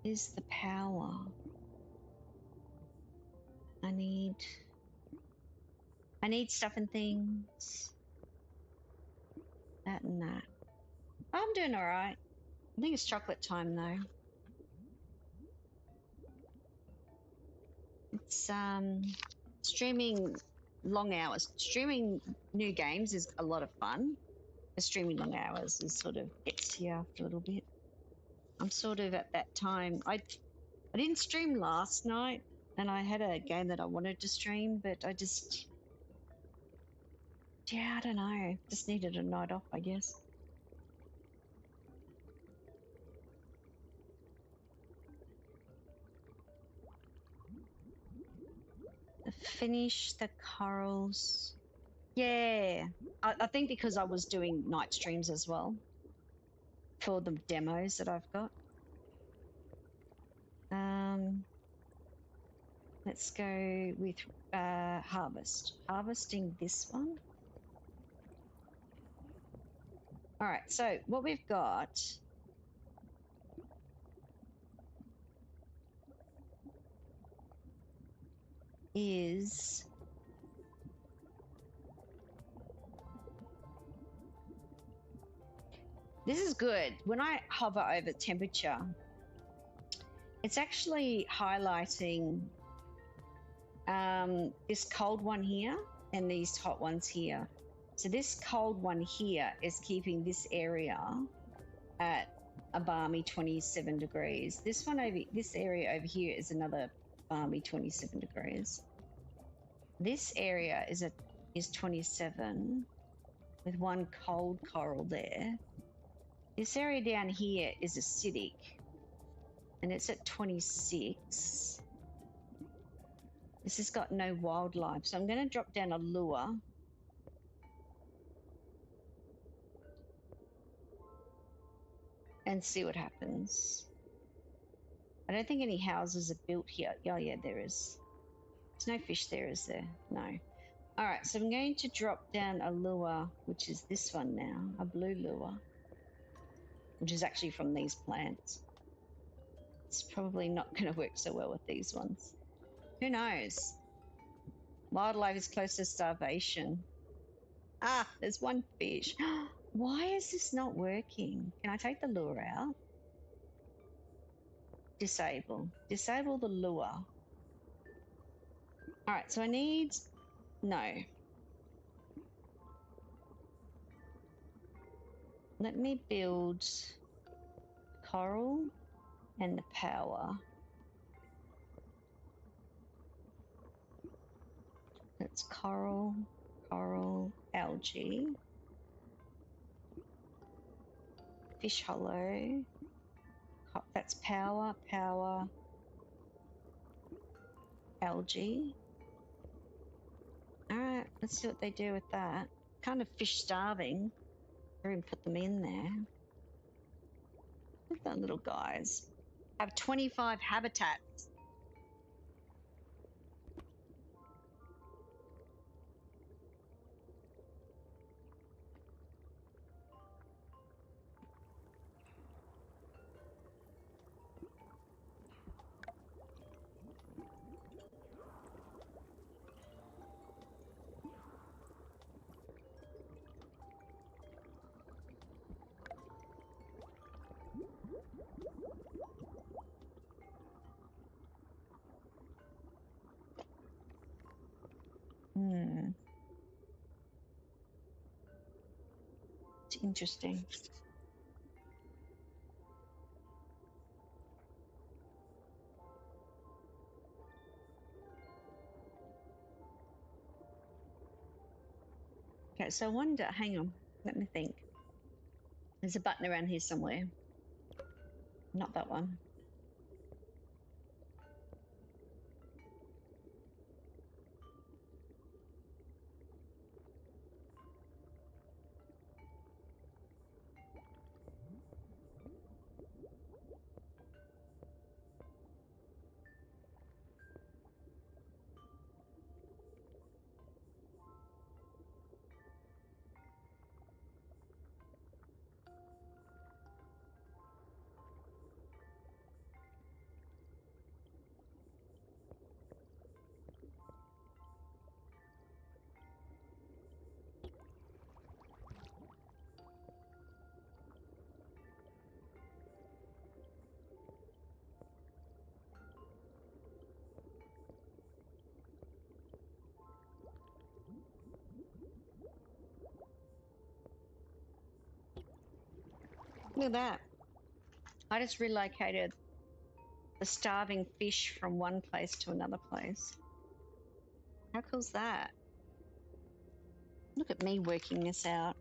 is the power. I need stuff and things. That and that. I'm doing all right. I think it's chocolate time though. It's streaming long hours. Streaming new games is a lot of fun. The streaming long hours is sort of gets to you after a little bit. I'm sort of at that time. I didn't stream last night, and I had a game that I wanted to stream, but I just, yeah, I don't know. Just needed a night off, I guess. Finish the corals. Yeah, I think because I was doing night streams as well for the demos that I've got. Let's go with harvest. Harvesting this one. All right, so what we've got is this is good. When I hover over temperature, it's actually highlighting this cold one here and these hot ones here. So this cold one here is keeping this area at a balmy 27 degrees. This area over here is another balmy 27 degrees. This area is 27 with one cold coral there. This area down here is acidic and it's at 26. This has got no wildlife, so I'm going to drop down a lure. And see what happens. I don't think any houses are built here. Oh, yeah, there is. There's no fish there, is there? No. All right, so I'm going to drop down a lure, which is this one now, a blue lure, which is actually from these plants. It's probably not going to work so well with these ones. Who knows? Wildlife is close to starvation. Ah, there's one fish. Why is this not working? Can I take the lure out? Disable. Disable the lure. All right, so I need... No. Let me build coral and the power. That's coral, algae, fish hollow. That's power, algae. All right, let's see what they do with that. Kind of fish starving. I even put them in there. Look at that little guys. I have 25 habitats. It's interesting. Okay, so I wonder, hang on, let me think. There's a button around here somewhere. Not that one. Look at that. I just relocated the starving fish from one place to another place. How cool's that? Look at me working this out.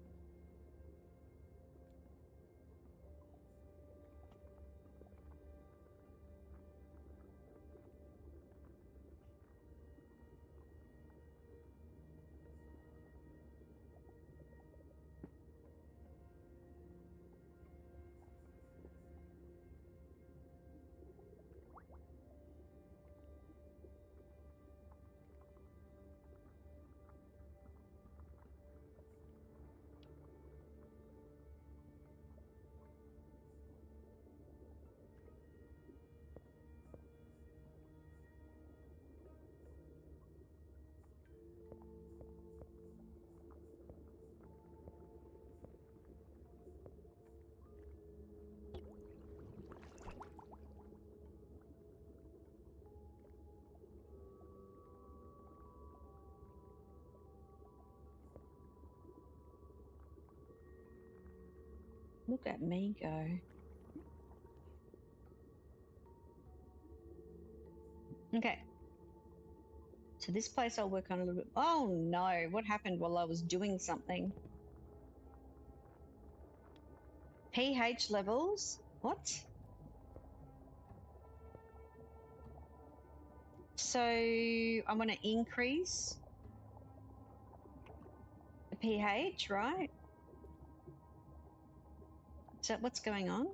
Look at me go. Okay. So this place I'll work on a little bit. Oh no, what happened while I was doing something? pH levels? What? So I'm going to increase the pH, right? Is that what's going on?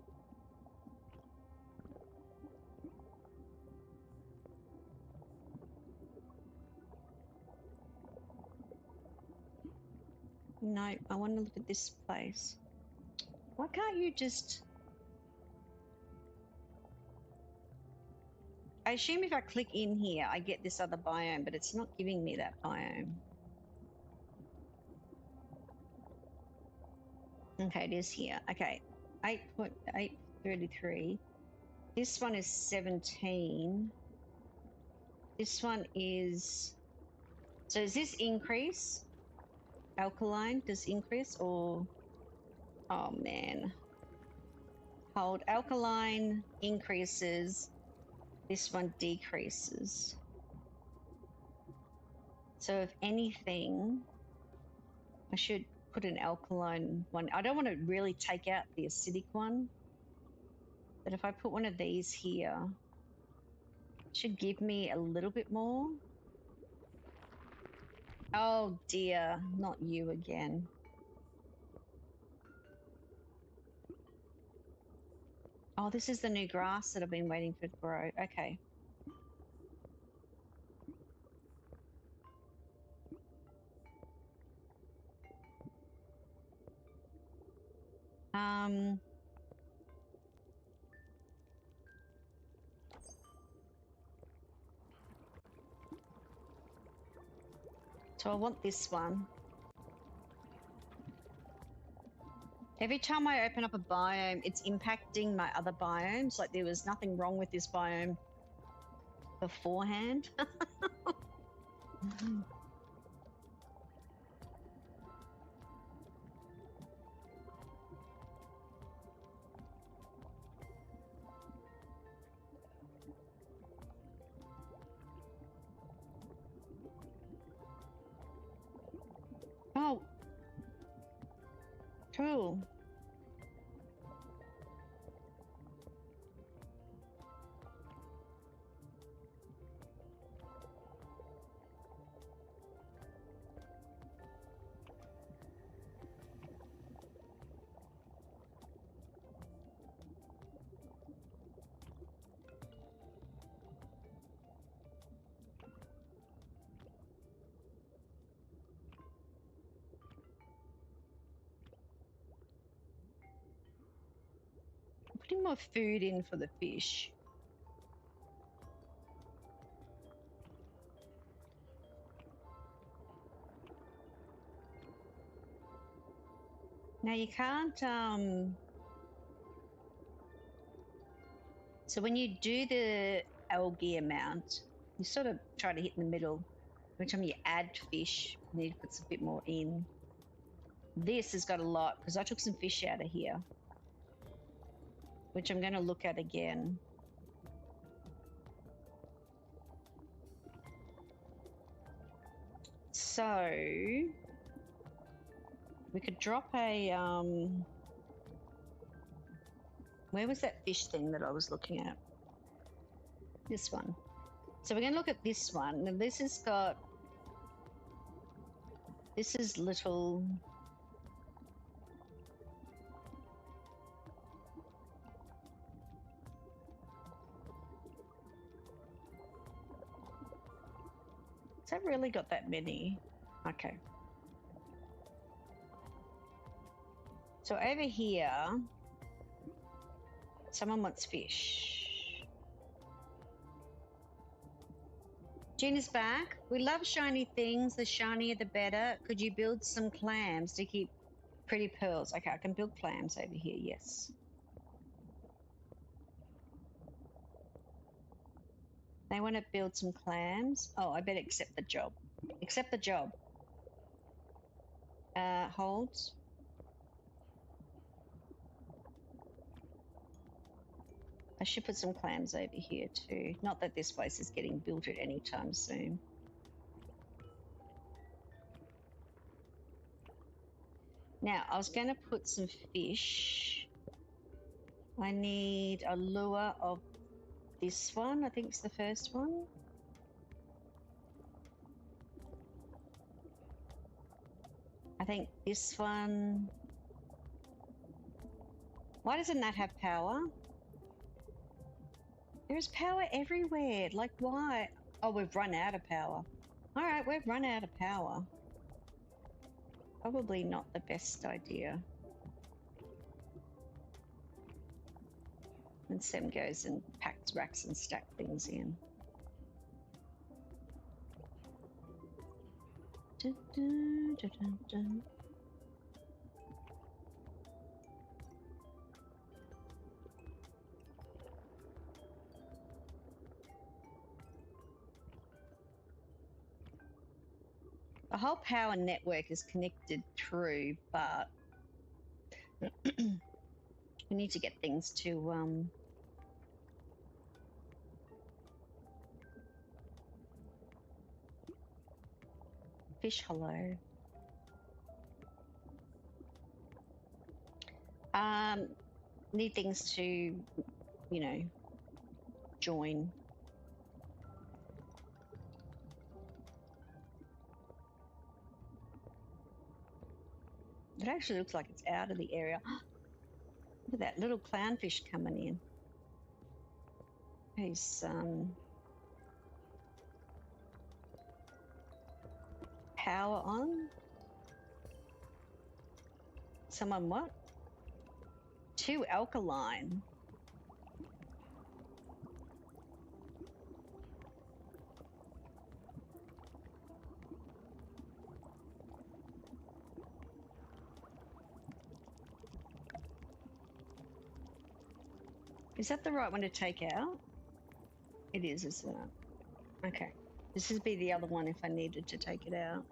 No, I want to look at this place. Why can't you just... I assume if I click in here, I get this other biome, but it's not giving me that biome. Okay, it is here. Okay, 8.833. This one is 17. This one is... So is this increase? Alkaline does increase or... Oh man. Hold. Alkaline increases. This one decreases. So if anything, I should put an alkaline one. I don't want to really take out the acidic one, but if I put one of these here, it should give me a little bit more. Oh dear, not you again. Oh, this is the new grass that I've been waiting for to grow. Okay. So I want this one. Every time I open up a biome, it's impacting my other biomes. Like there was nothing wrong with this biome beforehand. Oh, cool. Putting more food in for the fish. Now you can't, so when you do the algae amount, you sort of try to hit in the middle. Every time you add fish, you need to put a bit more in. This has got a lot, because I took some fish out of here. which I'm going to look at again. So we could drop a where was that fish thing that I was looking at? This one. So we're going to look at this one. Now this has got, this is little, has that really got that many? Okay. So over here, someone wants fish. Gina's back. We love shiny things. The shinier the better. Could you build some clams to keep pretty pearls? Okay, I can build clams over here, yes. They want to build some clams. Oh, I better accept the job. Accept the job. Hold. I should put some clams over here too. Not that this place is getting built at any time soon. Now, I was going to put some fish. I need a lure of this one. I think it's the first one. I think this one. Why doesn't that have power? There's power everywhere. Like, why? Oh, we've run out of power. All right, we've run out of power. Probably not the best idea. And Sam goes and packs racks and stack things in. Dun, dun, dun, dun, dun. The whole power network is connected through, but we need to get things to fish. Hello. Need things to, you know, join. It actually looks like it's out of the area. Look at that little clownfish coming in. He's power on. Someone what? Too alkaline. Is that the right one to take out? It is, isn't it? Okay. This would be the other one if I needed to take it out.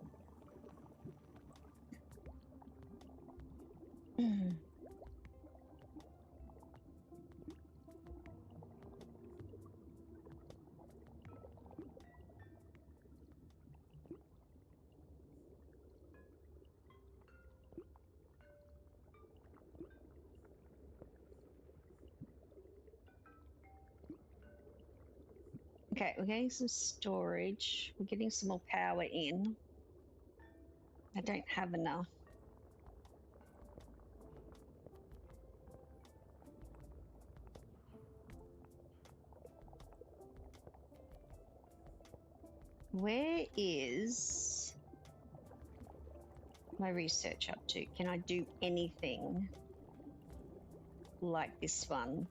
Okay, we're getting some storage. We're getting some more power in. I don't have enough. Where is my research up to? Can I do anything like this one?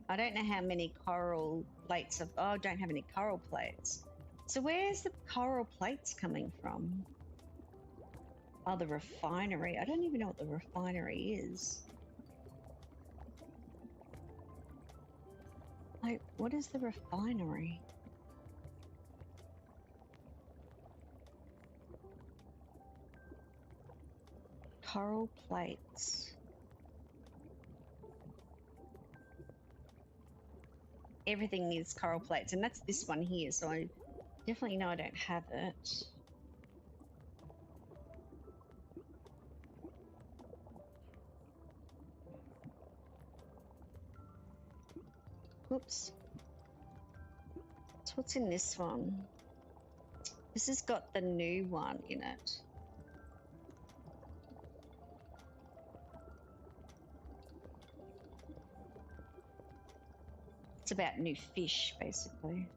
I don't know how many coral plates of, oh, I don't have any coral plates. So where's the coral plates coming from? Oh, the refinery. I don't even know what the refinery is. Like, what is the refinery? Coral plates. everything is coral plates, and that's this one here, so I definitely know I don't have it. Oops. So what's in this one? This has got the new one in it. It's about new fish, basically.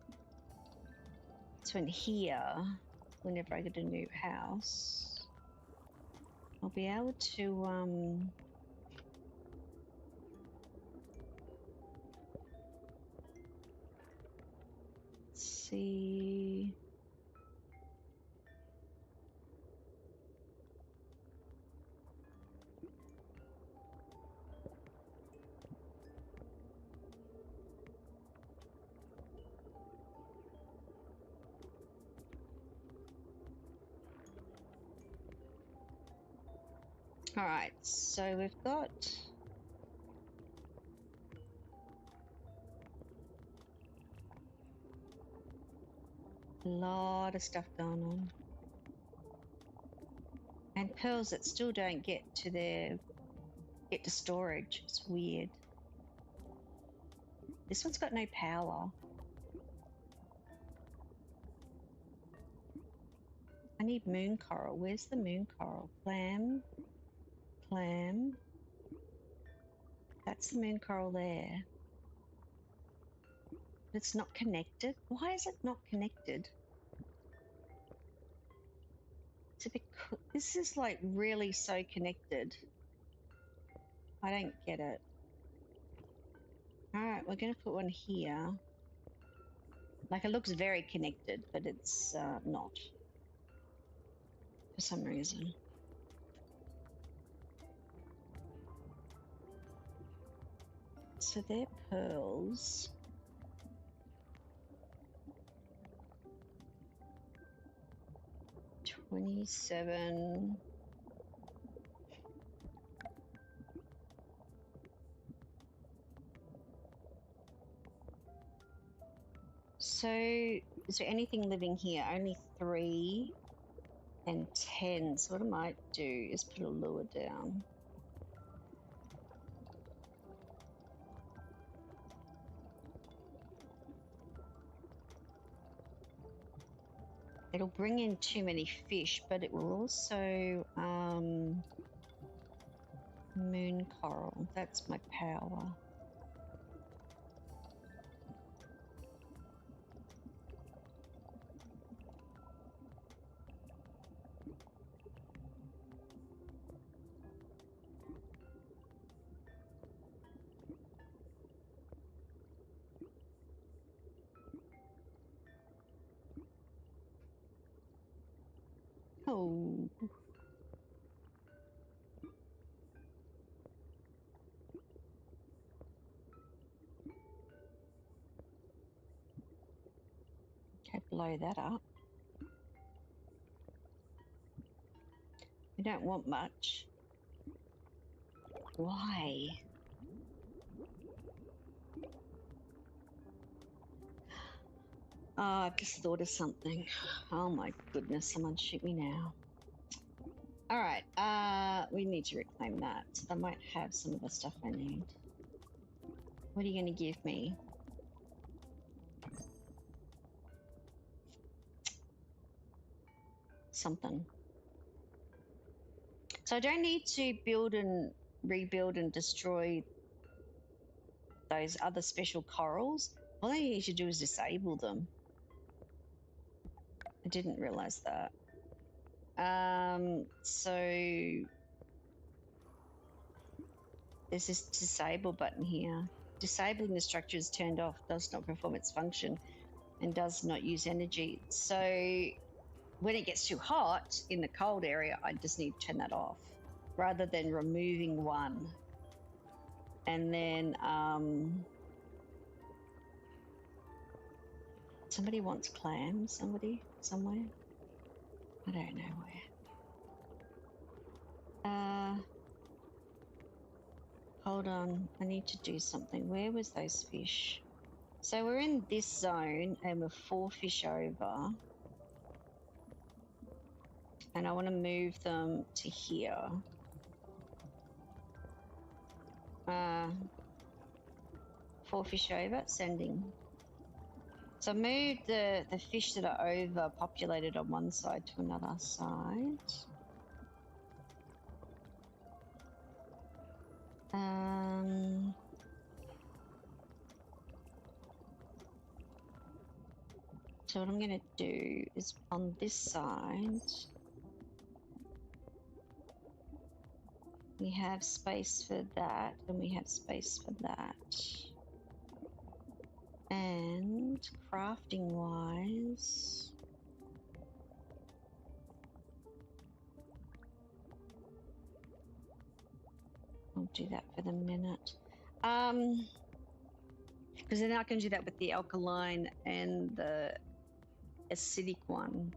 So in here, whenever I get a new house, I'll be able to see. All right, so we've got a lot of stuff going on. And pearls that still don't get to storage. It's weird. This one's got no power. I need moon coral. Where's the moon coral? Clam. That's the moon coral there. It's not connected. Why is it not connected? It's a bit. This is like really so connected. I don't get it. All right, we're going to put one here. Like it looks very connected, but it's not for some reason. So they're pearls. $27. So is there anything living here? Only 3 and 10. So what I might do is put a lure down. It'll bring in too many fish, but it will also moon coral. That's my power. Oh. Okay, blow that up. We don't want much. Why? Oh, I've just thought of something. Oh my goodness, someone shoot me now. All right, we need to reclaim that. I might have some of the stuff I need. What are you going to give me? Something. So I don't need to build and rebuild and destroy those other special corals. All I need to do is disable them. I didn't realize that. So there's this disable button here. Disabling the structure is turned off, does not perform its function, and does not use energy. So when it gets too hot in the cold area, I just need to turn that off rather than removing one. And then somebody wants clams, somewhere. I don't know where. Hold on, I need to do something. Where was those fish? So we're in this zone and we're 4 fish over. And I want to move them to here. 4 fish over, sending. So I moved the fish that are overpopulated on one side to another side. So what I'm going to do is on this side, we have space for that and we have space for that. And crafting wise, I'll do that for the minute. Because then I can do that with the alkaline and the acidic one.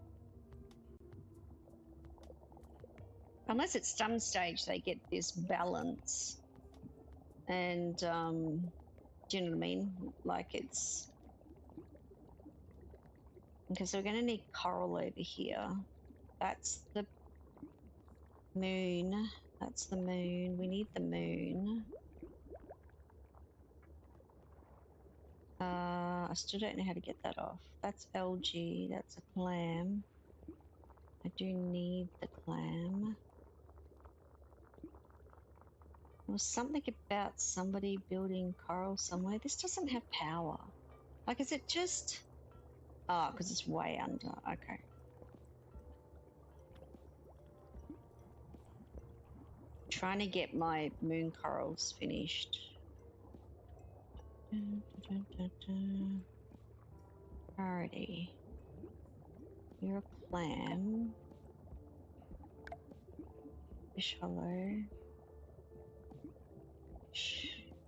Unless at some stage they get this balance. And, do you know what I mean? Like it's... Okay, so we're going to need coral over here. That's the moon. That's the moon. We need the moon. I still don't know how to get that off. That's algae. That's a clam. I do need the clam. There was something about somebody building coral somewhere. This doesn't have power. Like, is it just... Oh, because it's way under. Okay. Trying to get my moon corals finished. Alrighty. You're a clam. Fish hollow.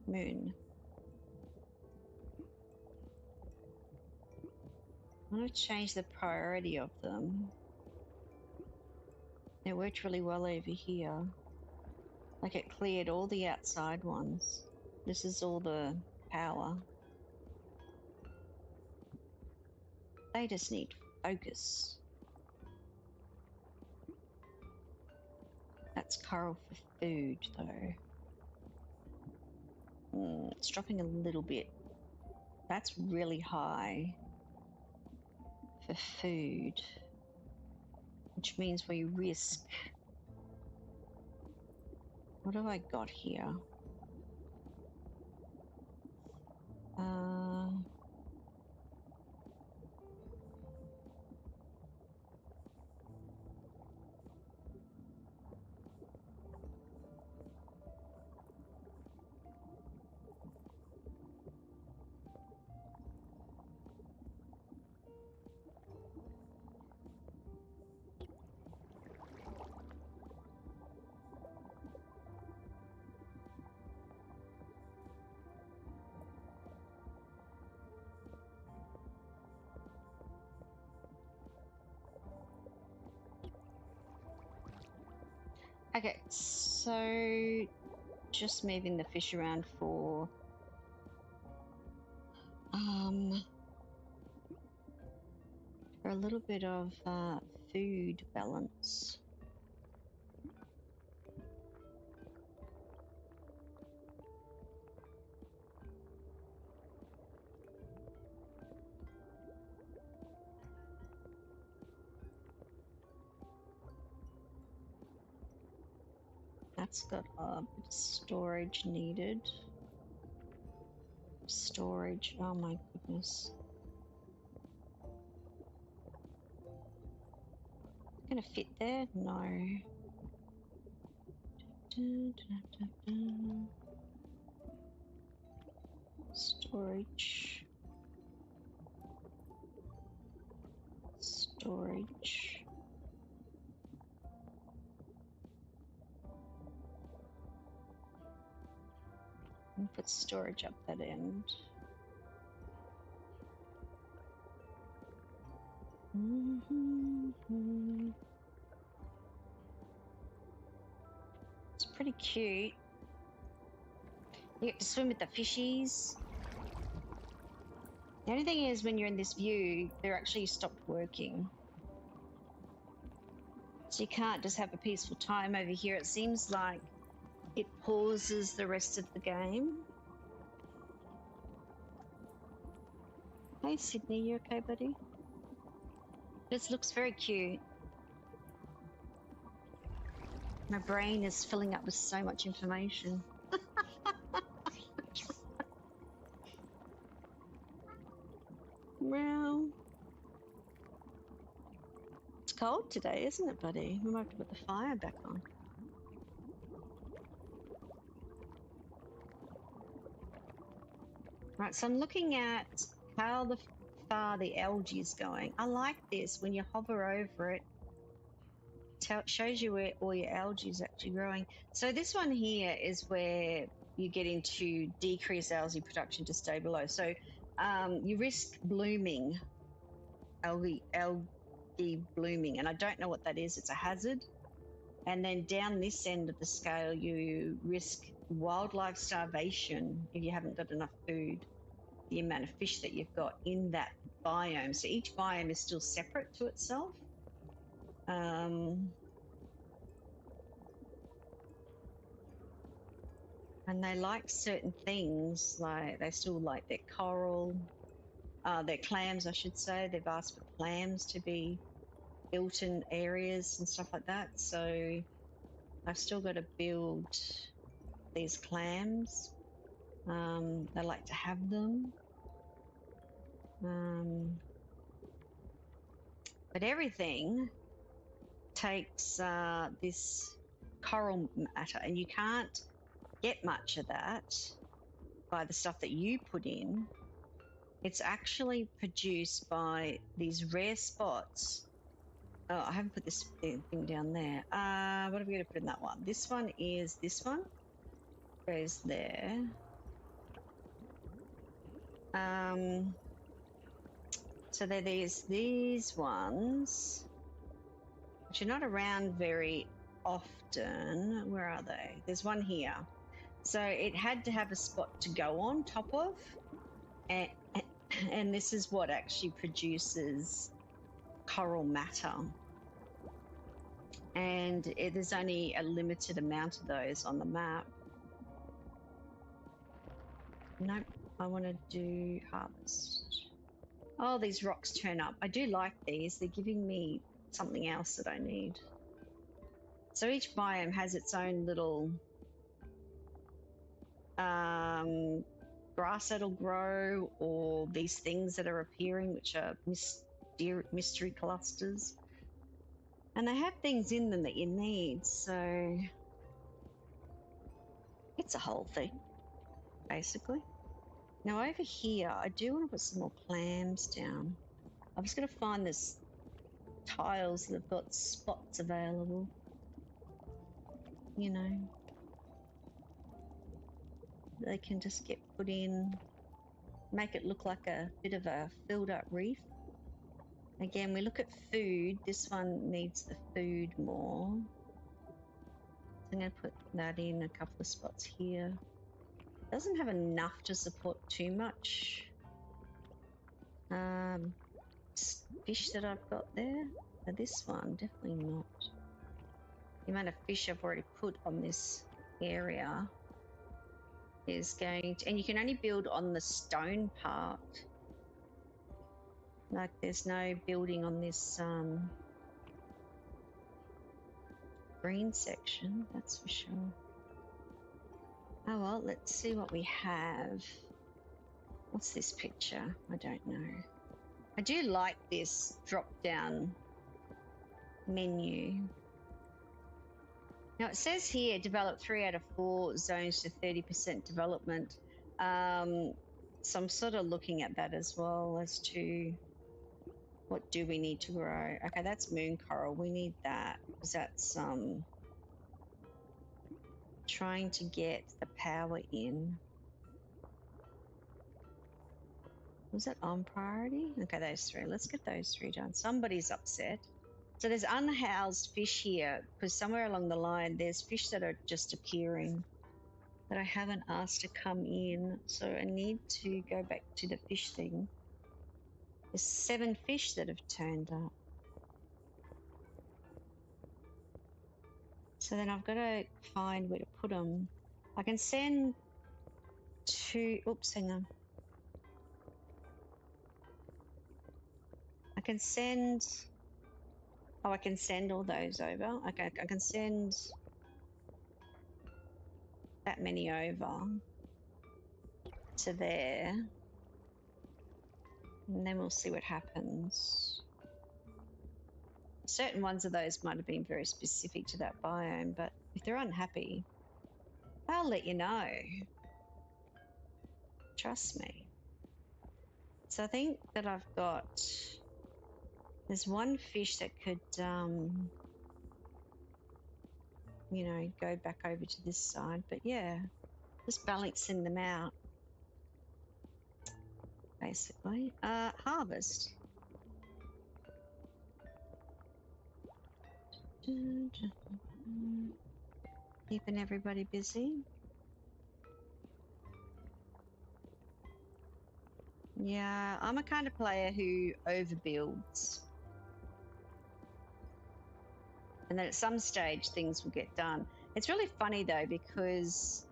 Moon. I'm going to change the priority of them. It worked really well over here. Like it cleared all the outside ones. This is all the power. They just need focus. That's coral for food though. It's dropping a little bit. That's really high for food, which means we risk. What have I got here? Okay, so just moving the fish around for a little bit of food balance. That's got a bit of storage needed. Storage, oh my goodness. Gonna fit there? No. Storage. Storage. And put storage up that end. It's pretty cute. You get to swim with the fishies. The only thing is when you're in this view, they're actually stopped working. So you can't just have a peaceful time over here. It seems like it pauses the rest of the game. Hey Sydney, you okay, buddy? This looks very cute. My brain is filling up with so much information. Well, it's cold today, isn't it, buddy? We might have to put the fire back on. Right, so I'm looking at how far the algae is going. I like this. When you hover over it, it shows you where all your algae is actually growing. So this one here is where you get into decreased algae production to stay below. So you risk blooming, algae blooming, and I don't know what that is. It's a hazard. And then down this end of the scale, you risk wildlife starvation if you haven't got enough food, the amount of fish that you've got in that biome. So each biome is still separate to itself. And they like certain things, like they still like their coral, their clams, I should say. They've asked for clams to be built in areas and stuff like that. So I've still got to build these clams. They like to have them. But everything takes this coral matter, and you can't get much of that by the stuff that you put in. It's actually produced by these rare spots. Oh, I haven't put this thing down there. What are we going to put in that one? This one is this one. Goes there. So there's these ones, which are not around very often. Where are they? There's one here. So it had to have a spot to go on top of, and this is what actually produces coral matter. And there's only a limited amount of those on the map. Nope, I want to do harvest. Oh, these rocks turn up. I do like these. They're giving me something else that I need. So each biome has its own little grass that'll grow, or these things that are appearing, which are mystery clusters. And they have things in them that you need, so it's a whole thing, basically. Now over here, I do want to put some more clams down. I'm just going to find this tiles that have got spots available. You know, they can just get put in, make it look like a bit of a filled up reef. Again, we look at food. This one needs the food more. So I'm going to put that in a couple of spots here. Doesn't have enough to support too much fish that I've got there. Now this one, definitely not. The amount of fish I've already put on this area is going to, and you can only build on the stone part. Like there's no building on this green section, that's for sure. Oh well, let's see what we have. What's this picture? I don't know. I do like this drop-down menu. Now it says here, develop 3 out of 4 zones to 30% development. So I'm sort of looking at that as well as to what do we need to grow. Okay, that's moon coral. We need that because that's trying to get the power in. Was that on priority? Okay, those 3. Let's get those 3 done. Somebody's upset. So there's unhoused fish here because somewhere along the line there's fish that are just appearing that I haven't asked to come in. So I need to go back to the fish thing. There's 7 fish that have turned up. So then I've got to find where to put them. I can send 2. Oops, hang on. I can send. Oh, I can send all those over. Okay, I can send that many over to there. And then we'll see what happens. Certain ones of those might have been very specific to that biome, but if they're unhappy, I'll let you know. Trust me. So I think that I've got, there's one fish that could, you know, go back over to this side. But yeah, just balancing them out, basically. Harvest. Keeping everybody busy. Yeah, I'm a kind of player who overbuilds. And then at some stage things will get done. It's really funny though, because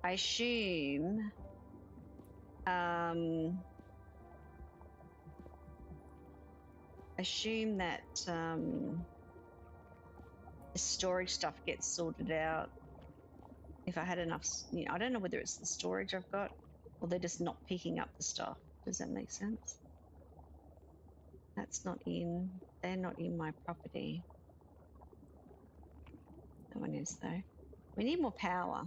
I assume that the storage stuff gets sorted out if I had enough. You know, I don't know whether it's the storage I've got or they're just not picking up the stuff. Does that make sense? That's not in. They're not in my property. That one is though. We need more power.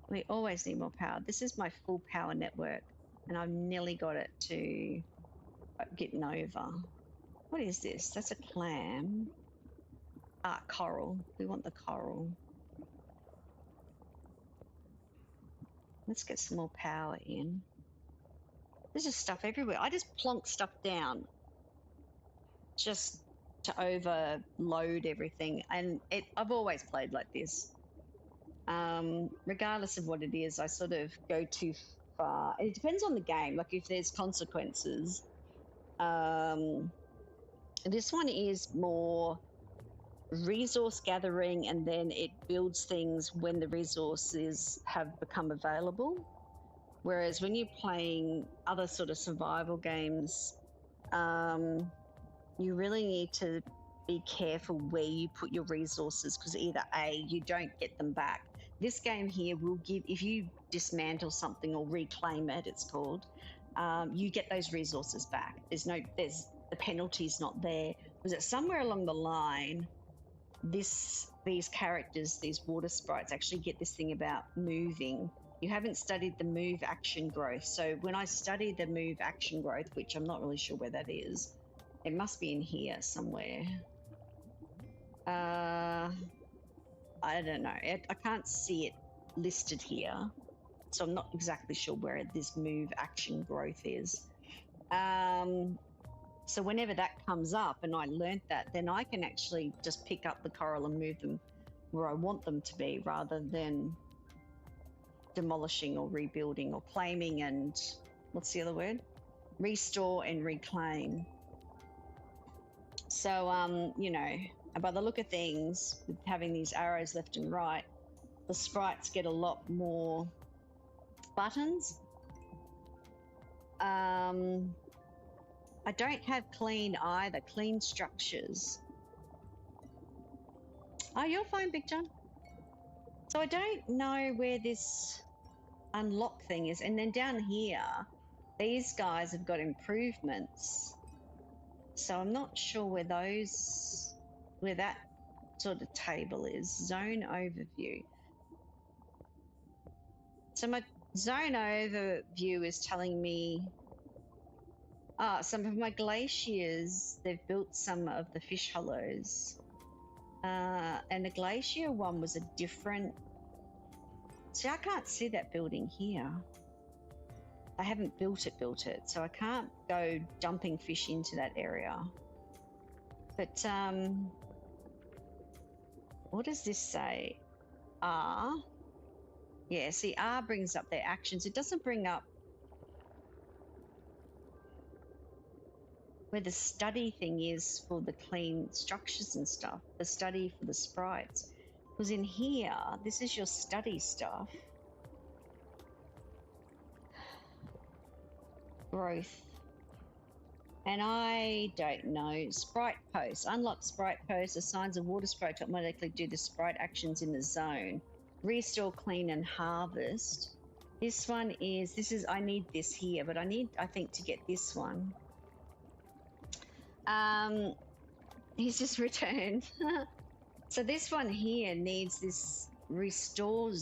We always need more power. This is my full power network, and I've nearly got it to getting over. What is this? That's a clam. Coral. We want the coral. Let's get some more power in. There's just stuff everywhere. I just plonk stuff down just to overload everything. And I've always played like this. Regardless of what it is, I sort of go too far. It depends on the game. Like if there's consequences. This one is more resource gathering, and then it builds things when the resources have become available. Whereas when you're playing other sort of survival games, you really need to be careful where you put your resources, because either A, you don't get them back. This game here will give, if you dismantle something or reclaim it, it's called, you get those resources back. The penalty's not there. Was it somewhere along the line, these characters, these water sprites, actually get this thing about moving. You haven't studied the move action growth. So when I study the move action growth, which I'm not really sure where that is, it must be in here somewhere. I don't know. I can't see it listed here, so I'm not exactly sure where this move action growth is. So whenever that comes up and I learnt that, then I can actually just pick up the coral and move them where I want them to be, rather than demolishing or rebuilding or claiming and, what's the other word? Restore and reclaim. So, you know, by the look of things, with having these arrows left and right, the sprites get a lot more buttons. I don't have clean either, clean structures. Oh, you're fine, Big John. So I don't know where this unlock thing is. And then down here, these guys have got improvements. So I'm not sure where that sort of table is. Zone overview. So my zone overview is telling me some of my glaciers, they've built some of the fish hollows. And the glacier one was a different. See, I can't see that building here. I haven't built it, so I can't go dumping fish into that area. But what does this say? R. Yeah, see, R brings up their actions. It doesn't bring up where the study thing is for the clean structures and stuff, the study for the sprites. Because in here, this is your study stuff. Growth. And I don't know. Sprite posts. Unlock sprite posts. Assigns a water sprite to automatically do the sprite actions in the zone. Restore, clean, and harvest. This one is, I need this here, but I think to get this one. He's just returned. So this one here needs this restore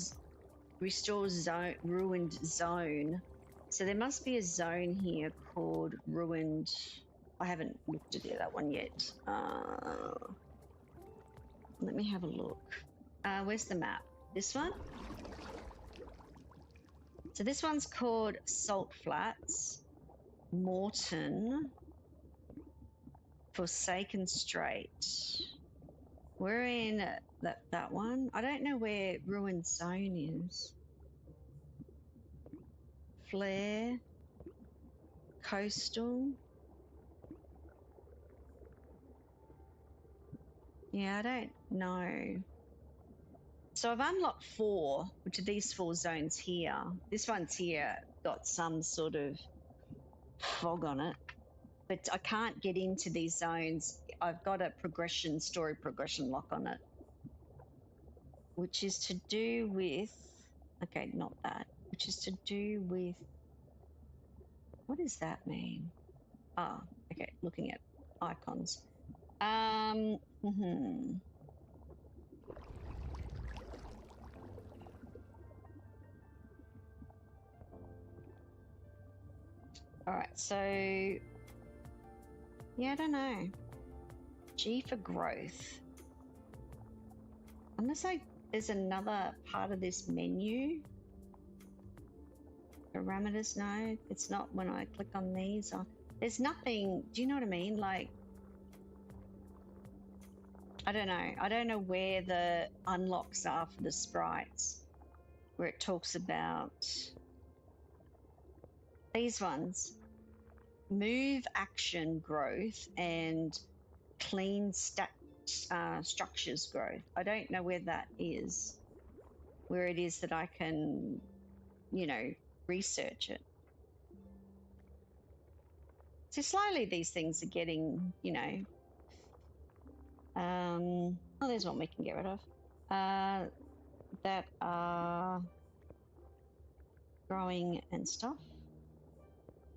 zone, ruined zone. So there must be a zone here called ruined. I haven't looked at that one yet. Let me have a look. Where's the map? This one? So this one's called Salt Flats, Morton, Forsaken Strait. We're in that one. I don't know where Ruined Zone is. Flare, Coastal. Yeah, I don't know. So I've unlocked 4, which are these 4 zones here. This one's here got some sort of fog on it, but I can't get into these zones. I've got a story progression lock on it, which is to do with, okay, not that, which is to do with, what does that mean? Ah, okay, looking at icons. All right, so yeah, I don't know. G for growth. Unless there's another part of this menu. Parameters, no, it's not when I click on these. There's nothing, do you know what I mean? Like, I don't know. I don't know where the unlocks are for the sprites, where it talks about these ones. Move, action, growth, and clean structures growth. I don't know where that is, where it is that I can, research it. So slowly these things are getting, oh, there's one we can get rid of. That are growing and stuff.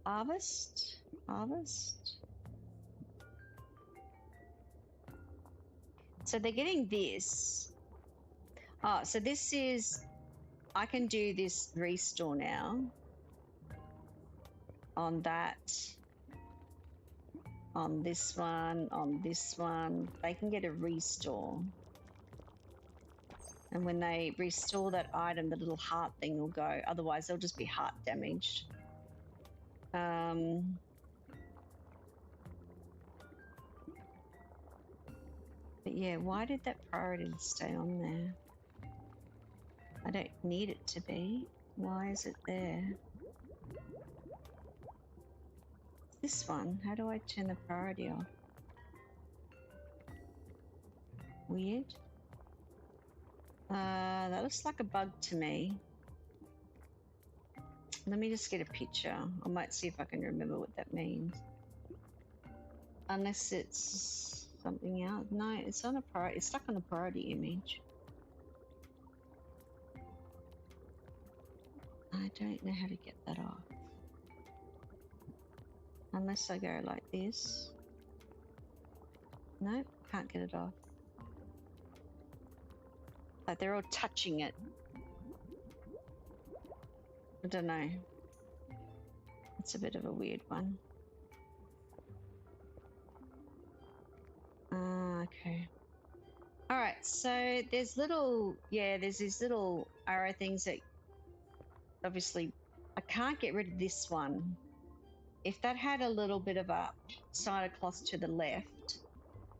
Harvest. So they're getting this. Oh, so this is, I can do this restore now. On that. On this one, they can get a restore. And when they restore that item, the little heart thing will go. Otherwise, they'll just be heart damaged. But yeah, why did that priority stay on there? I don't need it to be. Why is it there? This one, how do I turn the priority off? Weird. That looks like a bug to me. Let me just get a picture. I might see if I can remember what that means. Unless it's something else. No, it's on a priority. It's stuck on a priority image. I don't know how to get that off. Unless I go like this. Nope, can't get it off. Like they're all touching it. I don't know. It's a bit of a weird one. Okay. All right, so there's these little arrow things that obviously I can't get rid of this one. If that had a little bit of a side of cloth to the left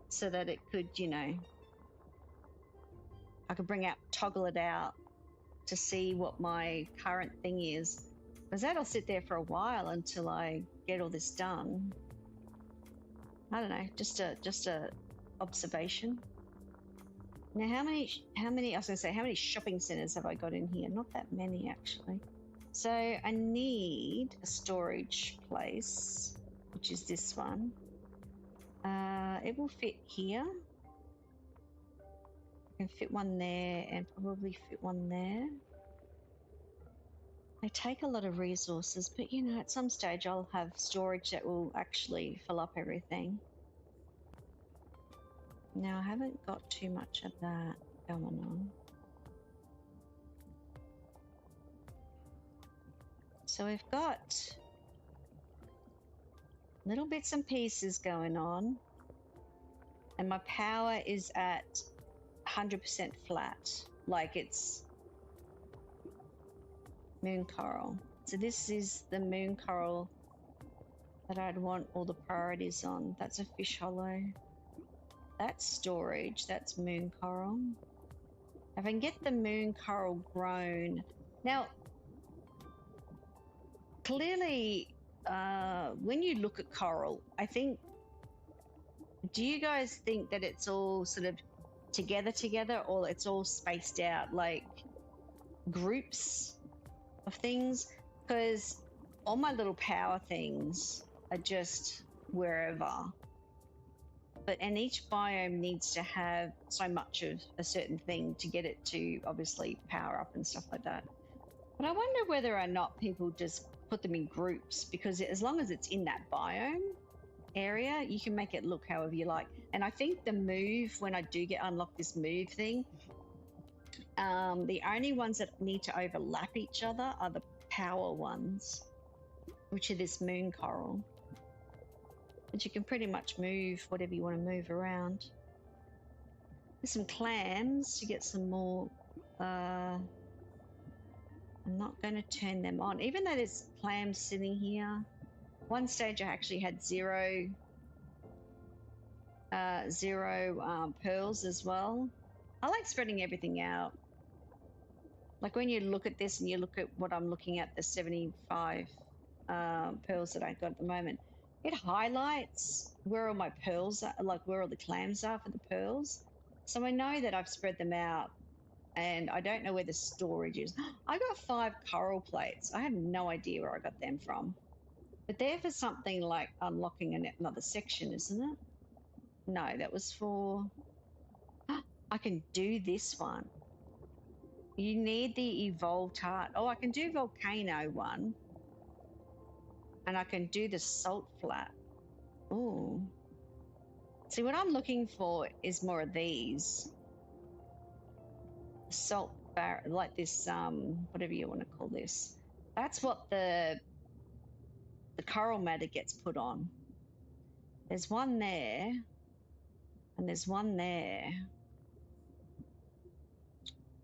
so that it could, I could toggle it out to see what my current thing is. Because that'll sit there for a while until I get all this done. I don't know, just a observation. Now, how many? I was gonna say, how many shopping centers have I got in here? Not that many, actually. So I need a storage place, which is this one. It will fit here. I can fit one there and probably fit one there. They take a lot of resources, but you know, at some stage I'll have storage that will actually fill up everything. Now, I haven't got too much of that going on. So we've got little bits and pieces going on, and my power is at 100% flat, like it's moon coral. So this is the moon coral that I'd want all the priorities on. That's a fish hollow. That's storage. That's moon coral. If I can get the moon coral grown. Now, clearly, when you look at coral, I think, do you guys think that it's all sort of together, or it's all spaced out, like groups of things? Because all my little power things are just wherever. And each biome needs to have so much of a certain thing to get it to obviously power up and stuff like that. But I wonder whether or not people just put them in groups, because as long as it's in that biome area, you can make it look however you like. And I think the move, when I do get unlocked this move thing, the only ones that need to overlap each other are the power ones, which are this moon coral. But you can pretty much move whatever you want to move around. There's some clams to get some more. I'm not going to turn them on, even though there's clams sitting here. One stage I actually had zero pearls as well. I like spreading everything out. Like when you look at this and you look at what I'm looking at, the 75 pearls that I've got at the moment, it highlights where all my pearls are, like where all the clams are for the pearls. So I know that I've spread them out, and I don't know where the storage is. I got 5 coral plates. I have no idea where I got them from. But they're for something like unlocking another section, isn't it? No, that was for... I can do this one. You need the evolved heart. Oh, I can do volcano one. And I can do the salt flat. Ooh. See, what I'm looking for is more of these. Salt bar, like this, whatever you want to call this. That's what the coral matter gets put on. There's one there, and there's one there.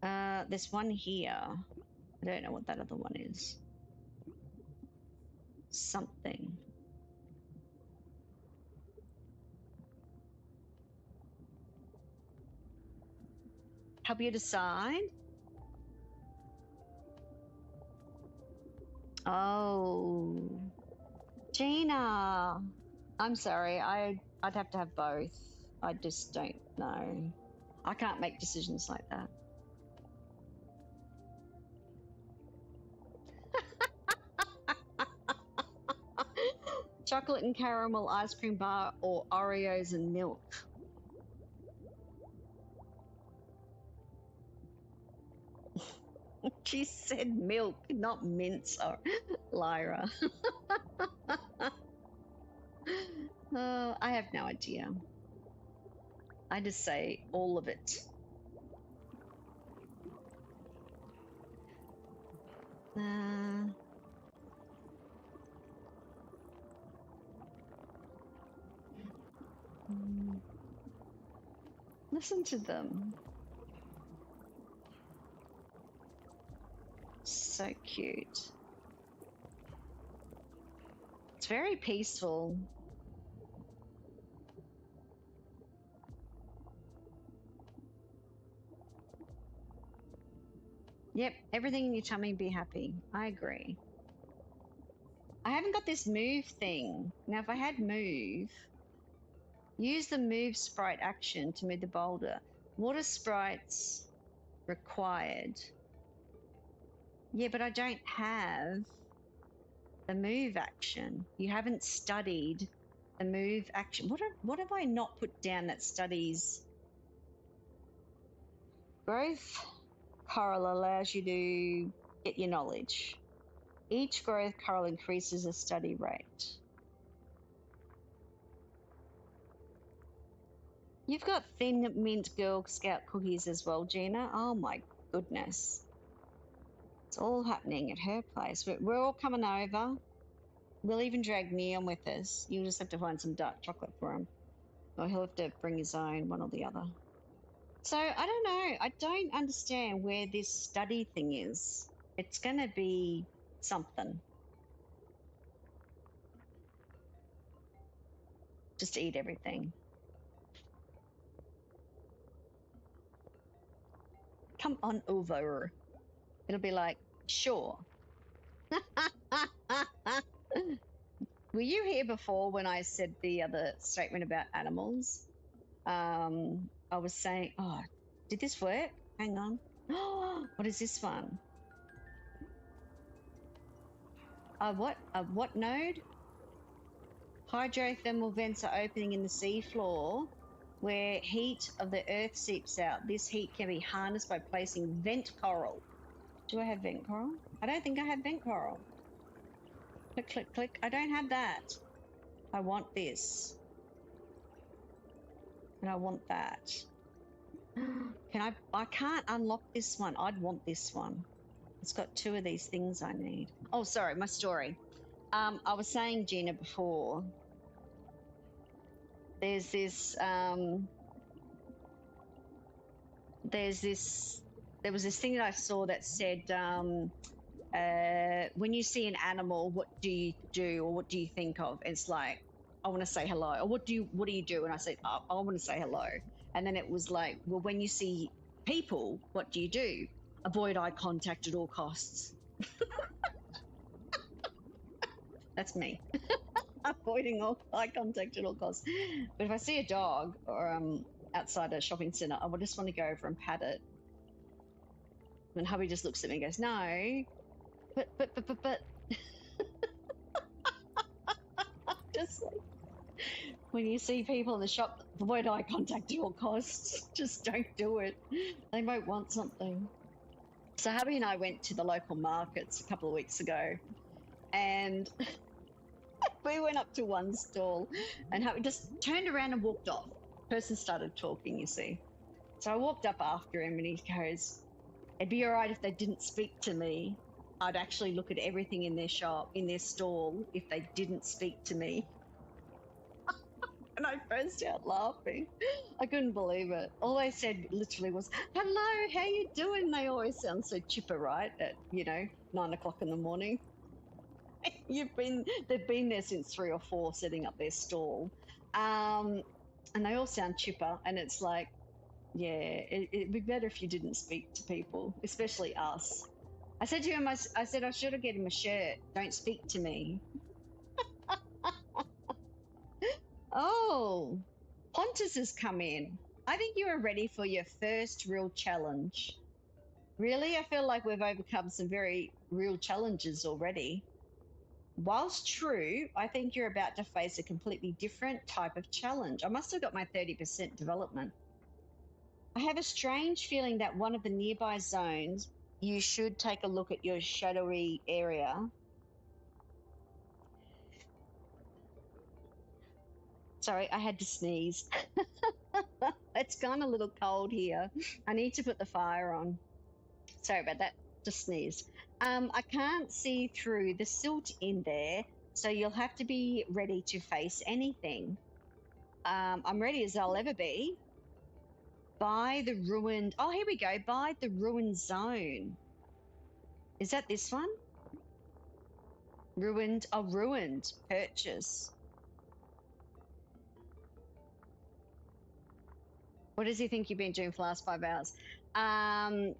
There's one here. I don't know what that other one is. Something. Help you decide? Oh, Gina. I'm sorry. I'd have to have both. I just don't know. I can't make decisions like that. Chocolate and caramel ice cream bar or Oreos and milk? She said milk, not mince, or Lyra. Oh, I have no idea. I just say all of it. Listen to them. So cute. It's very peaceful. Yep, everything in your tummy, be happy. I agree. I haven't got this move thing. Now, if I had move, Use the move sprite action to move the boulder. Water sprites required. Yeah, but I don't have the move action. You haven't studied the move action. What have I not put down that studies? Growth coral allows you to get your knowledge. Each growth coral increases the study rate. You've got thin mint Girl Scout cookies as well, Gina. Oh my goodness. It's all happening at her place. We're all coming over. We'll even drag Neon with us. You'll just have to find some dark chocolate for him. Or he'll have to bring his own, one or the other. So I don't know. I don't understand where this study thing is. It's going to be something. Just eat everything. Come on over. It'll be like, sure. Were you here before when I said the other statement about animals? I was saying, oh, did this work? Hang on. What is this one? What node? Hydrothermal vents are opening in the seafloor where heat of the earth seeps out. This heat can be harnessed by placing vent coral. Do I have vent coral? I don't think I have vent coral. Click, click, click. I don't have that. I want this. And I want that. I can't unlock this one. I'd want this one. It's got two of these things I need. Oh, sorry, my story. I was saying, Gina, before, there was this thing that I saw that said, when you see an animal, what do you do or what do you think of? It's like, I want to say hello. Or what do you do? And I said, oh, I want to say hello. And then it was like, well, when you see people, what do you do? Avoid eye contact at all costs. That's me. Avoiding all eye contact at all costs. But if I see a dog or outside a shopping centre, I would just want to go over and pat it. And hubby just looks at me and goes, no, but. Just like, when you see people in the shop, avoid eye contact at all costs. Just don't do it. They might want something. So hubby and I went to the local markets a couple of weeks ago, and we went up to one stall, and hubby just turned around and walked off. Person started talking, you see. So I walked up after him, and he goes, "It'd be all right if they didn't speak to me. I'd actually look at everything in their shop, in their stall, if they didn't speak to me." And I burst out laughing. I couldn't believe it. All they said literally was, "Hello, how you doing?" They always sound so chipper, right? At 9 o'clock in the morning. They've been there since 3 or 4, setting up their stall, and they all sound chipper. And it's like, yeah, it'd be better if you didn't speak to people, especially us. I said to him, I said I should have get him a shirt. Don't speak to me. Oh, Pontus has come in. I think you are ready for your first real challenge. Really? I feel like we've overcome some very real challenges already. Whilst true, I think you're about to face a completely different type of challenge. I must have got my 30% development. I have a strange feeling that one of the nearby zones, you should take a look at your shadowy area. Sorry, I had to sneeze. It's gone a little cold here. I need to put the fire on. Sorry about that. Just sneezed. I can't see through the silt in there, so you'll have to be ready to face anything. I'm ready as I'll ever be. By the ruined... Oh, here we go. By the ruined zone. Is that this one? Ruined. Oh, ruined. Purchase. What does he think you've been doing for the last 5 hours?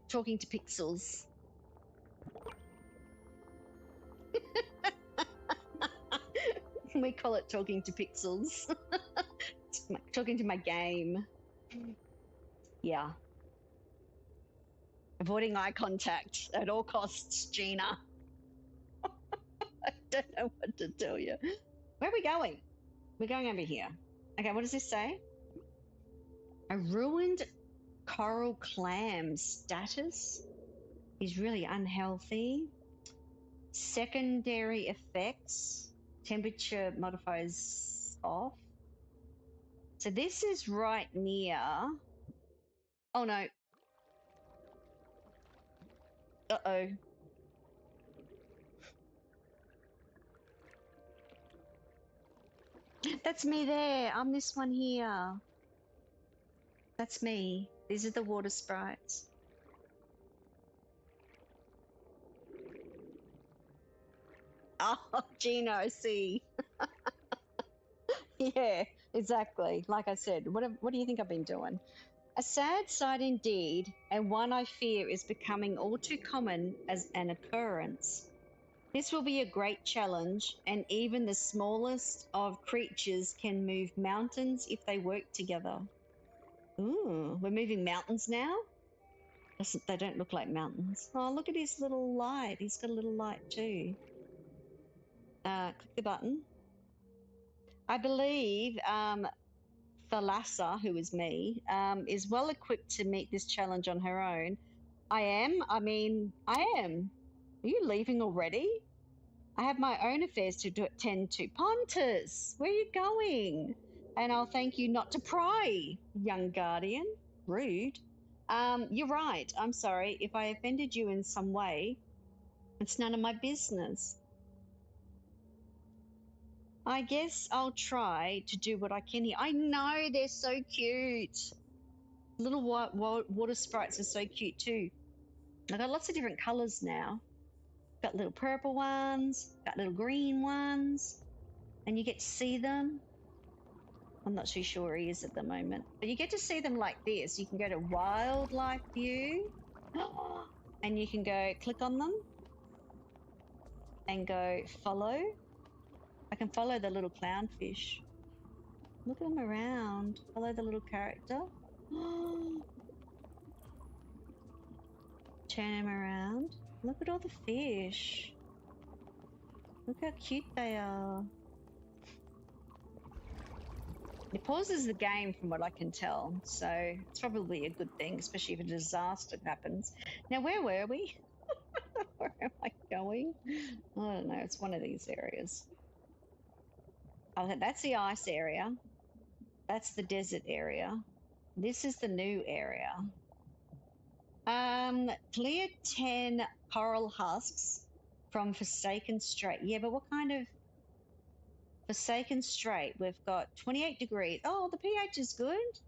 Talking to pixels. We call it talking to pixels. talking to my game. Yeah. Avoiding eye contact at all costs, Gina. I don't know what to tell you. Where are we going? We're going over here. Okay, what does this say? A ruined coral clam status is really unhealthy. Secondary effects. Temperature modifiers off. So this is right near. Oh no. Uh-oh. That's me there. I'm this one here. That's me. These are the water sprites. Oh, Gina, I see. Yeah, exactly. Like I said, what do you think I've been doing? A sad sight indeed, and one I fear is becoming all too common as an occurrence. This will be a great challenge, and even the smallest of creatures can move mountains if they work together. Ooh, we're moving mountains now? They don't look like mountains. Oh, look at his little light. He's got a little light too. Click the button. I believe Thalassa, who is me, is well equipped to meet this challenge on her own. I am. I am. Are you leaving already? I have my own affairs to attend to. Pontus, where are you going? And I'll thank you not to pry, young guardian. Rude. You're right. I'm sorry. If I offended you in some way, it's none of my business. I guess I'll try to do what I can here. I know, they're so cute. Little water sprites are so cute too. I've got lots of different colors now. Got little purple ones, got little green ones, and you get to see them. I'm not too sure where he is at the moment, but you get to see them like this. You can go to wildlife view and you can go click on them and go follow. I can follow the little clownfish. Look at them around. Follow the little character. Turn him around. Look at all the fish. Look how cute they are. It pauses the game from what I can tell, so it's probably a good thing, especially if a disaster happens. Now, where were we? Where am I going? I don't know. It's one of these areas. Oh, that's the ice area. That's the desert area. This is the new area. Clear 10 coral husks from Forsaken Strait. Yeah, but what kind of Forsaken Strait? We've got 28 degrees. Oh, the pH is good.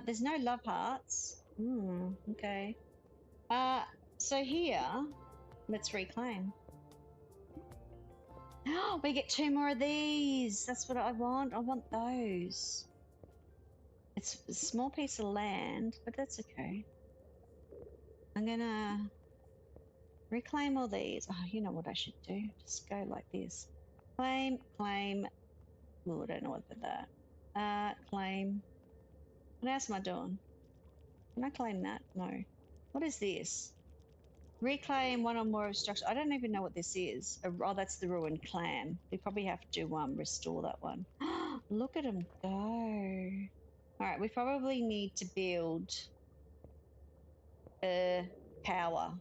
There's no love hearts. Okay. So here, let's reclaim. Oh, we get 2 more of these. That's what I want. I want those. It's a small piece of land, but that's okay. I'm gonna reclaim all these. Oh, you know what I should do? Just go like this. Claim, claim. Oh, I don't know what that. Claim. What else am I doing? Can I claim that? No. What is this? Reclaim one or more of structure. I don't even know what this is. Oh, that's the ruined clam. We probably have to restore that one. Look at them go. All right, we probably need to build power.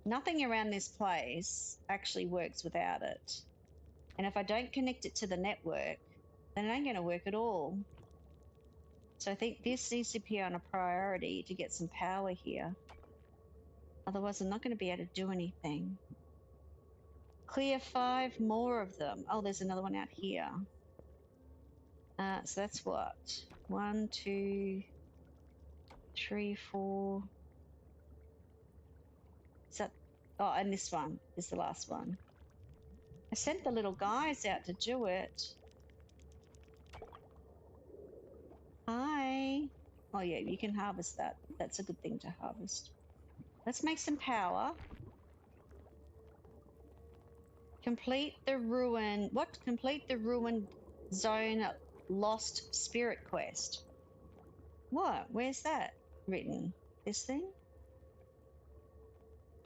Nothing around this place actually works without it. And if I don't connect it to the network, then it ain't going to work at all. So I think this needs to be on a priority to get some power here. Otherwise, I'm not going to be able to do anything. Clear 5 more of them. Oh, there's another one out here. So that's what? 1, 2, 3, 4. Is that? Oh, and this one is the last one. I sent the little guys out to do it. Hi. Oh yeah, you can harvest that. That's a good thing to harvest. Let's make some power. Complete the ruin. What? Complete the ruined zone lost spirit quest. What? Where's that written? This thing?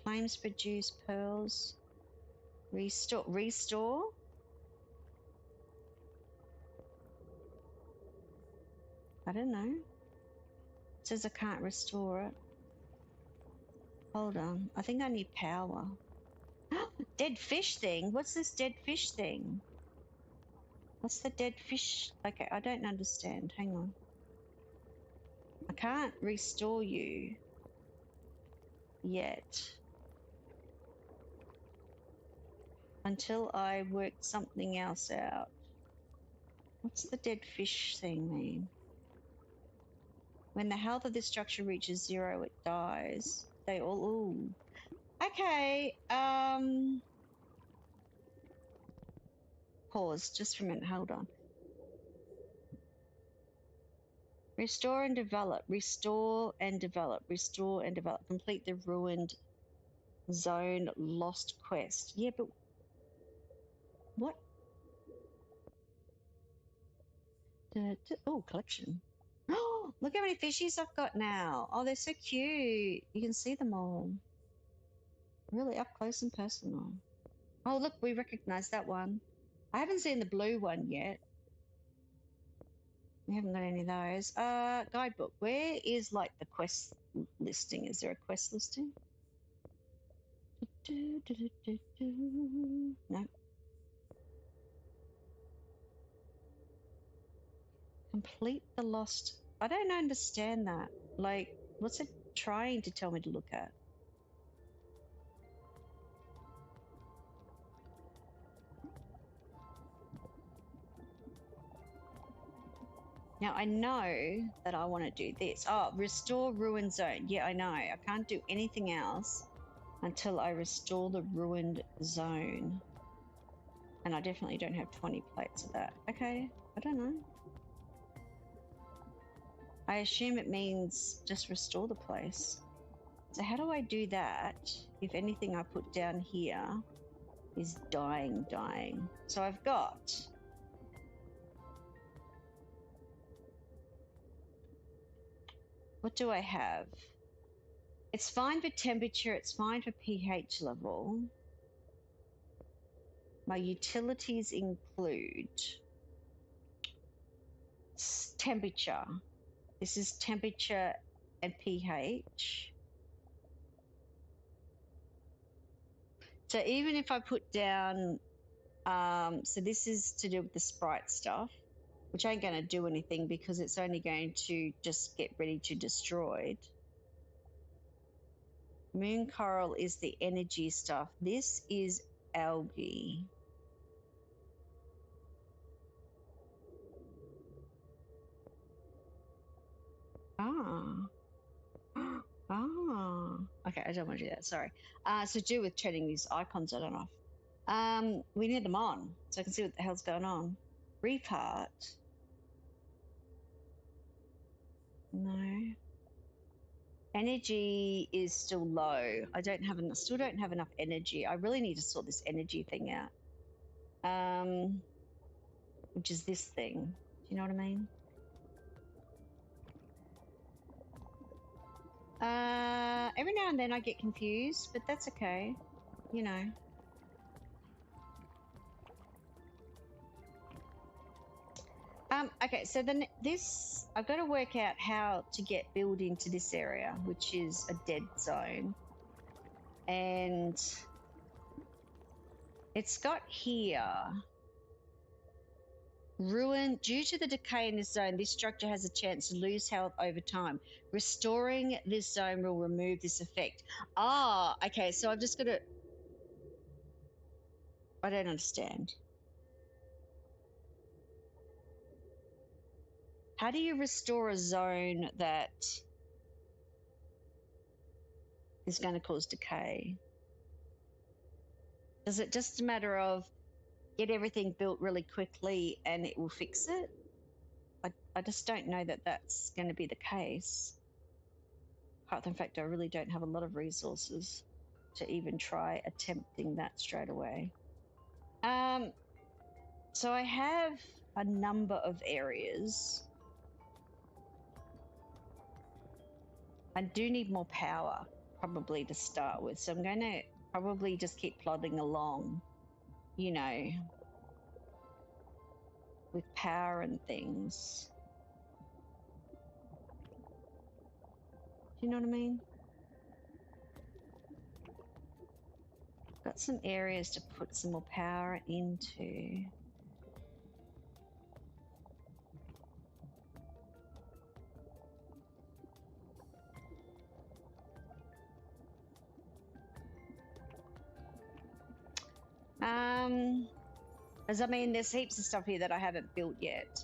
Flames produce pearls. Restore. Restore? I don't know. It says I can't restore it. Hold on. I think I need power. Dead fish thing? What's this dead fish thing? What's the dead fish? Okay, I don't understand. Hang on. I can't restore you yet until I work something else out. What's the dead fish thing mean? When the health of this structure reaches 0, it dies. They all. Ooh. Okay. Pause just for a minute. Hold on. Restore and develop. Restore and develop. Restore and develop. Complete the ruined zone lost quest. Yeah, but what? Oh, collection. Oh, look how many fishies I've got now. Oh, they're so cute. You can see them all. Really up close and personal. Oh, look, we recognize that one. I haven't seen the blue one yet. We haven't got any of those. Guidebook. Where is like the quest listing? Is there a quest listing? No. Complete the lost. I don't understand that. Like, what's it trying to tell me to look at? Now, I know that I want to do this. Oh, restore ruined zone. Yeah, I know. I can't do anything else until I restore the ruined zone. And I definitely don't have 20 plates of that. Okay, I don't know. I assume it means just restore the place. So how do I do that if anything I put down here is dying? So I've got... What do I have? It's fine for temperature. It's fine for pH level. My utilities include temperature. This is temperature and pH. So even if I put down, so this is to do with the sprite stuff, which ain't going to do anything because it's only going to just get ready to destroy it. Moon coral is the energy stuff. This is algae. Okay, I don't want to do that, sorry. So do with turning these icons on and off. We need them on so I can see what the hell's going on. Reef heart. No. Energy is still low. I still don't have enough energy. I really need to sort this energy thing out. Which is this thing. Do you know what I mean? Every now and then I get confused, but that's okay. You know. Okay, so then I've got to work out how to get build into this area, which is a dead zone. And it's got here, ruin. Due to the decay in this zone, this structure has a chance to lose health over time. Restoring this zone will remove this effect. Okay, so I've just got to... I don't understand. How do you restore a zone that is going to cause decay? Is it just a matter of get everything built really quickly and it will fix it? I just don't know that that's going to be the case. In fact, I really don't have a lot of resources to even try attempting that straight away. So I have a number of areas. I do need more power, probably, to start with. So I'm going to probably just keep plodding along, you know, with power and things. Do you know what I mean? Got some areas to put some more power into. As I mean, there's heaps of stuff here that I haven't built yet.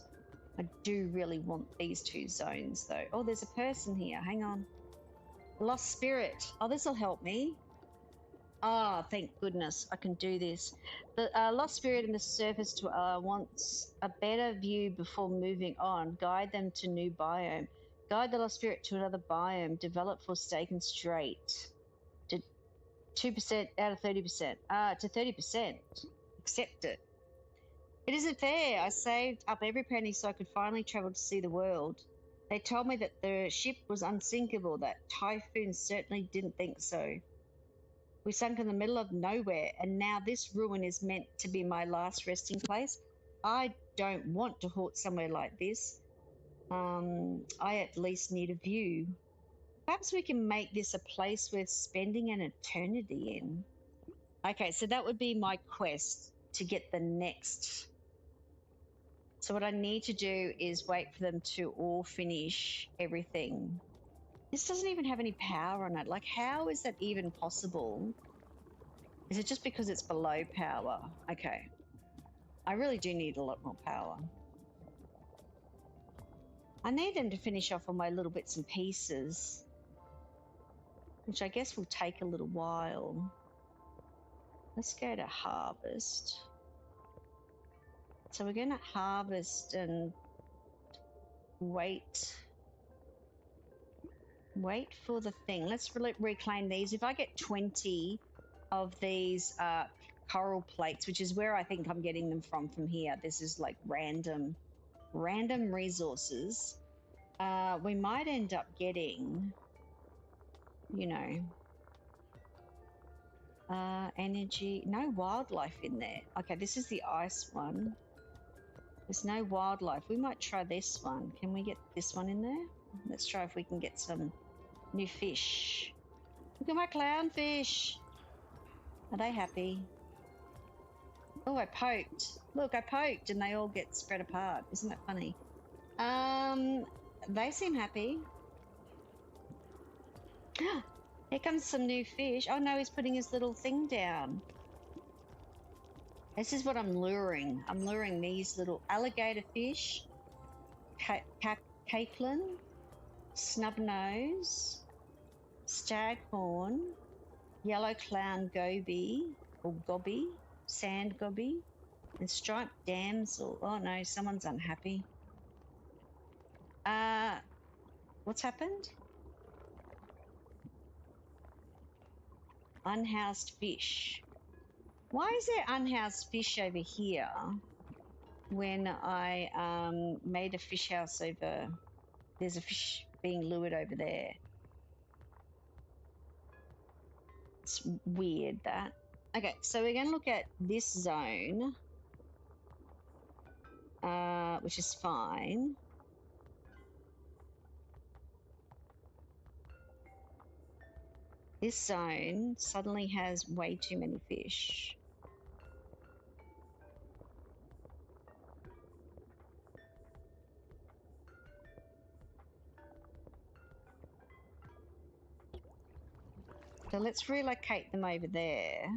I do really want these two zones, though. Oh, there's a person here. Hang on. Lost spirit. Oh, this will help me. Oh, thank goodness I can do this. The lost spirit in the surface wants a better view before moving on. Guide them to new biome. Guide the lost spirit to another biome. Develop for stake and straight. To 2% out of 30%. To 30%. Accept it. It isn't fair. I saved up every penny so I could finally travel to see the world. They told me that the ship was unsinkable. That typhoon certainly didn't think so. We sunk in the middle of nowhere, and now this ruin is meant to be my last resting place. I don't want to haunt somewhere like this. I at least need a view. Perhaps we can make this a place worth spending an eternity in. Okay, so that would be my quest to get the next. So what I need to do is wait for them to all finish everything. This doesn't even have any power on it. Like, how is that even possible? Is it just because it's below power? Okay. I really do need a lot more power. I need them to finish off on my little bits and pieces, which I guess will take a little while. Let's go to harvest. So we're going to harvest and wait for the thing. Let's reclaim these. If I get 20 of these coral plates, which is where I think I'm getting them from here. This is like random resources. We might end up getting, you know, energy. No wildlife in there. Okay, this is the ice one. There's no wildlife. We might try this one. Can we get this one in there? Let's try if we can get some new fish. Look at my clownfish. Are they happy? Oh, I poked. Look, I poked and they all get spread apart. Isn't that funny? They seem happy. Here comes some new fish. Oh no, he's putting his little thing down. This is what I'm luring. I'm luring these little alligator fish, capelin, snubnose, staghorn, yellow clown goby, or gobby, sand gobby, and striped damsel. Oh no, someone's unhappy. What's happened? Unhoused fish. Why is there unhoused fish over here when I made a fish house over? There's a fish being lured over there. It's weird, that. Okay, so we're going to look at this zone, which is fine. This zone suddenly has way too many fish. So let's relocate them over there.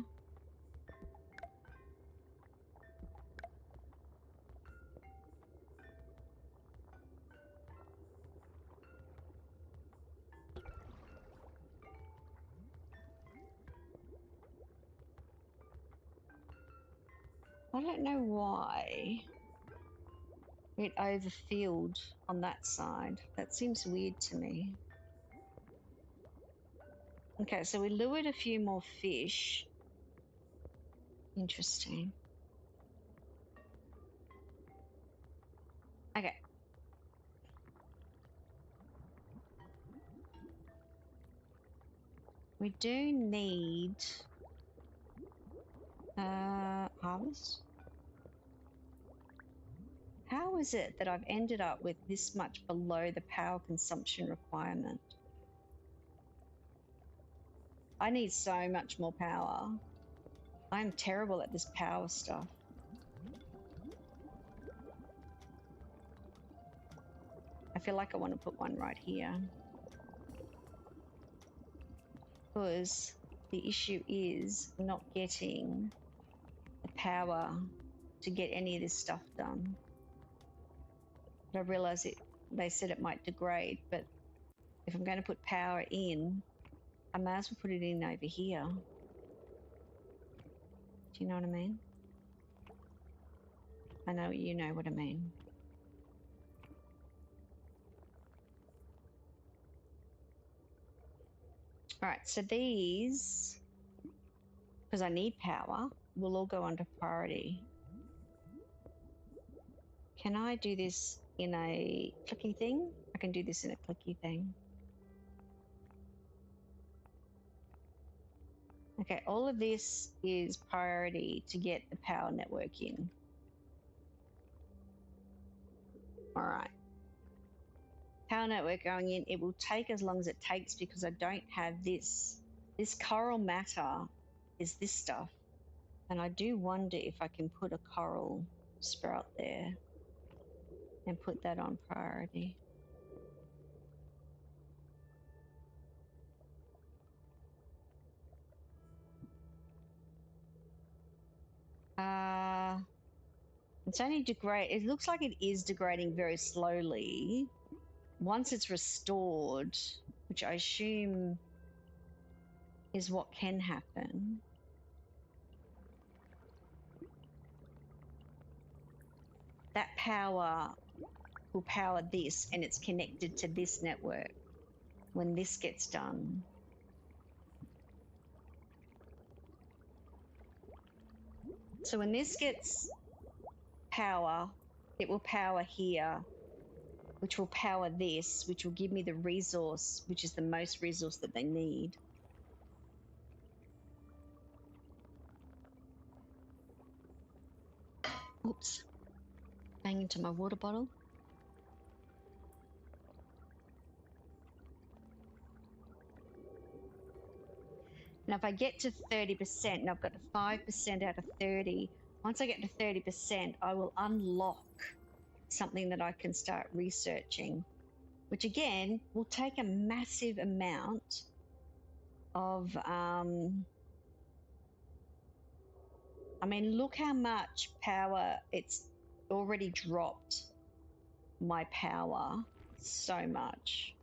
I don't know why it overfilled on that side. That seems weird to me. Okay, so we lured a few more fish. Interesting. Okay. We do need harvest. How is it that I've ended up with this much below the power consumption requirement? I need so much more power. I'm terrible at this power stuff. I feel like I want to put one right here. Because the issue is not getting the power to get any of this stuff done. But I realise they said it might degrade, but if I'm going to put power in, I may as well put it in over here. Do you know what I mean? I know you know what I mean. All right, so these, because I need power, will all go under priority. Can I do this in a clicky thing? I can do this in a clicky thing. Okay, all of this is priority to get the power network in. All right. Power network going in. It will take as long as it takes because I don't have this. This coral matter is this stuff. And I do wonder if I can put a coral sprout there and put that on priority. It's only degrade. It looks like it is degrading very slowly. Once it's restored, which I assume is what can happen. That power will power this, and it's connected to this network when this gets done. So when this gets power, it will power here, which will power this, which will give me the resource, which is the most resource that they need. Oops. Bang into my water bottle. Now, if I get to 30%, and I've got 5% out of 30, once I get to 30%, I will unlock something that I can start researching, which again will take a massive amount of, I mean, look how much power it's already dropped my power so much.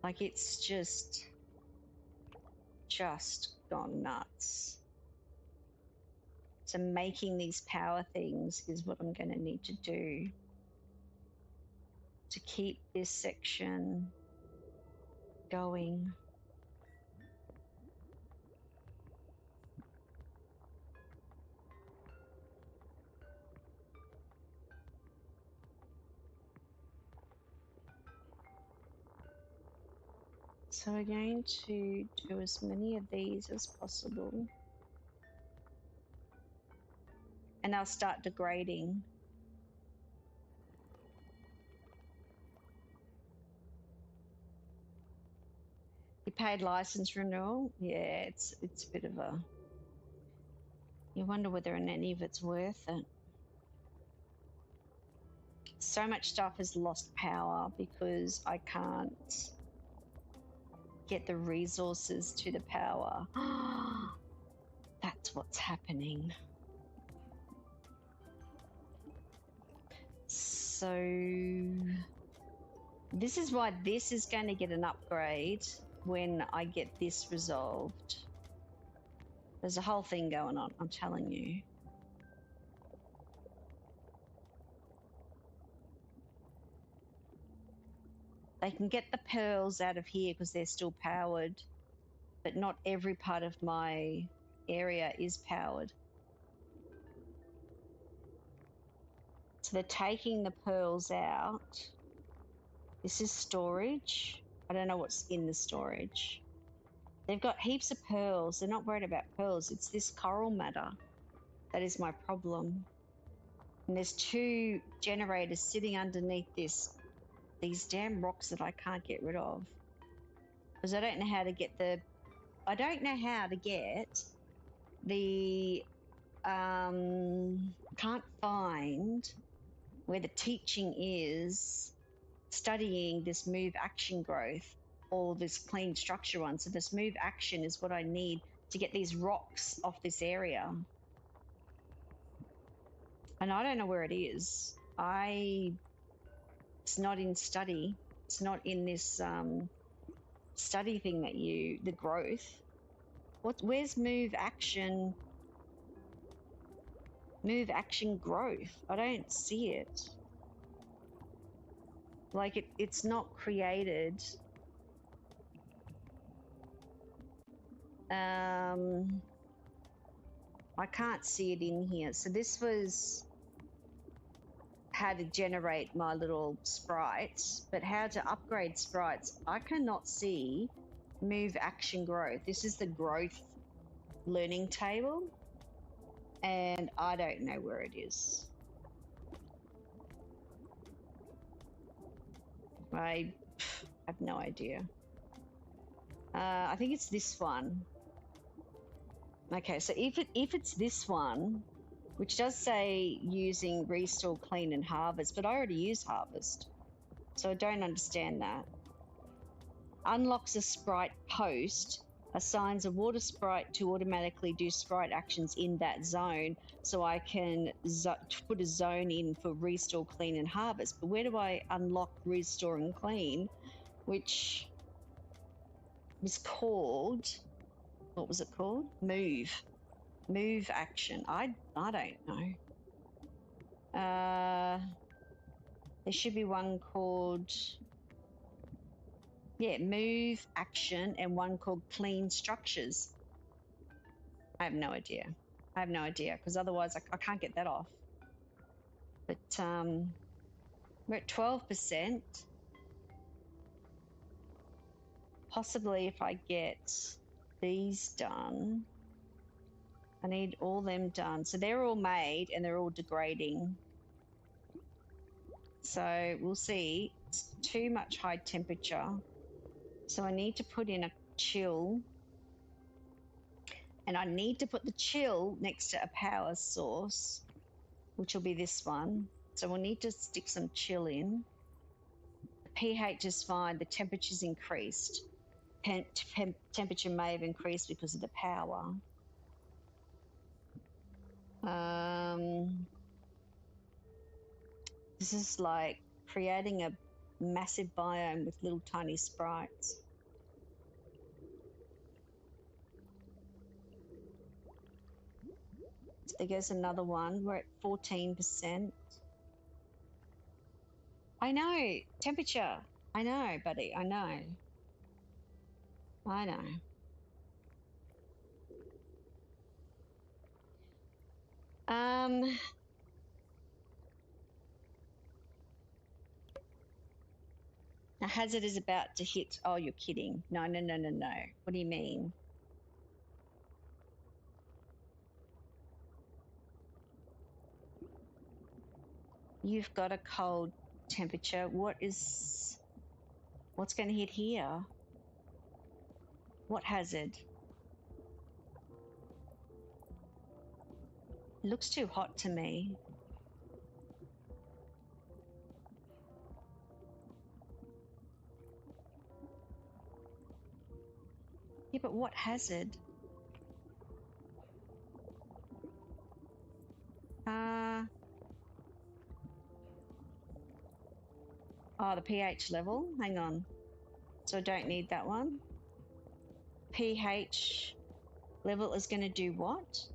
Like it's just gone nuts. So making these power things is what I'm going to need to do to keep this section going. So we're going to do as many of these as possible. And they'll start degrading. You paid license renewal? Yeah, it's a bit of a... You wonder whether any of it's worth it. So much stuff has lost power because I can't get the resources to the power. That's what's happening. So this is why this is going to get an upgrade when I get this resolved. There's a whole thing going on, I'm telling you. They can get the pearls out of here because they're still powered, but not every part of my area is powered. So they're taking the pearls out. This is storage. I don't know what's in the storage. They've got heaps of pearls. They're not worried about pearls. It's this coral matter that is my problem. And there's 2 generators sitting underneath these damn rocks that I can't get rid of. Because I don't know how to get the can't find where the teaching is studying this move action growth or this clean structure one. So this move action is what I need to get these rocks off this area. And I don't know where it is. It's not in study. It's not in this study thing that the growth. Where's move action? Move action growth. I don't see it. Like it's not created. I can't see it in here. So this was how to generate my little sprites, but how to upgrade sprites. I cannot see move action growth. This is the growth learning table, and I don't know where it is. I have no idea. I think it's this one. Okay, so if it's this one, which does say using restore, clean, and harvest, but I already use harvest, so I don't understand that. Unlocks a sprite post, assigns a water sprite to automatically do sprite actions in that zone, so I can put a zone in for restore, clean, and harvest. But where do I unlock restore and clean, which was called, what was it called? Move action. I don't know. There should be one called, move action, and one called clean structures. I have no idea. Because otherwise I can't get that off. But we're at 12%. Possibly if I get these done, I need all them done. So they're all made and they're all degrading. So we'll see. It's too much high temperature. So I need to put in a chill. And I need to put the chill next to a power source, which will be this one. So we'll need to stick some chill in. The pH is fine. The temperature's increased. Temperature may have increased because of the power. This is like creating a massive biome with little tiny sprites. So there goes another one. We're at 14%. I know, temperature. I know, buddy, I know. A hazard is about to hit. Oh, you're kidding. No. What do you mean? You've got a cold temperature. What's going to hit here? What hazard? It looks too hot to me. Yeah, but what hazard? Oh, the pH level. Hang on. So I don't need that one. pH level is going to do what?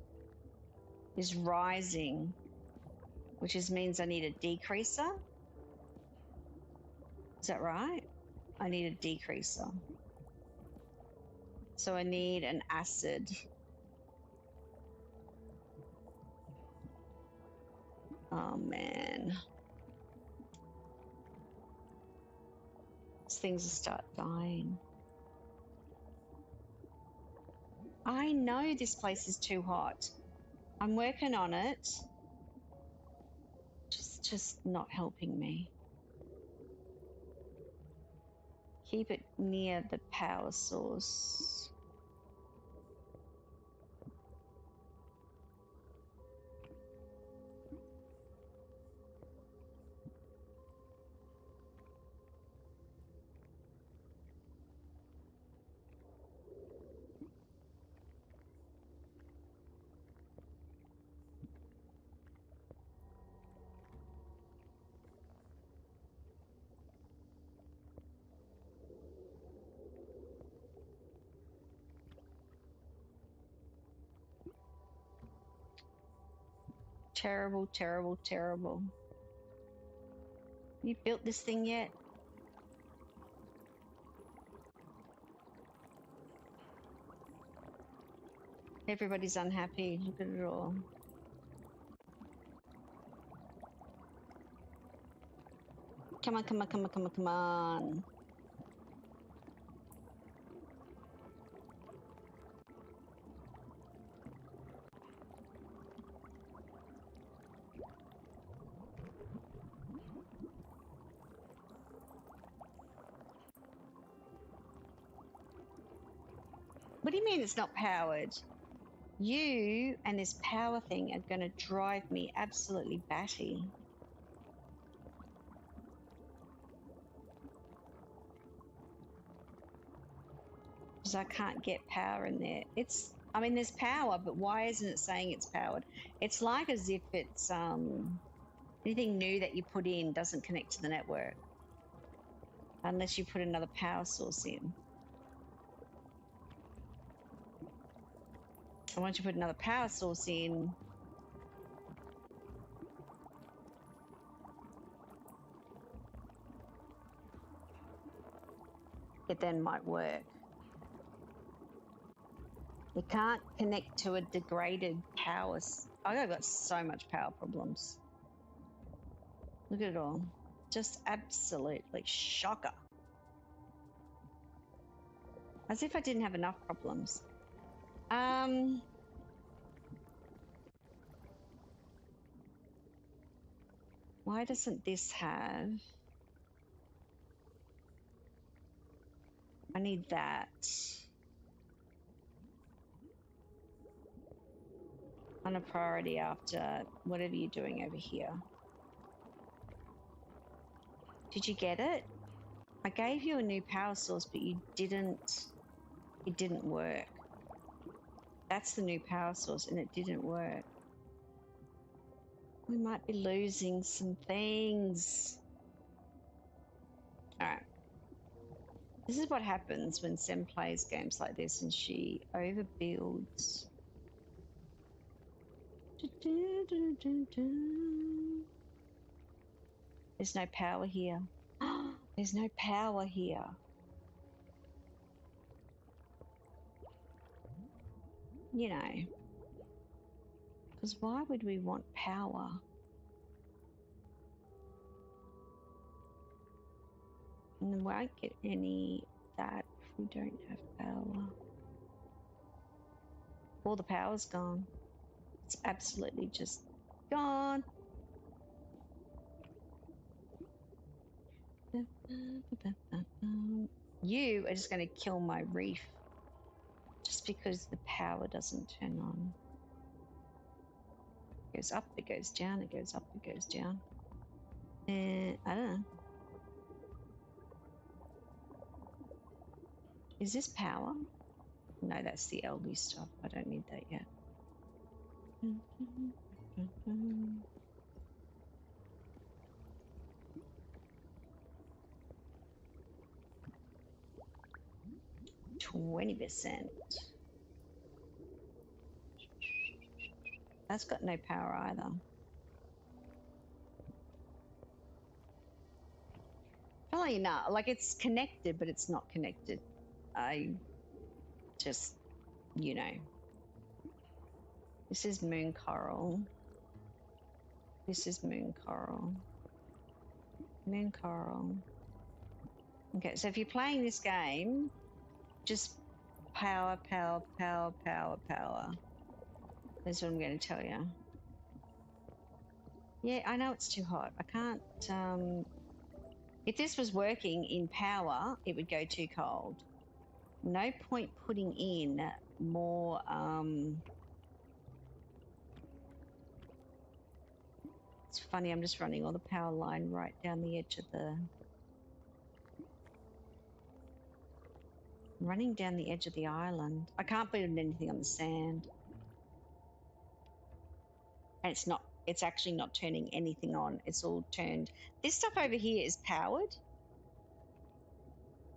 Is rising, which means I need a decreaser. Is that right? I need a decreaser. So I need an acid. Oh man. These things will start dying. I know this place is too hot. I'm working on it. Just not helping me. Keep it near the power source. Terrible, terrible, terrible. You built this thing yet? Everybody's unhappy. Look at it all. Come on, come on, come on, come on, come on. What do you mean it's not powered? You and this power thing are going to drive me absolutely batty. Because I can't get power in there. I mean, there's power, but why isn't it saying it's powered? It's like as if it's, anything new that you put in doesn't connect to the network. Unless you put another power source in. And once you put another power source in, it then might work. You can't connect to a degraded power. I've got so much power problems. Look at it all. Just absolutely shocker. As if I didn't have enough problems. Why doesn't this have... I need that. On a priority after whatever you're doing over here. Did you get it? I gave you a new power source, but it didn't work. That's the new power source and it didn't work. We might be losing some things. All right. This is what happens when Sem plays games like this and she overbuilds. There's no power here. There's no power here. You know, because why would we want power? And we won't get any of that if we don't have power. All the power's gone. It's absolutely just gone. You are just going to kill my reef just because the power doesn't turn on. It goes up, it goes down, it goes up, it goes down. I don't know. Is this power? No, that's the LD stuff. I don't need that yet. Mm-hmm. 20%. That's got no power either. Probably not. Like, it's connected, but it's not connected. I just, you know. This is moon coral. This is moon coral. Moon coral. Okay, so if you're playing this game, just power, power, power, power, power. That's what I'm going to tell you. Yeah, I know it's too hot. I can't... if this was working in power, it would go too cold. No point putting in more... It's funny, I'm just running all the power line right down the edge of the... running down the edge of the island. I can't put in anything on the sand. And it's actually not turning anything on. It's all turned. This stuff over here is powered.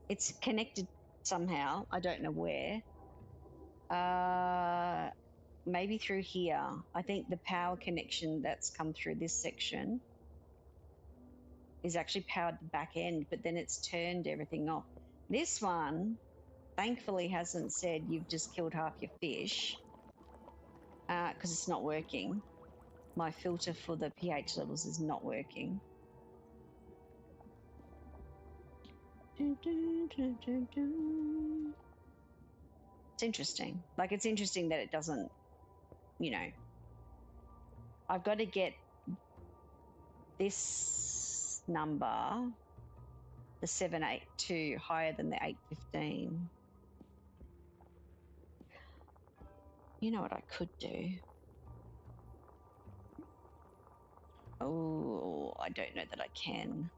It's connected somehow. I don't know where. Maybe through here. I think the power connection that's come through this section is actually powered the back end, but then it's turned everything off. This one, thankfully, hasn't said you've just killed half your fish, because it's not working. My filter for the pH levels is not working. It's interesting. Like, it's interesting that it doesn't, you know. I've got to get this number, the 782, higher than the 815. You know what I could do? Oh, I don't know that I can.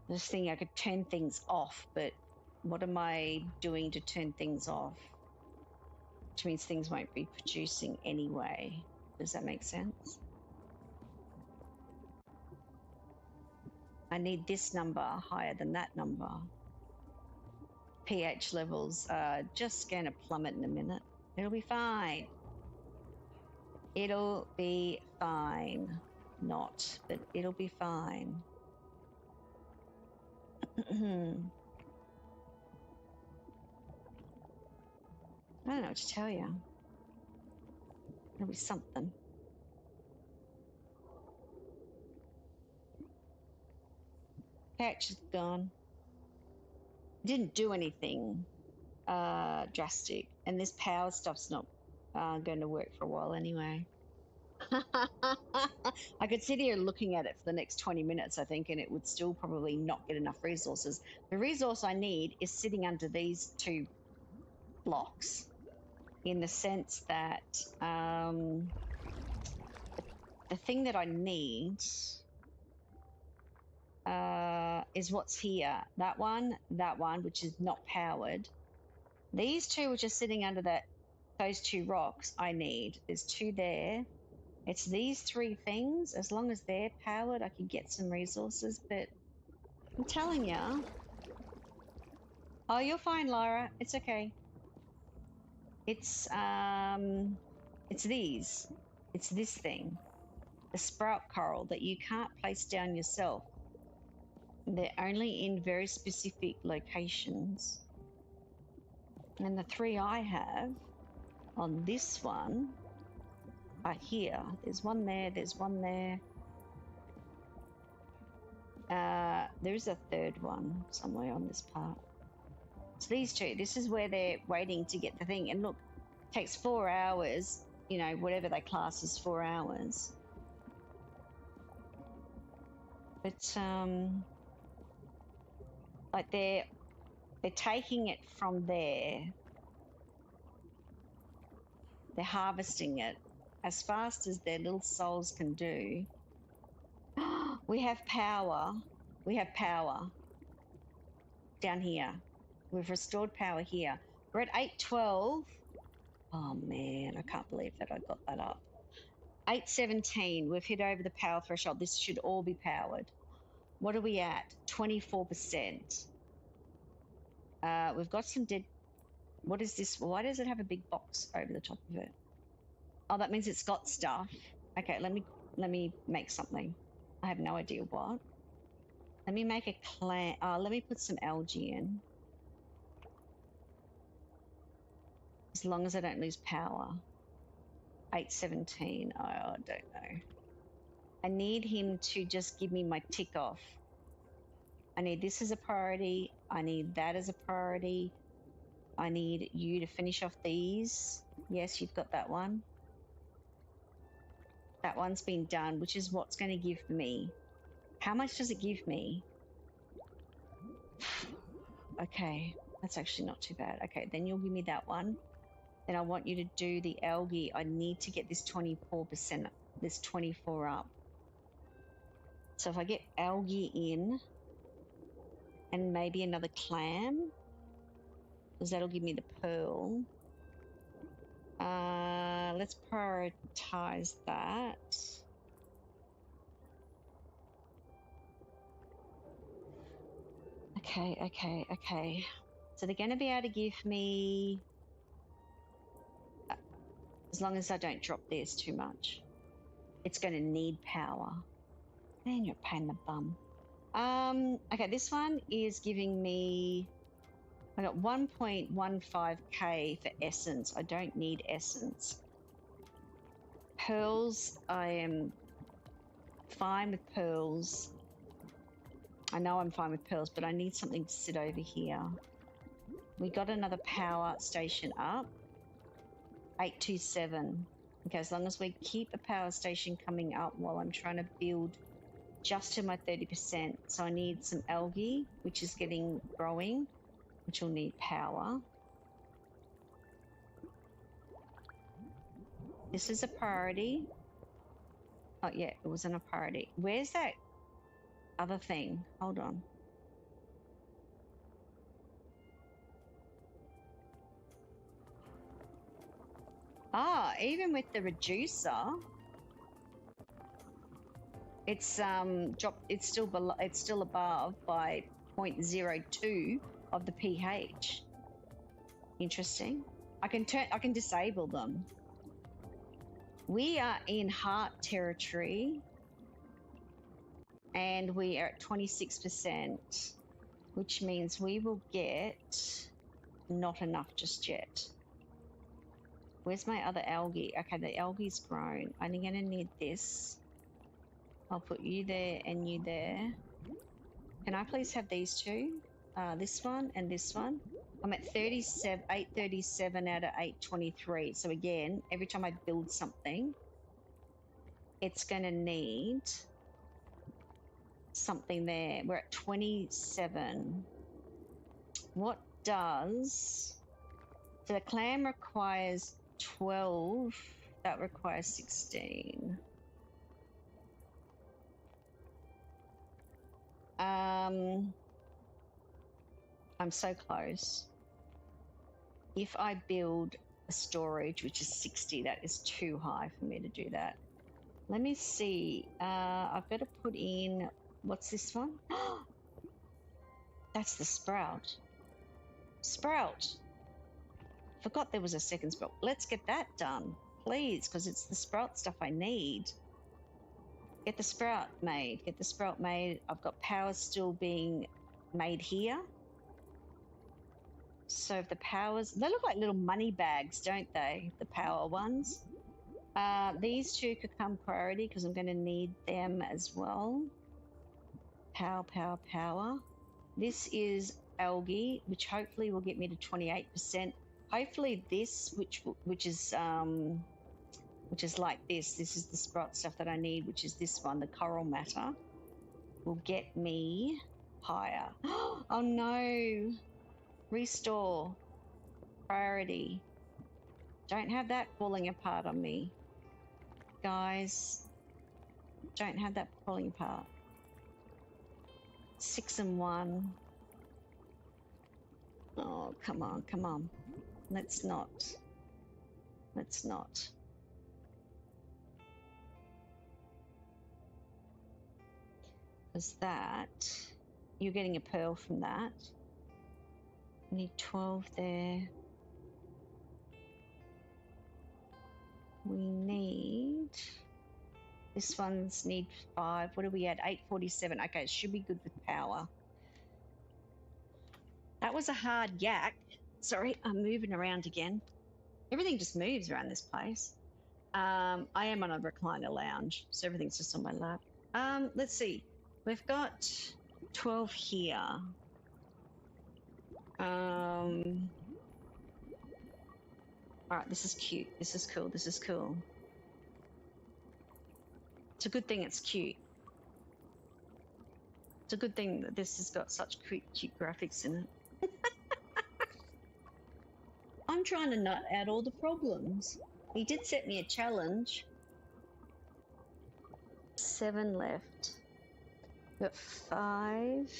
I was thinking I could turn things off, but what am I doing to turn things off? Which means things won't be producing anyway. Does that make sense? I need this number higher than that number. pH levels are just going to plummet in a minute. It'll be fine. It'll be fine. Not, but it'll be fine. I don't know what to tell you. It'll be something. pH is gone. Didn't do anything drastic, and this power stuff's not going to work for a while anyway. I could sit here looking at it for the next 20 minutes, I think, and it would still probably not get enough resources. The resource I need is sitting under these two blocks, in the sense that the thing that I need is what's here. That one, which is not powered. These two, which are sitting under those two rocks, I need. There's two there. It's these three things. As long as they're powered, I could get some resources, but I'm telling you. Oh, you're fine, Lyra. It's okay. It's these. It's this thing. The sprout coral that you can't place down yourself. They're only in very specific locations. And the three I have on this one are here. There's one there, there's one there. There's a third one somewhere on this part. It's these two. This is where they're waiting to get the thing. And look, it takes 4 hours, you know, whatever they class as 4 hours. But, like they're taking it from there. They're harvesting it as fast as their little souls can do. We have power. We have power down here. We've restored power here. We're at 812. Oh man, I can't believe that I got that up. 817. We've hit over the power threshold. This should all be powered. What are we at? 24%. We've got some dead... What is this? Why does it have a big box over the top of it? Oh, that means it's got stuff. Okay, let me make something. I have no idea what. Let me make a clan. Let me put some algae in. As long as I don't lose power. 817. Oh, I don't know. I need him to just give me my tick off. I need this as a priority. I need that as a priority. I need you to finish off these. Yes, you've got that one. That one's been done, which is what's going to give me. How much does it give me? Okay, that's actually not too bad. Okay, then you'll give me that one. Then I want you to do the algae. I need to get this 24%, this 24 up. So if I get algae in and maybe another clam, because that'll give me the pearl. Let's prioritize that. Okay. So they're going to be able to give me, as long as I don't drop theirs too much. It's going to need power. Man, you're a pain in the bum. Okay, this one is giving me, I got 1.15k for essence. I don't need essence. Pearls, I am fine with pearls. I know I'm fine with pearls, but I need something to sit over here. We got another power station up. 827. Okay, as long as we keep the power station coming up while I'm trying to build just to my 30%. So I need some algae, which is growing, which will need power. This is a priority. Oh yeah, it wasn't a priority. Where's that other thing? Hold on. Ah, even with the reducer, it's dropped. It's still below. It's still above by 0.02 of the pH. Interesting. I can disable them. We are in heart territory, and we are at 26%, which means we will get not enough just yet. Where's my other algae? Okay, the algae's grown. I'm going to need this. I'll put you there and you there. Can I please have these two? This one and this one. I'm at 837 out of 823. So again, every time I build something, it's going to need something there. We're at 27. What does... So the clam requires 12. That requires 16. I'm so close. If I build a storage, which is 60, that is too high for me to do that. Let me see. I've got to put in, what's this one? That's the sprout. Sprout. Forgot there was a second sprout. Let's get that done, please, because it's the sprout stuff I need. Get the sprout made. Get the sprout made. I've got power still being made here. So if the powers, they look like little money bags, don't they? The power ones. These two could come priority because I'm going to need them as well. Power. This is algae, which hopefully will get me to 28%. Hopefully this, which is like this. This is the sprout stuff that I need, which is this one, the coral matter, will get me higher. Oh no! Restore. Priority. Don't have that falling apart on me. Guys, don't have that falling apart. 6 and 1. Oh, come on. Let's not. Because that, you're getting a pearl from that. I need 12 there. We need, this one's need 5. What are we at? 847. Okay, it should be good with power. That was a hard yak. Sorry, I'm moving around again. Everything just moves around this place. I am on a recliner lounge, so everything's just on my lap. Let's see. We've got 12 here. All right, this is cute. This is cool. This is cool. It's a good thing it's cute. It's a good thing that this has got such cute graphics in it. I'm trying to nut out all the problems. He did set me a challenge. 7 left. Got 5.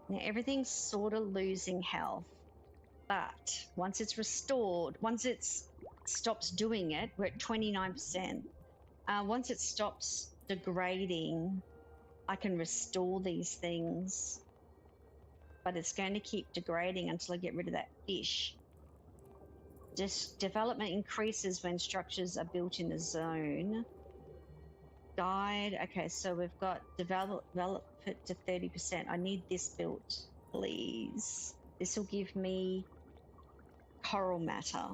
Now everything's sort of losing health, but once it's restored, once it stops doing it, we're at 29%. Once it stops degrading, I can restore these things, but it's going to keep degrading until I get rid of that fish. Development increases when structures are built in a zone. Guide. Okay, so we've got develop it to 30%. I need this built, please. This will give me coral matter.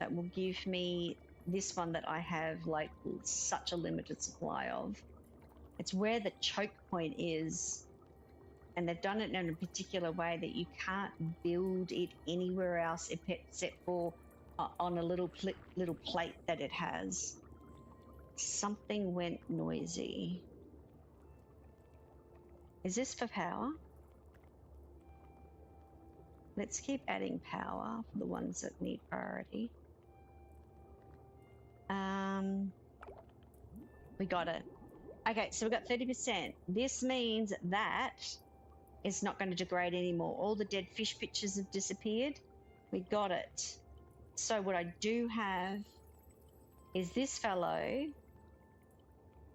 That will give me this one that I have like such a limited supply of. It's where the choke point is, and they've done it in a particular way that you can't build it anywhere else except for on a little plate that it has. Something went noisy. Is this for power? Let's keep adding power for the ones that need priority. We got it. Okay, so we've got 30%. This means that it's not going to degrade anymore. All the dead fish pictures have disappeared. We got it. So what I do have is this fellow.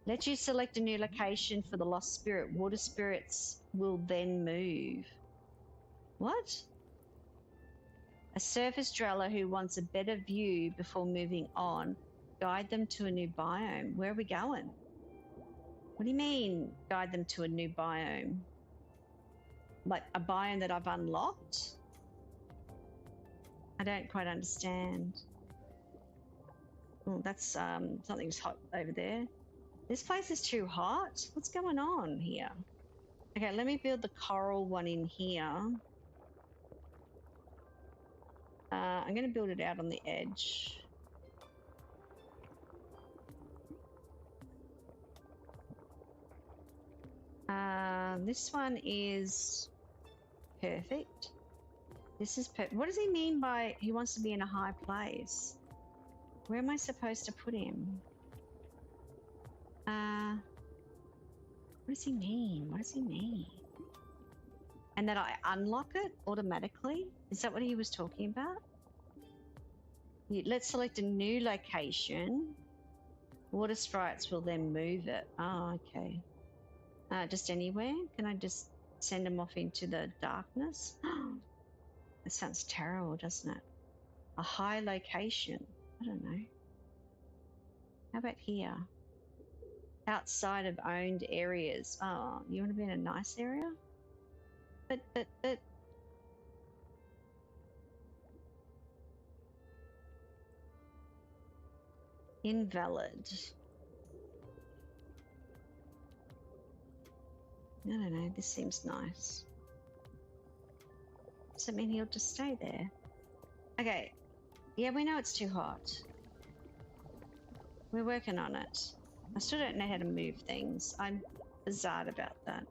Let you select a new location for the lost spirit. Water spirits will then move. What? A surface dweller who wants a better view before moving on. Guide them to a new biome. Where are we going? What do you mean, guide them to a new biome? Like a biome that I've unlocked? I don't quite understand. Oh, that's something's hot over there. This place is too hot. What's going on here? Okay, let me build the coral one in here. I'm going to build it out on the edge. This one is perfect. This is perfect. What does he mean by he wants to be in a high place? Where am I supposed to put him? What does he mean? What does he mean? And that I unlock it automatically? Is that what he was talking about? Let's select a new location. Water sprites will then move it. Oh, okay. Just anywhere? Can I just send them off into the darkness? That sounds terrible, doesn't it? A high location. I don't know. How about here? Outside of owned areas. Oh, you want to be in a nice area? But. Invalid. I don't know, this seems nice. Does that mean he'll just stay there? Okay. Yeah, we know it's too hot. We're working on it. I still don't know how to move things. I'm bizarre about that.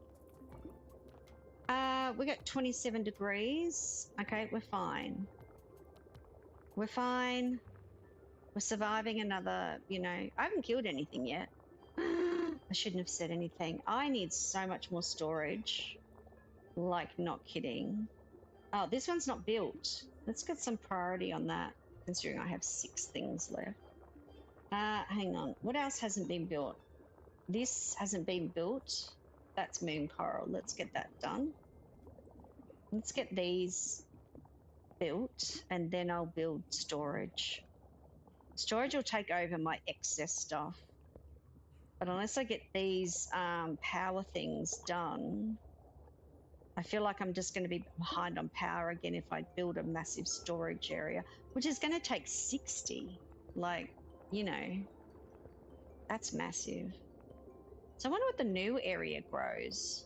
We got 27 degrees. Okay, we're fine. We're fine. We're surviving another, I haven't killed anything yet. I shouldn't have said anything. I need so much more storage. Like, not kidding. Oh, this one's not built. Let's get some priority on that, considering I have 6 things left. Hang on. What else hasn't been built? This hasn't been built. That's moon coral. Let's get that done. Let's get these built, and then I'll build storage. Storage will take over my excess stuff. But unless I get these power things done, I feel like I'm just going to be behind on power again if I build a massive storage area, which is going to take 60. Like, you know, that's massive. So I wonder what the new area grows.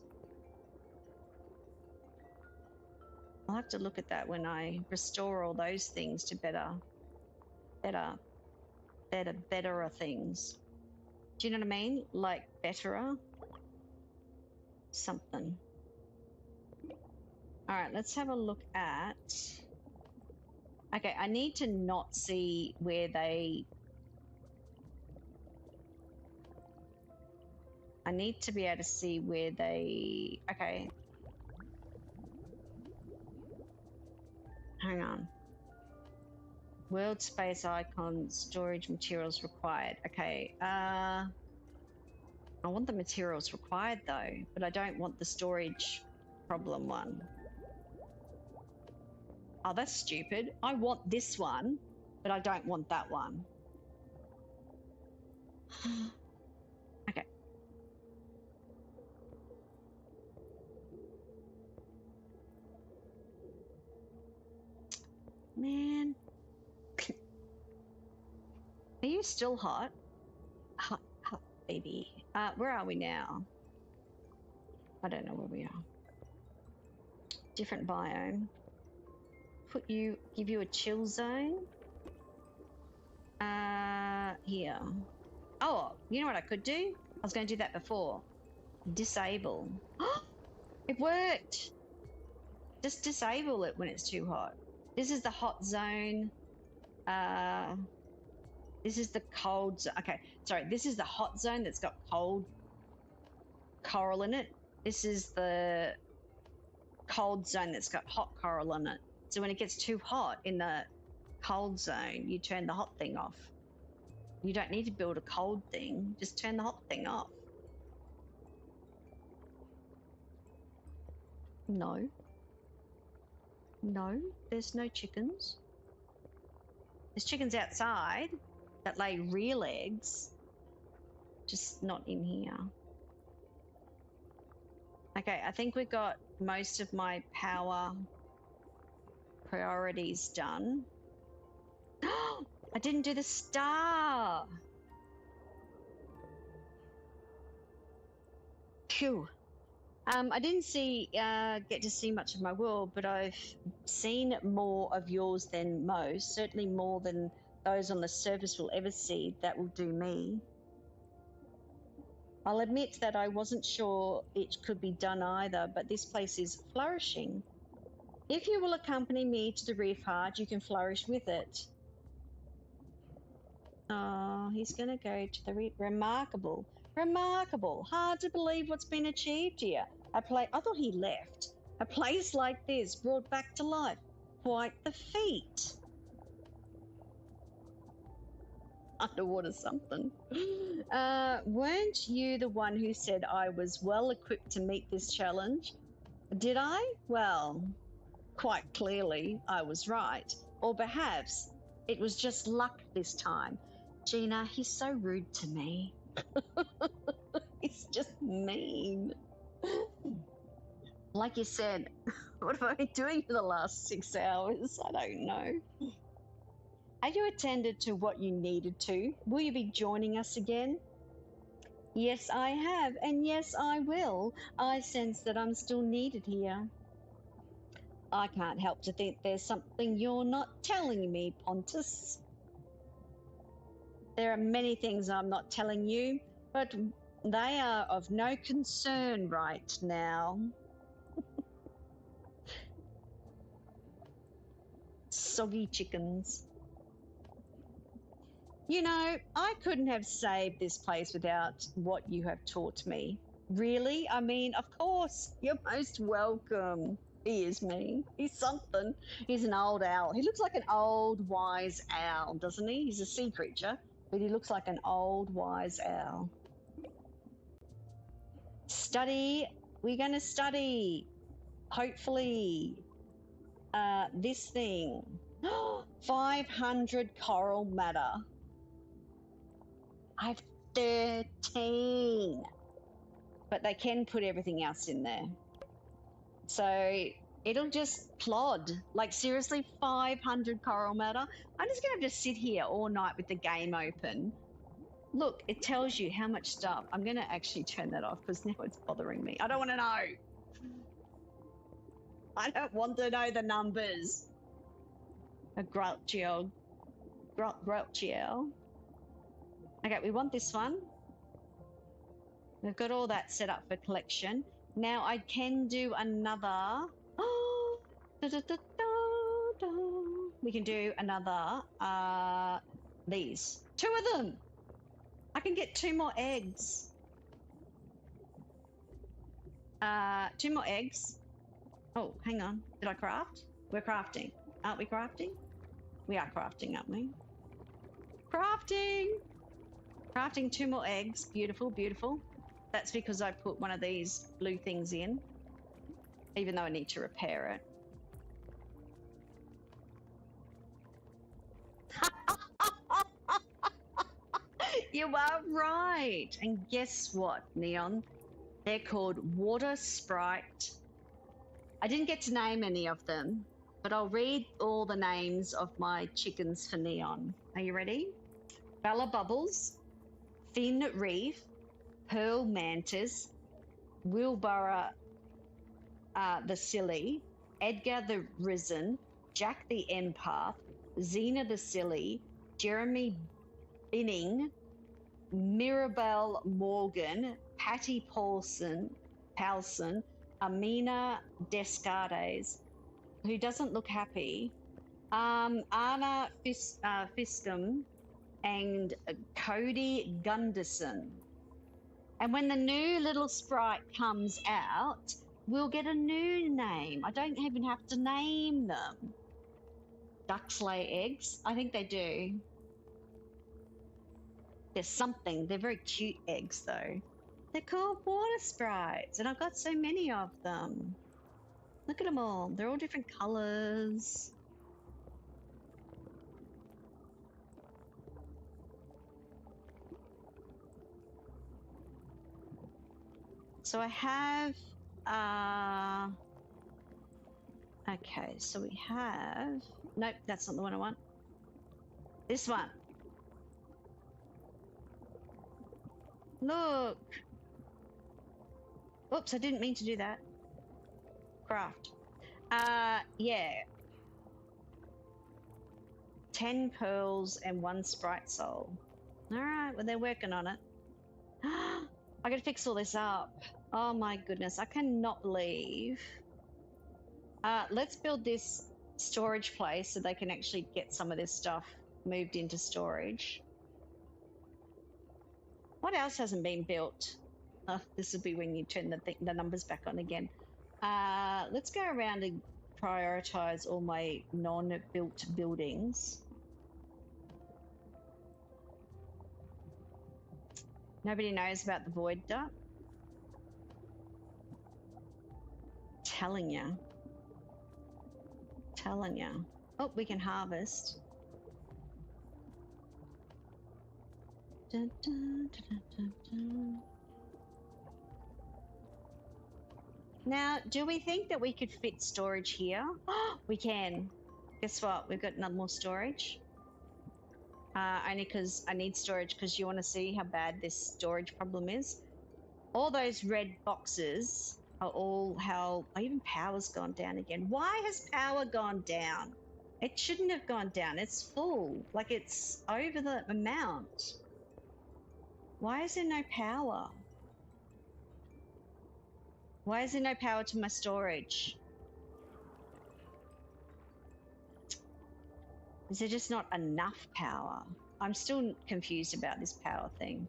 I'll have to look at that when I restore all those things to betterer things. Do you know what I mean? Like betterer something. All right, let's have a look at. Okay, I need to not see where they. I need to be able to see where they. Okay. Hang on. World space icon, storage materials required. Okay. I want the materials required though, but I don't want the storage problem one. Oh, that's stupid. I want this one, but I don't want that one. Okay. Man. Are you still hot? Hot, hot, baby. Where are we now? I don't know where we are. Different biome. Give you a chill zone. Here. Oh, you know what I could do? I was going to do that before. Disable. It worked. Just disable it when it's too hot. This is the hot zone. This is the cold zone. Okay, sorry. This is the hot zone that's got cold coral in it. This is the cold zone that's got hot coral in it. So when it gets too hot in the cold zone, you turn the hot thing off. You don't need to build a cold thing. Just turn the hot thing off. No. No, there's no chickens. There's chickens outside that lay real eggs, just not in here. Okay, I think we've got most of my power priorities done. I didn't do the star. Phew. I didn't get to see much of my world, but I've seen more of yours than most, certainly more than those on the surface will ever see. That will do me. I'll admit that I wasn't sure it could be done either, but this place is flourishing. If you will accompany me to the reef heart, you can flourish with it. Oh, he's going to go to the reef. Remarkable. Remarkable. Hard to believe what's been achieved here. I thought he left. A place like this brought back to life. Quite the feat. Underwater something. Weren't you the one who said I was well equipped to meet this challenge? Did I? Well, quite clearly I was right. Or perhaps it was just luck this time. Gina, he's so rude to me. He's just mean. Like you said, what have I been doing for the last 6 hours? I don't know. Have you attended to what you needed to? Will you be joining us again? Yes, I have, and yes, I will. I sense that I'm still needed here. I can't help to think there's something you're not telling me, Pontus. There are many things I'm not telling you, but they are of no concern right now. Soggy chickens. You know, I couldn't have saved this place without what you have taught me. Really? I mean, of course, you're most welcome. He is mean. He's something. He's an old owl. He looks like an old, wise owl, doesn't he? He's a sea creature, but he looks like an old, wise owl. Study. We're going to study. Hopefully, this thing. 500 coral matter. I have 13. But they can put everything else in there. So it'll just plod. Like seriously, 500 coral matter. I'm just going to have to sit here all night with the game open. Look, it tells you how much stuff. I'm going to actually turn that off because now it's bothering me. I don't want to know. I don't want to know the numbers. A Grouchiel. Grouchiel. Okay, we want this one. We've got all that set up for collection. Now I can do another. We can do another. These. 2 of them. I can get 2 more eggs. 2 more eggs. Oh, hang on. Did I craft? We're crafting. Aren't we crafting? We are crafting, aren't we? Crafting! Crafting 2 more eggs. Beautiful, beautiful. That's because I put one of these blue things in, even though I need to repair it. You are right. And guess what, Neon? They're called water sprite. I didn't get to name any of them, but I'll read all the names of my chickens for Neon. Are you ready? Bella Bubbles, Thin Reef, Pearl Mantis, Wilbur the Silly, Edgar the Risen, Jack the Empath, Xena the Silly, Jeremy Binning, Mirabelle Morgan, Patty Paulson, Amina Descartes, who doesn't look happy, Anna Fiskum, and Cody Gunderson. And when the new little sprite comes out, we'll get a new name. I don't even have to name them. Ducks lay eggs? I think they do. There's something. They're very cute eggs, though. They're called water sprites, and I've got so many of them. Look at them all. They're all different colors. So I have, okay, so we have, nope, that's not the one I want. This one. Look. Oops, I didn't mean to do that. Craft. Yeah. 10 pearls and 1 sprite soul. All right, well, they're working on it. I gotta fix all this up. Oh my goodness, I cannot believe. Let's build this storage place so they can actually get some of this stuff moved into storage. What else hasn't been built? This will be when you turn the numbers back on again. Let's go around and prioritize all my non-built buildings. Nobody knows about the void duct. Telling you. Oh, we can harvest. Dun, dun, dun, dun, dun. Now, do we think that we could fit storage here? We can. Guess what? We've got another more storage. Only because I need storage, because you want to see how bad this storage problem is. All those red boxes are all how even power's gone down again. Why has power gone down? It shouldn't have gone down. It's full. Like, it's over the amount. Why is there no power? Why is there no power to my storage? Is there just not enough power? I'm still confused about this power thing.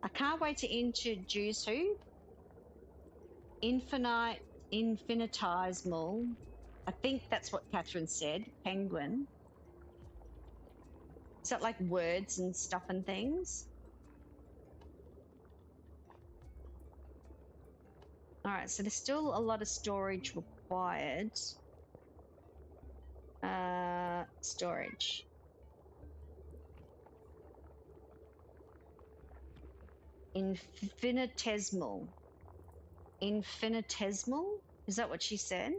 I can't wait to introduce who? Infinitesimal. I think that's what Catherine said. Penguin. Is that like words and stuff and things? All right, so there's still a lot of storage required. Storage. Infinitesimal. Infinitesimal? Is that what she said?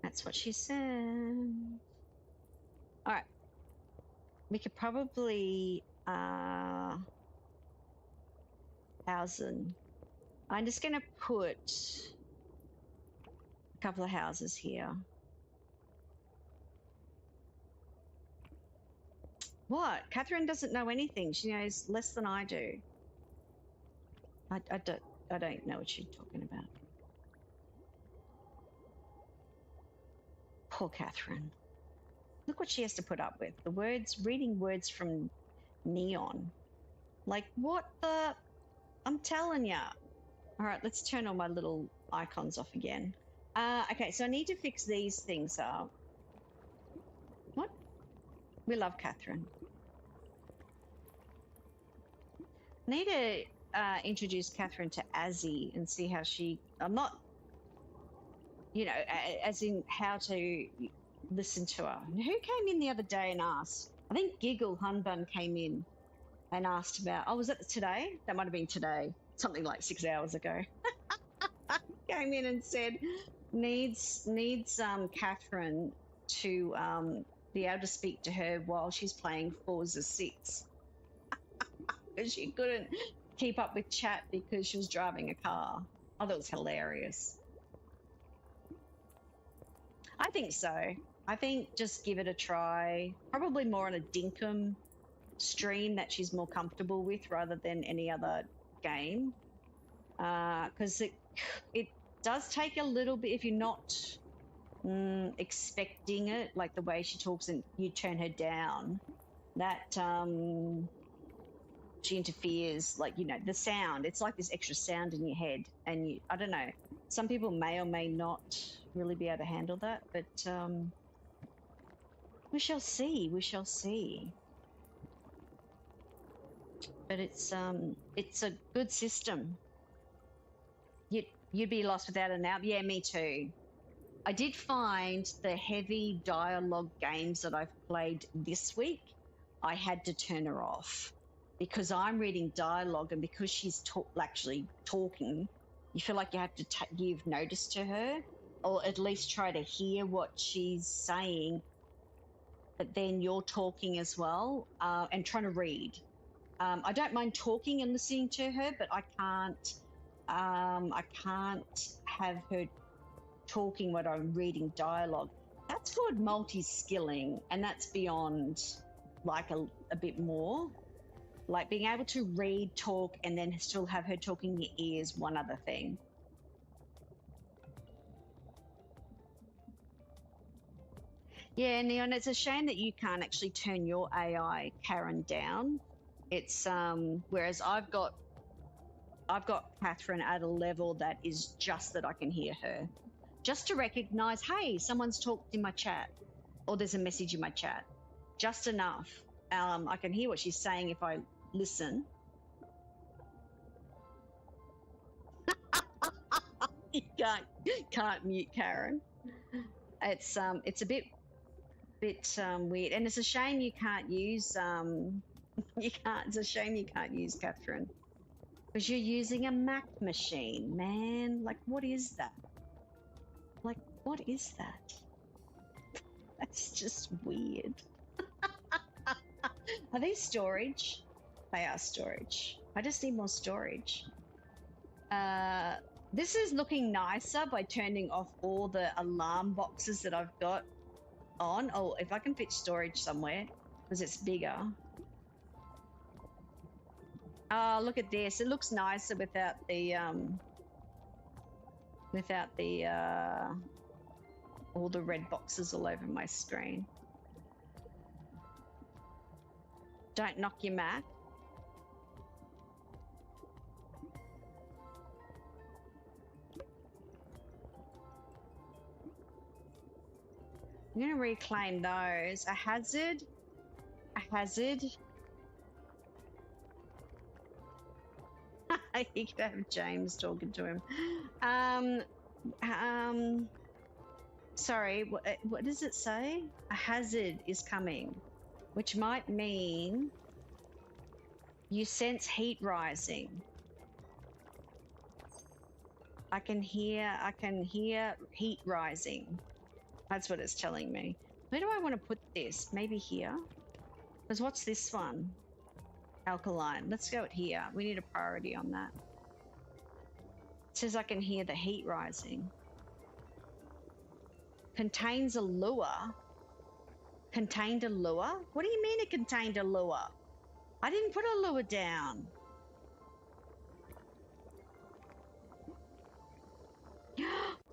That's what she said. All right. We could probably 1,000. I'm just going to put a couple of houses here. What? Catherine doesn't know anything. She knows less than I do. I don't know what you're talking about. Poor Catherine. Look what she has to put up with. The words, reading words from neon. Like, what the? I'm telling ya. All right, let's turn all my little icons off again. Okay, so I need to fix these things up. What? We love Catherine. I need to introduce Catherine to Azzy and see how she... I'm not... You know, as in how to listen to her. Who came in the other day and asked? I think Giggle Hunbun came in and asked about... Oh, was that today? That might have been today. Something like 6 hours ago. Came in and said, needs Catherine to be able to speak to her while she's playing Forza 6. Because she couldn't keep up with chat because she was driving a car. Oh, that was hilarious. I think so. I think just give it a try. Probably more on a Dinkum stream that she's more comfortable with rather than any other game. Because it does take a little bit if you're not expecting it, like the way she talks and you turn her down, that she interferes, like, you know, the sound. It's like this extra sound in your head, and I don't know. Some people may or may not really be able to handle that, but we shall see. We shall see. But it's a good system. You'd be lost without a doubt. Yeah, me too. I did find the heavy dialogue games that I've played this week, I had to turn her off because I'm reading dialogue, and because she's actually talking, you feel like you have to give notice to her, or at least try to hear what she's saying, but then you're talking as well, and trying to read. I don't mind talking and listening to her, but I can't have her talking when I'm reading dialogue. That's called multi-skilling, and that's beyond like a bit more. Like being able to read, talk, and then still have her talking in your ears, one other thing. Yeah, Neon, it's a shame that you can't actually turn your AI, Karen, down. It's whereas I've got Catherine at a level that is just that I can hear her. Just to recognize, hey, someone's talked in my chat, or there's a message in my chat. Just enough. I can hear what she's saying if I listen. You can't mute Karen. It's a bit weird, and it's a shame you can't use It's a shame you can't use Catherine because you're using a Mac machine, man. Like, what is that? Like, what is that? That's just weird. Are these storage? They are storage. I just need more storage. This is looking nicer by turning off all the alarm boxes that I've got on. Oh, if I can fit storage somewhere, because it's bigger. Oh, look at this. It looks nicer without the all the red boxes all over my screen. Don't knock your Mac. I'm going to reclaim those. A hazard. You could have James talking to him. Sorry, what does it say? A hazard is coming, which might mean you sense heat rising. I can hear heat rising. That's what it's telling me. Where do I want to put this? Maybe here? Because what's this one? Alkaline. Let's go here. We need a priority on that. It says I can hear the heat rising. Contains a lure. Contained a lure? What do you mean it contained a lure? I didn't put a lure down.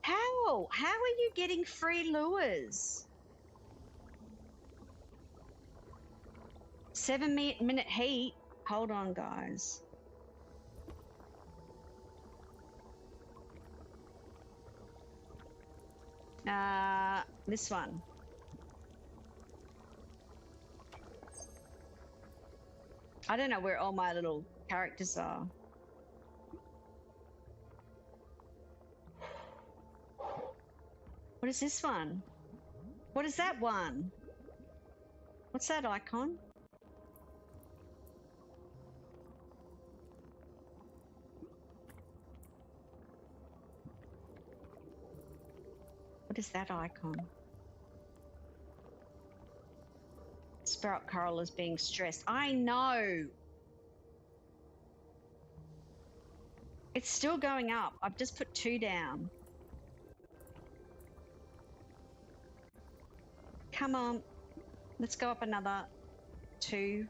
How? How are you getting free lures? 7-minute heat. Hold on, guys. This one. I don't know where all my little characters are. What is this one? What is that one? What's that icon? What is that icon? Sprout coral is being stressed. I know. It's still going up. I've just put 2 down. Come on. Let's go up another 2.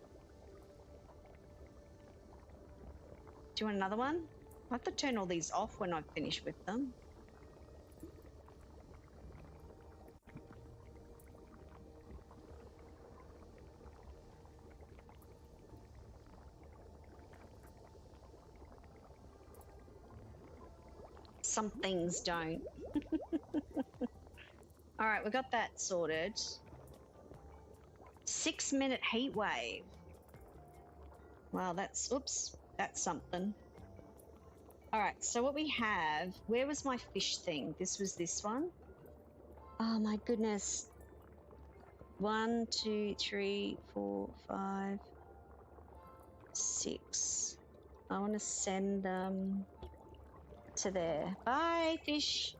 Do you want another one? I have to turn all these off when I've finished with them. Some things don't. All right, we got that sorted. 6-minute heat wave. Wow, that's, oops, that's something. All right, so what we have, where was my fish thing? This was this one. Oh my goodness. 1, 2, 3, 4, 5, 6. I want to send them to there. Bye, fish.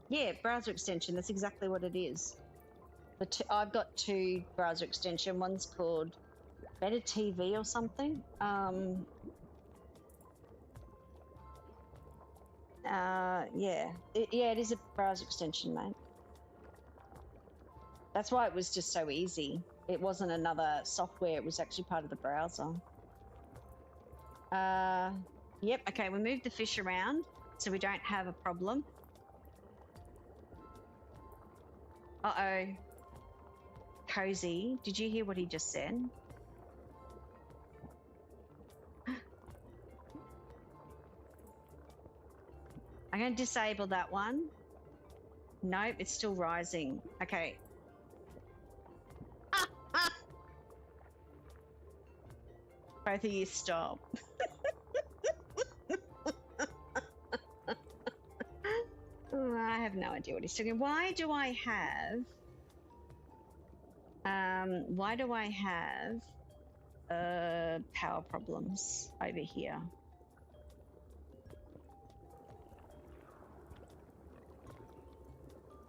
Yeah, browser extension. That's exactly what it is. I've got 2 browser extension. One's called Better TV or something. Yeah, it is a browser extension, mate. That's why it was just so easy. It wasn't another software. It was actually part of the browser. Yep. Okay, we moved the fish around so we don't have a problem. Uh-oh. Cozy, did you hear what he just said? I'm going to disable that one. Nope, it's still rising. Okay. Both of you stop. I have no idea what he's talking. Why do I have power problems over here?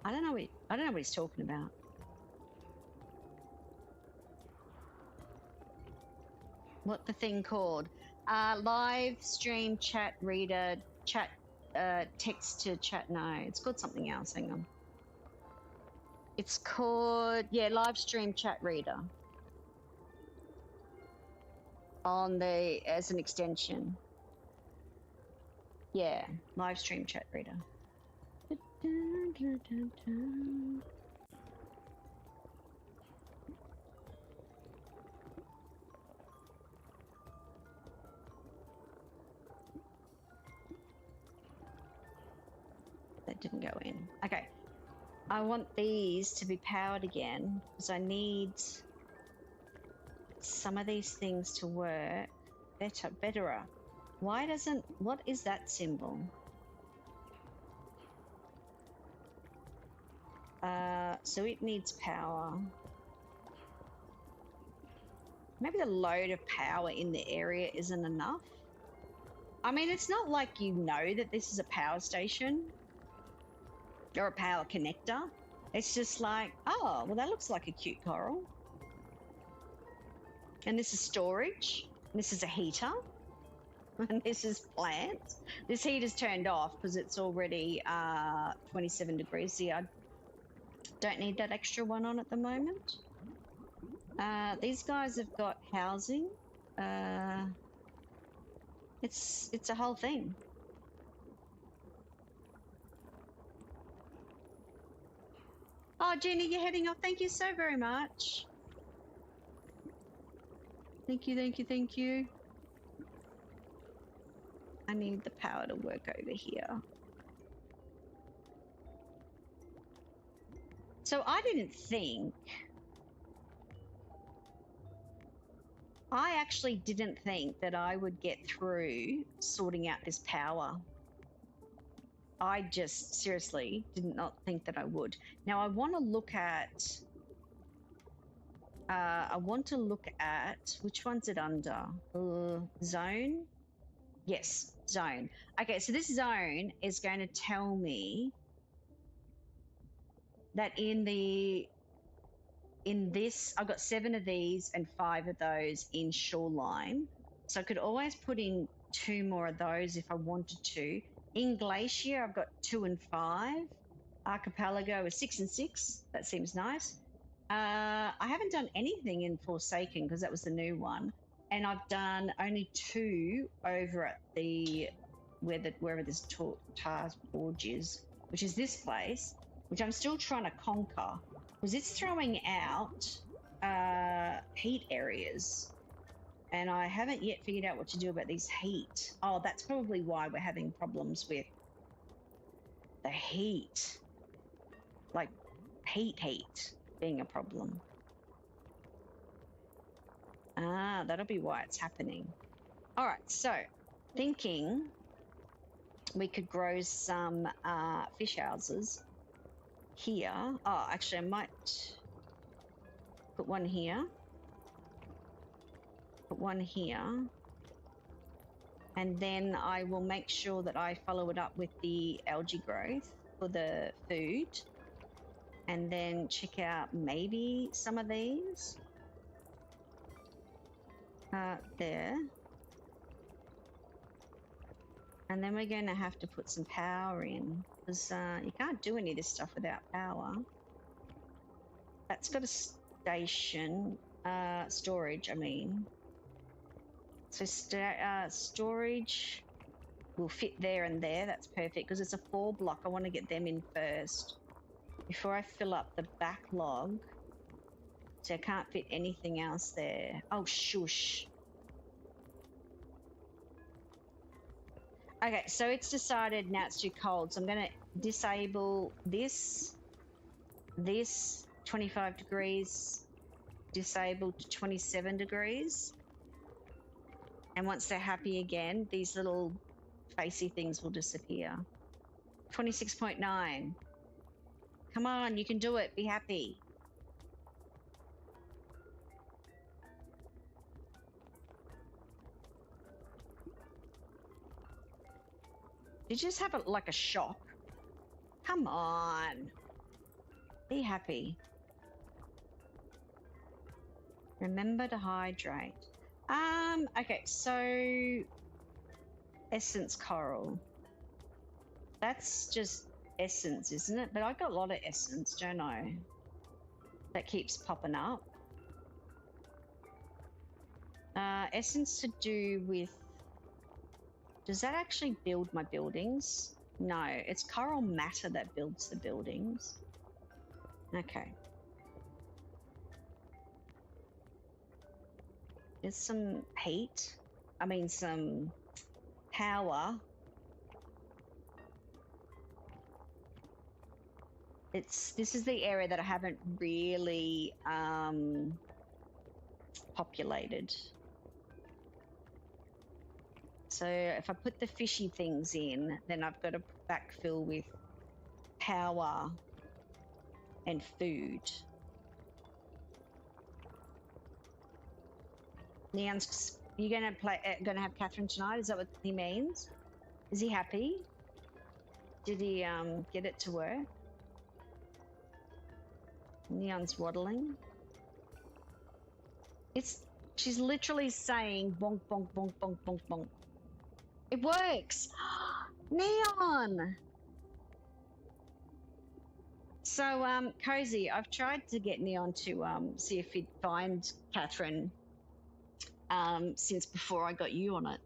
I don't know what he's talking about. What the thing called? Live stream chat reader chat text to chat. No, it's called something else. Hang on. It's called, yeah, live stream chat reader as an extension. Yeah, live stream chat reader. didn't go in. Okay. I want these to be powered again because I need some of these things to work better. Why doesn't, what is that symbol? So it needs power. Maybe the load of power in the area isn't enough. I mean, it's not like you know that this is a power station or a power connector. It's just like, oh, well, that looks like a cute coral. And this is storage. This is a heater. And this is plants. This heater's turned off because it's already 27 degrees. See, I don't need that extra one on at the moment. These guys have got housing. It's a whole thing. Oh, Jenny, you're heading off. Thank you so very much. Thank you, thank you, thank you. I need the power to work over here. So I actually didn't think that I would get through sorting out this power. I just seriously did not think that I would. Now I want to look at, which one's it under? Zone? Yes, zone. Okay, so this zone is going to tell me that in this, I've got 7 of these and 5 of those in shoreline. So I could always put in 2 more of those if I wanted to. In glacier, I've got 2 and 5. Archipelago is 6 and 6. That seems nice. I haven't done anything in Forsaken because that was the new one. And I've done only 2 over at the wherever this Tar's Gorge is, which is this place, which I'm still trying to conquer because it's throwing out heat areas. And I haven't yet figured out what to do about these heat. Oh, that's probably why we're having problems with the heat. Like heat being a problem. Ah, that'll be why it's happening. All right, so thinking we could grow some fish houses here. Oh, actually, I might put one here. Put one here. And then I will make sure that I follow it up with the algae growth for the food. And then check out maybe some of these. There. And then we're going to have to put some power in because you can't do any of this stuff without power. That's got a station, storage, I mean. So storage will fit there and there. That's perfect because it's a 4 block. I want to get them in first before I fill up the backlog. So I can't fit anything else there. Oh, shush. Okay, so it's decided now it's too cold. So I'm going to disable this 25 degrees, disabled to 27 degrees. And once they're happy again, these little facey things will disappear. 26.9. Come on, you can do it. Be happy. Did you just have like a shock? Come on. Be happy. Remember to hydrate. Okay, so essence coral. That's just essence, isn't it? But I got a lot of essence, don't I? That keeps popping up. Essence to do with... Does that actually build my buildings? No, it's coral matter that builds the buildings. Okay. There's some heat. I mean, some power. This is the area that I haven't really populated. So if I put the fishy things in, then I've got to backfill with power and food. Neon's, you gonna have Catherine tonight? Is that what he means? Is he happy? Did he get it to work? Neon's waddling. She's literally saying bonk, bonk, bonk, bonk, bonk, bonk. It works! Neon! So, Cozy, I've tried to get Neon to see if he'd find Catherine since before I got you on it.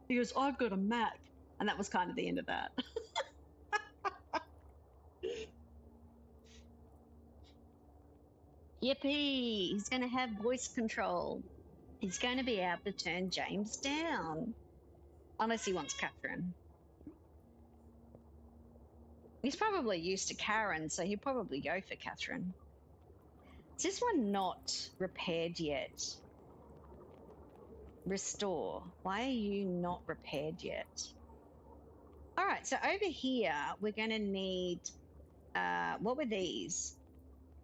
He goes, I've got a Mac. And that was kind of the end of that. Yippee! He's going to have voice control. He's going to be able to turn James down. Unless he wants Catherine. He's probably used to Karen, so he'll probably go for Catherine. Is this one not repaired yet? Restore. Why are you not repaired yet? All right, so over here, we're going to need, what were these?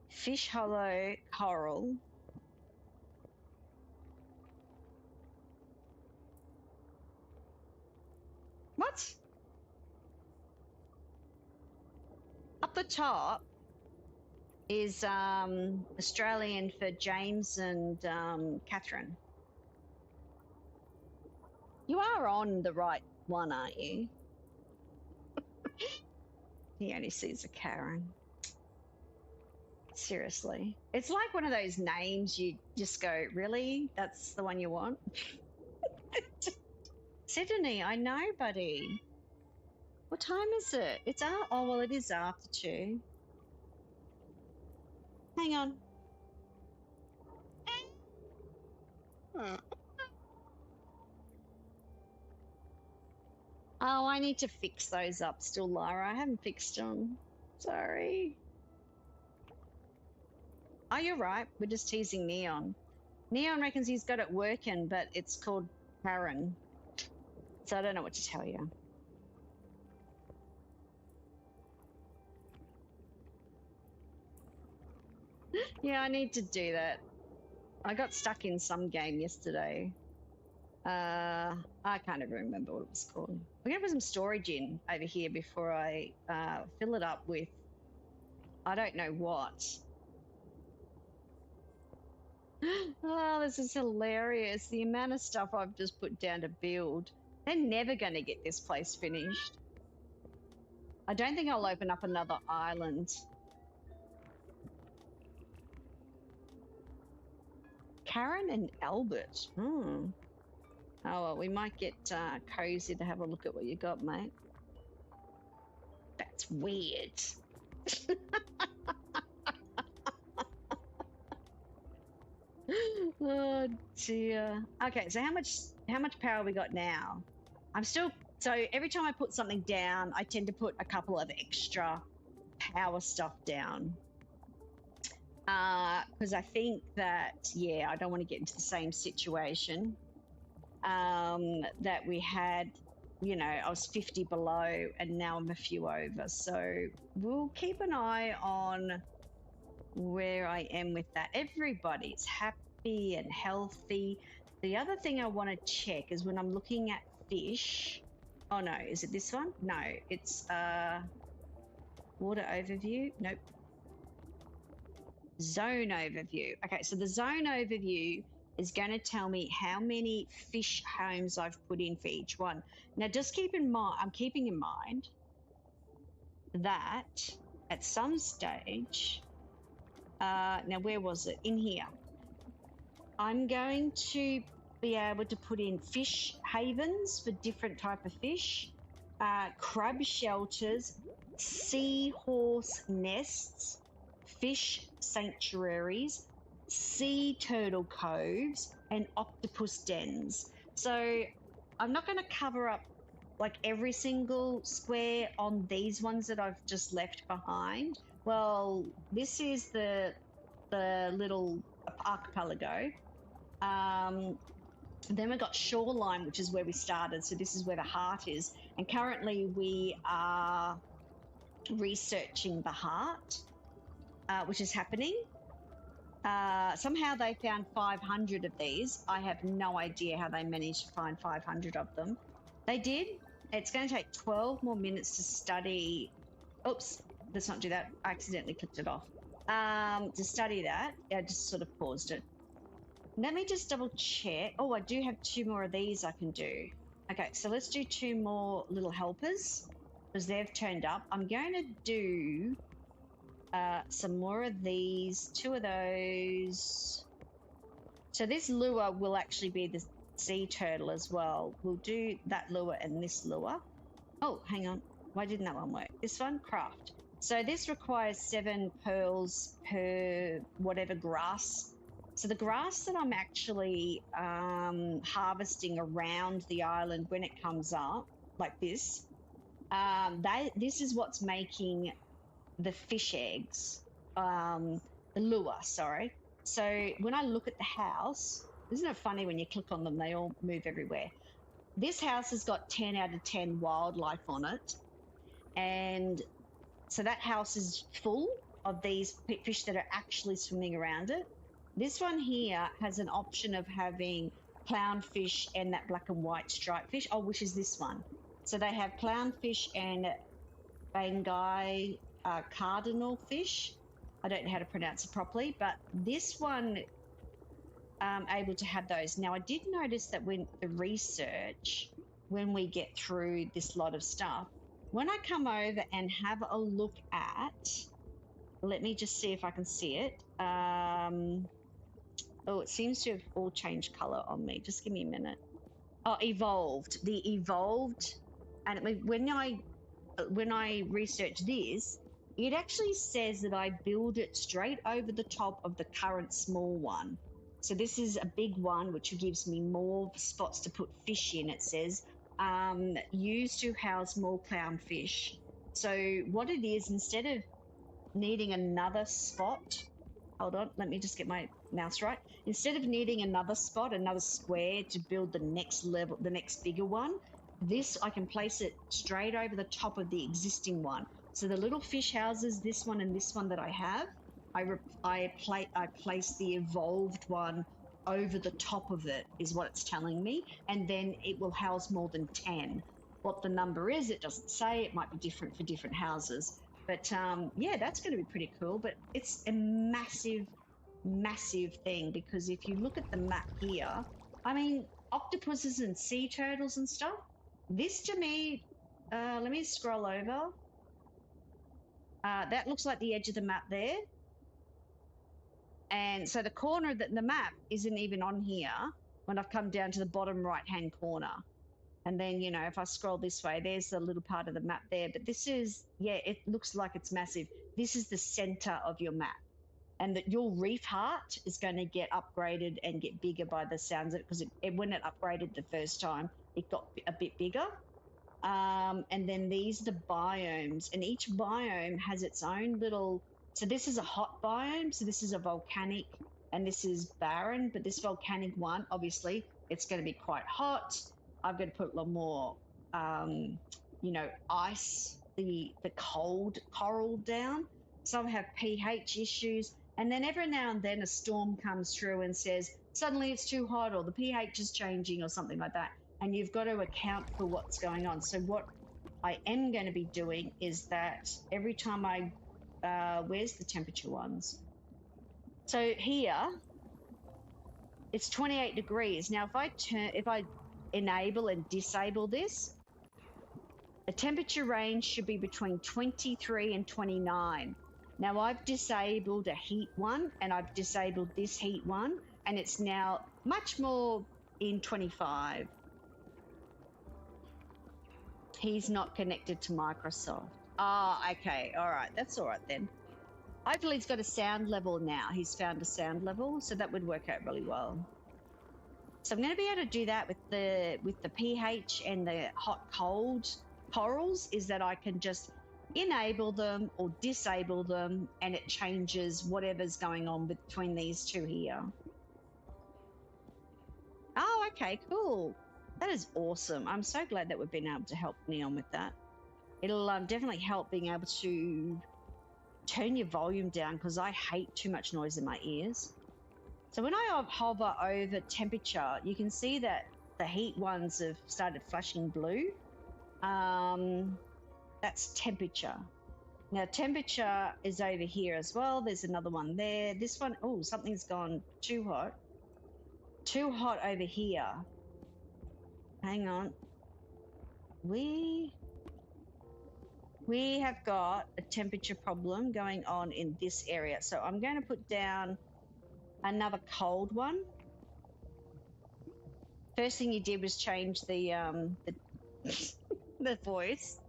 Fish hollow coral. What? Up the top is Australian for James and Catherine. You are on the right one, aren't you? He only sees a Karen. Seriously. It's like one of those names you just go, really? That's the one you want? Sydney, I know, buddy. What time is it? It's oh, well, it is after 2. Hang on. Oh, I need to fix those up still, Lara. I haven't fixed them. Sorry. Oh, you're right. We're just teasing Neon. Neon reckons he's got it working, but it's called Karen. So I don't know what to tell you. Yeah, I need to do that. I got stuck in some game yesterday. I can't even remember what it was called. We're going to put some storage in over here before I fill it up with I don't know what. Oh, this is hilarious. The amount of stuff I've just put down to build. They're never going to get this place finished. I don't think I'll open up another island. Karen and Albert. Oh, well, we might get Cozy to have a look at what you got, mate. That's weird. Oh dear. Okay, so how much power we got now? So every time I put something down, I tend to put a couple of extra power stuff down. Because I think that, yeah, I don't want to get into the same situation that we had, you know, I was 50 below and now I'm a few over. So we'll keep an eye on where I am with that. Everybody's happy and healthy. The other thing I want to check is when I'm looking at fish. Oh no, is it this one? No, it's water overview. Nope. Zone overview. Okay, so the zone overview is going to tell me how many fish homes I've put in for each one. Now, just keep in mind, I'm keeping in mind that at some stage, now where was it? In here. I'm going to be able to put in fish havens for different type of fish, crab shelters, seahorse nests, fish sanctuaries, sea turtle coves, and octopus dens. So I'm not going to cover up like every single square on these ones that I've just left behind. Well, this is the little archipelago. Then we've got shoreline, which is where we started. So this is where the heart is. And currently we are researching the heart, which is happening. Somehow they found 500 of these. I have no idea how they managed to find 500 of them. They did. It's going to take 12 more minutes to study. Oops, let's not do that. I accidentally clicked it off. To study that, I just sort of paused it. Let me just double check. Oh, I do have 2 more of these I can do. Okay, so let's do 2 more little helpers because they've turned up. I'm going to do some more of these, 2 of those. So this lure will actually be the sea turtle as well. We'll do that lure and this lure. Oh, hang on. Why didn't that one work? This one, craft. So this requires 7 pearls per whatever grass. So the grass that I'm actually harvesting around the island when it comes up, like this, this is what's making the fish eggs, the lure, sorry. So when I look at the house, isn't it funny when you click on them, they all move everywhere. This house has got 10 out of 10 wildlife on it. And so that house is full of these fish that are actually swimming around it. This one here has an option of having clownfish and that black and white striped fish, which is this one. So they have clownfish and Bangai cardinal fish. I don't know how to pronounce it properly, but this one able to have those. Now I did notice that when the research, when we get through this lot of stuff, when I come over and have a look at, let me just see if I can see it. Oh, it seems to have all changed color on me. Just give me a minute. Oh, evolved. The evolved, and when I research this, it actually says that I build it straight over the top of the current small one. So this is a big one, which gives me more spots to put fish in. It says used to house more clownfish. So what it is, instead of needing another spot, hold on, let me just get my mouse right. Instead of needing another spot, another square to build the next level, the next bigger one, this I can place it straight over the top of the existing one. So the little fish houses, this one and this one that I have, I place the evolved one over the top of it, is what it's telling me, and then it will house more than 10. What the number is, it doesn't say. It might be different for different houses. But yeah, that's going to be pretty cool. But it's a massive, massive thing, because if you look at the map here, I mean, octopuses and sea turtles and stuff, this to me, let me scroll over. That looks like the edge of the map there. And so the corner of the map isn't even on here when I've come down to the bottom right-hand corner. And then, you know, if I scroll this way, there's the little part of the map there. But this is, yeah, it looks like it's massive. This is the center of your map. And that your reef heart is going to get upgraded and get bigger by the sounds of it, because when it upgraded the first time, it got a bit bigger. And then these are the biomes, and each biome has its own little, so this is a hot biome, so this is a volcanic, and this is barren, but this volcanic one, obviously, it's going to be quite hot. I've got to put a lot more, you know, ice, the cold coral down. Some have pH issues, and then every now and then a storm comes through and says, suddenly it's too hot, or the pH is changing, or something like that. And you've got to account for what's going on. So what I am going to be doing is that every time I, where's the temperature ones? So here, it's 28 degrees. Now, if I enable and disable this, the temperature range should be between 23 and 29. Now, I've disabled a heat one, and I've disabled this heat one, and it's now much more in 25. He's not connected to Microsoft. Okay. All right. That's all right then. Hopefully he's got a sound level now. He's found a sound level, so that would work out really well. So I'm going to be able to do that with the pH and the hot cold corals, is that I can just enable them or disable them, and it changes whatever's going on between these two here. Oh, okay, cool. That is awesome. I'm so glad that we've been able to help Neon with that. It'll definitely help being able to turn your volume down, because I hate too much noise in my ears. So when I hover over temperature, you can see that the heat ones have started flashing blue. That's temperature. Now temperature is over here as well. There's another one there. This one, oh, something's gone too hot. Too hot over here. Hang on. We have got a temperature problem going on in this area. So I'm going to put down another cold one. First thing you did was change the the voice.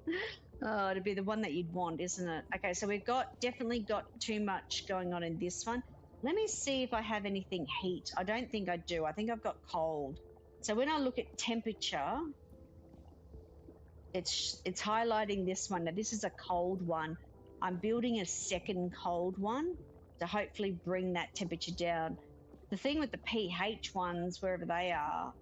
Oh, it'd be the one that you'd want, isn't it? Okay, so we've definitely got too much going on in this one. Let me see if I have anything heat. I don't think I do. I think I've got cold. So when I look at temperature, it's highlighting this one. Now this is a cold one. I'm building a second cold one to hopefully bring that temperature down. The thing with the pH ones, wherever they are,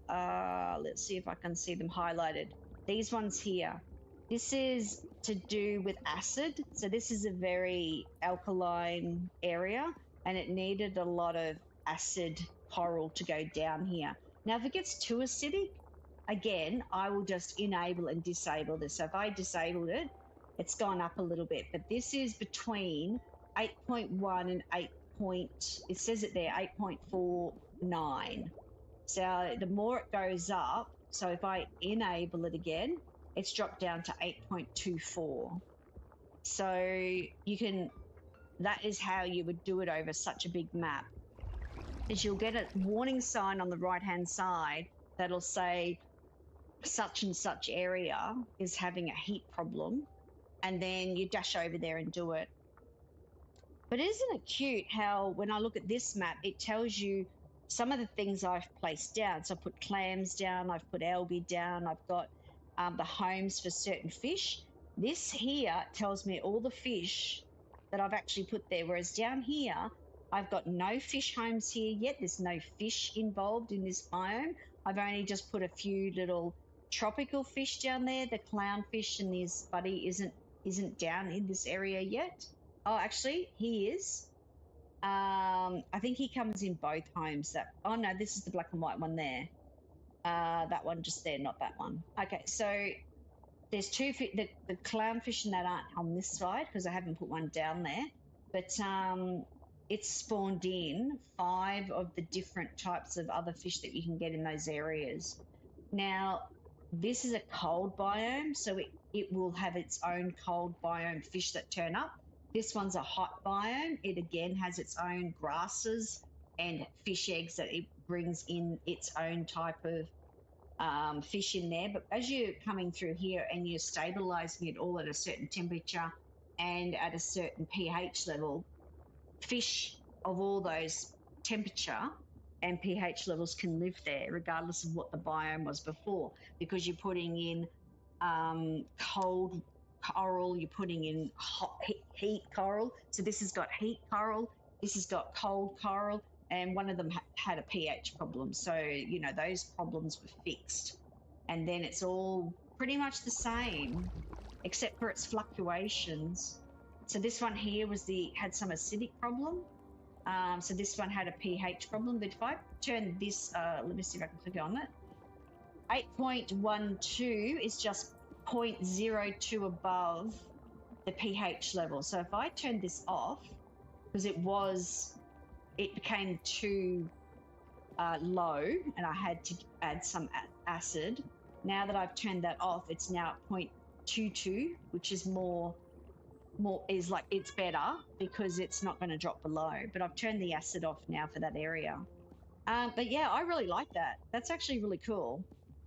let's see if I can see them highlighted. These ones here. This is to do with acid. So this is a very alkaline area, and it needed a lot of acid coral to go down here. Now, if it gets too acidic, again, I will just enable and disable this. So if I disabled it, it's gone up a little bit. But this is between 8.1 and 8. It says it there, 8.49. So the more it goes up, so if I enable it again, it's dropped down to 8.24. So you can, that is how you would do it over such a big map. Is you'll get a warning sign on the right-hand side that'll say such and such area is having a heat problem, and then you dash over there and do it. But isn't it cute how when I look at this map, it tells you some of the things I've placed down. So I've put clams down, I've put algae down, I've got the homes for certain fish. This here tells me all the fish that I've actually put there, whereas down here, I've got no fish homes here yet. There's no fish involved in this biome. I've only just put a few little tropical fish down there. The clownfish and this buddy isn't down in this area yet. Oh, actually, he is. I think he comes in both homes. Oh no, this is the black and white one there. That one just there, not that one. Okay, so there's two the clownfish and that aren't on this side because I haven't put one down there. But it's spawned in 5 of the different types of other fish that you can get in those areas. Now, this is a cold biome, so it will have its own cold biome fish that turn up. This one's a hot biome. It again has its own grasses and fish eggs that it brings in its own type of fish in there. But as you're coming through here and you're stabilizing it all at a certain temperature and at a certain pH level, fish of all those temperature and pH levels can live there regardless of what the biome was before, because you're putting in cold coral, you're putting in hot heat coral. So this has got heat coral, this has got cold coral, and one of them had a pH problem. So, you know, those problems were fixed. And then it's all pretty much the same, except for its fluctuations. So this one here had some acidic problem. So this one had a pH problem. But if I turn this, let me see if I can click on it. 8.12 is just 0.02 above the pH level. So if I turn this off, because it became too low and I had to add some acid. Now that I've turned that off, it's now at 0.22, which is it's better because it's not going to drop below. But I've turned the acid off now for that area. But yeah, I really like that. That's actually really cool.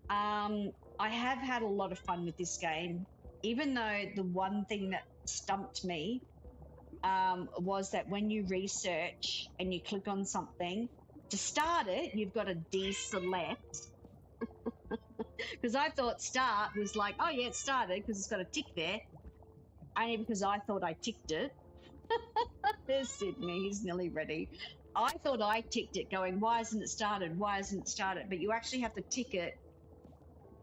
I have had a lot of fun with this game, even though the one thing that stumped me was that when you research and you click on something, To start it, you've got to deselect. Because I thought start was like, oh yeah, it started because it's got a tick there. Only because I thought I ticked it. There's Sydney, he's nearly ready. I thought I ticked it going, why hasn't it started? Why hasn't it started? But you actually have to tick it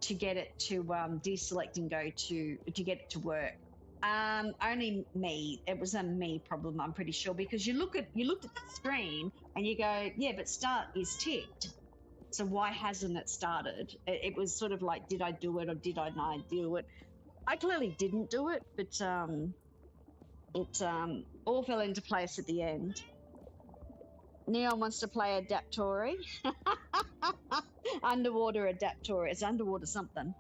to get it to deselect and go to get it to work. Only me. It was a me problem, I'm pretty sure, because you looked at the screen and you go, yeah, but start is ticked. So why hasn't it started? It was sort of like, did I do it or did I not do it? I clearly didn't do it, but it all fell into place at the end. Neon wants to play Adaptory. Underwater Adaptory. It's underwater something.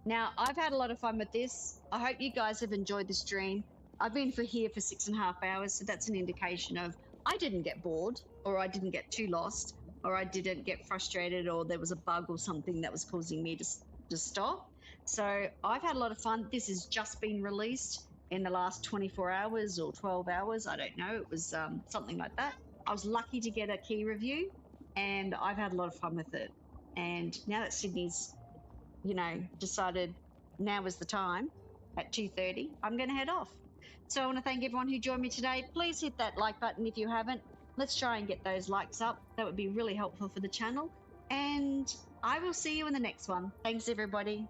Now, I've had a lot of fun with this. I hope you guys have enjoyed the stream. I've been here for 6.5 hours, so that's an indication of I didn't get bored, or I didn't get too lost, or I didn't get frustrated, or there was a bug or something that was causing me to stop. So I've had a lot of fun. This has just been released in the last 24 hours or 12 hours. I don't know. It was something like that. I was lucky to get a key review, and I've had a lot of fun with it. And now that Sydney's decided now is the time at 2:30, I'm going to head off. So I want to thank everyone who joined me today. Please hit that like button if you haven't. Let's try and get those likes up. That would be really helpful for the channel. And I will see you in the next one. Thanks, everybody.